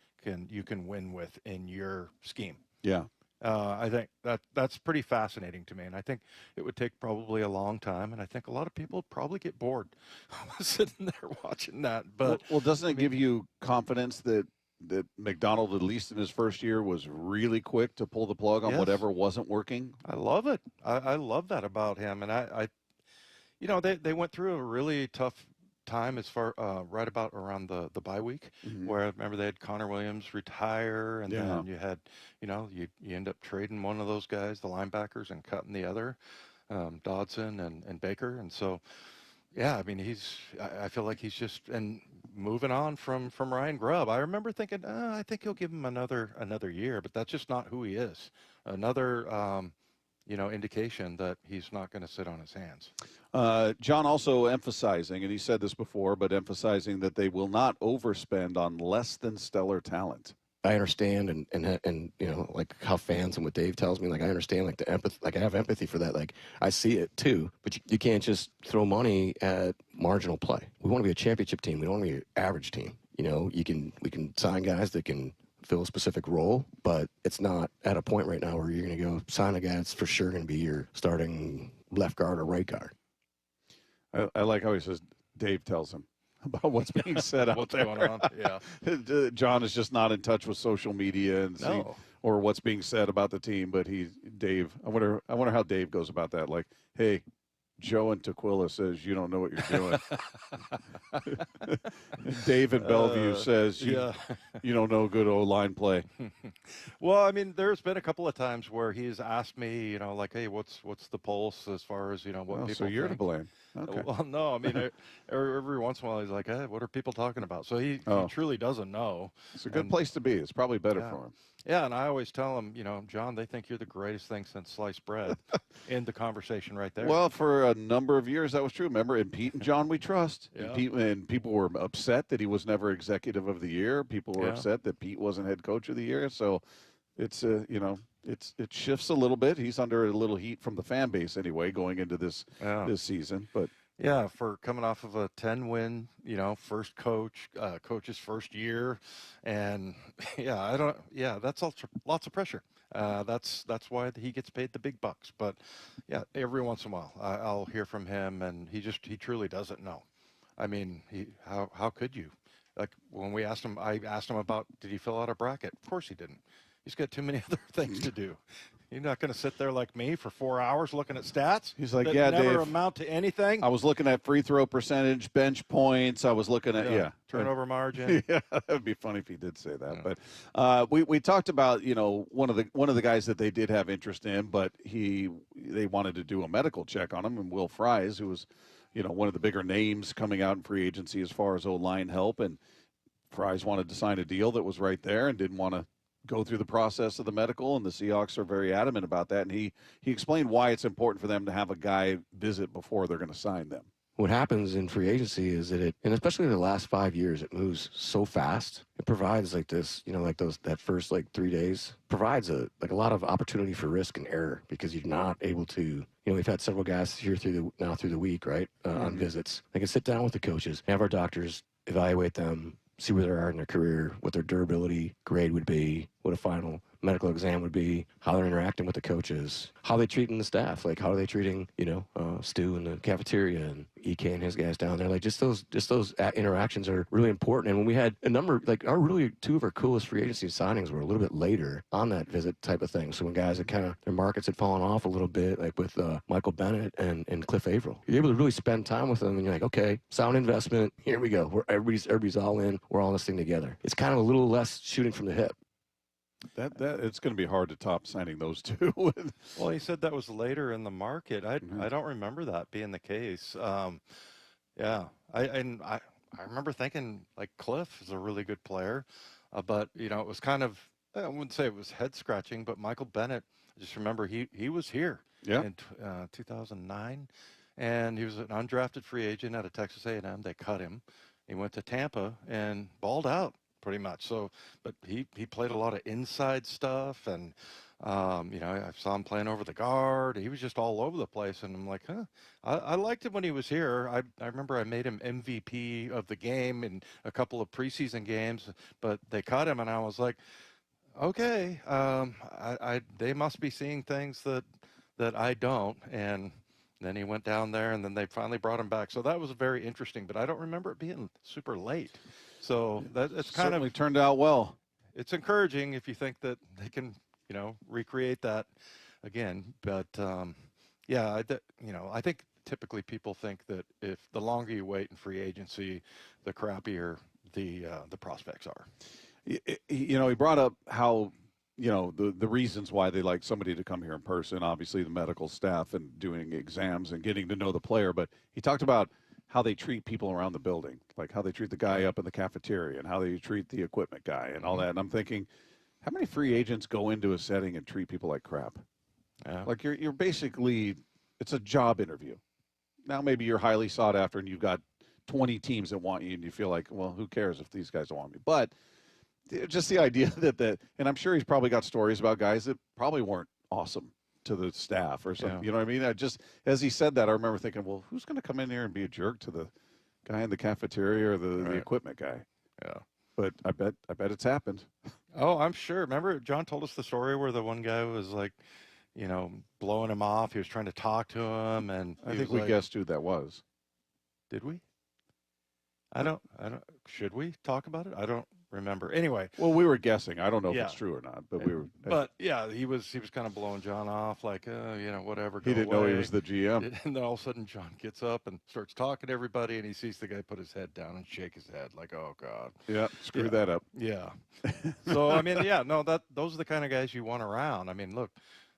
you can win with in your scheme? Yeah. I think that's pretty fascinating to me, and I think it would take probably a long time, and I think a lot of people would probably get bored sitting there watching that. But well, doesn't it give you confidence that McDonald, at least in his first year, was really quick to pull the plug on whatever wasn't working? I love it. I love that about him, and they went through a really tough time as far right about around the bye week, where I remember they had Connor Williams retire, and then you had you end up trading one of those guys, the linebackers, and cutting the other, Dodson and Baker, and so Yeah, I mean, I feel like he's just and moving on from Ryan Grubb. I remember thinking, I think he'll give him another year, but that's just not who he is. Another indication that he's not going to sit on his hands. John also emphasizing, and he said this before, but emphasizing that they will not overspend on less than stellar talent. I understand and like how fans and what Dave tells me, like I understand like the empathy, like I have empathy for that. Like I see it too, but you can't just throw money at marginal play. We want to be a championship team. We don't want to be an average team. We can sign guys that can fill a specific role, but it's not at a point right now where you're going to go sign a guy that's for sure going to be your starting left guard or right guard. I like how he says Dave tells him about what's being said out there. What's going on? Yeah. John is just not in touch with social media and or what's being said about the team. But Dave. I wonder how Dave goes about that. Like, hey, Joe and Tequila says you don't know what you're doing. Dave in Bellevue says you don't know good O-line play. Well, I mean, there's been a couple of times where he's asked me, like, hey, what's the pulse as far as what people so you're think? to blame. Okay. Well, no, I mean, every once in a while he's like, hey, what are people talking about? So he truly doesn't know. It's a good place to be. It's probably better for him. Yeah, and I always tell him, John, they think you're the greatest thing since sliced bread. End the conversation right there. Well, for a number of years that was true. Remember, in Pete and John we trust. Yeah. And people were upset that he was never executive of the year. People were upset that Pete wasn't head coach of the year. So it's it shifts a little bit. He's under a little heat from the fan base anyway going into this season. But yeah, for coming off of a 10-win, first coach's first year, and that's lots of pressure. That's why he gets paid the big bucks. But yeah, every once in a while I'll hear from him, and he truly doesn't know. I mean, how could you? Like when I asked him about did he fill out a bracket? Of course he didn't. He's got too many other things to do. You're not going to sit there like me for 4 hours looking at stats. He's like, that yeah, never Dave, amount to anything. I was looking at free throw percentage, bench points. I was looking at turnover margin. Yeah, that would be funny if he did say that. But we talked about one of the guys that they did have interest in, but they wanted to do a medical check on him, and Will Fries, who was one of the bigger names coming out in free agency as far as O-line help, and Fries wanted to sign a deal that was right there and didn't want to go through the process of the medical, and the Seahawks are very adamant about that. And he explained why it's important for them to have a guy visit before they're going to sign them. What happens in free agency is that and especially in the last 5 years, it moves so fast. It provides like this, that first 3 days provides a lot of opportunity for risk and error because you're not able to, we've had several guys here through the week, right, on visits. They can sit down with the coaches, have our doctors evaluate them, see where they are in their career, what their durability grade would be, what a final medical exam would be, how they're interacting with the coaches, how they treating the staff, like how are they treating, Stu in the cafeteria and EK and his guys down there. Like just those interactions are really important. And when we had a number, two of our coolest free agency signings were a little bit later on that visit type of thing. So when guys had their markets had fallen off a little bit, like with Michael Bennett and Cliff Averill, you're able to really spend time with them and you're like, okay, sound investment, here we go. Everybody's all in. We're all in this thing together. It's kind of a little less shooting from the hip. That it's going to be hard to top signing those two. Well, he said that was later in the market. I don't remember that being the case. I remember thinking like Cliff is a really good player, but it was kind of, I wouldn't say it was head scratching, but Michael Bennett, I just remember he was here in 2009, and he was an undrafted free agent out of Texas A&M. They cut him. He went to Tampa and balled out. Pretty much. So, but he played a lot of inside stuff, and I saw him playing over the guard. He was just all over the place, and I'm like, I liked him when he was here. I remember I made him MVP of the game in a couple of preseason games, but they cut him, and I was like, okay, they must be seeing things that I don't, and then he went down there, and then they finally brought him back. So that was very interesting, but I don't remember it being super late. So it's kind certainly turned out well. It's encouraging if you think that they can, recreate that again. But I think typically people think that if the longer you wait in free agency, the crappier the prospects are. He brought up how the reasons why they like somebody to come here in person. Obviously, the medical staff and doing exams and getting to know the player. But he talked about how they treat people around the building, like how they treat the guy up in the cafeteria and how they treat the equipment guy and all that. And I'm thinking, how many free agents go into a setting and treat people like crap? Yeah. Like you're basically, it's a job interview. Now maybe you're highly sought after and you've got 20 teams that want you and you feel like, well, who cares if these guys don't want me? But just the idea that and I'm sure he's probably got stories about guys that probably weren't awesome to the staff or something. You know what I mean? I just, as he said that, I remember thinking, well, who's going to come in here and be a jerk to the guy in the cafeteria or the equipment guy? Yeah. But I bet it's happened. Oh, I'm sure. Remember, John told us the story where the one guy was like, you know, blowing him off. He was trying to talk to him, and I think we guessed who that was. Did we? I don't. Should we talk about it? I don't remember. Anyway. Well, we were guessing. I don't know if it's true or not, but we were. But yeah, he was kind of blowing John off, like, you know, whatever. He didn't know he was the GM. And then all of a sudden, John gets up and starts talking to everybody, and he sees the guy put his head down and shake his head, like, oh God. Yeah, screw that up. Yeah. So I mean, yeah, no, those are the kind of guys you want around. I mean, look,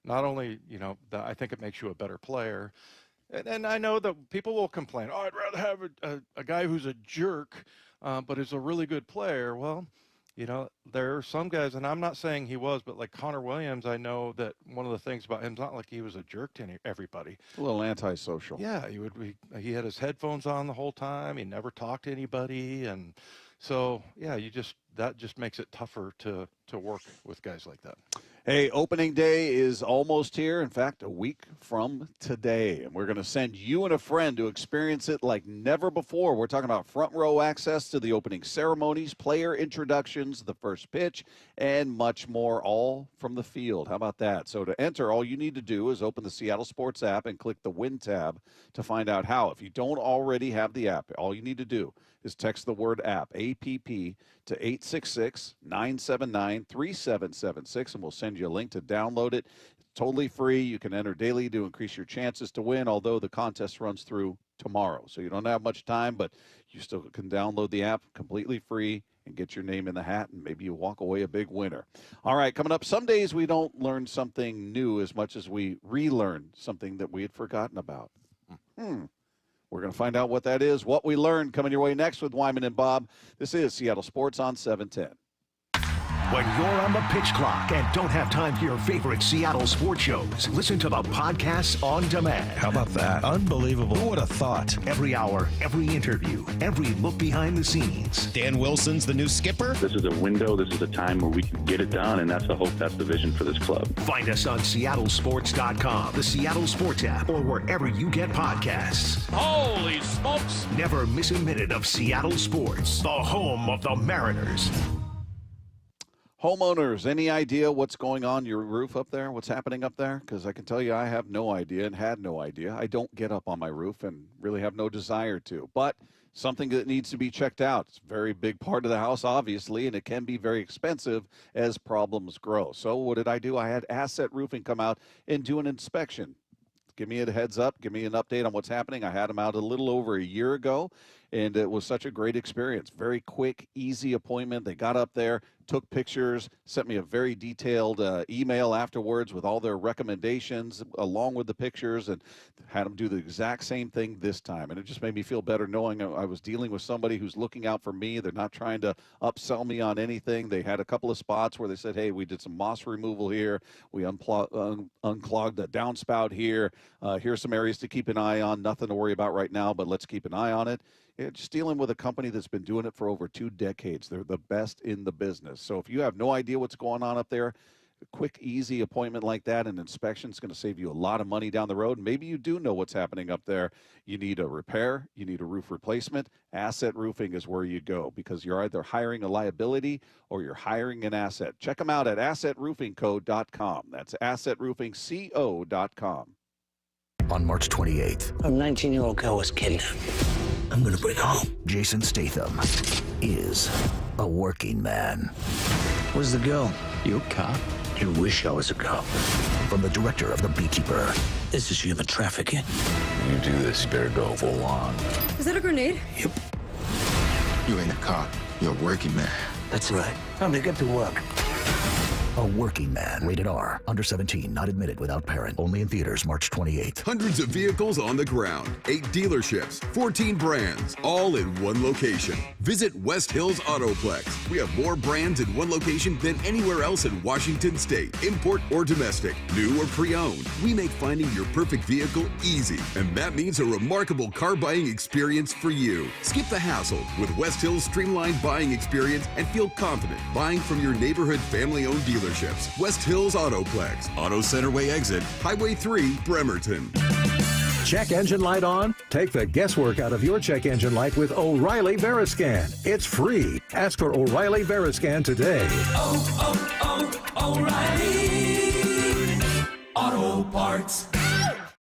not only, you know, I think it makes you a better player. And I know that people will complain, oh, I'd rather have a guy who's a jerk, but is a really good player. Well, you know, there are some guys, and I'm not saying he was, but like Connor Williams, I know that one of the things about him is not like he was a jerk to everybody. A little antisocial. Yeah, he had his headphones on the whole time. He never talked to anybody. And so, yeah, that just makes it tougher to work with guys like that. Hey, opening day is almost here. In fact, a week from today. And we're going to send you and a friend to experience it like never before. We're talking about front row access to the opening ceremonies, player introductions, the first pitch, and much more, all from the field. How about that? So to enter, all you need to do is open the Seattle Sports app and click the Win tab to find out how. If you don't already have the app, all you need to do is text the word app, APP, to 866-979-3776, and we'll send you a link to download it. It's totally free. You can enter daily to increase your chances to win, although the contest runs through tomorrow. So you don't have much time, but you still can download the app completely free and get your name in the hat, and maybe you walk away a big winner. All right, coming up, some days we don't learn something new as much as we relearn something that we had forgotten about. We're going to find out what that is, what we learned, coming your way next with Wyman and Bob. This is Seattle Sports on 710. When you're on the pitch clock and don't have time for your favorite Seattle sports shows, listen to the podcasts on demand. How about that? Unbelievable. Who would have thought? Every hour, every interview, every look behind the scenes. Dan Wilson's the new skipper. This is a window. This is a time where we can get it done, and that's the hope. That's the vision for this club. Find us on SeattleSports.com, the Seattle Sports app, or wherever you get podcasts. Holy smokes! Never miss a minute of Seattle Sports, the home of the Mariners. Homeowners, any idea what's going on your roof up there? What's happening up there? Because I can tell you I have no idea and had no idea. I don't get up on my roof and really have no desire to. But something that needs to be checked out. It's a very big part of the house, obviously, and it can be very expensive as problems grow. So what did I do? I had Asset Roofing come out and do an inspection. Give me a heads up. Give me an update on what's happening. I had them out a little over a year ago, and it was such a great experience. Very quick, easy appointment. They got up there, took pictures, sent me a very detailed email afterwards with all their recommendations along with the pictures, and had them do the exact same thing this time. And it just made me feel better knowing I was dealing with somebody who's looking out for me. They're not trying to upsell me on anything. They had a couple of spots where they said, hey, we did some moss removal here. We unclogged the downspout here. Here's some areas to keep an eye on. Nothing to worry about right now, but let's keep an eye on it. Just dealing with a company that's been doing it for over 2 decades. They're the best in the business. So if you have no idea what's going on up there, a quick, easy appointment like that, an inspection is going to save you a lot of money down the road. Maybe you do know what's happening up there. You need a repair. You need a roof replacement. Asset Roofing is where you go because you're either hiring a liability or you're hiring an asset. Check them out at assetroofingco.com. That's assetroofingco.com. On March 28th, a 19-year-old girl was kidnapped. I'm gonna bring her home. Jason Statham is a working man. Where's the girl? You a cop? You wish I was a cop. From the director of The Beekeeper. This is human trafficking. You do this, you better go full on. Is that a grenade? Yep. You ain't a cop. You're a working man. That's right. Time to get to work. A working man. Rated R. Under 17. Not admitted without parent. Only in theaters March 28th. Hundreds of vehicles on the ground, 8 dealerships, 14 brands, all in one location. Visit West Hills Autoplex. We have more brands in one location than anywhere else in Washington State, import or domestic, new or pre-owned. We make finding your perfect vehicle easy, and that means a remarkable car buying experience for you. Skip the hassle with West Hills' streamlined buying experience and feel confident buying from your neighborhood family-owned dealerships. West Hills Autoplex, Auto Center Way exit, Highway 3, Bremerton. Check engine light on? Take the guesswork out of your check engine light with O'Reilly Veriscan. It's free. Ask for O'Reilly Veriscan today. O'Reilly Auto Parts.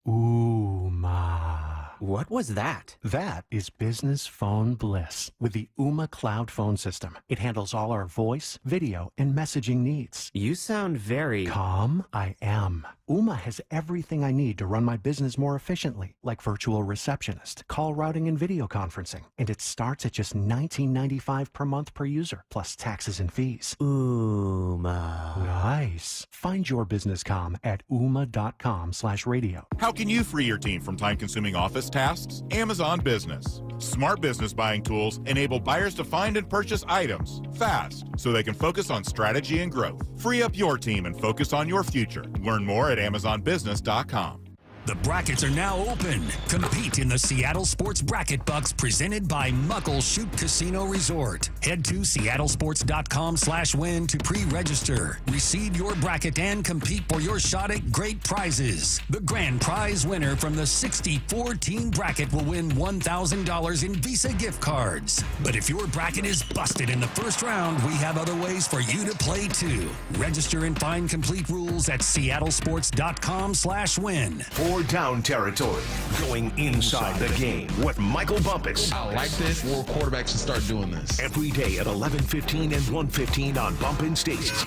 Ooh, ma. What was that? That is business phone bliss with the Ooma Cloud Phone System. It handles all our voice, video, and messaging needs. You sound very... Calm? I am. Ooma has everything I need to run my business more efficiently, like virtual receptionist, call routing, and video conferencing. And it starts at just $19.95 per month per user, plus taxes and fees. Ooma. Nice. Find your business comm at ooma.com/radio. How can you free your team from time-consuming office tasks? Amazon Business. Smart business buying tools enable buyers to find and purchase items fast so they can focus on strategy and growth. Free up your team and focus on your future. Learn more at AmazonBusiness.com. The brackets are now open. Compete in the Seattle Sports Bracket Bucks presented by Muckleshoot Casino Resort. Head to seattlesports.com/win to pre-register. Receive your bracket and compete for your shot at great prizes. The grand prize winner from the 64-team bracket will win $1,000 in Visa gift cards. But if your bracket is busted in the first round, we have other ways for you to play too. Register and find complete rules at seattlesports.com/win. Four down territory, going inside the game with Michael Bumpus. I like this. More quarterbacks should start doing this. Every day at 11:15 and 1:15 on Bumpin' Stacy.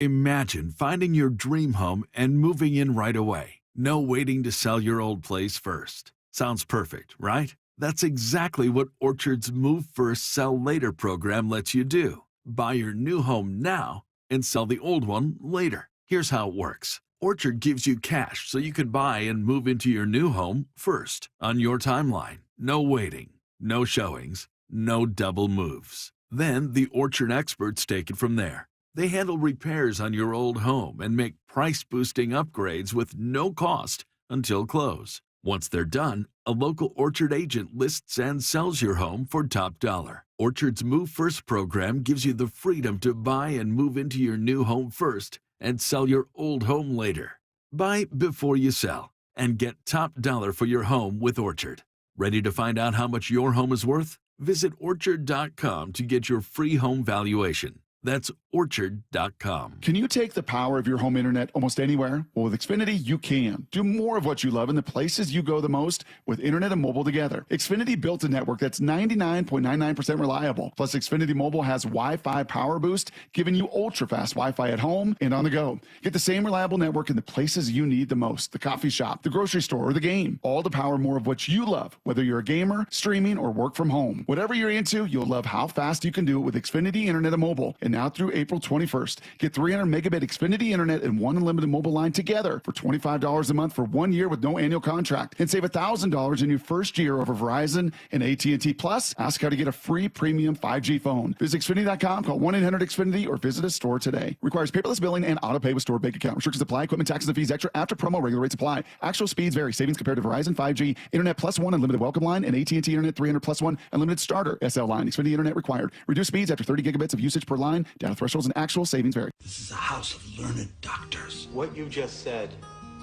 Imagine finding your dream home and moving in right away. No waiting to sell your old place first. Sounds perfect, right? That's exactly what Orchard's Move First, Sell Later program lets you do. Buy your new home now and sell the old one later. Here's how it works. Orchard gives you cash so you can buy and move into your new home first on your timeline. No waiting, no showings, no double moves. Then the Orchard experts take it from there. They handle repairs on your old home and make price-boosting upgrades with no cost until close. Once they're done, a local Orchard agent lists and sells your home for top dollar. Orchard's Move First program gives you the freedom to buy and move into your new home first and sell your old home later. Buy before you sell and get top dollar for your home with Orchard. Ready to find out how much your home is worth? Visit Orchard.com to get your free home valuation. That's Orchard.com. Can you take the power of your home internet almost anywhere? Well, with Xfinity, you can. Do more of what you love in the places you go the most with internet and mobile together. Xfinity built a network that's 99.99% reliable. Plus, Xfinity Mobile has Wi-Fi Power Boost, giving you ultra-fast Wi-Fi at home and on the go. Get the same reliable network in the places you need the most. The coffee shop, the grocery store, or the game. All to power more of what you love, whether you're a gamer, streaming, or work from home. Whatever you're into, you'll love how fast you can do it with Xfinity Internet and Mobile. And now through April 21st, get 300 megabit Xfinity Internet and one unlimited mobile line together for $25 a month for 1 year with no annual contract. And save $1,000 in your first year over Verizon and AT&T. Plus, ask how to get a free premium 5G phone. Visit Xfinity.com, call 1-800-XFINITY, or visit a store today. Requires paperless billing and auto pay with stored bank account. Restrictions apply. Equipment, taxes, and fees extra after promo. Regular rates apply. Actual speeds vary. Savings compared to Verizon 5G, Internet plus one unlimited welcome line, and AT&T Internet 300 plus one unlimited starter SL line. Xfinity Internet required. Reduced speeds after 30 gigabits of usage per line. Data thresholds and actual savings vary. This is a house of learned doctors. What you just said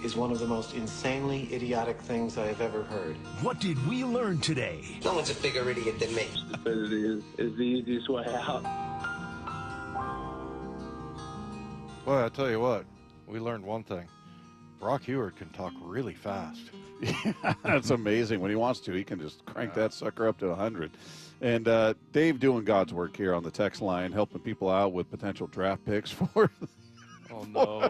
is one of the most insanely idiotic things I have ever heard. What did we learn today? No one's a bigger idiot than me. Stupidity is the easiest way out. Well, I tell you what, we learned one thing. Brock Heward can talk really fast. Yeah, that's amazing. When he wants to, he can just crank that sucker up to 100. And Dave doing God's work here on the text line, helping people out with potential draft picks for. Oh, no.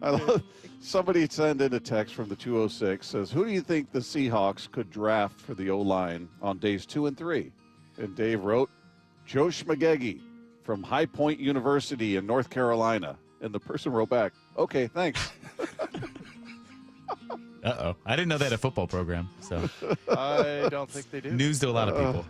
I love, somebody sent in a text from the 206, says, who do you think the Seahawks could draft for the O-line on days 2 and 3? And Dave wrote, Joe Schmagegi, from High Point University in North Carolina. And the person wrote back, okay, thanks. Uh-oh. I didn't know they had a football program. So I don't think they do. News to a lot of people.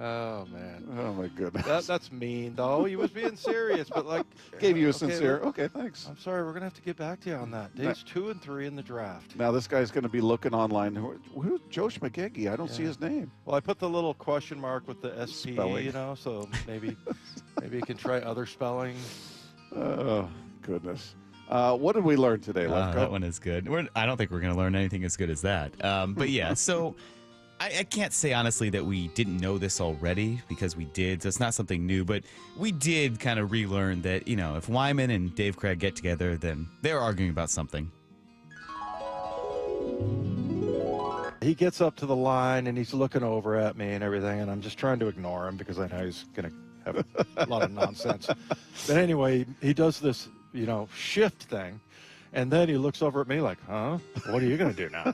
Oh, man. Oh, my goodness. That's mean, though. He was being serious, but like... Gave you a sincere, okay, thanks. I'm sorry, we're going to have to get back to you on that. Dave's 2 and 3 in the draft. Now this guy's going to be looking online. Who's Joe Schmagegi? I don't see his name. Well, I put the little question mark with the SP, Spelling. so maybe you can try other spelling. Oh, goodness. What did we learn today, Lefko? That one is good. I don't think we're going to learn anything as good as that. But yeah, so I can't say honestly that we didn't know this already because we did. So it's not something new, but we did kind of relearn that, if Wyman and Dave Craig get together, then they're arguing about something. He gets up to the line and he's looking over at me and everything, and I'm just trying to ignore him because I know he's going to have a lot of nonsense. But anyway, he does this, shift thing, and then he looks over at me like, huh? What are you going to do now?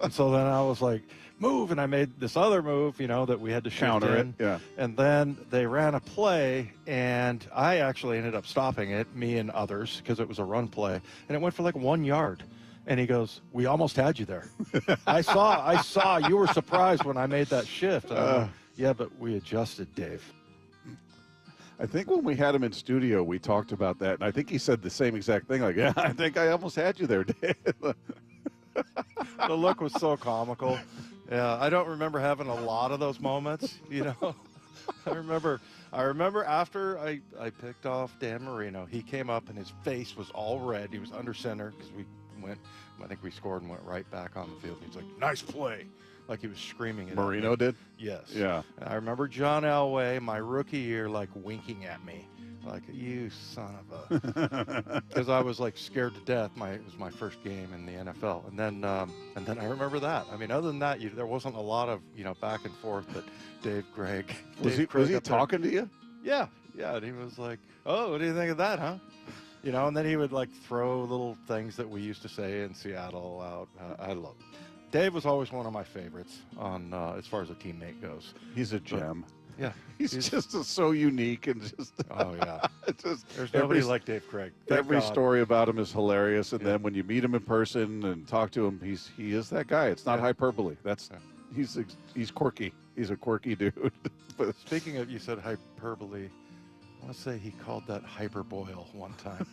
And so then I was like, move, and I made this other move, that we had to shift counter in. it, yeah. And then they ran a play, and I actually ended up stopping it, me and others, because it was a run play, and it went for like 1 yard. And he goes, we almost had you there. I saw you were surprised when I made that shift. And I'm like, yeah, but we adjusted, Dave. I think when we had him in studio, we talked about that, and I think he said the same exact thing. Like, yeah, I think I almost had you there, Dave. The look was so comical. Yeah, I don't remember having a lot of those moments. I remember after I picked off Dan Marino, he came up and his face was all red. He was under center because I think we scored and went right back on the field. He's like, nice play. Like he was screaming it. Marino did? Yes. Yeah. And I remember John Elway, my rookie year, like winking at me. Like, you son of a... Because I was like scared to death. It was my first game in the NFL. And then I remember that. I mean, other than that, there wasn't a lot of, back and forth, but Dave Craig. Was he talking to you? Yeah. Yeah. And he was like, oh, what do you think of that, huh? And then he would like throw little things that we used to say in Seattle out. I love it. Dave was always one of my favorites on as far as a teammate goes. He's a gem. Yeah, he's just so unique and just. Oh yeah, there's nobody like Dave Craig. Every story about him is hilarious, and then when you meet him in person and talk to him, he is that guy. It's not hyperbole. He's quirky. He's a quirky dude. But speaking of, you said hyperbole. I want to say he called that hyperboil one time.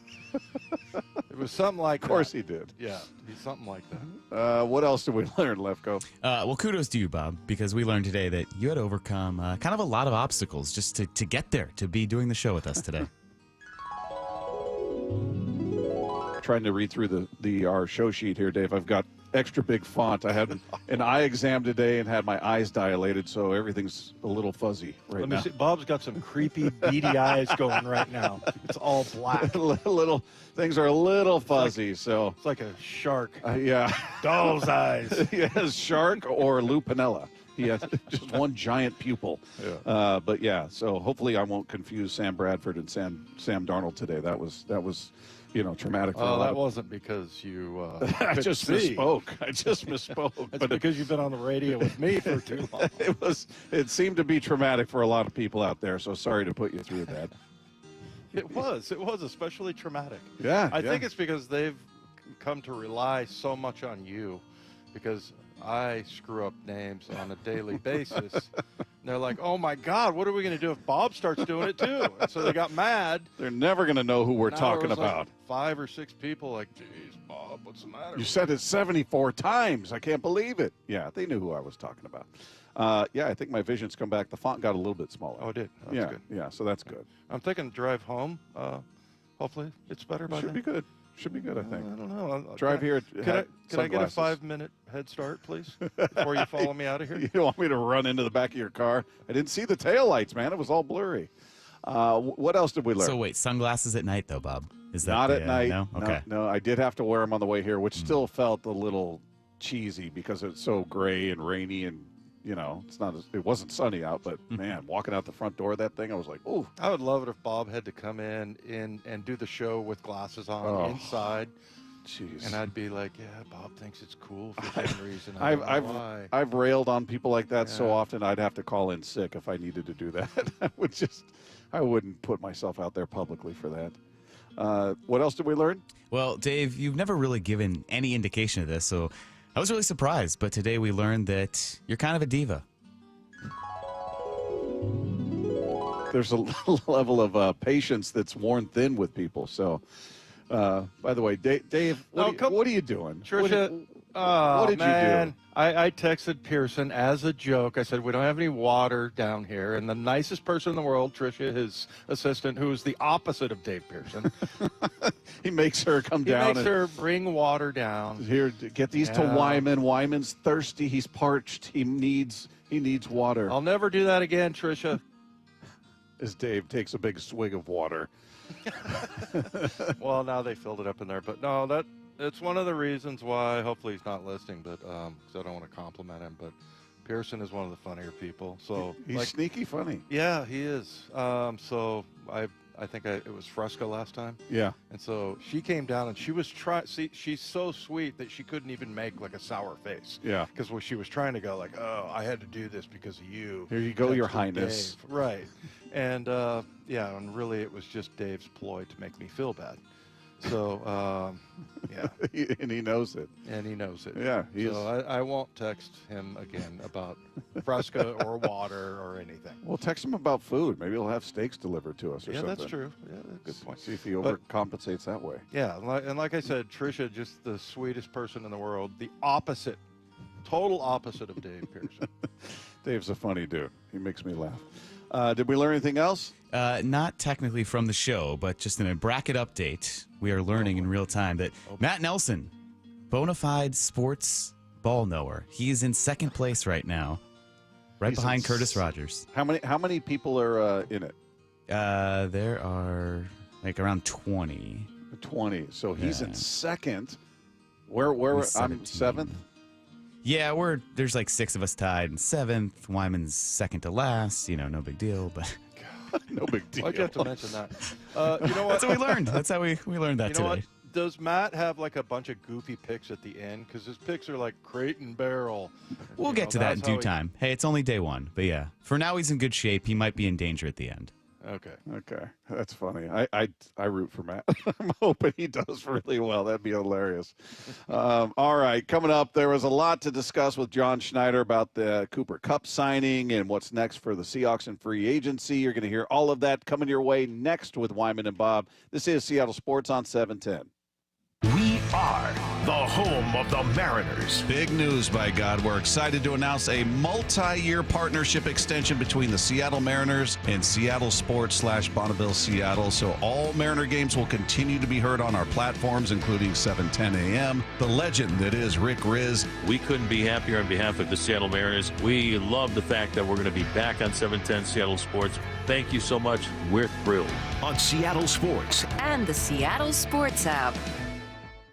It was something like that. Of course he did. Yeah, he's something like that. What else did we learn, Lefko? Well, kudos to you, Bob, because we learned today that you had to overcome kind of a lot of obstacles just to get there, to be doing the show with us today. Trying to read through our show sheet here, Dave. I've got extra big font. I had an eye exam today and had my eyes dilated, so everything's a little fuzzy right now. Let me see. Bob's got some creepy, beady eyes going right now. It's all black. Little things are a little fuzzy, so it's like a shark. Yeah, doll's eyes. He has shark or Lou Pinella. He has just one giant pupil. Yeah. But yeah, so hopefully I won't confuse Sam Bradford and Sam Darnold today. That was traumatic for a lot. That wasn't because you I just misspoke. I just misspoke. But because you've been on the radio with me for too long. It seemed to be traumatic for a lot of people out there, so sorry to put you through that. It was especially traumatic. Yeah. I think it's because they've come to rely so much on you, because I screw up names on a daily basis. And they're like, oh my God, what are we going to do if Bob starts doing it too? And so they got mad. They're never going to know who we're talking about. Like 5 or 6 people like, geez, Bob, what's the matter? You said it 74 times. I can't believe it. Yeah, they knew who I was talking about. I think my vision's come back. The font got a little bit smaller. Oh, it did? That's good. Yeah, so that's good. I'm thinking drive home. Hopefully it's better by then. Should be good, I think. I don't know. Drive here. Can I get a 5-minute head start, please, before you follow me out of here? You want me to run into the back of your car? I didn't see the taillights, man. It was all blurry. What else did we learn? So wait, sunglasses at night, though, Bob? Is that not at night? No? Okay. No, I did have to wear them on the way here, which still felt a little cheesy because it's so gray and rainy and. It wasn't sunny out, but man, walking out the front door of that thing, I was like, ooh. I would love it if Bob had to come in and do the show with glasses on inside. Jeez. And I'd be like, yeah, Bob thinks it's cool for some reason. I've railed on people like that so often I'd have to call in sick if I needed to do that. I wouldn't put myself out there publicly for that. What else did we learn? Well, Dave, you've never really given any indication of this, so I was really surprised. But today we learned that you're kind of a diva. There's a level of patience that's worn thin with people. So, by the way, Dave, what are you doing? Trisha, what did you do? I texted Pearson as a joke. I said, we don't have any water down here. And the nicest person in the world, Trisha, his assistant, who is the opposite of Dave Pearson. He makes her come down. He makes her bring water down. Here, get these to Wyman. Wyman's thirsty. He's parched. He needs water. I'll never do that again, Trisha. As Dave takes a big swig of water. Well, now they filled it up in there. But no, it's one of the reasons why, hopefully he's not listening, but because I don't want to compliment him, but Pearson is one of the funnier people. So he's sneaky funny. Yeah, he is. So I think it was Fresca last time. Yeah. And so she came down and she was she's so sweet that she couldn't even make like a sour face. Yeah. Because she was trying to go like, oh, I had to do this because of you. Here you go, Your Highness. Dave. Right. And and really it was just Dave's ploy to make me feel bad. So, yeah. And he knows it. And he knows it. Yeah. So I won't text him again about Fresca or water or anything. Well, text him about food. Maybe he'll have steaks delivered to us or something. Yeah, that's true. Yeah, that's good point. See if he overcompensates that way. Yeah, and like I said, Trisha, just the sweetest person in the world. The opposite, total opposite of Dave Pearson. Dave's a funny dude. He makes me laugh. Did we learn anything else? Not technically from the show, but just in a bracket update, we are learning in real time that Matt Nelson, bona fide sports ball knower, he is in second place right now, behind Curtis Rogers. How many people are in it? There are like around 20. 20. So he's in second. Where I'm seventh. Yeah, there's like 6 of us tied in seventh. Wyman's second to last. No big deal, but no big deal. Why'd you have to mention that? You know what? That's what we learned. That's how we learned that you know today. What? Does Matt have like a bunch of goofy picks at the end? Because his picks are like crate and barrel. We'll get to that in due time. Hey, it's only day one, but yeah, for now he's in good shape. He might be in danger at the end. Okay, that's funny. I root for Matt. I'm hoping he does really well. That'd be hilarious. All right, coming up, there was a lot to discuss with John Schneider about the Cooper Kupp signing and what's next for the Seahawks and free agency. You're going to hear all of that coming your way next with Wyman and Bob. This is Seattle Sports on 710. We are the home of the Mariners. Big news, by God. We're excited to announce a multi-year partnership extension between the Seattle Mariners and Seattle Sports / Bonneville Seattle. So all Mariner games will continue to be heard on our platforms, including 710 a.m. The legend that is Rick Riz. We couldn't be happier on behalf of the Seattle Mariners. We love the fact that we're going to be back on 710 Seattle Sports. Thank you so much. We're thrilled. On Seattle Sports and the Seattle Sports app.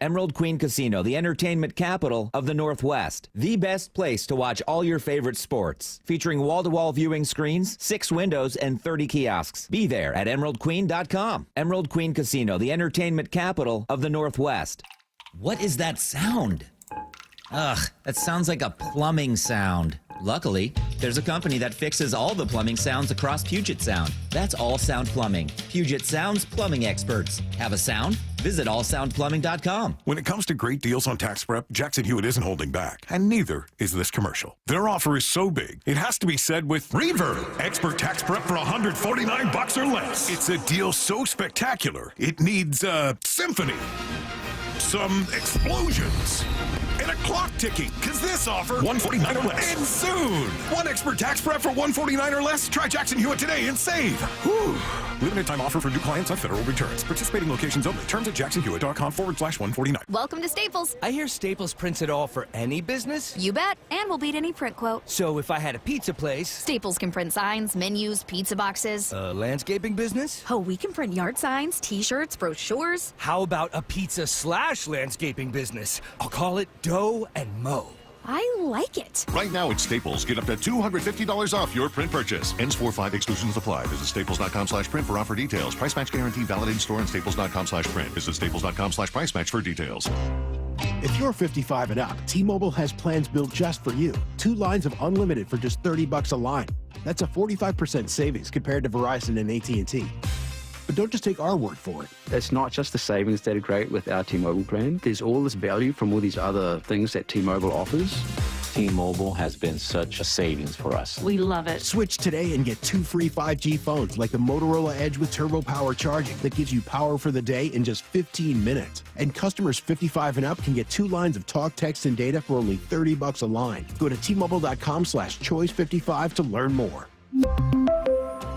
Emerald Queen Casino, the entertainment capital of the Northwest. The best place to watch all your favorite sports. Featuring wall-to-wall viewing screens, 6 windows, and 30 kiosks. Be there at emeraldqueen.com. Emerald Queen Casino, the entertainment capital of the Northwest. What is that sound? Ugh, that sounds like a plumbing sound. Luckily, there's a company that fixes all the plumbing sounds across Puget Sound. That's All Sound Plumbing. Puget Sound's plumbing experts. Have a sound? Visit allsoundplumbing.com. When it comes to great deals on tax prep, Jackson Hewitt isn't holding back, and neither is this commercial. Their offer is so big, it has to be said with Reverb. Expert tax prep for $149 or less. It's a deal so spectacular, it needs a symphony, some explosions, and a clock ticking, because this offer, $149 or less. And soon, one expert tax prep for $149 or less. Try Jackson Hewitt today and save. Whew. Limited time offer for new clients on federal returns. Participating locations only. Terms at jacksonhewitt.com/149. Welcome to Staples. I hear Staples prints it all for any business. You bet, and we'll beat any print quote. So if I had a pizza place... Staples can print signs, menus, pizza boxes. A landscaping business? Oh, we can print yard signs, T-shirts, brochures. How about a pizza / landscaping business? I'll call it Dough and Mo. I like it. Right now at Staples, get up to $250 off your print purchase. Ends 4/5 exclusions apply. Visit staples.com/print for offer details. Price match guarantee valid in store and staples.com/print. Visit staples.com/price match for details. If you're 55 and up, T-Mobile has plans built just for you. 2 lines of unlimited for just $30 a line. That's a 45% savings compared to Verizon and AT&T. But don't just take our word for it. It's not just the savings that are great with our T-Mobile plan. There's all this value from all these other things that T-Mobile offers. T-Mobile has been such a savings for us. We love it. Switch today and get 2 free 5G phones like the Motorola Edge with Turbo Power charging that gives you power for the day in just 15 minutes. And customers 55 and up can get 2 lines of talk, text, and data for only $30 a line. Go to T-Mobile.com/choice55 to learn more.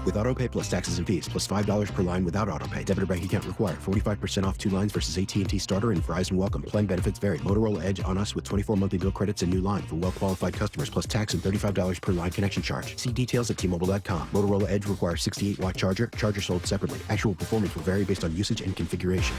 With AutoPay plus taxes and fees, plus $5 per line without AutoPay. Debit or bank account required. 45% off 2 lines versus AT&T Starter and Verizon Welcome. Plan benefits vary. Motorola Edge on us with 24 monthly bill credits and new line for well-qualified customers, plus tax and $35 per line connection charge. See details at T-Mobile.com. Motorola Edge requires 68-watt charger. Charger sold separately. Actual performance will vary based on usage and configuration.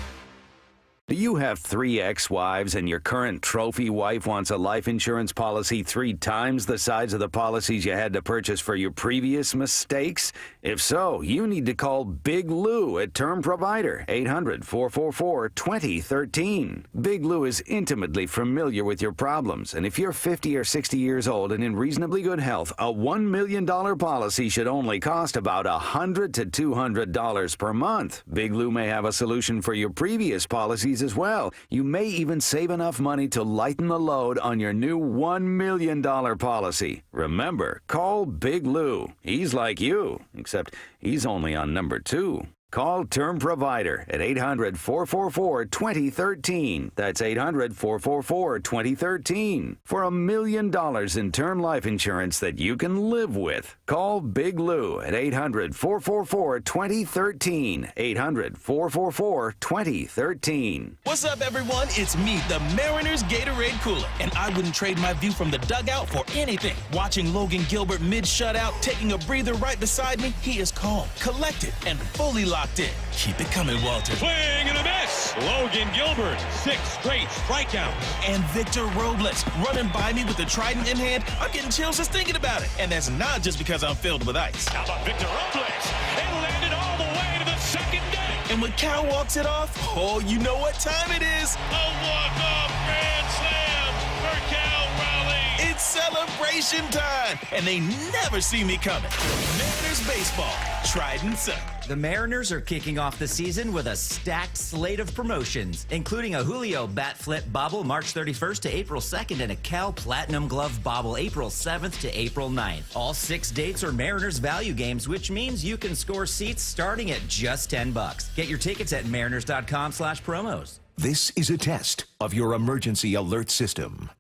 Do you have 3 ex-wives and your current trophy wife wants a life insurance policy 3 times the size of the policies you had to purchase for your previous mistakes? If so, you need to call Big Lou at Term Provider, 800-444-2013. Big Lou is intimately familiar with your problems, and if you're 50 or 60 years old and in reasonably good health, a $1 million policy should only cost about $100 to $200 per month. Big Lou may have a solution for your previous policies as well. You may even save enough money to lighten the load on your new $1 million policy. Remember, call Big Lou. He's like you, except he's only on number 2. Call Term Provider at 800-444-2013. That's 800-444-2013 for $1 million in term life insurance that you can live with. Call Big Lou at 800-444-2013. 800-444-2013. What's up, everyone? It's me, the Mariners Gatorade Cooler, and I wouldn't trade my view from the dugout for anything. Watching Logan Gilbert mid-shutout, taking a breather right beside me, he is calm, collected, and fully locked in. Keep it coming, Walter. Swing and a miss. Logan Gilbert, 6 straight strikeouts. And Victor Robles running by me with the trident in hand. I'm getting chills just thinking about it. And that's not just because I'm filled with ice. How about Victor Robles? It landed all the way to the second deck. And when Cal walks it off, oh, you know what time it is. A walk-off grand slam for Cal Raleigh. It's celebration time, and they never see me coming. Mariners baseball, Trident's up. The Mariners are kicking off the season with a stacked slate of promotions, including a Julio Bat Flip Bobble March 31st to April 2nd and a Cal Platinum Glove Bobble April 7th to April 9th. All 6 dates are Mariners value games, which means you can score seats starting at just $10. Get your tickets at mariners.com/promos. This is a test of your emergency alert system.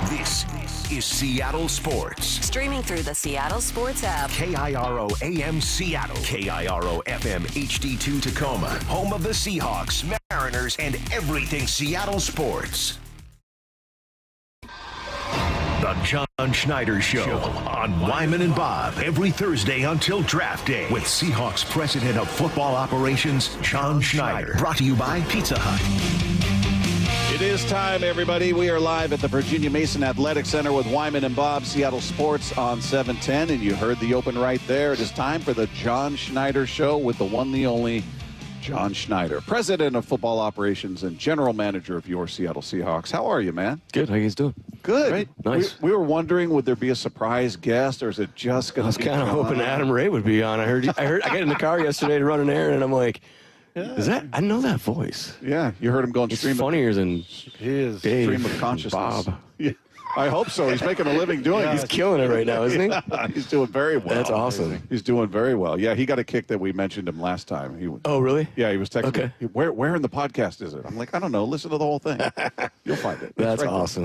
This is Seattle Sports. Streaming through the Seattle Sports app. KIRO AM Seattle. KIRO FM HD2 Tacoma. Home of the Seahawks, Mariners, and everything Seattle sports. The John Schneider Show on Wyman and Bob every Thursday until draft day with Seahawks President of Football Operations, John Schneider. Brought to you by Pizza Hut. It is time, everybody. We are live at the Virginia Mason Athletic Center with Wyman and Bob, Seattle Sports on 710. And you heard the open right there. It is time for the John Schneider Show with the one, the only John Schneider, President of Football Operations and General Manager of your Seattle Seahawks. How are you, man? Good. How you guys doing? Good. Great. Nice. We were wondering, would there be a surprise guest, or is it just going to be? I was kind of hoping Adam Ray would be on. I got in the car yesterday to run an errand, and I'm like, is that? I know that voice. Yeah, you heard him going stream. It's funnier than his Dave, stream of consciousness. Bob. Yeah, I hope so. He's making a living doing it. He's killing it right now, isn't he? Yeah, he's doing very well. That's awesome. He's doing very well. Yeah, he got a kick that we mentioned him last time. Oh, really? Yeah, he was texting me, where in the podcast is it? I'm like, I don't know. Listen to the whole thing. You'll find it. That's right awesome.